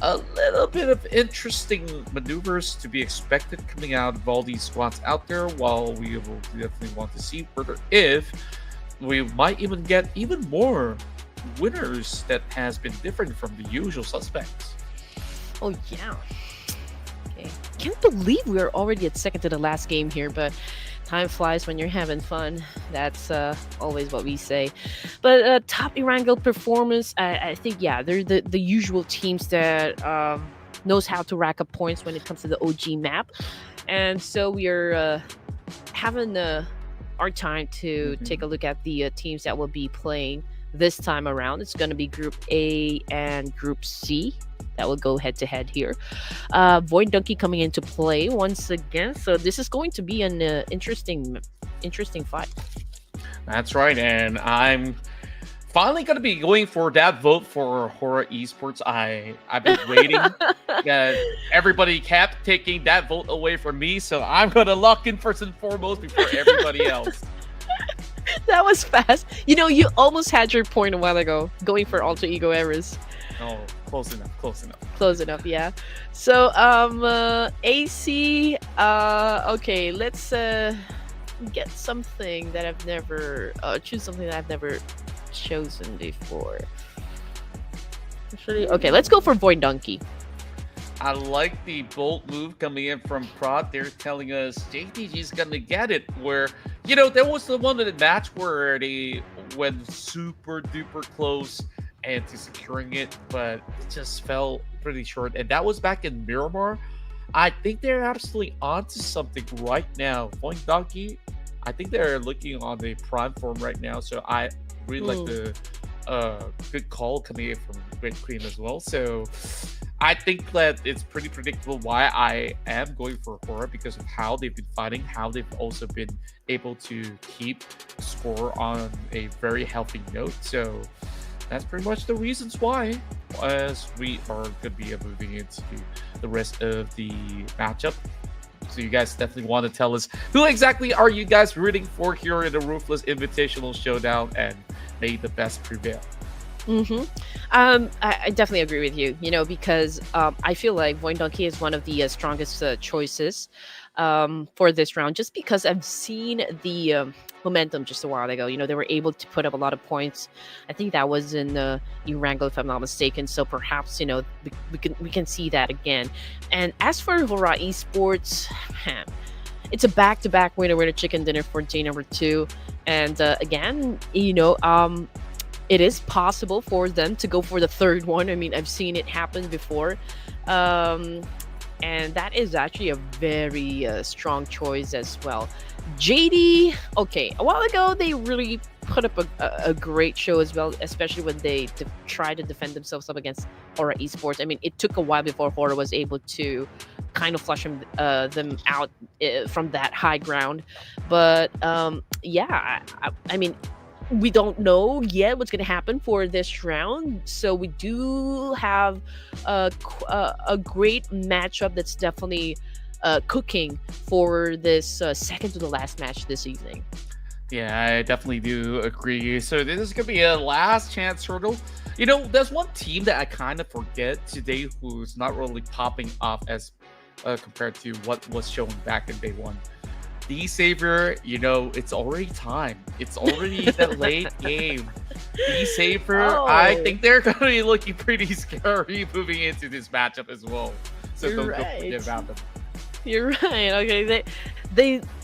a little bit of interesting maneuvers to be expected coming out of all these squads out there, while we will definitely want to see whether if we might even get even more winners that has been different from the usual suspects. Oh, yeah. Can't believe we're already at second to the last game here, but time flies when you're having fun. That's always what we say. But top Erangel performance, I think, yeah, they're the usual teams that knows how to rack up points when it comes to the OG map. And so we are having our time to take a look at the teams that will be playing this time around. It's going to be Group A and Group C that will go head-to-head here. Voin Donkey coming into play once again. So this is going to be an interesting fight. That's right, and I'm finally going to be going for that vote for Horaa Esports. I've been waiting. Everybody kept taking that vote away from me, so I'm going to lock in first and foremost before everybody else. That was fast. You know, you almost had your point a while ago, going for alter ego errors. Oh, close enough. Close enough, yeah. So, AC, okay, let's get something that I've never, choose something that I've never chosen before. Actually, okay, let's go for Voin Donkey. I like the bold move coming in from Prod. They're telling us JDG's gonna get it. Where, you know, there was the one in the match where they went super duper close and to securing it, but it just fell pretty short. And that was back in Miramar. I think they're absolutely onto something right now. Voin Donkey, I think they're looking on the prime form right now. So I really like the good call coming in from Red Queen as well. So I think that it's pretty predictable why I am going for Horaa, because of how they've been fighting, how they've also been able to keep score on a very healthy note. So that's pretty much the reasons why, as we are going to be moving into the rest of the matchup. So you guys definitely want to tell us who exactly are you guys rooting for here in the Ruthless Invitational Showdown, and may the best prevail. I definitely agree with you, you know, because I feel like Voin Donkey is one of the strongest choices for this round, just because I've seen the momentum just a while ago. You know, they were able to put up a lot of points. I think that was in Erangel, if I'm not mistaken. So perhaps, you know, we can see that again. And as for Horaa Esports, it's a back-to-back winner chicken dinner for day number 2. And again, you know, it is possible for them to go for the third one. I mean, I've seen it happen before. And that is actually a very strong choice as well. JD, okay, a while ago, they really put up a great show as well, especially when they tried to defend themselves up against Horaa Esports. I mean, it took a while before Horaa was able to kind of flush them out from that high ground. But yeah, I mean, we don't know yet what's going to happen for this round, so we do have a great matchup that's definitely cooking for this second to the last match this evening. Yeah, I definitely do agree. So this is going to be a last chance hurdle. You know, there's one team that I kind of forget today who's not really popping off as compared to what was shown back in day one. D Saver, you know, it's already time. It's already the late game. D Saver, I Oh. think they're going to be looking pretty scary moving into this matchup as well. So You're don't right. forget about them. You're right. Okay,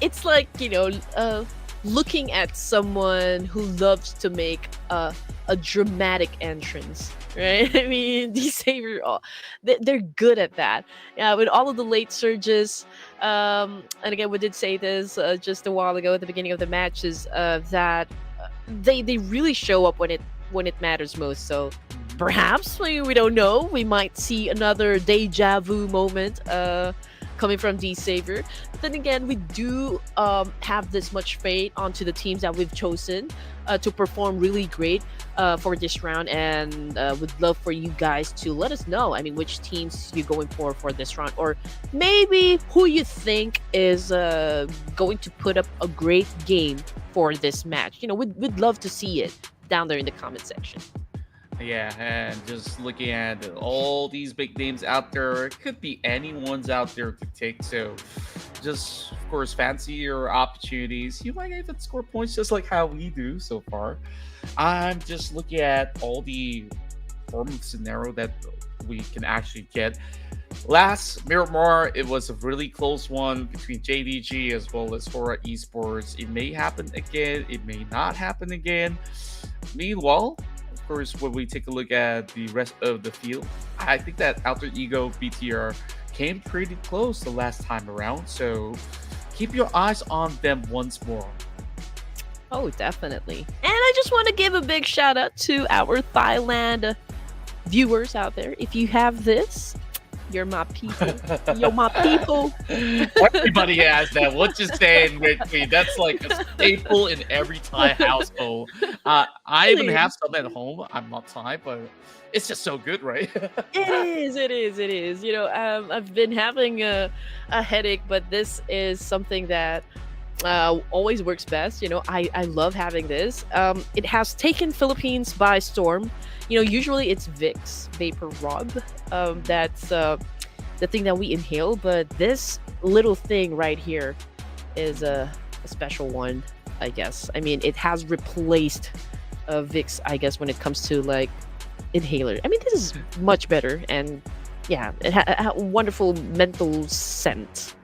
it's like looking at someone who loves to make a dramatic entrance, right? I mean, these Savior, they're good at that. Yeah, with all of the late surges. And again, we did say this just a while ago at the beginning of the matches that they really show up when it matters most. So perhaps we don't know. We might see another deja vu moment coming from D Savior. But then again, we do have this much faith onto the teams that we've chosen to perform really great for this round, and would love for you guys to let us know. I mean, which teams you're going for this round, or maybe who you think is going to put up a great game for this match. You know, we'd love to see it down there in the comment section. Yeah, and just looking at all these big names out there, it could be anyone's out there to take. So just, of course, fancy your opportunities. You might even score points just like how we do so far. I'm just looking at all the form of scenario that we can actually get. Last Miramar, it was a really close one between JDG as well as Horaa Esports. It may happen again, it may not happen again. Meanwhile, of course, when we take a look at the rest of the field, I think that Alter Ego BTR came pretty close the last time around. So keep your eyes on them once more. Oh, definitely. And I just want to give a big shout out to our Thailand viewers out there. If you have this, you're my people. You're my people. Everybody has that. What you saying, Richie? That's like a staple in every Thai household. I even have some at home. I'm not Thai, but it's just so good, right? It is. You know, I've been having a headache, but this is something that always works best. You know, I love having this. It has taken Philippines by storm. You know, usually it's Vicks Vapor Rub. That's the thing that we inhale, but this little thing right here is a special one, I guess. I mean, it has replaced Vicks, I guess, when it comes to like inhaler. I mean, this is much better, and yeah, it had a wonderful mental scent.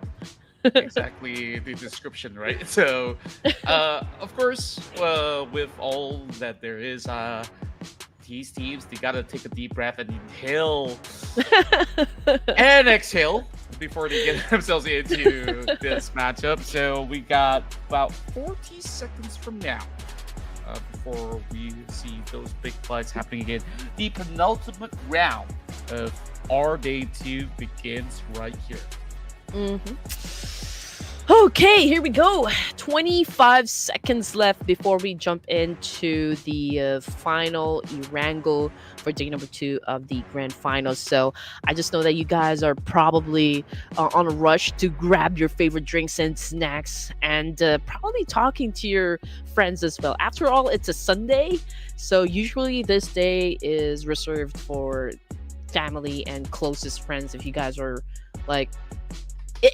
Exactly the description, right? So, of course, with all that there is, these teams, they gotta take a deep breath and inhale and exhale before they get themselves into this matchup. So we got about 40 seconds from now before we see those big fights happening again. The penultimate round of our day 2 begins right here. Okay, here we go. 25 seconds left before we jump into the final Erangel for day number 2 of the grand finals. So I just know that you guys are probably on a rush to grab your favorite drinks and snacks, and probably talking to your friends as well. After all, it's a Sunday, so usually this day is reserved for family and closest friends. If you guys are like,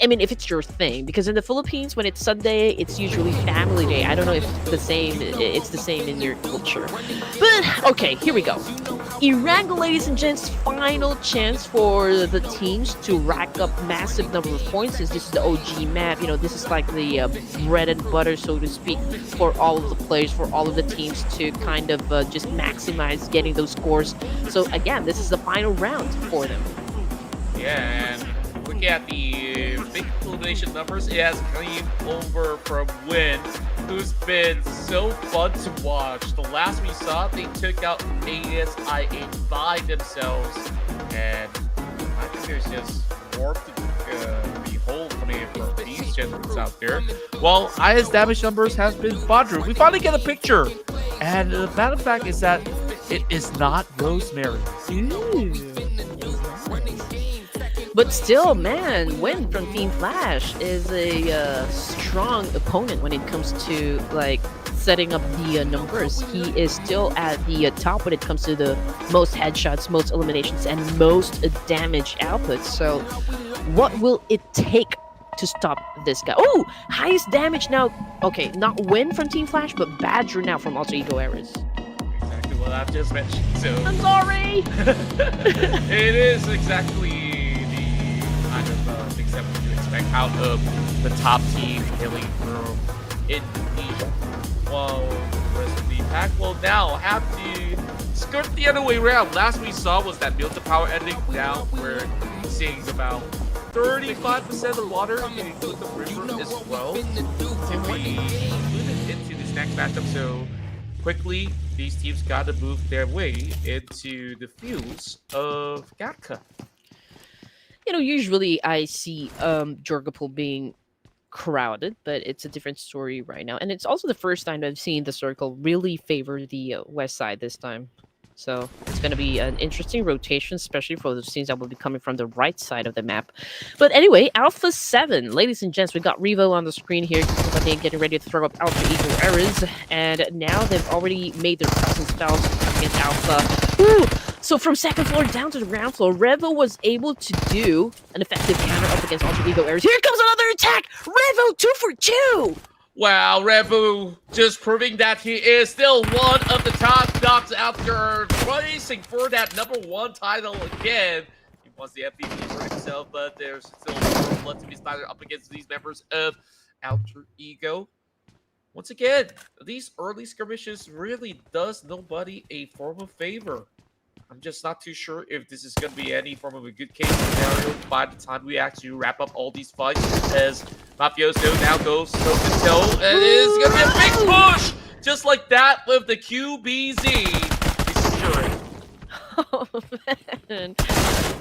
I mean, if it's your thing, because in the Philippines, when it's Sunday, it's usually family day. I don't know if it's the same in your culture. But okay, here we go. Erangel, ladies and gents, final chance for the teams to rack up massive number of points, since this is the OG map. You know, this is like the bread and butter, so to speak, for all of the players, for all of the teams to kind of just maximize getting those scores. So again, this is the final round for them. Yeah, and looking at the big elimination numbers, it has came over from Win, who's been so fun to watch. The last we saw, they took out AS I8 by themselves, and I think there's just more to behold coming in from these gentlemen out there. Well, IS damage numbers has been Badru. We finally get a picture, and the matter of fact is that it is not Rosemary. But still, man, Win from Team Flash is a strong opponent when it comes to like setting up the numbers. He is still at the top when it comes to the most headshots, most eliminations, and most damage output. So what will it take to stop this guy. Oh, highest damage now. Okay, not win from Team Flash, but Badger now from Alter Ego Errors. Exactly what I've just mentioned. So I'm sorry. it is exactly the kind of things that we do expect out of the top team hailing from Indonesia. While the rest of the pack will now have to skirt the other way around. Last we saw was that build to power ending. Now we're seeing about 35% of the water in the river as well to be moving into this next matchup. So quickly, these teams got to move their way into the fields of Gatka. Usually I see Jorgapol being crowded, but it's a different story right now. And it's also the first time I've seen the circle really favor the west side this time. So it's going to be an interesting rotation, especially for those teams that will be coming from the right side of the map. But anyway, Alpha 7. Ladies and gents, we got Revo on the screen here, getting ready to throw up Alpha Ego Errors. And now they've already made their presence felt against Alpha. Ooh! So from second floor down to the ground floor, Revo was able to do an effective counter up against Alter Ego Errors. Here comes another attack! Revo 2 for 2! Wow, Revu just proving that he is still one of the top dogs out there, racing for that #1 title again. He wants the MVP for himself, but there's still more blood to be splattered up against these members of Alter Ego. Once again, these early skirmishes really does nobody a form of favor. I'm just not too sure if this is going to be any form of a good case scenario by the time we actually wrap up all these fights, as Mafioso now goes toe to toe, and it is going to be a big push, just like that with the QBZ. He's securing. Oh, man.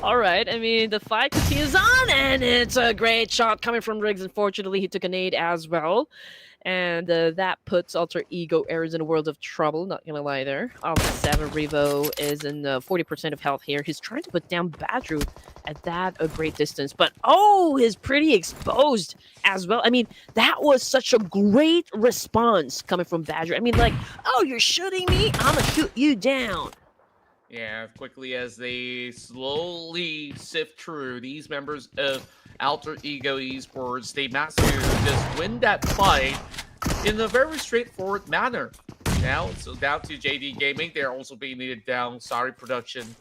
All right, I mean, the fight continues on, and it's a great shot coming from Riggs. Unfortunately, he took a nade as well. And that puts Alter Ego Errors in a world of trouble, not gonna lie there. Alpha 7 Revo is in 40% of health here. He's trying to put down Badru at that a great distance. But, oh, he's pretty exposed as well. I mean, that was such a great response coming from Badru. I mean, like, oh, you're shooting me? I'm gonna shoot you down. Yeah, quickly as they slowly sift through these members of Alter Ego Esports, they managed to just win that fight in a very straightforward manner. Now it's down to JDG Gaming. They're also being needed down. Sorry, production.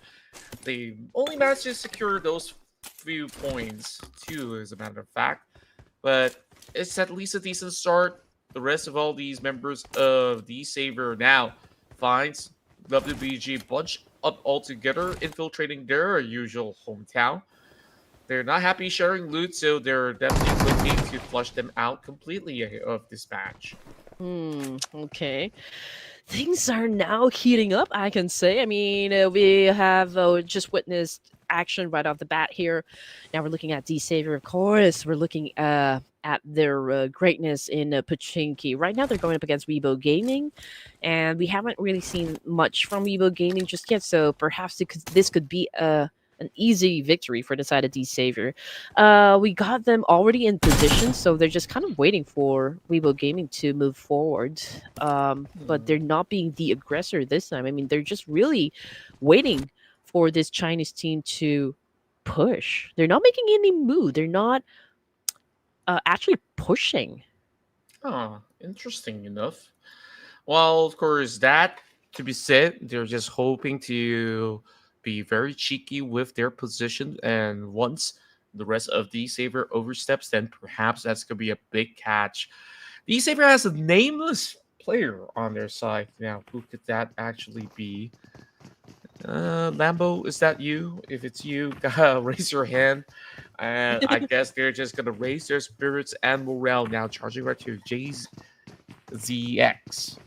They only managed to secure those few points, too, as a matter of fact. But it's at least a decent start. The rest of all these members of the Savior now finds WBG bunch up all together, infiltrating their usual hometown. They're not happy sharing loot, so they're definitely looking to flush them out completely of this match. Okay. Things are now heating up, I can say. I mean, we have just witnessed action right off the bat here. Now we're looking at D-Savior, of course. We're looking at their greatness in Pachinki. Right now they're going up against Weibo Gaming, and we haven't really seen much from Weibo Gaming just yet, so perhaps this could be an easy victory for the side of D-Savior. We got them already in position, so they're just kind of waiting for Weibo Gaming to move forward. But they're not being the aggressor this time. I mean, they're just really waiting for this Chinese team to push. They're not making any move. They're not actually pushing. Oh, interesting enough. Well, of course, that to be said, they're just hoping to be very cheeky with their position, and once the rest of the Savior oversteps, then perhaps that's going to be a big catch. The Savior has a nameless player on their side. Now, who could that actually be? Lambo, is that you? If it's you, raise your hand. And I guess they're just going to raise their spirits and morale now, charging right to JZX.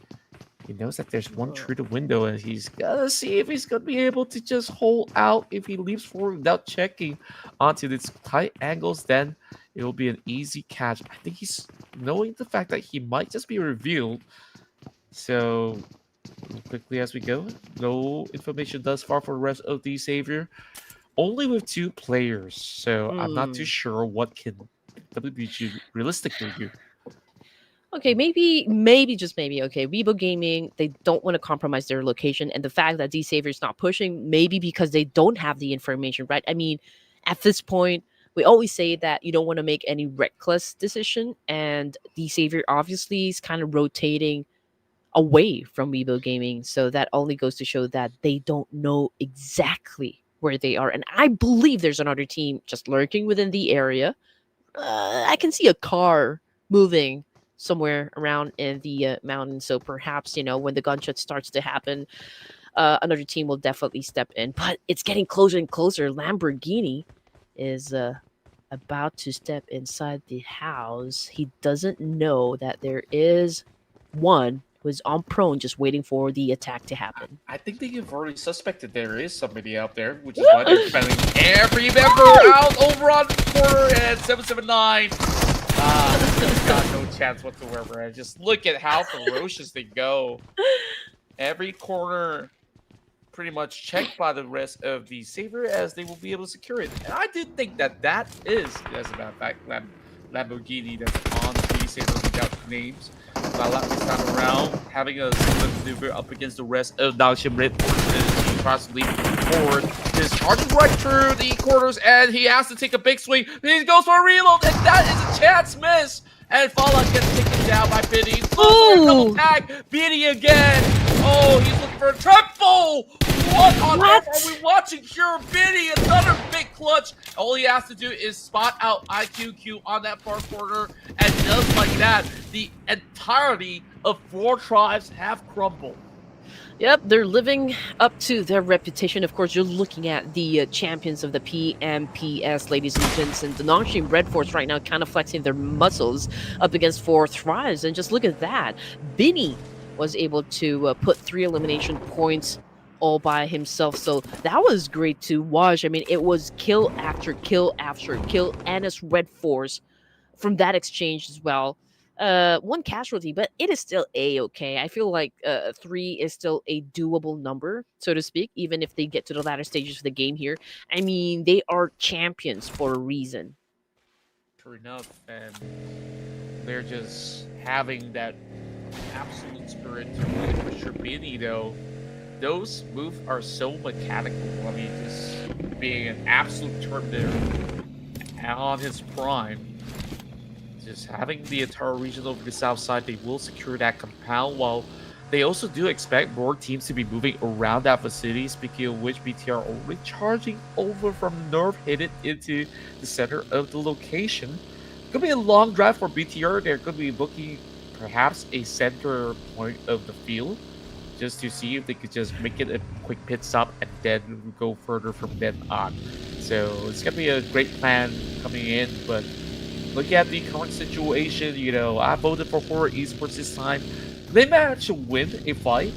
He knows that there's one through the window, and he's got to see if he's going to be able to just hold out. If he leaps forward without checking onto these tight angles, then it will be an easy catch. I think he's knowing the fact that he might just be revealed. So, quickly as we go, no information thus far for the rest of the Savior. Only with 2 players, so I'm not too sure what can WBG realistically do. Okay, maybe, just maybe, okay, Weibo Gaming, they don't want to compromise their location, and the fact that D-Savior is not pushing, maybe because they don't have the information, right? I mean, at this point, we always say that you don't want to make any reckless decision, and the Savior obviously is kind of rotating away from Weibo Gaming, so that only goes to show that they don't know exactly where they are. And I believe there's another team just lurking within the area. I can see a car moving somewhere around in the mountain, so perhaps, when the gunshot starts to happen, another team will definitely step in. But it's getting closer and closer. Lamborghini is about to step inside the house. He doesn't know that there is one who is on prone, just waiting for the attack to happen. I think they have already suspected there is somebody out there, which is why they're spending every member out over on the corner at 779. Got no chance whatsoever. And just look at how ferocious they go. Every corner pretty much checked by the rest of the Savior, as they will be able to secure it. And I did think that is, as a matter of fact, Lamborghini that's on the Savior without names. This time around, having a similar maneuver up against the rest of Nongshim RedForce. He tries to leap forward. He's charging right through the corners, and he has to take a big swing. He goes for a reload, and that is a chance miss. And Fallout gets taken down by Biddy. Double tag. Biddy again. Oh, he's looking for a triple. What on earth are we watching here? Biddy, another big clutch. All he has to do is spot out IQQ on that far corner. And just like that, the entirety of 4 tribes have crumbled. Yep, they're living up to their reputation. Of course, you're looking at the champions of the PMPS, ladies and gents, and the Nongshim RedForce right now kind of flexing their muscles up against 4 Thrives. And just look at that. Binny was able to put 3 elimination points all by himself. So that was great to watch. I mean, it was kill after kill after kill, and it's RedForce from that exchange as well. 1 casualty, but it is still a-okay. I feel like 3 is still a doable number, so to speak, even if they get to the latter stages of the game here. I mean, they are champions for a reason. True enough, and they're just having that absolute spirit to really push your Binny, though. Those moves are so mechanical. I mean, just being an absolute Terminator on his prime. Just having the entire region over the south side, they will secure that compound, while they also do expect more teams to be moving around that facility, speaking of which BTR already charging over from north, headed into the center of the location. Could be a long drive for BTR. They're going to be booking perhaps a center point of the field, just to see if they could just make it a quick pit stop and then go further from then on. So it's going to be a great plan coming in, but look at the current situation. I voted for Horaa Esports this time. They managed to win a fight,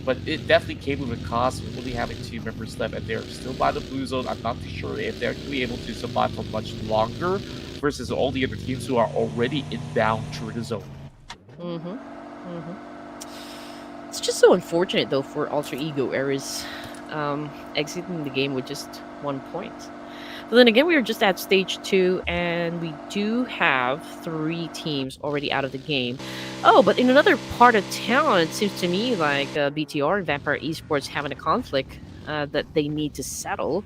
but it definitely came with a cost of only having 2 members left, and they're still by the blue zone. I'm not too sure if they're going to be able to survive for much longer versus all the other teams who are already inbound through the zone. It's just so unfortunate, though, for Alter Ego Ares exiting the game with just 1 point. But then again, we are just at stage 2, and we do have 3 teams already out of the game. Oh, but in another part of town, it seems to me like BTR and Vampire Esports having a conflict that they need to settle.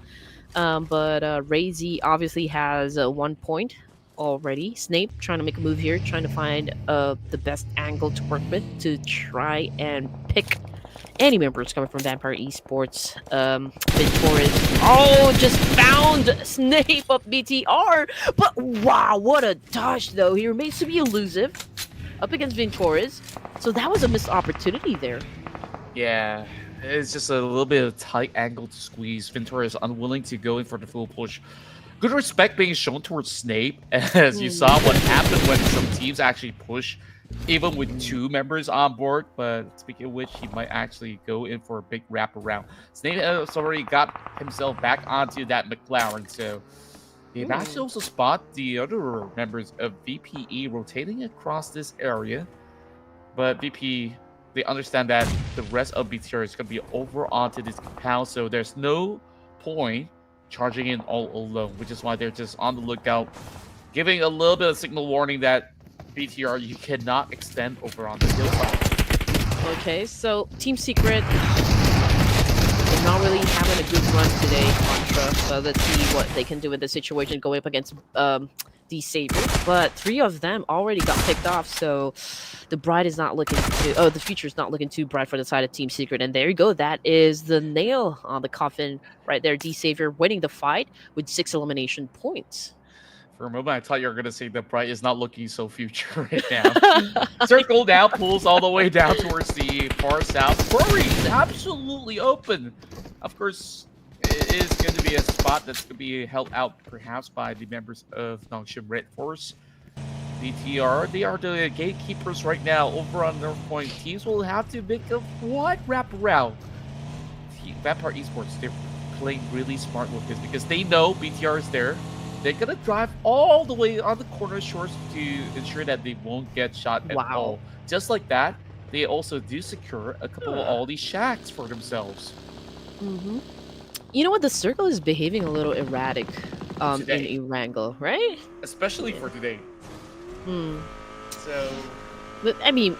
But Razy obviously has 1 point already. Snape trying to make a move here, trying to find the best angle to work with to try and pick any members coming from Vampire Esports. Torres, just found Snape up BTR, but wow, what a dodge though. He remains to be elusive up against Torres, so that was a missed opportunity there. Yeah, it's just a little bit of tight angle to squeeze. Ventura is unwilling to go in for the full push. Good respect being shown towards Snape, as you saw what happened when some teams actually push, even with 2 members on board. But speaking of which, he might actually go in for a big wraparound. Snape has already got himself back onto that McLaren, so they've actually also spot the other members of VPE rotating across this area. But VP, they understand that the rest of BTR is going to be over onto this compound, so there's no point charging in all alone, which is why they're just on the lookout, giving a little bit of signal warning that BTR, you cannot extend over on the hillside. Okay, so Team Secret they're not really having a good run today, Contra. So let's see what they can do in this situation going up against these Sabres. But 3 of them already got picked off, so the bride is not looking to... Oh, the future is not looking too bright for the side of Team Secret. And there you go. That is the nail on the coffin right there. D-Savior winning the fight with 6 elimination points. For a moment, I thought you were going to say the Bright is not looking so future right now. Circle now pulls all the way down towards the far south. Rory is absolutely open. Of course, it is going to be a spot that's going to be held out perhaps by the members of Nongshim RedForce. BTR, they are the gatekeepers right now over on North Point. Teams will have to make a wide wraparound. Vampire Esports, they're playing really smart with this because they know BTR is there. They're going to drive all the way on the corner shores to ensure that they won't get shot at all. Just like that, they also do secure a couple of all these shacks for themselves. Mm-hmm. You know what? The circle is behaving a little erratic in Erangel, right? Especially for today. So... But, I mean,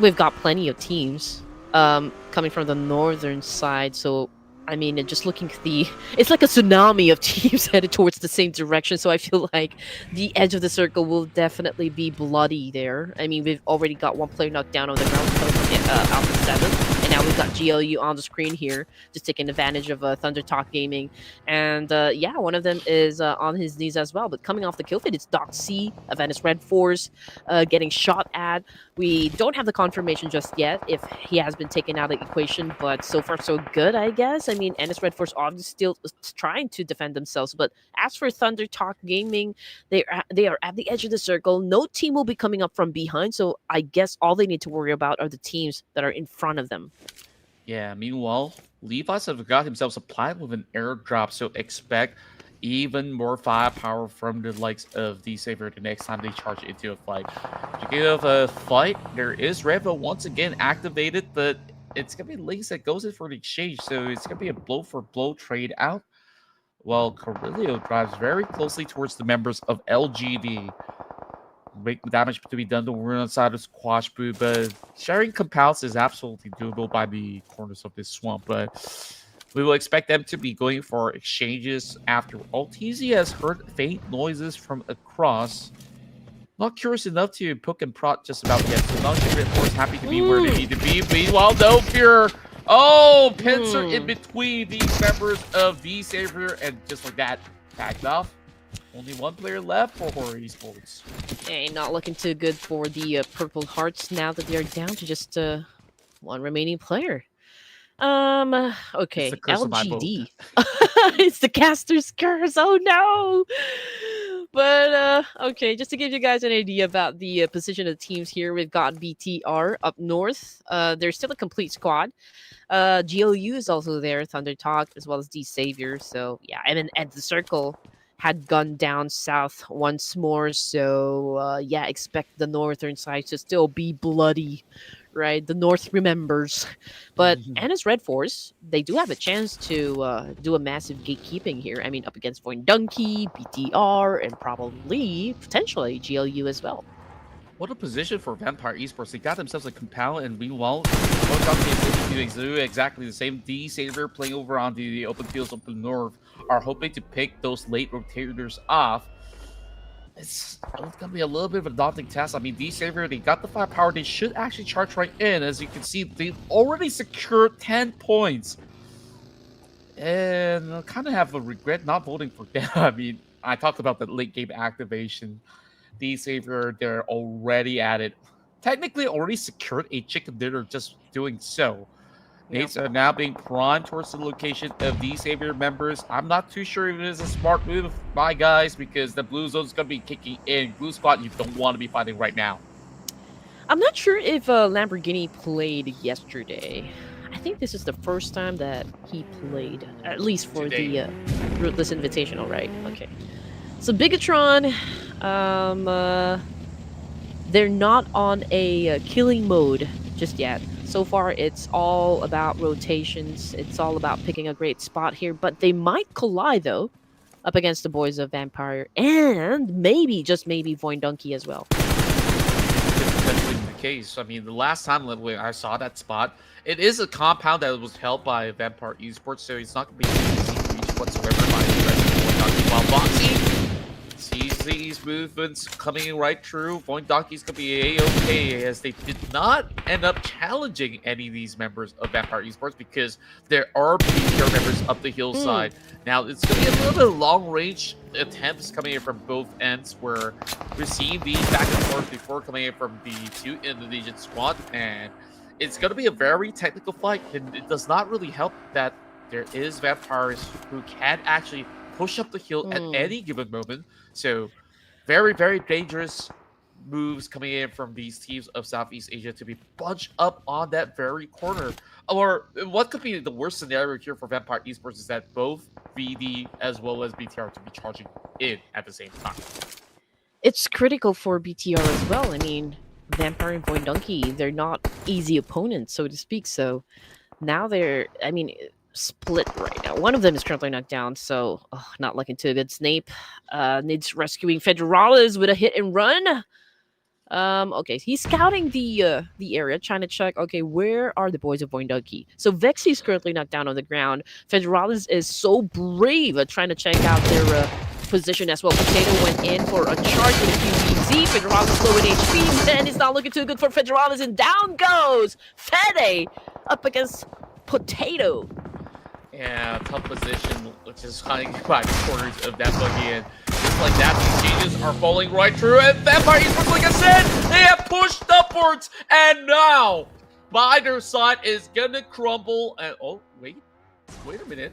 we've got plenty of teams coming from the northern side, so... I mean, just looking at it's like a tsunami of teams headed towards the same direction. So I feel like the edge of the circle will definitely be bloody there. I mean, we've already got 1 player knocked down on the ground coming from Alpha 7. And now we've got GLU on the screen here, just taking advantage of ThunderTalk Gaming. And yeah, one of them is on his knees as well. But coming off the kill feed, it's Doc C of I8 RedForce getting shot at. We don't have the confirmation just yet if he has been taken out of the equation, but so far so good, I guess. I mean, I8 RedForce obviously still trying to defend themselves, but as for ThunderTalk Gaming, they are at the edge of the circle. No team will be coming up from behind, so I guess all they need to worry about are the teams that are in front of them. Yeah, meanwhile, Levi's have got himself supplied with an airdrop, so expect even more firepower from the likes of D-Savior the next time they charge into a fight. Speaking of a fight, there is Revo once again activated, but it's going to be Lynx that goes in for the exchange, so it's going to be a blow-for-blow trade out. While Carrillo drives very closely towards the members of LGD. Make damage to be done to one side of Squash Boo, but sharing compounds is absolutely doable by the corners of this swamp, but we will expect them to be going for exchanges after all. TZ has heard faint noises from across. Not curious enough to poke and prod just about yet. So Nongshim RedForce happy to be where they need to be. Meanwhile, no fear. Oh, pincer in between these members of D-Savior, and just like that, backed off. Only 1 player left for Horaa Esports. Hey, not looking too good for the Purple Hearts now that they're down to just 1 remaining player. Okay, LGD. It's the caster's curse. Oh no! But okay, just to give you guys an idea about the position of the teams here, we've got BTR up north. There's still a complete squad. GLU is also there, ThunderTalk, as well as D-Savior. So yeah, and then at the circle had gone down south once more. So yeah, expect the northern side to still be bloody. Right, the North remembers, but I8 RedForce, they do have a chance to do a massive gatekeeping here. I mean, up against Voin Donkey, BTR, and probably potentially GLU as well. What a position for Vampire Esports. They got themselves a compound, and meanwhile, Voin Donkey is doing exactly the same. D-Savior playing over on the open fields of the north are hoping to pick those late rotators off. It's going to be a little bit of a daunting task. I mean, D-Savior, they got the firepower. They should actually charge right in. As you can see, they've already secured 10 points. And I kind of have a regret not voting for them. I mean, I talked about the late game activation. D-Savior, they're already at it. Technically already secured a chicken dinner just doing so. Nates are now being primed towards the location of D-Savior members. I'm not too sure if it is a smart move, my guys, because the blue zone is going to be kicking in. Blue squad, you don't want to be fighting right now. I'm not sure if Lamborghini played yesterday. I think this is the first time that he played, at least for the Ruthless Invitational, right? Okay. So Bigetron, they're not on a killing mode just yet. So far, it's all about rotations. It's all about picking a great spot here. But they might collide, though, up against the boys of Vampire. And maybe, just maybe, Voin Donkey as well. Potentially the case. I mean, the last time when I saw that spot, it is a compound that was held by Vampire Esports, so it's not going to be easy to reach whatsoever by the rest of the Voin Donkey. While Boxy sees these movements coming right through, Voin Donkey's going to be A-okay, as they did not end up challenging any of these members of Vampire Esports because there are BTR members up the hillside. Now, it's going to be a little bit of long-range attempts coming in from both ends, where we're seeing these back and forth before coming in from the two Indonesian squad, and it's going to be a very technical fight, and it does not really help that there is vampires who can actually push up the hill at any given moment. So very, very dangerous moves coming in from these teams of Southeast Asia to be bunched up on that very corner. Or what could be the worst scenario here for Vampire Esports is that both VD as well as BTR to be charging in at the same time. It's critical for BTR as well. I mean, Vampire and Voin Donkey, they're not easy opponents, so to speak. So now they're, I mean, split right now. One of them is currently knocked down, so not looking too good. Snape needs rescuing Federales with a hit and run. Okay, he's scouting the area, trying to check, okay, where are the boys of Voin Donkey? So Vexy is currently knocked down on the ground. Federales is so brave at trying to check out their position as well. Potato went in for a charge with a QBZ. Federales low in HP, then it's not looking too good for Federales, and down goes Fede up against Potato. Yeah, tough position, which is hiding by quarters of that buggy, and just like that, these changes are falling right through, and Vampire Esports, like I said, they have pushed upwards, and now either side is gonna crumble, and oh, wait a minute.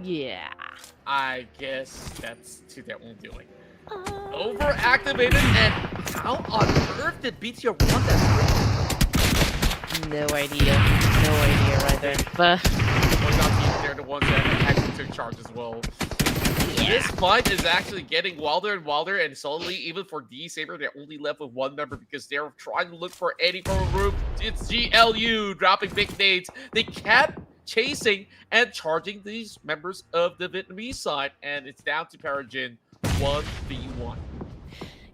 Yeah. I guess that's to their own doing. Overactivated, and how on earth did BTR want that? No idea right there. But they're the ones that actually took charge as well. Yeah. This fight is actually getting wilder and wilder, and suddenly, even for D-Saber, they're only left with one member because they're trying to look for any form of group. It's GLU dropping big nades. They kept chasing and charging these members of the Vietnamese side, and it's down to Parajin 1v1.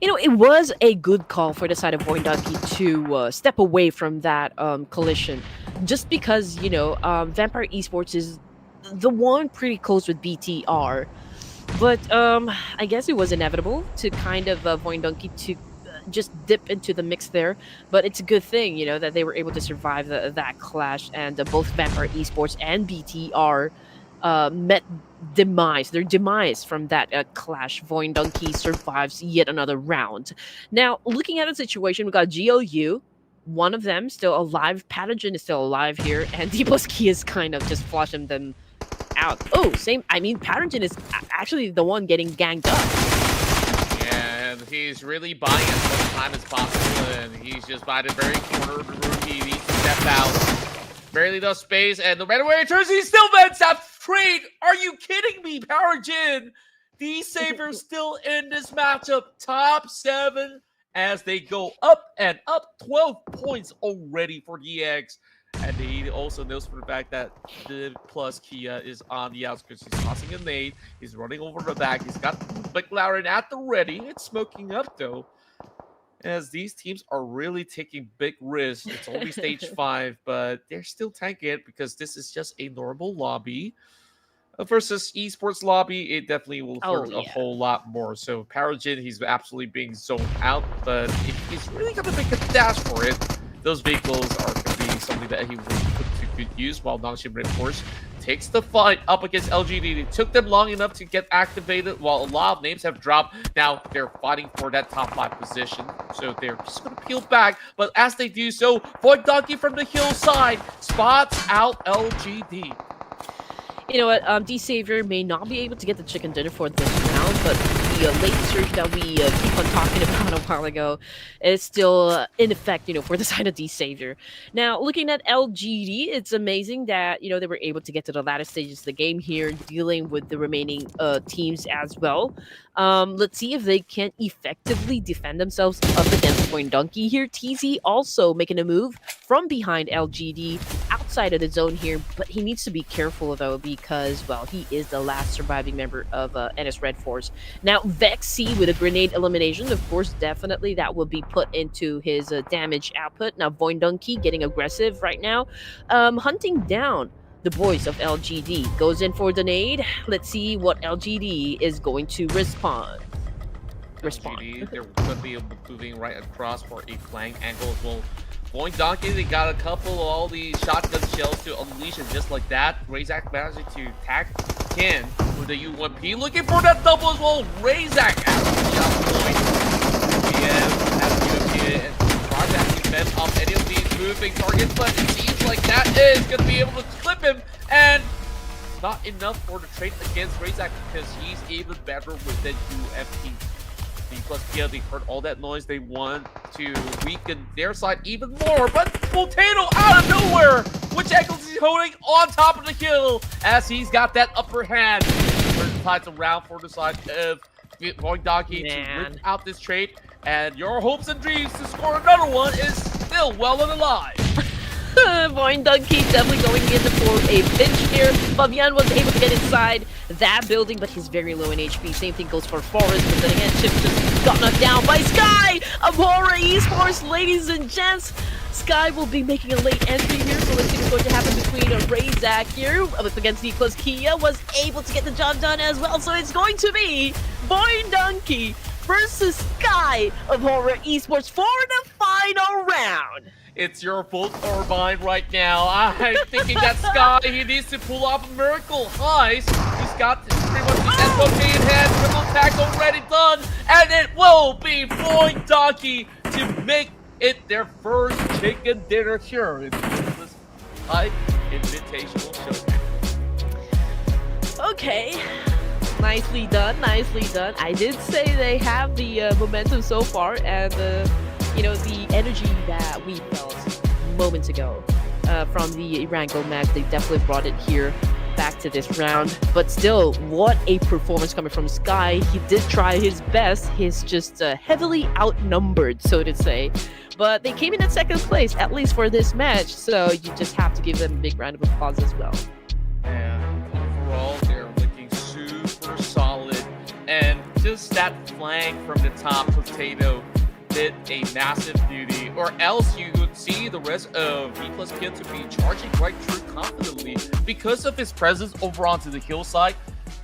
You know, it was a good call for the side of Voin Donkey to step away from that collision, just because, you know, Vampire Esports is the one pretty close with BTR. But I guess it was inevitable to kind of Voin Donkey to just dip into the mix there. But it's a good thing, you know, that they were able to survive that clash, and both Vampire Esports and BTR met their demise from that clash. Voin Donkey survives yet another round. Now, looking at the situation, we got GLU, one of them still alive. Pathogen is still alive here, and Dplus KIA is kind of just flushing them out. Oh, same. I mean, Pathogen is actually the one getting ganged up. Yeah, and he's really buying as much time as possible, and he's just by the very corner of the room. He needs to step out. Barely enough space, and no matter where he turns, he still vents that trade. Are you kidding me, Parajin? D-Saber still in this matchup. Top 7 as they go up and up. 12 points already for DX. And he also knows for the fact that Dplus KIA is on the outskirts. He's tossing a nade. He's running over the back. He's got McLaren at the ready. It's smoking up, though, as these teams are really taking big risks. It's only stage 5, but they're still tanking it because this is just a normal lobby. Versus esports lobby, it definitely will hurt a whole lot more. So Parajin, he's absolutely being zoned out, but if he's really going to make a dash for it, those vehicles are going to be something that he will put to good use, while Nongshim RedForce takes the fight up against LGD. It took them long enough to get activated, while a lot of names have dropped. Now they're fighting for that top 5 position, so they're just going to peel back. But as they do so, Voin Donkey from the hillside spots out LGD. You know what, D-Savior may not be able to get the chicken dinner for this round, but the late surge that we keep on talking about a while ago is still in effect, you know, for the side of D-Savior. Now, looking at LGD, it's amazing that, you know, they were able to get to the latter stages of the game here, dealing with the remaining teams as well. Let's see if they can effectively defend themselves up against Voin Donkey here. TZ also making a move from behind LGD. outside of the zone here, but he needs to be careful though because, well, he is the last surviving member of NS RedForce. Now, Vexy with a grenade elimination, of course, definitely that will be put into his damage output. Now, Voin Donkey getting aggressive right now, hunting down the boys of LGD. Goes in for the nade. Let's see what LGD is going to respond. LGD, they're going to be moving right across for a flank angle as well. Voin Donkey, they got a couple of all the shotgun shells to unleash, and just like that, Razak managing to tag Ken with the U1P, looking for that double as well. Razak after the shot point. PM has UMP and try to actually fend off any of these moving targets, but it seems like that is going to be able to clip him, and not enough for the trade against Razak because he's even better with the UMP. Dplus KIA, they heard all that noise. They want to weaken their side even more, but Potato out of nowhere! Which angles he's holding on top of the hill as he's got that upper hand. Turn tides around for the side of Voin Donkey to rip out this trade, and your hopes and dreams to score another one is still well and alive. Voin Donkey definitely going in for a pinch here. Fabian was able to get inside that building, but he's very low in HP. Same thing goes for Forest, but then again, Chip just got knocked down by Sky of Horaa Esports, ladies and gents. Sky will be making a late entry here, so let's see what's going to happen between Razak here up against Dplus KIA. Was able to get the job done as well, so it's going to be Voin Donkey versus Sky of Horaa Esports for the final round. It's your fault or mine right now. I'm thinking that Sky, he needs to pull off a miracle heist. He's got pretty much the SOK in hand, triple tag already done, and it will be Voin Donkey to make it their first chicken dinner here in this Hype Invitational Showdown. Okay. Nicely done, nicely done. I did say they have the momentum so far, and you know, the energy that we felt moments ago from the Erangel match, they definitely brought it here back to this round. But still, what a performance coming from Sky. He did try his best. He's just heavily outnumbered, so to say. But they came in at second place, at least for this match, so you just have to give them a big round of applause as well. And overall, they're looking super solid. And just that flank from the top, Potato did a massive duty, or else you would see the rest of Dplus KIA to be charging right through confidently. Because of his presence over onto the hillside,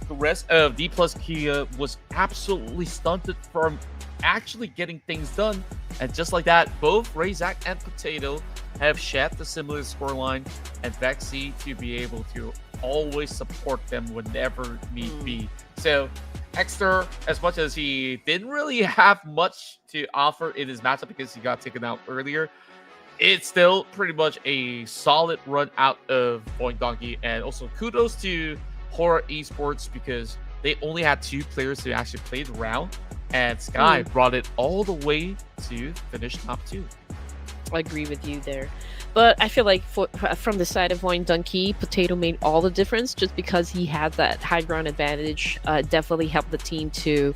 the rest of Dplus KIA was absolutely stunted from actually getting things done. And just like that, both Razak and Potato have shed the similar scoreline, and Vexy to be able to always support them whenever need be. So Hexter, as much as he didn't really have much to offer in his matchup because he got taken out earlier, it's still pretty much a solid run out of Voin Donkey. And also kudos to Horaa Esports because they only had 2 players to actually play the round, and Sky brought it all the way to finish top 2. I agree with you there. But I feel like from the side of Voin Donkey, Potato made all the difference just because he had that high ground advantage. Definitely helped the team to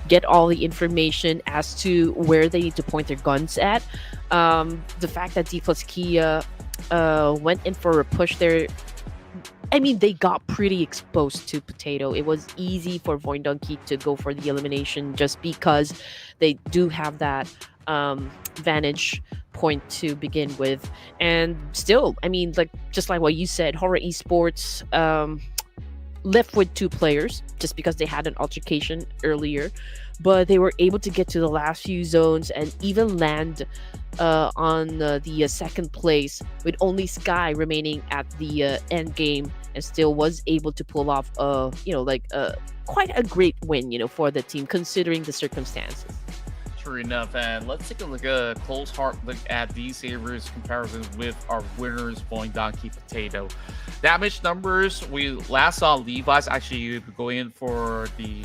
get all the information as to where they need to point their guns at. The fact that Dplus KIA went in for a push there, I mean, they got pretty exposed to Potato. It was easy for Voin Donkey to go for the elimination just because they do have that vantage point to begin with. And still, I mean, like just like what you said, Horaa Esports left with 2 players just because they had an altercation earlier, but they were able to get to the last few zones and even land on the second place with only Sky remaining at the end game, and still was able to pull off quite a great win, for the team considering the circumstances. True enough, and let's take a close hard look at these savers comparison with our winners, Voin Donkey, Potato. Damage numbers, we last saw Levi's actually go in for the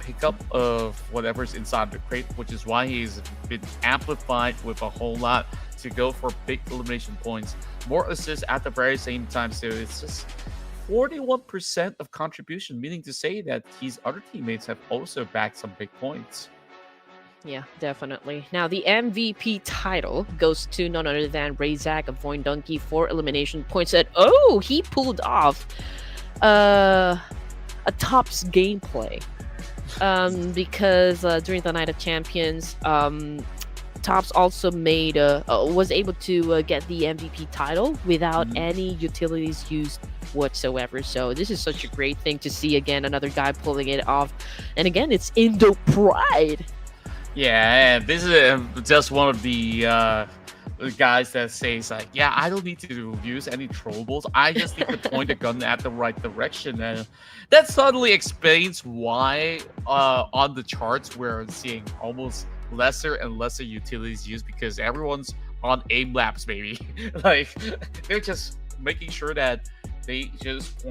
pickup of whatever's inside the crate, which is why he's been amplified with a whole lot to go for big elimination points. More assists at the very same time, so it's just 41% of contribution, meaning to say that his other teammates have also bagged some big points. Yeah, definitely. Now, the MVP title goes to none other than Razak of Voin Donkey for elimination points. And he pulled off a tops gameplay. Because during the Night of Champions, Tops also was able to get the MVP title without any utilities used whatsoever. So this is such a great thing to see again, another guy pulling it off. And again, it's Indo Pride. Yeah, and this is just one of the guys that says like, yeah, I don't need to use any throwables. I just need to point the gun at the right direction, and that suddenly explains why on the charts we're seeing almost lesser and lesser utilities used, because everyone's on aim laps, baby. Like they're just making sure that they just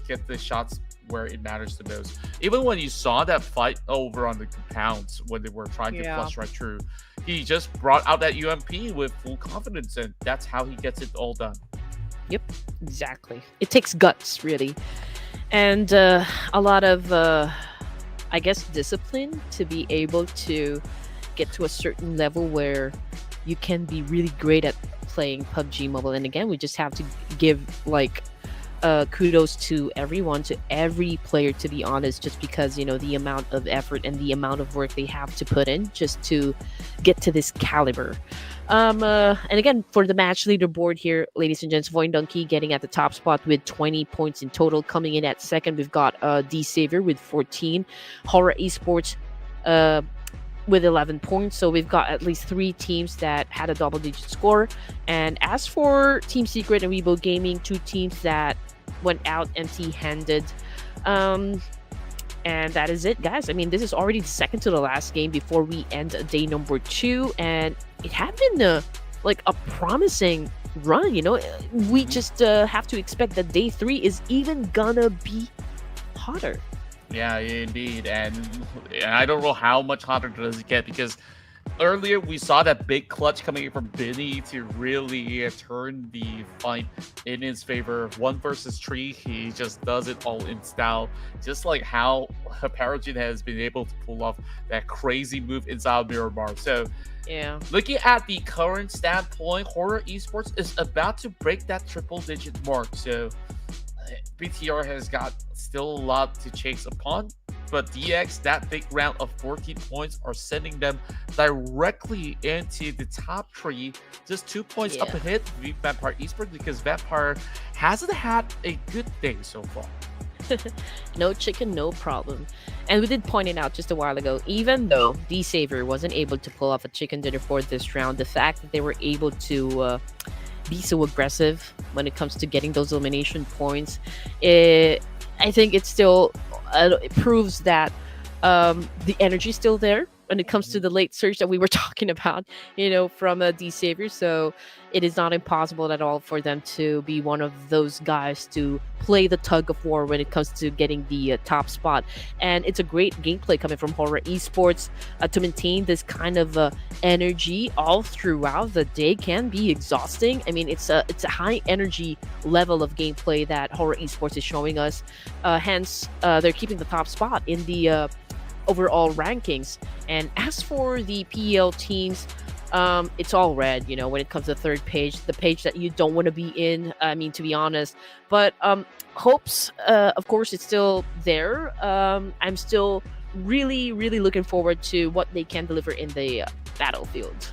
get the shots where it matters the most. Even when you saw that fight over on the compounds when they were trying to flush right through, he just brought out that UMP with full confidence, and that's how he gets it all done. Yep, exactly. It takes guts, really, and a lot of I guess discipline to be able to get to a certain level where you can be really great at playing PUBG Mobile. And again, we just have to give like kudos to everyone, to every player, to be honest, just because, you know, the amount of effort and the amount of work they have to put in just to get to this caliber. And again, for the match leaderboard here, ladies and gents, Voin Donkey getting at the top spot with 20 points in total. Coming in at second, we've got D Savior with 14, Horaa Esports with 11 points. So we've got at least 3 teams that had a double-digit score. And as for Team Secret and Weibo Gaming, 2 teams that went out empty-handed. And that is it, guys. I mean, this is already the second to the last game before we end day number 2, and it had been a promising run. You know, we just have to expect that day 3 is even gonna be hotter. Yeah, indeed, and I don't know how much hotter does it get, because earlier we saw that big clutch coming in from Binny to really turn the fight in his favor. 1 versus 3, he just does it all in style, just like how Paragin has been able to pull off that crazy move inside Miramar. So yeah, looking at the current standpoint, Horaa Esports is about to break that triple-digit mark. So BTR has got still a lot to chase upon, but DX, that big round of 14 points are sending them directly into the top 3, just 2 points up ahead of Vampire Esports, because Vampire hasn't had a good day so far. No chicken, no problem. And we did point it out just a while ago, even though D Savior wasn't able to pull off a chicken dinner for this round, the fact that they were able to be so aggressive when it comes to getting those elimination points, I think it still it proves that the energy is still there when it comes to the late surge that we were talking about, you know, from D Savior. So it is not impossible at all for them to be one of those guys to play the tug of war when it comes to getting the top spot. And it's a great gameplay coming from Horaa Esports. To maintain this kind of energy all throughout the day can be exhausting. I mean, it's a high energy level of gameplay that Horaa Esports is showing us. Hence, they're keeping the top spot in the overall rankings. And as for the PEL teams, it's all red, you know, when it comes to the third page, the page that you don't want to be in, I mean, to be honest. But hopes, of course, it's still there. I'm still really looking forward to what they can deliver in the battlefield.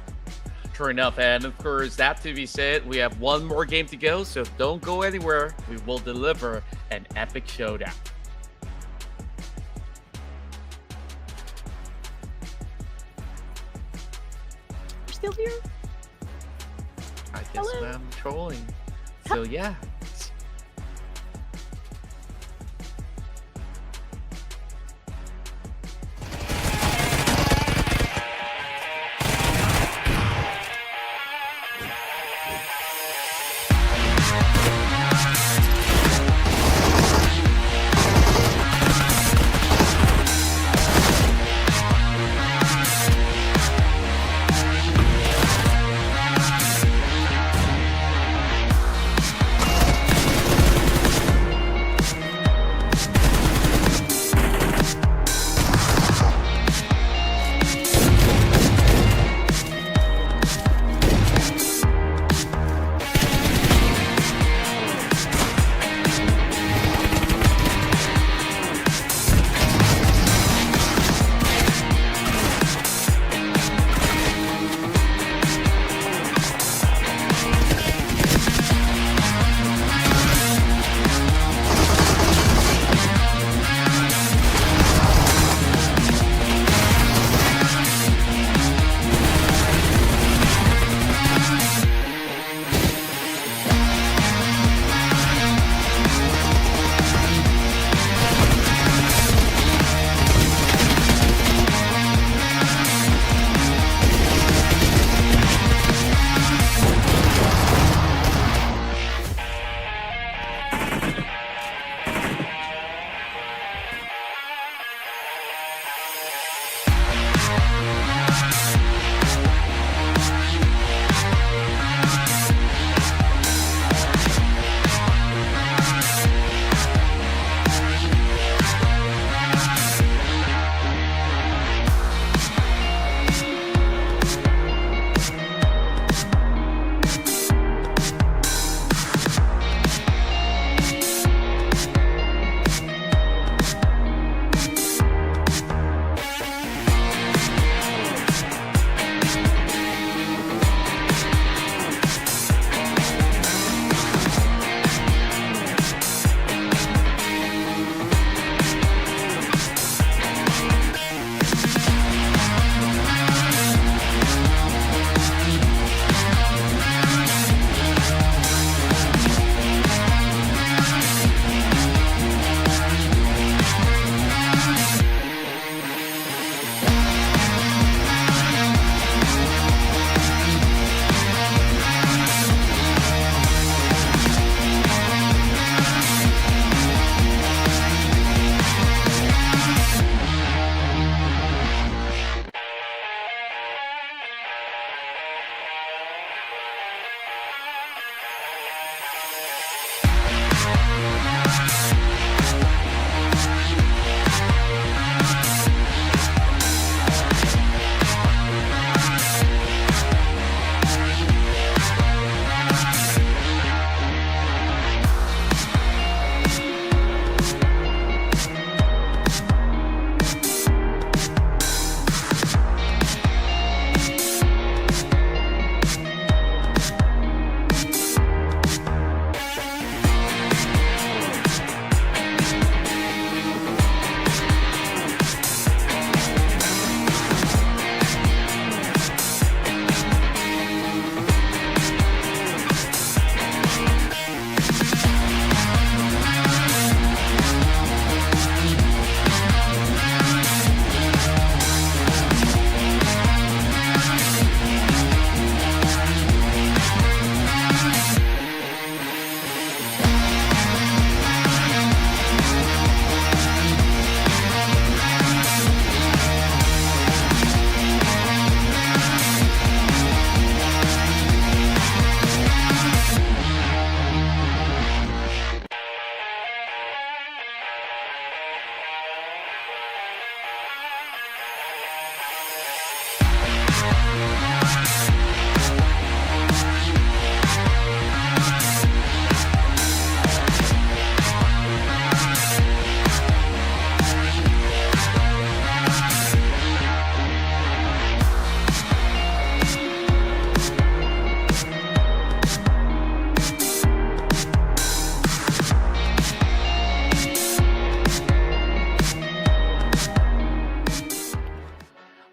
True enough, and of course, that to be said, we have 1 more game to go, so don't go anywhere. We will deliver an epic showdown. Still here? I guess Hello? I'm trolling. So yeah.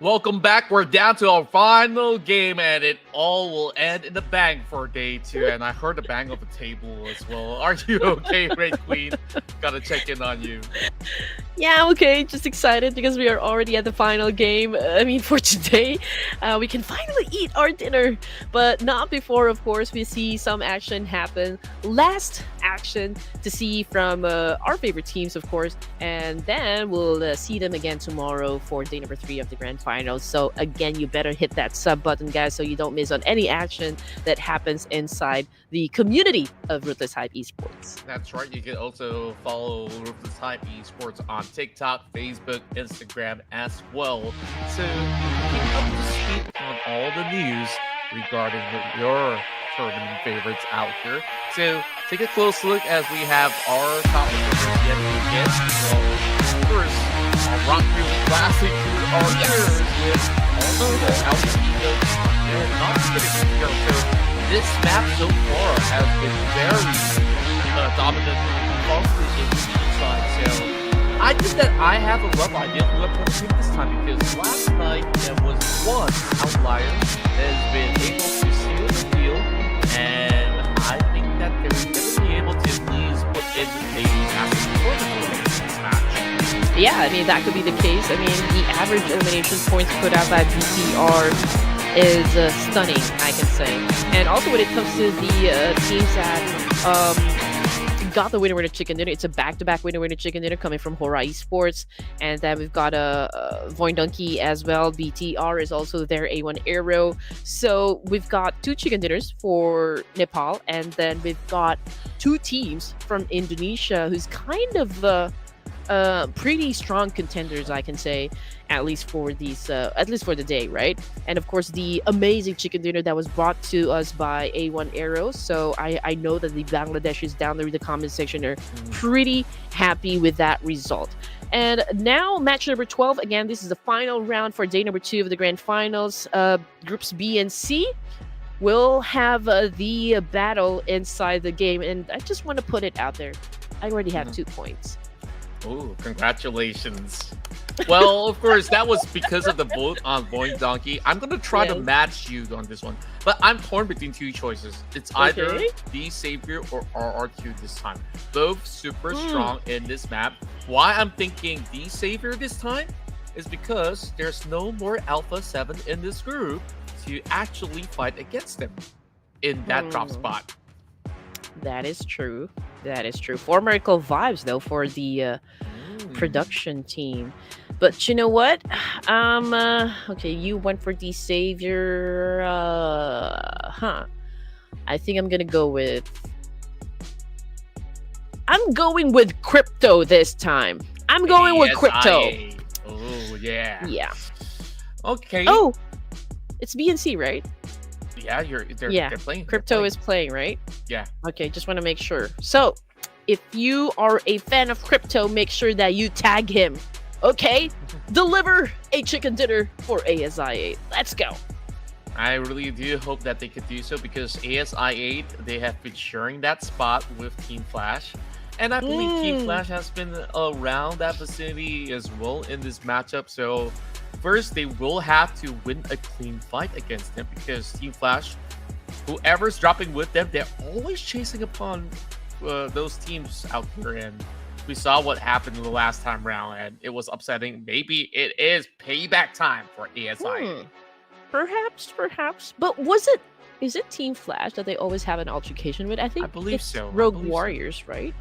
Welcome back. We're down to our final game, and it all will end in the bang for day 2. And I heard the bang of the table as well. Are you okay, Raid Queen? Gotta check in on you. Yeah, okay. Just excited because we are already at the final game. I mean, for today, we can finally eat our dinner, but not before, of course, we see some action happen. Last action to see from our favorite teams, of course, and then we'll see them again tomorrow for day number 3 of the grand finals. So again, you better hit that sub button, guys, so you don't miss on any action that happens inside the community of Ruthless Esports. That's right. You can also follow Ruthless Esports on TikTok, Facebook, Instagram as well. So you can keep up to speed on all the news regarding your tournament favorites out here. So take a close look as we have our top favorites yet again. Well, first, I'll rock through classic to our ears with all the outfits and not getting here. So this map so far has been very dominant in each side. So I think that I have a rough idea who I'm going to pick this time, because last night there was one outlier that has been able to seal the deal, and I think that they're going to be able to at least put in a massive tournament in this match. Yeah, I mean, that could be the case. I mean, the average elimination points put out by BTR is stunning, I can say. And also when it comes to the teams that got the winner chicken dinner, it's a back-to-back winner chicken dinner coming from Horaa Esports, and then we've got Voin Donkey as well. BTR is also there, A1 Aero. So we've got 2 chicken dinners for Nepal, and then we've got 2 teams from Indonesia who's kind of pretty strong contenders, I can say, at least for these at least for the day, right? And of course the amazing chicken dinner that was brought to us by A1 Aero. So I know that the Bangladeshis down there in the comment section are pretty happy with that result. And now match number 12. Again, this is the final round for day number 2 of the grand finals. Groups B and C will have the battle inside the game, and I just want to put it out there, I already have 2 points. Oh, congratulations. Well, of course, that was because of the vote on Voin Donkey. I'm going to try to match you on this one, but I'm torn between 2 choices. It's either The Savior or RRQ this time. Both super strong in this map. Why I'm thinking The Savior this time is because there's no more Alpha 7 in this group to actually fight against them in that drop spot. That is true. That is true. For Miracle vibes, though, for the production team. But you know what? Okay, you went for the Savior. I think I'm gonna go with... I'm going with Crypto this time. I'm going with Crypto. Oh, yeah. Yeah. Okay. Oh! It's B and C, right? Yeah, they're playing. Crypto is playing, right? Yeah. Okay, just want to make sure. So, if you are a fan of Crypto, make sure that you tag him. Okay? Deliver a chicken dinner for ASI8. Let's go. I really do hope that they could do so, because ASI8, they have been sharing that spot with Team Flash. And I believe Team Flash has been around that vicinity as well in this matchup. So first, they will have to win a clean fight against them, because Team Flash, whoever's dropping with them, they're always chasing upon those teams out there. And we saw what happened the last time round, and it was upsetting. Maybe it is payback time for ASI. Perhaps. But is it Team Flash that they always have an altercation with? I believe it's so. Rogue Warriors, right?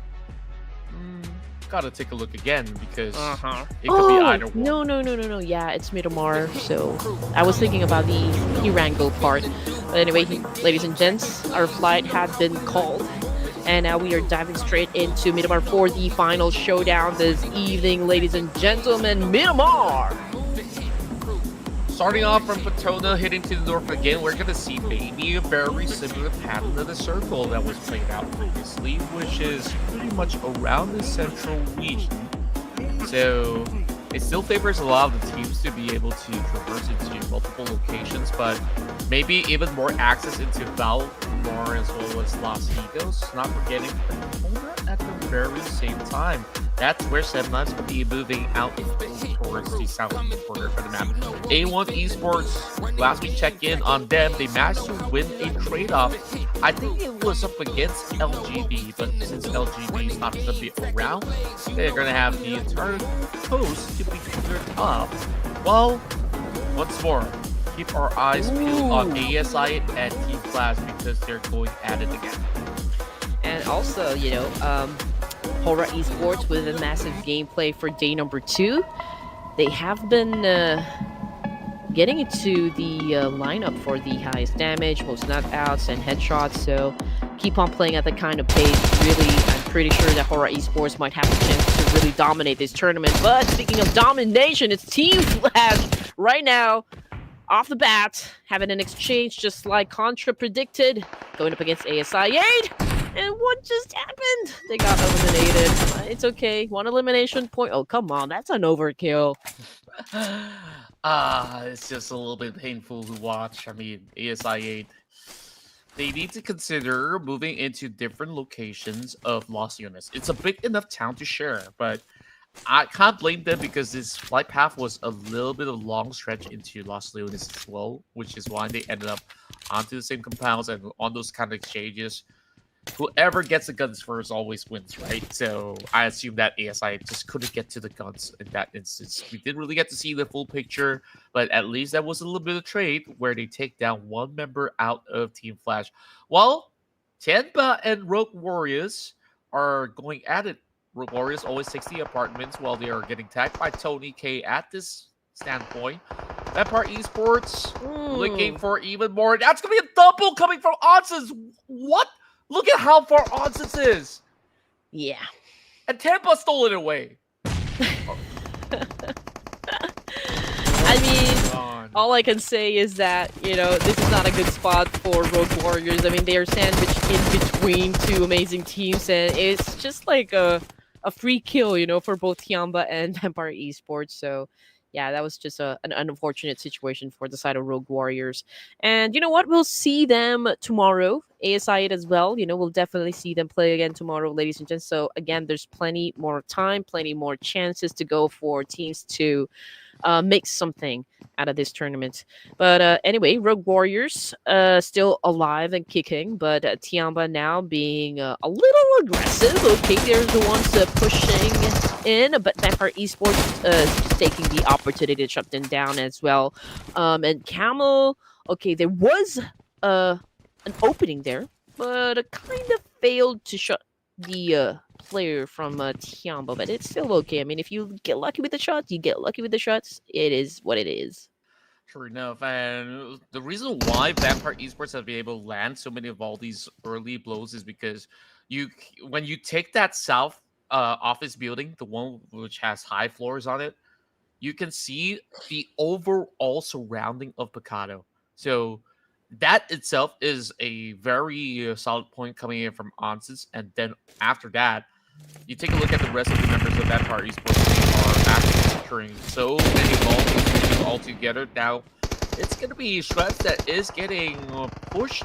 Gotta take a look again, because it could be either one. No. Yeah, it's Miramar. So I was thinking about the Erangel part. But anyway, ladies and gents, our flight had been called. And now we are diving straight into Miramar for the final showdown this evening, ladies and gentlemen. Miramar! Starting off from Patona, heading to the north again, we're going to see maybe a very similar pattern of the circle that was played out previously, which is pretty much around the central region. So it still favors a lot of the teams to be able to traverse into multiple locations, but maybe even more access into Valmar as well as Los Higos, not forgetting Patona at the very same time. That's where Sedman's going to be moving out towards the southern corner for the map. A1 Esports, last we checked in on them, they managed to win a trade-off. I think it was up against LGD, but since LGD is not going to be around, they're going to have the entire coast to be cleared up. Well, once more, keep our eyes peeled on ASI and Team Flash because they're going at it again. And also, you know, Horaa Esports with a massive gameplay for day number 2. They have been getting into the lineup for the highest damage, most knockouts, and headshots. So keep on playing at the kind of pace. Really, I'm pretty sure that Horaa Esports might have a chance to really dominate this tournament. But speaking of domination, it's Team Flash right now. Off the bat, having an exchange just like Contra predicted, going up against ASI 8. And what just happened? They got eliminated. It's okay. 1 elimination point. Oh, come on. That's an overkill. It's just a little bit painful to watch. I mean, ASI 8, they need to consider moving into different locations of Los Lunas. It's a big enough town to share, but I can't blame them because this flight path was a little bit of long stretch into Los Lunas as well, which is why they ended up onto the same compounds and on those kind of exchanges. Whoever gets the guns first always wins, right? So I assume that ASI just couldn't get to the guns in that instance. We didn't really get to see the full picture, but at least that was a little bit of trade where they take down 1 member out of Team Flash. While Tianba and Rogue Warriors are going at it. Rogue Warriors always takes the apartments while they are getting tagged by Tony K at this standpoint. Vampire Esports looking for even more. That's going to be a double coming from Onsens. What? Look at how far Onsens is. Yeah. And Tampa stole it away. I mean, all I can say is that, you know, this is not a good spot for Rogue Warriors. I mean, they are sandwiched in between 2 amazing teams, and it's just like a free kill, you know, for both Tianba and Vampire Esports. So, yeah, that was just an unfortunate situation for the side of Rogue Warriors. And you know what? We'll see them tomorrow. ASI as well. You know, we'll definitely see them play again tomorrow, ladies and gents. So, again, there's plenty more time, plenty more chances to go for teams to make something out of this tournament. But anyway, Rogue Warriors still alive and kicking, but Tianba now being a little aggressive. Okay, they're the ones pushing in, but Vampire Esports just taking the opportunity to shut them down as well. And Camel, okay, there was an opening there, but kind of failed to shut the player from Tianba, but it's still okay. I mean, if you get lucky with the shots, you get lucky with the shots. It is what it is. Sure enough, and the reason why Vampire Esports have been able to land so many of all these early blows is because when you take that south office building, the one which has high floors on it, you can see the overall surrounding of Picado. So that itself is a very solid point coming in from Onsens. And then after that, you take a look at the rest of the members of Vampire Esports. They are actually securing so many balls all together. Now, it's going to be Shreds that is getting pushed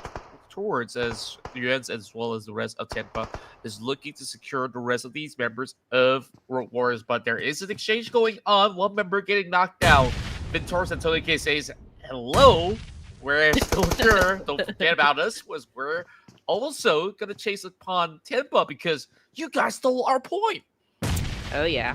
towards as Yuans as well as the rest of Tianba is looking to secure the rest of these members of Rogue Warriors. But there is an exchange going on. 1 member getting knocked down. Vintors and Tony K says, hello. We're still here. Don't forget about us. We're also going to chase upon Tianba because you guys stole our point. Oh, yeah.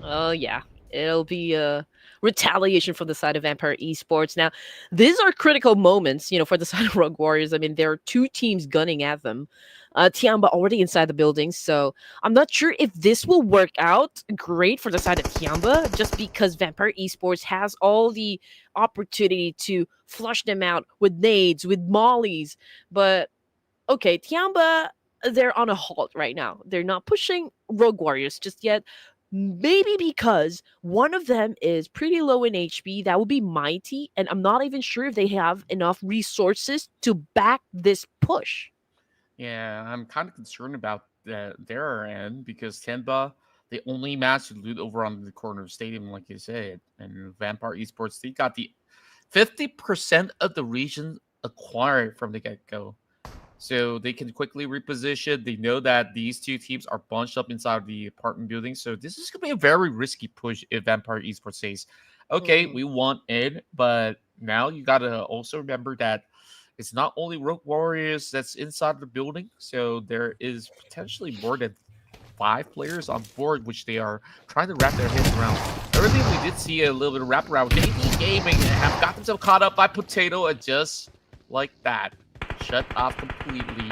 Oh, yeah. It'll be a retaliation from the side of Vampire Esports. Now, these are critical moments, you know, for the side of Rogue Warriors. I mean, there are 2 teams gunning at them. Tianba already inside the building, so I'm not sure if this will work out great for the side of Tianba, just because Vampire Esports has all the opportunity to flush them out with nades, with mollies. But, okay, Tianba, they're on a halt right now. They're not pushing Rogue Warriors just yet. Maybe because one of them is pretty low in HP. That would be Mighty, and I'm not even sure if they have enough resources to back this push. Yeah, I'm kind of concerned about their end because Tianba, they only managed to loot over on the corner of the stadium, like you said. And Vampire Esports, they got the 50% of the region acquired from the get-go. so they can quickly reposition. They know that these two teams are bunched up inside the apartment building, so this is going to be a very risky push if Vampire Esports says, okay, we want in, but now you got to also remember that it's not only Rogue Warriors that's inside the building, so there is potentially more than 5 players on board, which they are trying to wrap their heads around. Earlier, we did see a little bit of wraparound. JDG Gaming have got themselves caught up by Potato, and just like that, shut off completely.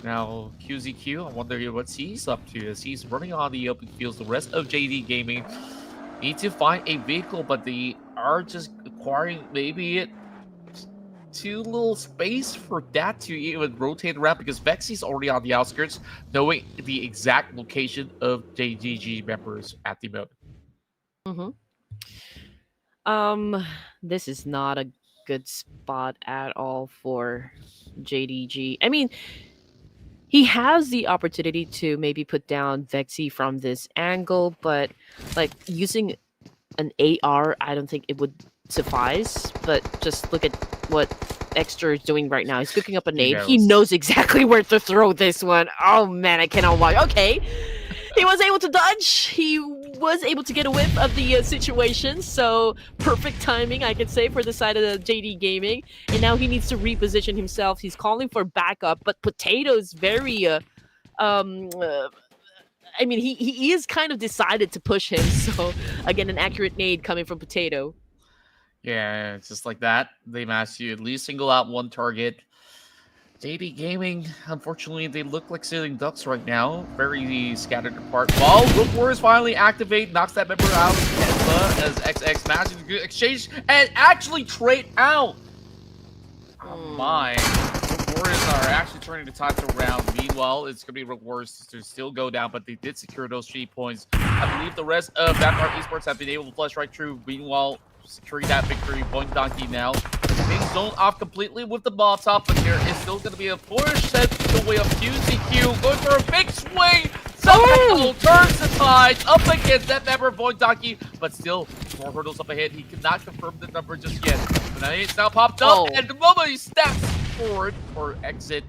Now, QZQ, I wonder what he's up to as he's running on the open fields. The rest of JD Gaming need to find a vehicle, but they are just acquiring maybe too little space for that to even rotate around, because Vexy's already on the outskirts, knowing the exact location of JDG members at the moment. This is not a good spot at all for JDG. I mean, he has the opportunity to maybe put down Vexy from this angle, but like using an AR, I don't think it would suffice. But just look at what Extra is doing right now. He's cooking up a nade. He knows exactly where to throw this one. Oh man, I cannot watch. Okay. He was able to dodge. He was able to get a whiff of the situation. So perfect timing, I could say, for the side of the JD Gaming. And now he needs to reposition himself. He's calling for backup, but Potato's very, I mean, he is kind of decided to push him. So again, an accurate nade coming from Potato. Yeah, just like that, they managed to at least single out one target. JD Gaming, unfortunately, they look like sitting ducks right now. Very scattered apart. While Rook Warriors finally activate, knocks that member out of Tianba as XX manages to exchange and actually trade out. Oh my. Rook Warriors are actually turning the tides around. Meanwhile, it's going to be Rook Warriors to still go down, but they did secure those 3 points. I believe the rest of Vampire Esports have been able to flush right through. Meanwhile, securing that victory. Voin Donkey now being zoned off completely with the Molotov, but there is still going to be a push set the way of QZQ, going for a big swing. Somehow turns the tides up against that member Voin Donkey, but still more hurdles up ahead. He cannot confirm the number just yet. But it's now popped up, and the moment he steps forward or exit,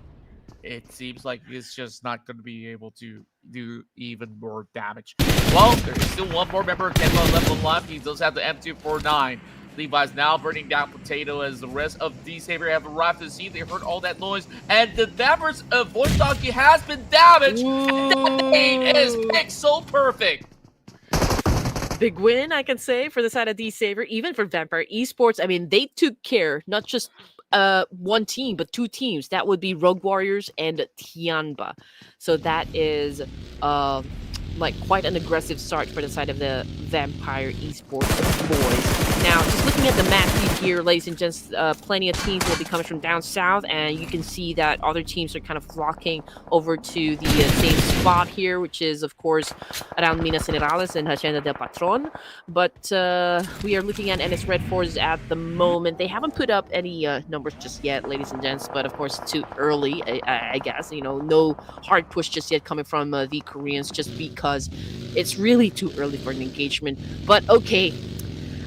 it seems like he's just not going to be able to do even more damage. Well, there is still one more member of Tianba left alive. He does have the M249. Levi's now burning down Potato as the rest of D-Saber have arrived to the scene. They heard all that noise, and the members of Voin Donkey has been damaged. And that nade is picked so perfect. Big win, I can say, for the side of D-Saber, even for Vampire Esports. I mean, they took care, not just one team, but 2 teams. That would be Rogue Warriors and Tianba. So that is like quite an aggressive start for the side of the Vampire Esports boys. Now, just looking at the map here, ladies and gents, plenty of teams will be coming from down south, and you can see that other teams are kind of flocking over to the same spot here, which is, of course, around Minas Generales and Hacienda del Patron. But we are looking at NS RedForce at the moment. They haven't put up any numbers just yet, ladies and gents, but of course, too early, I guess. You know, no hard push just yet coming from the Koreans, just because it's really too early for an engagement. But okay,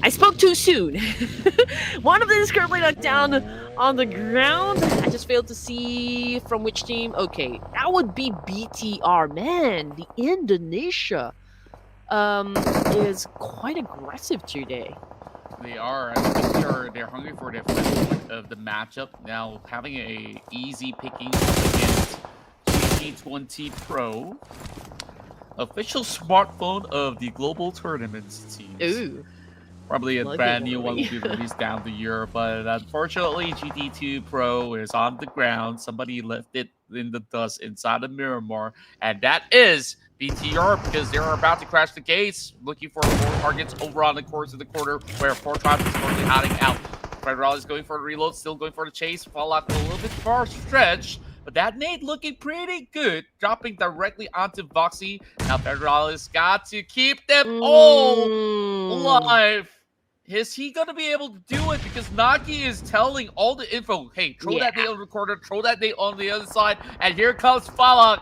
I spoke too soon. One of them is currently knocked down on the ground. I just failed to see from which team. Okay, that would be BTR. Man, the Indonesia is quite aggressive today. They are. I think they're hungry for the effect of the matchup. Now, having a easy picking against GT20 Pro, official smartphone of the global tournaments teams. Ooh. Probably a brand new one will be released down the year, but unfortunately, GT2 Pro is on the ground. Somebody left it in the dust inside of Miramar, and that is BTR, because they're about to crash the gates, looking for more targets over on the course of the quarter, where 4 Tribe is currently hiding out. Federal is going for a reload, still going for the chase. Fallout a little bit far stretched, but that nade looking pretty good, dropping directly onto Voxy. Now Federal has got to keep them all alive. Is he going to be able to do it? Because Naki is telling all the info. Hey, throw that nade on the corner, throw that nade on the other side, and here comes Fallout.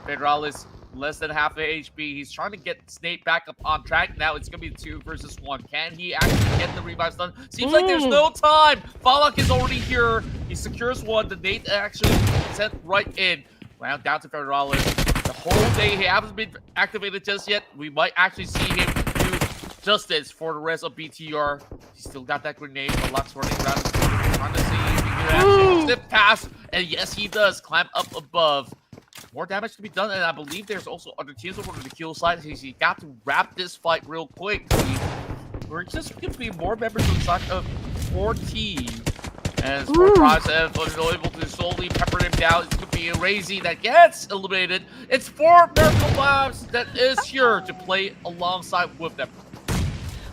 Federalis less than half of HP. He's trying to get Snake back up on track. Now it's going to be 2 versus 1. Can he actually get the revives done? Seems like there's no time. Falak is already here. He secures one. The nade actually sent right in. Round down to Federalis. The whole day he hasn't been activated just yet. We might actually see him do justice for the rest of BTR. He's still got that grenade. Falak's running around the corner, trying to see if he can actually slip past. And yes, he does climb up above. More damage to be done, and I believe there's also other teams over on the kill side. He got to wrap this fight real quick. We're just going to be more members on the side of 14. As Fortress have been able to slowly pepper him down. It's going to be a Razy that gets eliminated. It's 4 Miracle Labs that is here to play alongside with them.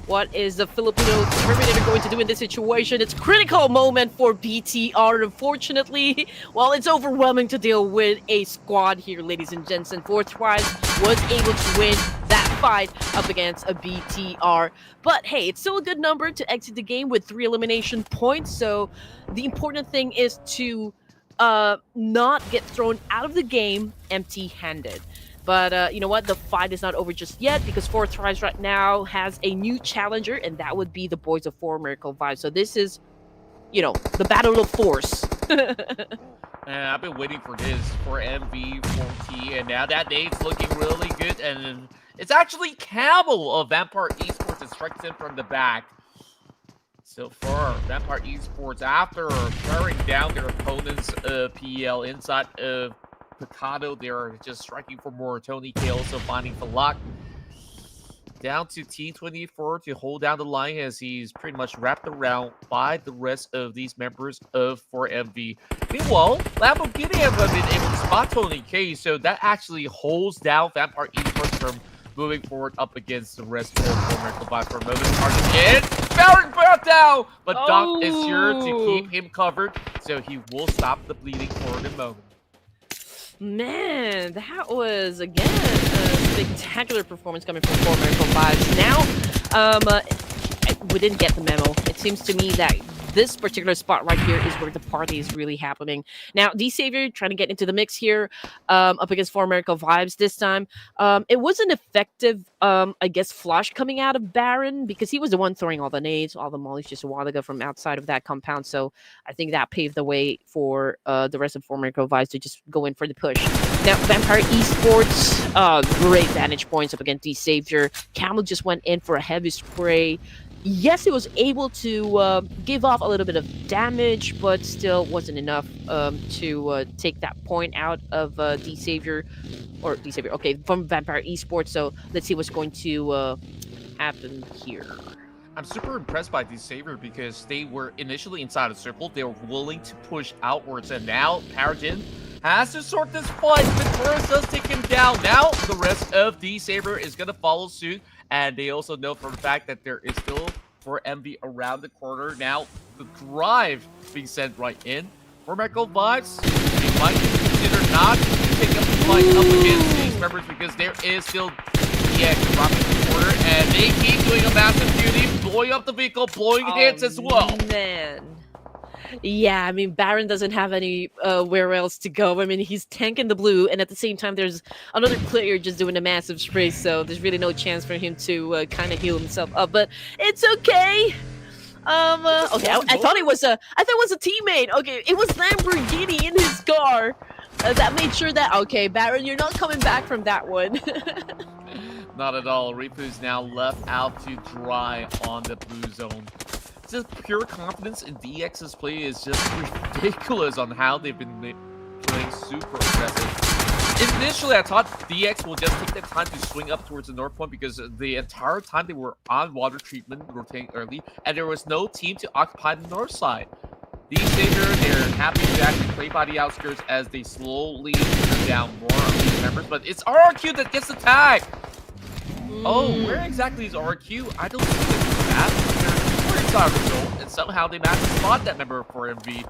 What is the Filipino Terminator going to do in this situation? It's a critical moment for BTR. Unfortunately, well, it's overwhelming to deal with a squad here, ladies and gents. And Fortress was able to win that fight up against a BTR. But hey, it's still a good number to exit the game with 3 elimination points. So the important thing is to not get thrown out of the game empty-handed. But you know what? The fight is not over just yet because Fortress right now has a new challenger, and that would be the boys of 4 Miracle Vibes. So this is, you know, the battle of force. And I've been waiting for this for MV, for T, and now that nade's looking really good. And it's actually Camel of Vampire Esports that strikes in from the back. So far, Vampire Esports, after wearing down their opponent's PL inside of Picado, they're just striking for more Tony K, also finding Falak. Down to T24 to hold down the line as he's pretty much wrapped around by the rest of these members of 4MV. Meanwhile, Lamborghini have been able to spot Tony K, so that actually holds down Vampire Esports from moving forward up against the rest of 4 Miracle Vibes for a moment. Target in, Barrett brought down, but Doc is here to keep him covered, so he will stop the bleeding for the moment. Man, that was, again, a spectacular performance coming from 4 Miracle Vibes. Now, we didn't get the memo. It seems to me that this particular spot right here is where the party is really happening. Now, D-Savior trying to get into the mix here up against 4 Miracle Vibes this time. It was an effective, I guess, flush coming out of Baron because he was the one throwing all the nades, all the mollies just a while ago from outside of that compound. So I think that paved the way for the rest of 4 Miracle Vibes to just go in for the push. Now, Vampire Esports, great vantage points up against D-Savior. Camel just went in for a heavy spray. Yes, he was able to give off a little bit of damage, but still wasn't enough to take that point out of D-Savior, okay, from Vampire Esports. So let's see what's going to happen here. I'm super impressed by D-Savior because they were initially inside a circle. They were willing to push outwards, and now Paragon has to sort this fight. Venturas does take him down. Now the rest of D-Savior is going to follow suit. And they also know for the fact that there is still 4MV around the corner. Now, the drive being sent right in. 4 Miracle Vibes, they might consider not to take up the fight up against these members because there is still DX dropping the corner. And they keep doing a massive duty, blowing up the vehicle, blowing hits as well. Man. Yeah, I mean, Baron doesn't have any where else to go. I mean, he's tanking the blue, and at the same time, there's another player just doing a massive spray, so there's really no chance for him to kind of heal himself up. But it's okay. Okay, I thought it was a teammate. Okay, it was Lamborghini in his car that made sure that. Okay, Baron, you're not coming back from that one. Not at all. Ripu's now left out to dry on the blue zone. Just pure confidence in DX's play is just ridiculous on how they've been playing super aggressive. Initially, I thought DX will just take the time to swing up towards the north point because the entire time they were on water treatment, rotating early, and there was no team to occupy the north side. D-Savior, they're happy to actually play by the outskirts as they slowly turn down more of these members, but it's RRQ that gets the tag! Oh, where exactly is RRQ? I don't see the map. Inside the zone, and somehow they managed to spot that member for MV.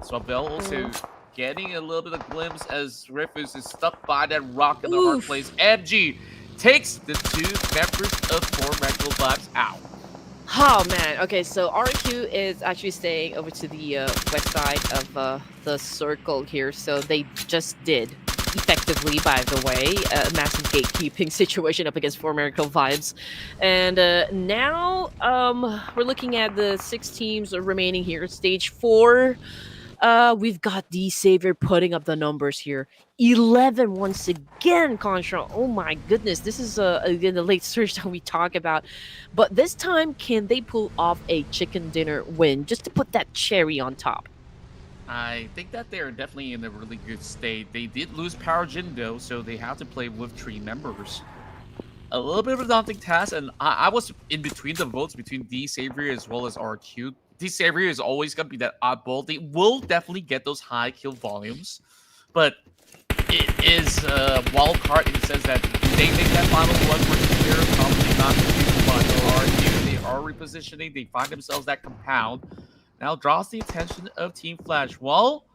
Swabel also getting a little bit of glimpse as Rifus is stuck by that rock in the hard place. MG takes the 2 members of 4 Miracle Vibes out. Oh man, okay, so RQ is actually staying over to the west side of the circle here, so they just did effectively, by the way. A massive gatekeeping situation up against 4Miracle Vibes. And now we're looking at the 6 teams remaining here. Stage 4. We've got the Savior putting up the numbers here. 11 once again, Contra. Oh my goodness, this is again the late surge that we talk about. But this time, can they pull off a chicken dinner win just to put that cherry on top? I think that they're definitely in a really good state. They did lose Power Jin though, so they have to play with 3 members. A little bit of a daunting task, and I was in between the votes between D Savior as well as RQ. D Savior is always going to be that oddball. They will definitely get those high kill volumes, but it is a wild card in the sense that do they make that final one versus here? Probably not going to be fun. RQ, they are repositioning. They find themselves that compound. Now draws the attention of Team Flash. While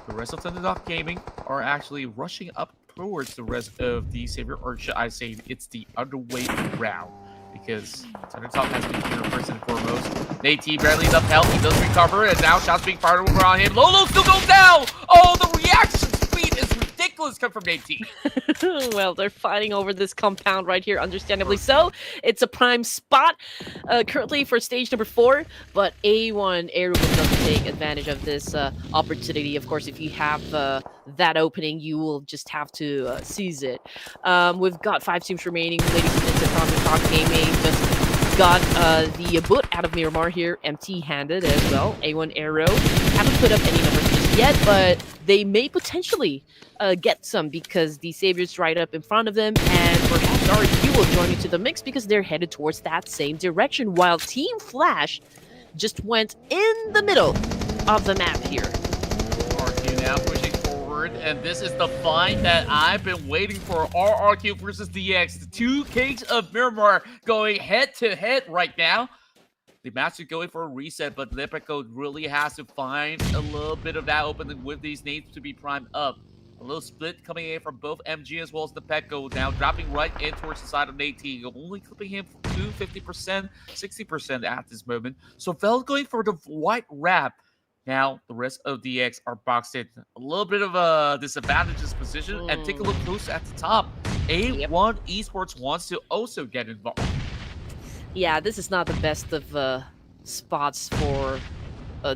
the rest of ThunderTalk Gaming are actually rushing up towards the rest of the Savior, or should I say it's the underweight round, because ThunderTalk has been here first and foremost. Nate barely enough health, he does recover, and now shots being fired over on him. Lolo still goes down! Oh, the reaction speed is ridiculous coming from Nate. Well, they're fighting over this compound right here, understandably so. It's a prime spot currently for stage number 4, but A1 Aero will love to take advantage of this opportunity. Of course, if you have that opening, you will just have to seize it. We've got 5 teams remaining. Ladies and gentlemen, ThunderTalk Gaming just got the boot out of Miramar here, empty-handed as well. A1 Aero haven't put up any numbers just yet, but they may potentially get some because the Savior's right up in front of them, and perhaps RRQ will join into the mix because they're headed towards that same direction, while Team Flash just went in the middle of the map here. RRQ now pushing forward, and this is the fight that I've been waiting for. RRQ versus DX, the 2 kings of Miramar going head-to-head right now. The match is going for a reset, but Leprechaun really has to find a little bit of that opening with these nades to be primed up. A little split coming in from both MG as well as the Petco, now dropping right in towards the side of Nate, only clipping him to 50%, 60% at this moment. So Vel going for the white wrap. Now the rest of DX are boxed in. A little bit of a disadvantageous position, and take a look close at the top. A1 Esports wants to also get involved. Yeah, this is not the best of spots for...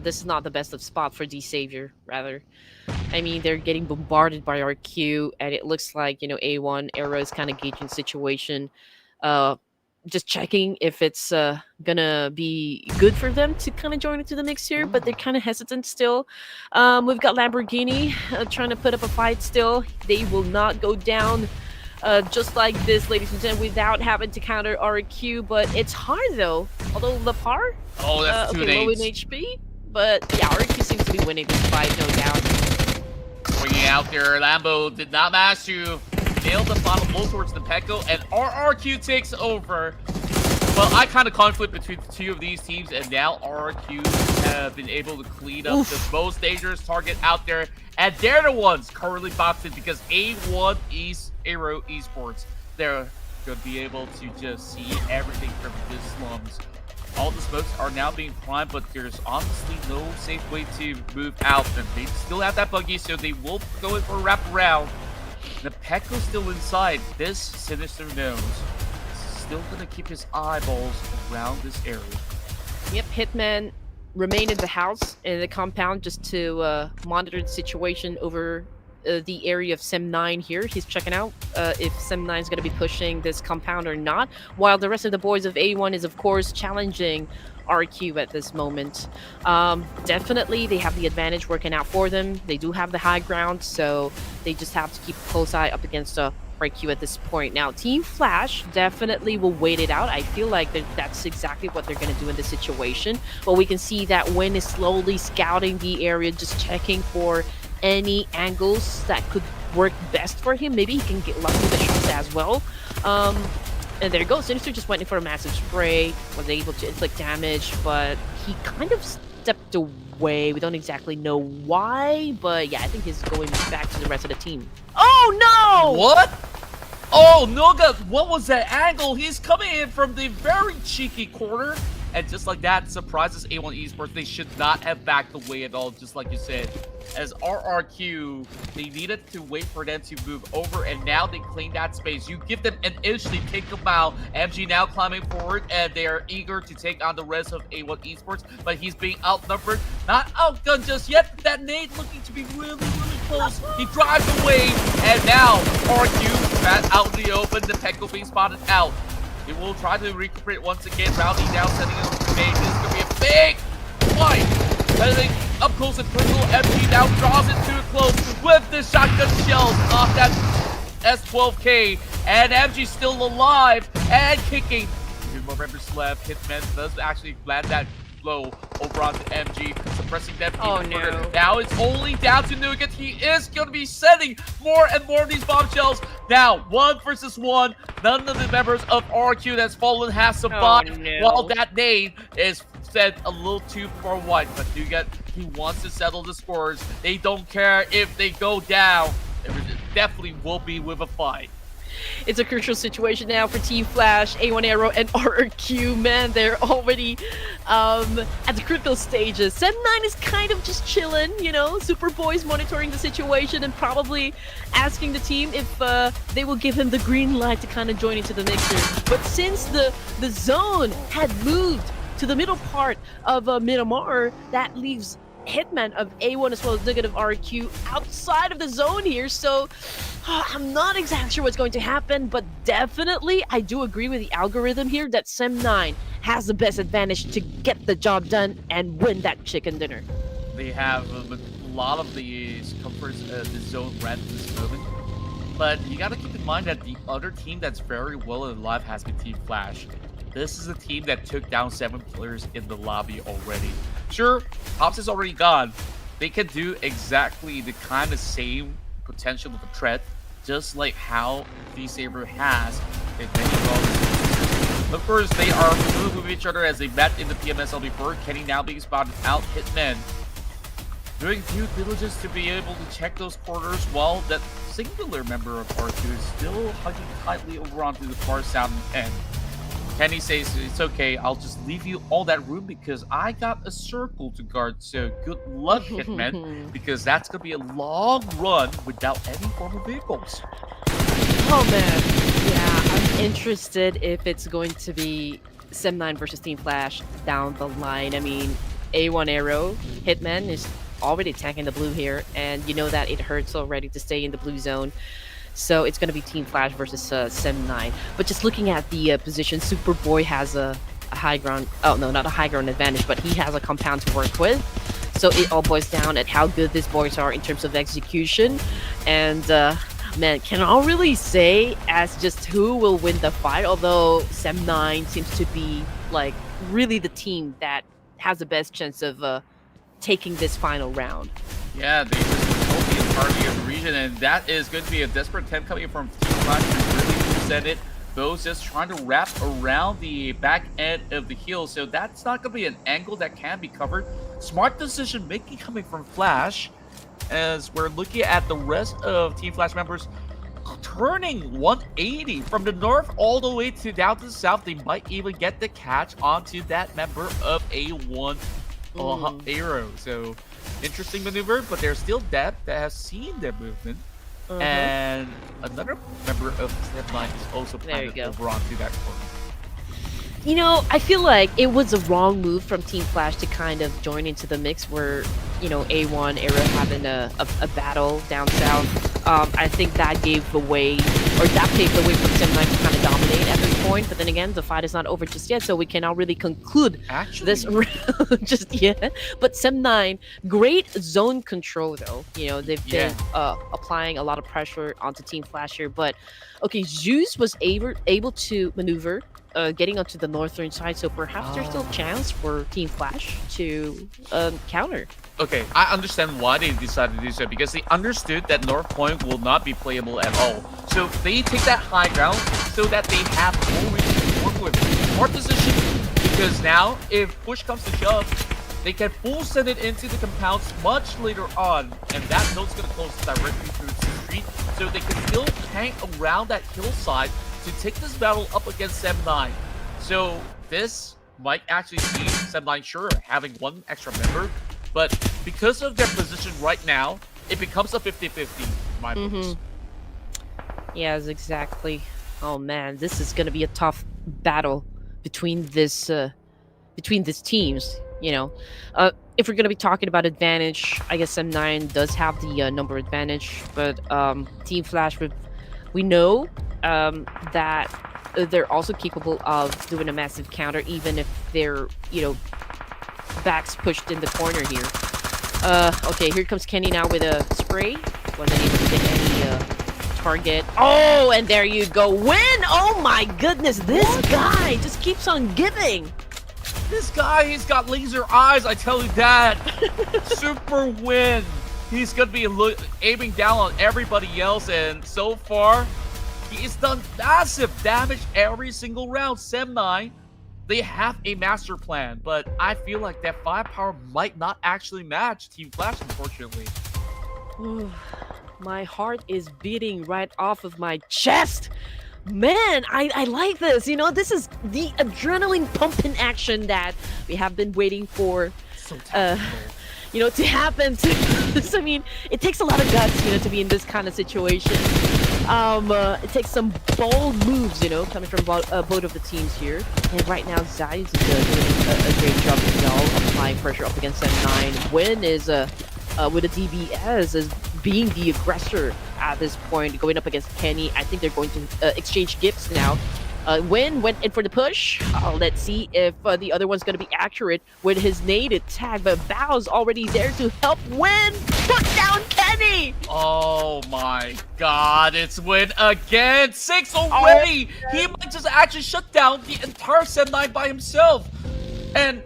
this is not the best of spot for D Savior, rather. I mean, they're getting bombarded by RQ, and it looks like, you know, A1 Aero is kind of gauging the situation, just checking if it's gonna be good for them to kind of join into the mix here, but they're kind of hesitant still. We've got Lamborghini trying to put up a fight still. They will not go down just like this, ladies and gentlemen, without having to counter RQ, but it's hard though. Although Lapar, that's two low in HP, but yeah, RQ seems to be winning this fight, no doubt. Bringing out there, Lambo did not manage to nail the final blow towards the Petco, and RRQ takes over. Well, I kind of conflict between the 2 of these teams, and now RRQ have been able to clean up the most dangerous target out there, and they're the ones currently boxed in because A1 Aero Esports, they're going to be able to just see everything from the slums. All the smokes are now being primed, but there's honestly no safe way to move out, and they still have that buggy, so they will go in for a wrap around. The Petco's still inside. This Sinister knows still gonna keep his eyeballs around this area. Yep, Hitman remained in the house, in the compound, just to monitor the situation over the area of Sem9 here. He's checking out if Sem9 is going to be pushing this compound or not, while the rest of the boys of A1 is, of course, challenging RQ at this moment. Definitely, they have the advantage working out for them. They do have the high ground, so they just have to keep a close eye up against RQ at this point. Now, Team Flash definitely will wait it out. I feel like that's exactly what they're going to do in this situation. But we can see that Win is slowly scouting the area, just checking for any angles that could work best for him. Maybe he can get lucky with the shots as well. And there goes. Sinister just went in for a massive spray, was able to inflict damage, but he kind of stepped away. We don't exactly know why, but yeah, I think he's going back to the rest of the team. Oh no! What? Oh, Noga, what was that angle? He's coming in from the very cheeky corner. and just like that, surprises A1 Esports. They should not have backed away at all, just like you said. As RRQ, they needed to wait for them to move over, and now they claim that space. You give them an inch, they take them out. MG now climbing forward, and they are eager to take on the rest of A1 Esports, but he's being outnumbered. Not outgunned just yet, but that nade looking to be really, really close. He drives away, and now RRQ back out in the open. The Pekko being spotted out. He will try to recuperate once again. Rowdy now setting up the nade. This is going to be a big fight. Heading up close and personal. MG now draws it too close with the shotgun shells off that S12K. And MG still alive and kicking. Two more members left. Hitman does actually land that blow over onto MG, suppressing them even further. Now it's only down to Nougat. He is going to be sending more and more of these bombshells. Now, 1 versus 1. None of the members of RQ that's fallen has survived, while that nade is sent a little too far wide. But Nougat, he wants to settle the scores. They don't care if they go down. It definitely will be with a fight. It's a crucial situation now for Team Flash, A1 Aero, and RRQ. Man, they're already at the critical stages. Sem9 is kind of just chilling, you know. Superboy's monitoring the situation and probably asking the team if they will give him the green light to kind of join into the mixer. But since the zone had moved to the middle part of Miramar, that leaves Hitman of A1 as well as negative RQ outside of the zone here, so I'm not exactly sure what's going to happen, but definitely I do agree with the algorithm here that Sem9 has the best advantage to get the job done and win that chicken dinner. They have a lot of the comforts the zone red at this moment, but you gotta keep in mind that the other team that's very well alive has been Team Flash. This is a team that took down 7 players in the lobby already. Sure, Pops is already gone. They can do exactly the kind of same potential of a threat, just like how V-Saber has in many roles. Of course, they are familiar with each other as they met in the PMSL before. Kenny now being spotted out, Hitman doing due diligence to be able to check those corners, while that singular member of R2 is still hugging tightly over onto the far south end. Kenny says, it's okay, I'll just leave you all that room because I got a circle to guard, so good luck, Hitman, because that's going to be a long run without any form of vehicles. Oh man, yeah, I'm interested if it's going to be Sem9 versus Team Flash down the line. I mean, A1 Aero, Hitman is already tanking the blue here, and you know that it hurts already to stay in the blue zone. So it's going to be Team Flash versus Sem9. But just looking at the position, Superboy has a high ground. Oh, no, not a high ground advantage, but he has a compound to work with. So it all boils down at how good these boys are in terms of execution. And, man, can I really say as just who will win the fight? Although Sem9 seems to be, like, really the team that has the best chance of taking this final round. Yeah, they just control the entirety of the region, and that is going to be a desperate attempt coming from Team Flash to really present it. Bo's just trying to wrap around the back end of the heel, so that's not going to be an angle that can be covered. Smart decision making coming from Flash, as we're looking at the rest of Team Flash members turning 180 from the north all the way to down to the south. They might even get the catch onto that member of A1 Aero. So interesting maneuver, but there's still depth that has seen their movement. And another member of Sem9 is also planted over onto that corner. You know, I feel like it was a wrong move from Team Flash to kind of join into the mix where, you know, A1 Aero having a battle down south. I think that gave the way, or that paved the way for Sem9 to kind of dominate at this point. But then again, the fight is not over just yet, so we cannot really conclude this round just yet. But Sem9, great zone control though. You know, they've been applying a lot of pressure onto Team Flash here. But okay, Zeus was able to maneuver getting onto the northern side, so perhaps there's still a chance for Team Flash to counter. Okay, I understand why they decided to do so, because they understood that North Point will not be playable at all. So they take that high ground so that they have more reason to work with. More position, because now, if push comes to shove, they can full send it into the compounds much later on, and that node's going to close directly through the street, so they can still tank around that hillside to take this battle up against Sem9. So this might actually see Sem9 sure having one extra member, but because of their position right now, it becomes a 50-50 in my books. Yes, exactly. Oh man, this is gonna be a tough battle between these teams. You know, if we're gonna be talking about advantage, I guess M9 does have the number advantage, but Team Flash, we know that they're also capable of doing a massive counter, even if they're, you know, backs pushed in the corner here. Okay, here comes Kenny now with a spray. Wasn't able to get any target. Oh, and there you go. Win! Oh my goodness, this guy just keeps on giving. This guy, he's got laser eyes, I tell you that. Super win. He's going to be aiming down on everybody else, and so far, he's done massive damage every single round. Sem9, they have a master plan, but I feel like that firepower might not actually match Team Flash, unfortunately. My heart is beating right off of my chest. Man, I like this. You know, this is the adrenaline pumping action that we have been waiting for. So tactical. You know, to happen to this. I mean, it takes a lot of guts, you know, to be in this kind of situation. It takes some bold moves, you know, coming from both of the teams here. And right now, Zai is doing a great job as well, applying pressure up against M9. Win is with a DBS as being the aggressor at this point, going up against Kenny. I think they're going to exchange gifts now. Win went in for the push. Let's see if the other one's going to be accurate with his nade tag, but Bao's already there to help Win put down Kenny. Oh my god, it's Win again. 6 already. He might just actually shut down the entire Sem9 by himself. And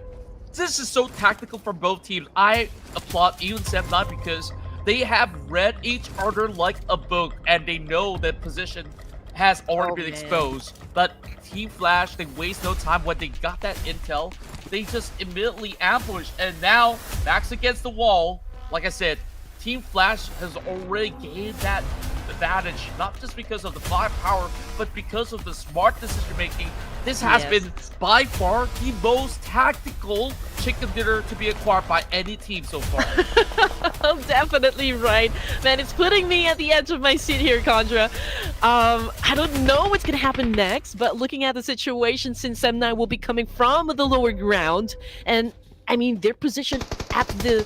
this is so tactical from both teams. I applaud even Sem9 because they have read each other like a book, and they know that position has already been exposed. But Team Flash, they waste no time. When they got that intel, they just immediately ambushed, and now backs against the wall. Like I said, Team Flash has already gained that advantage, not just because of the firepower, but because of the smart decision making. This has been by far the most tactical chicken dinner to be acquired by any team so far. I'm definitely right. Man, it's putting me at the edge of my seat here, Condra. I don't know what's going to happen next, but looking at the situation, since M9 will be coming from the lower ground, and I mean, they're positioned at the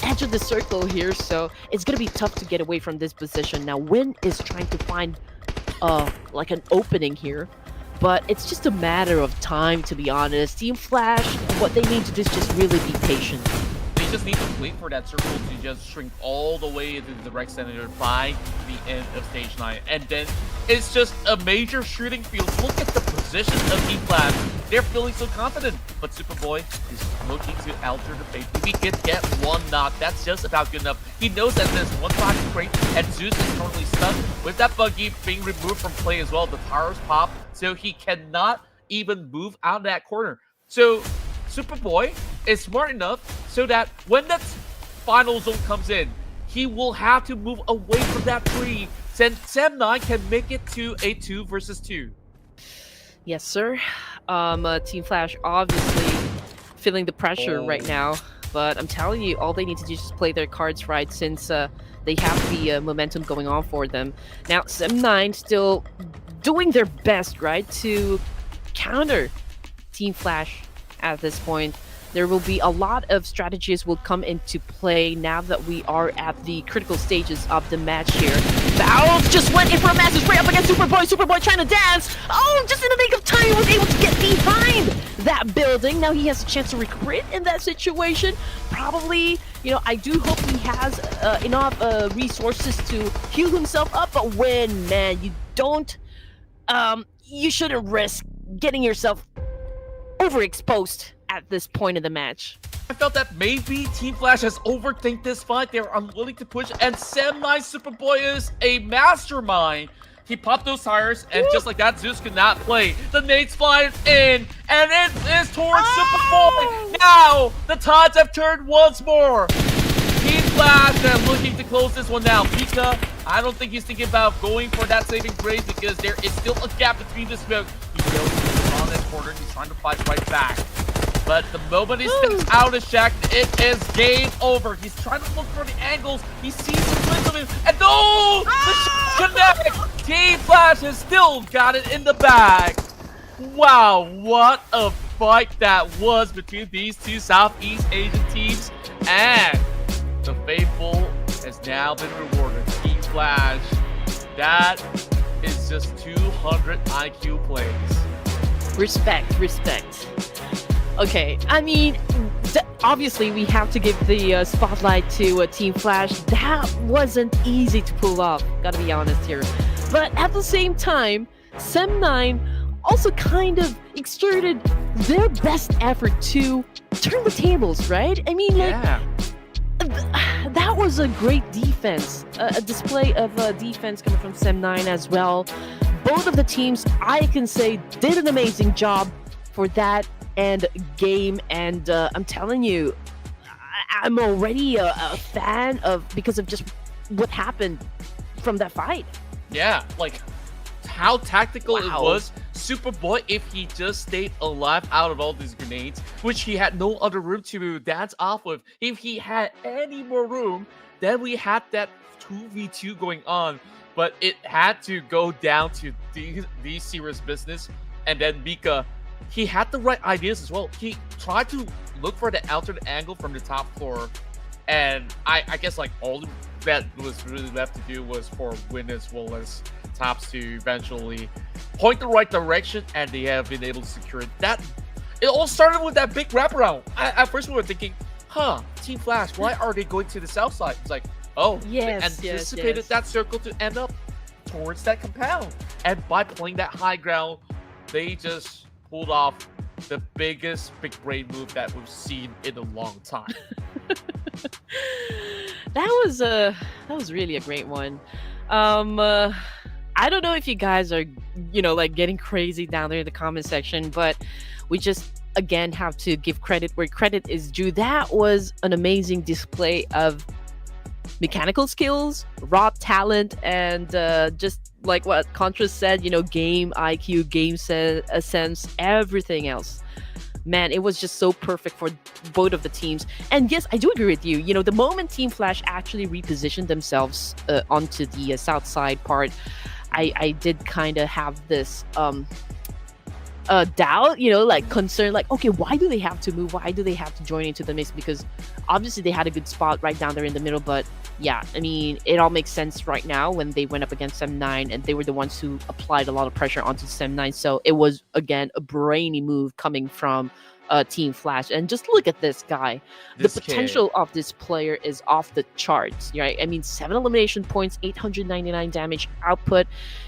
edge of the circle here, so it's going to be tough to get away from this position. Now, Win is trying to find like an opening here, but it's just a matter of time, to be honest. Team Flash, what they need to do is just really be patient. They just need to wait for that circle to just shrink all the way into the right center by the end of stage 9. And then it's just a major shooting field. Look at the position of Team Flash. They're feeling so confident. But Superboy is looking to alter the fate. If he can get one knock, that's just about good enough. He knows that there's one side crate, and Zeus is currently stuck. With that buggy being removed from play as well, the tires pop, so he cannot even move out of that corner. So Superboy is smart enough so that when that final zone comes in, he will have to move away from that tree, so Sem9 can make it to a 2 versus 2. Yes, sir. Team Flash obviously feeling the pressure right now, but I'm telling you, all they need to do is just play their cards right, since they have the momentum going on for them. Now, Sem9 still doing their best, right, to counter Team Flash at this point. There will be a lot of strategies will come into play now that we are at the critical stages of the match here. Valve just went in for a massive spray up against Superboy. Superboy trying to dance. Oh, just in the nick of time, he was able to get behind that building. Now he has a chance to recruit in that situation. Probably, you know, I do hope he has enough resources to heal himself up. But when, man, you don't, you shouldn't risk getting yourself overexposed at this point of the match. I felt that maybe Team Flash has overthink this fight. They're unwilling to push, and Sem9 Superboy is a mastermind. He popped those tires, and just like that, Zeus could not play. The nades flying in, and it is towards Superboy. Now, the tides have turned once more. Team Flash, they're looking to close this one down. Pika, I don't think he's thinking about going for that saving grace because there is still a gap between the smoke. He knows he's on it. corner. He's trying to fight right back. But the moment he steps out of the shack, it is game over. He's trying to look for the angles. He sees the twins of him. And no! The shots connect! Team Flash has still got it in the bag. Wow, what a fight that was between these two Southeast Asian teams. And the faithful has now been rewarded. Team Flash, that is just 200 IQ plays. Respect. Okay, I mean, obviously we have to give the spotlight to Team Flash. That wasn't easy to pull off, gotta be honest here. But at the same time, Sem9 also kind of exerted their best effort to turn the tables, right? I mean, like, that was a great defense, a display of defense coming from Sem9 as well. Both of the teams, I can say, did an amazing job for that and game, and I'm telling you, I'm already a fan of because of just what happened from that fight. Yeah, like how tactical it was. Superboy, if he just stayed alive out of all these grenades, which he had no other room to dance off with. If he had any more room, then we had that 2v2 going on, but it had to go down to the serious business. And then Mika, he had the right ideas as well. He tried to look for the alternate angle from the top floor, and I guess like all that was really left to do was for Win as well as Tops to eventually point the right direction, and they have been able to secure it. That it all started with that big wraparound. At first we were thinking, Team Flash, why are they going to the south side? It's like, oh, yes, they anticipated that circle to end up towards that compound, and by playing that high ground, they just pulled off the biggest big brain move that we've seen in a long time. That was really a great one. I don't know if you guys are, like getting crazy down there in the comment section, but we just again have to give credit where credit is due. That was an amazing display of mechanical skills, raw talent, and just like what Contra said, game IQ, game sense, everything else. Man, it was just so perfect for both of the teams. And yes, I do agree with you. The moment Team Flash actually repositioned themselves onto the south side part, I did kind of have this doubt, like concern, like, okay, why do they have to move? Why do they have to join into the mix? Because obviously they had a good spot right down there in the middle, but yeah, I mean, it all makes sense right now when they went up against Sem9, and they were the ones who applied a lot of pressure onto Sem9. So it was, again, a brainy move coming from Team Flash. And just look at this guy. The potential of this player is off the charts, right? I mean, 7 elimination points, 899 damage output.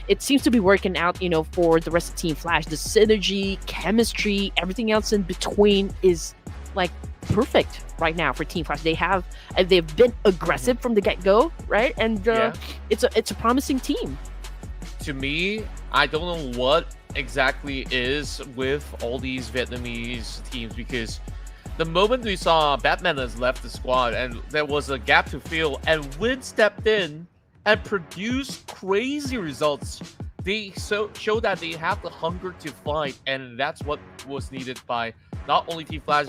It seems to be working out, for the rest of Team Flash. The synergy, chemistry, everything else in between is like perfect right now for Team Flash. They've been aggressive from the get-go, right? And it's a promising team. To me, I don't know what exactly is with all these Vietnamese teams, because the moment we saw Batman has left the squad and there was a gap to fill, and Win stepped in and produced crazy results, they show that they have the hunger to fight, and that's what was needed by not only Team Flash,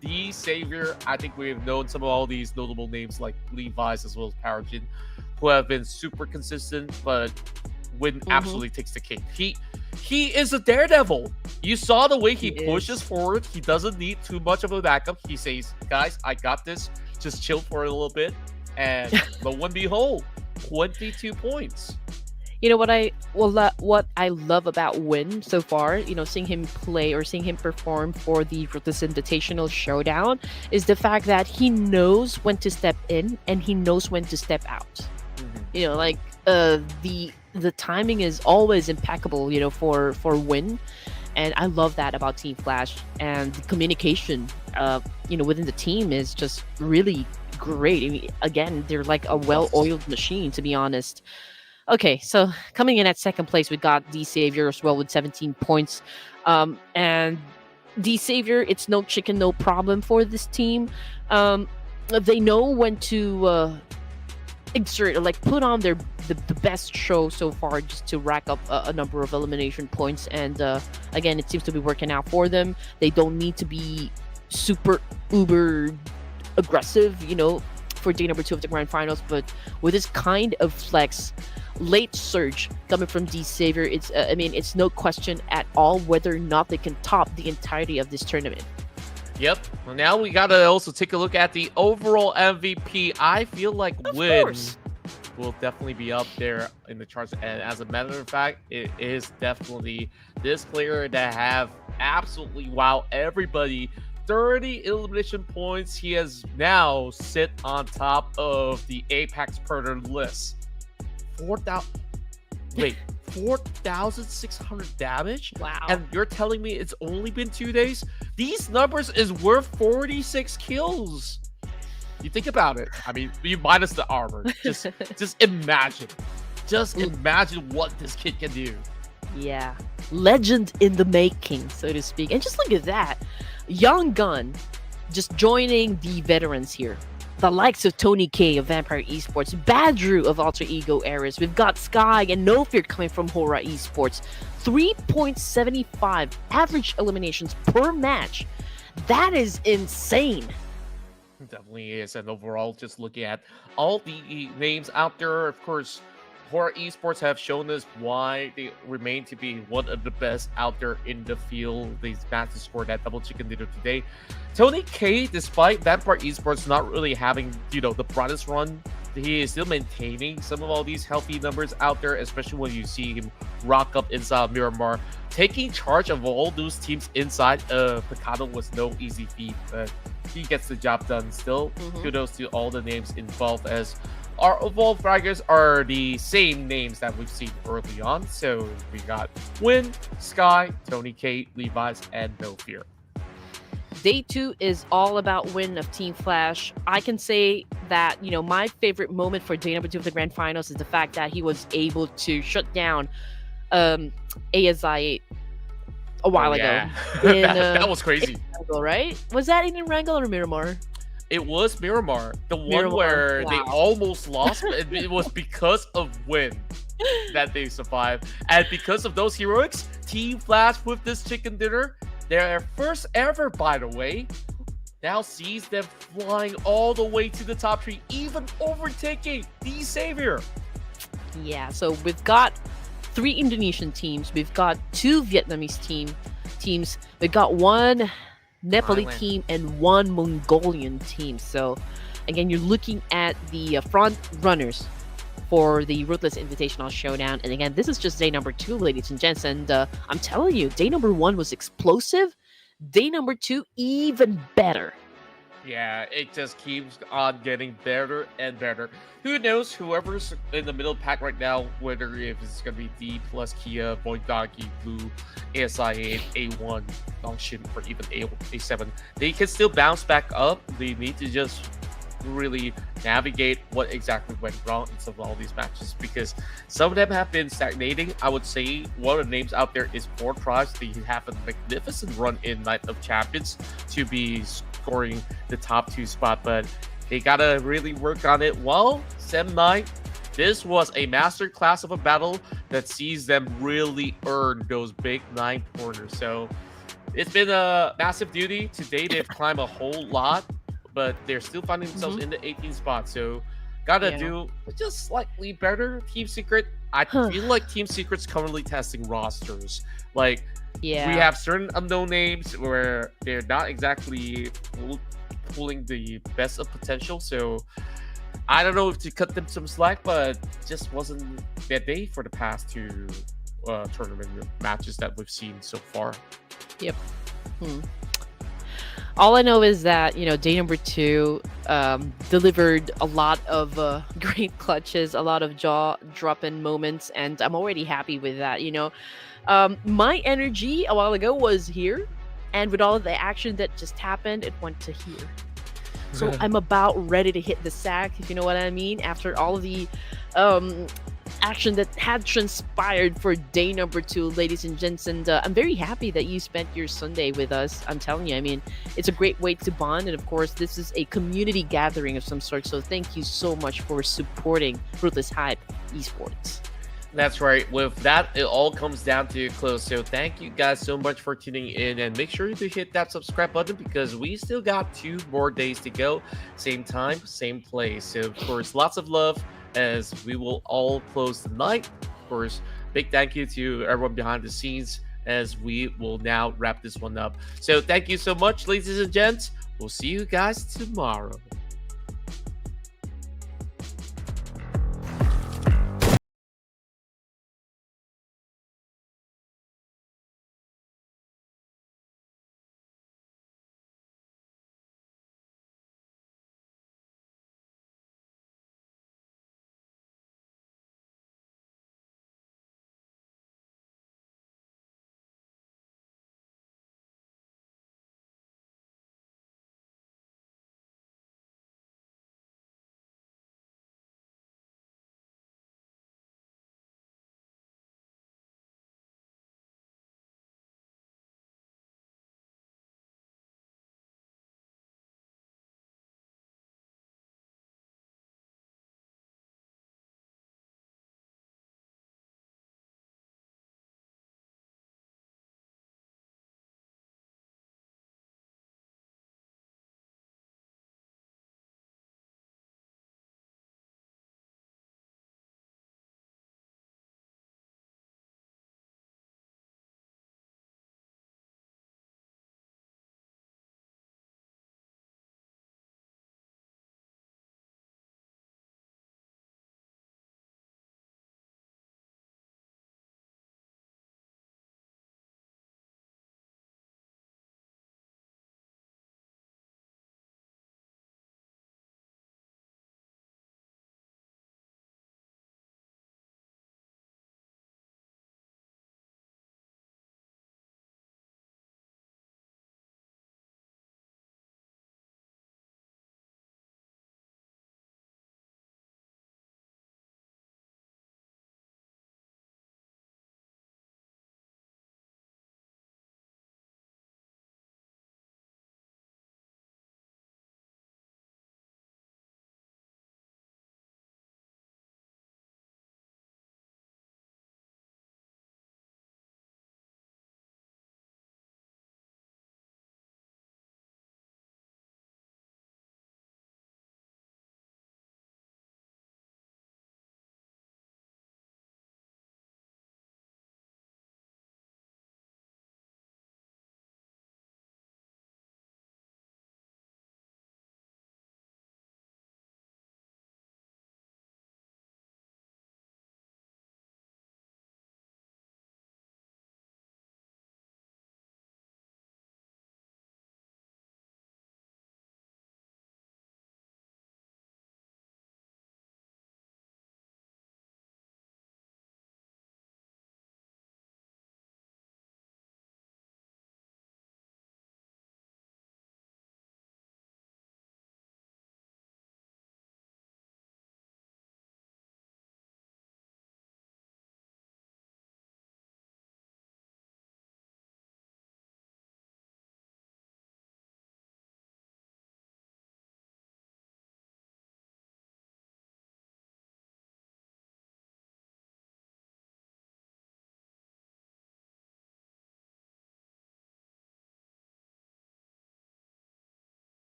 the Savior. I think we've known some of all these notable names like Levi's as well as Parajin, who have been super consistent, but Win absolutely takes the cake. He is a daredevil. You saw the way he pushes forward. He doesn't need too much of a backup. He says, guys, I got this. Just chill for a little bit. And lo and behold, 22 points. What I love about Win so far, seeing him play or seeing him perform for the Ruthless Invitational Showdown, is the fact that he knows when to step in and he knows when to step out. The timing is always impeccable, for Win, and I love that about Team Flash. And the communication, within the team is just really great. I mean, again, they're like a well-oiled machine, to be honest. Okay, so coming in at second place, we got D Savior as well with 17 points. And D Savior, it's no chicken, no problem for this team. They know when to exert, like put on the best show so far, just to rack up a number of elimination points. And again, it seems to be working out for them. They don't need to be super uber aggressive, you know, for day number 2 of the grand finals. But with this kind of flex, late surge coming from D Savior, it's I mean, it's no question at all whether or not they can top the entirety of this tournament. Yep. Well, now we gotta also take a look at the overall MVP. I feel like Win will definitely be up there in the charts. And as a matter of fact, it is definitely this player that have absolutely wowed everybody. 30 elimination points. He has now sit on top of the Apex Predator list. 4,600 damage? Wow. And you're telling me it's only been 2 days? These numbers is worth 46 kills. You think about it. I mean, you minus the armor. Just imagine. Just imagine what this kid can do. Yeah. Legend in the making, so to speak. And just look at that. Young gun just joining the veterans here. The likes of Tony K of Vampire Esports, Badru of Alter Ego Eras. We've got Sky and No Fear coming from Horaa Esports. 3.75 average eliminations per match. That is insane. It definitely is. And overall, just looking at all the names out there, of course, Horaa Esports have shown us why they remain to be one of the best out there in the field. These matches scored that double chicken dinner today. Tony K, despite Vampire Esports not really having, you know, the brightest run, he is still maintaining some of all these healthy numbers out there, especially when you see him rock up inside Miramar. Taking charge of all those teams inside Picado was no easy feat, but he gets the job done still. Kudos to all the names involved, as our evolved fraggers are the same names that we've seen early on. So we got Win, Sky, Tony K, Levi's, and No Fear. Day 2 is all about Win of Team Flash. I can say that, you know, my favorite moment for day number 2 of the grand finals is the fact that he was able to shut down I8 a while ago. In, that was crazy. Erangel, right? Was that in Erangel or Miramar? It was Miramar, the one Miramar, where wow. they almost lost, but it was because of Win that they survived. And because of those heroics, Team Flash with this chicken dinner, their first ever, by the way, now sees them flying all the way to the top 3, even overtaking the Savior. Yeah, so we've got 3 Indonesian teams, we've got 2 Vietnamese teams, we've got 1 Nepali team and 1 Mongolian team. So again, you're looking at the front runners for the Ruthless Invitational Showdown. And again, this is just day number 2, ladies and gents. And I'm telling you, day number 1 was explosive. Day number 2, even better. Yeah, it just keeps on getting better and better. Who knows, whoever's in the middle pack right now, whether if it's going to be Dplus KIA, Voin Donkey, GLU, ASI8, A1, Nongshim, or even A7, they can still bounce back up. They need to just really navigate what exactly went wrong in some of all these matches, because some of them have been stagnating. I would say one of the names out there is 4 Tribes. They have a magnificent run in Night of Champions to be scoring the top 2 spot, but they gotta really work on it. Well, Sem 9, this was a master class of a battle that sees them really earn those big 9 corners. So it's been a massive duty. Today they've climbed a whole lot, but they're still finding themselves in the 18th spot. So gotta do just slightly better. Team Secret, I feel like Team Secret's currently testing rosters. Like, we have certain unknown names where they're not exactly pulling the best of potential. So I don't know if to cut them some slack, but just wasn't their day for the past 2 tournament matches that we've seen so far. Yep. All I know is that, you know, day number 2 delivered a lot of great clutches, a lot of jaw-dropping moments, and I'm already happy with that, you know. My energy a while ago was here, and with all of the action that just happened, it went to here. So I'm about ready to hit the sack, if you know what I mean, after all of the action that had transpired for day number 2, ladies and gents. And I'm very happy that you spent your Sunday with us. I'm telling you, I mean, it's a great way to bond. And of course, this is a community gathering of some sort. So thank you so much for supporting Ruthless Hype Esports. That's right. With that, it all comes down to a close. So thank you guys so much for tuning in, and make sure to hit that subscribe button because we still got 2 more days to go. Same time, same place. So of course, lots of love as we will all close the night. Of course, big thank you to everyone behind the scenes as we will now wrap this one up. So thank you so much, ladies and gents. We'll see you guys tomorrow.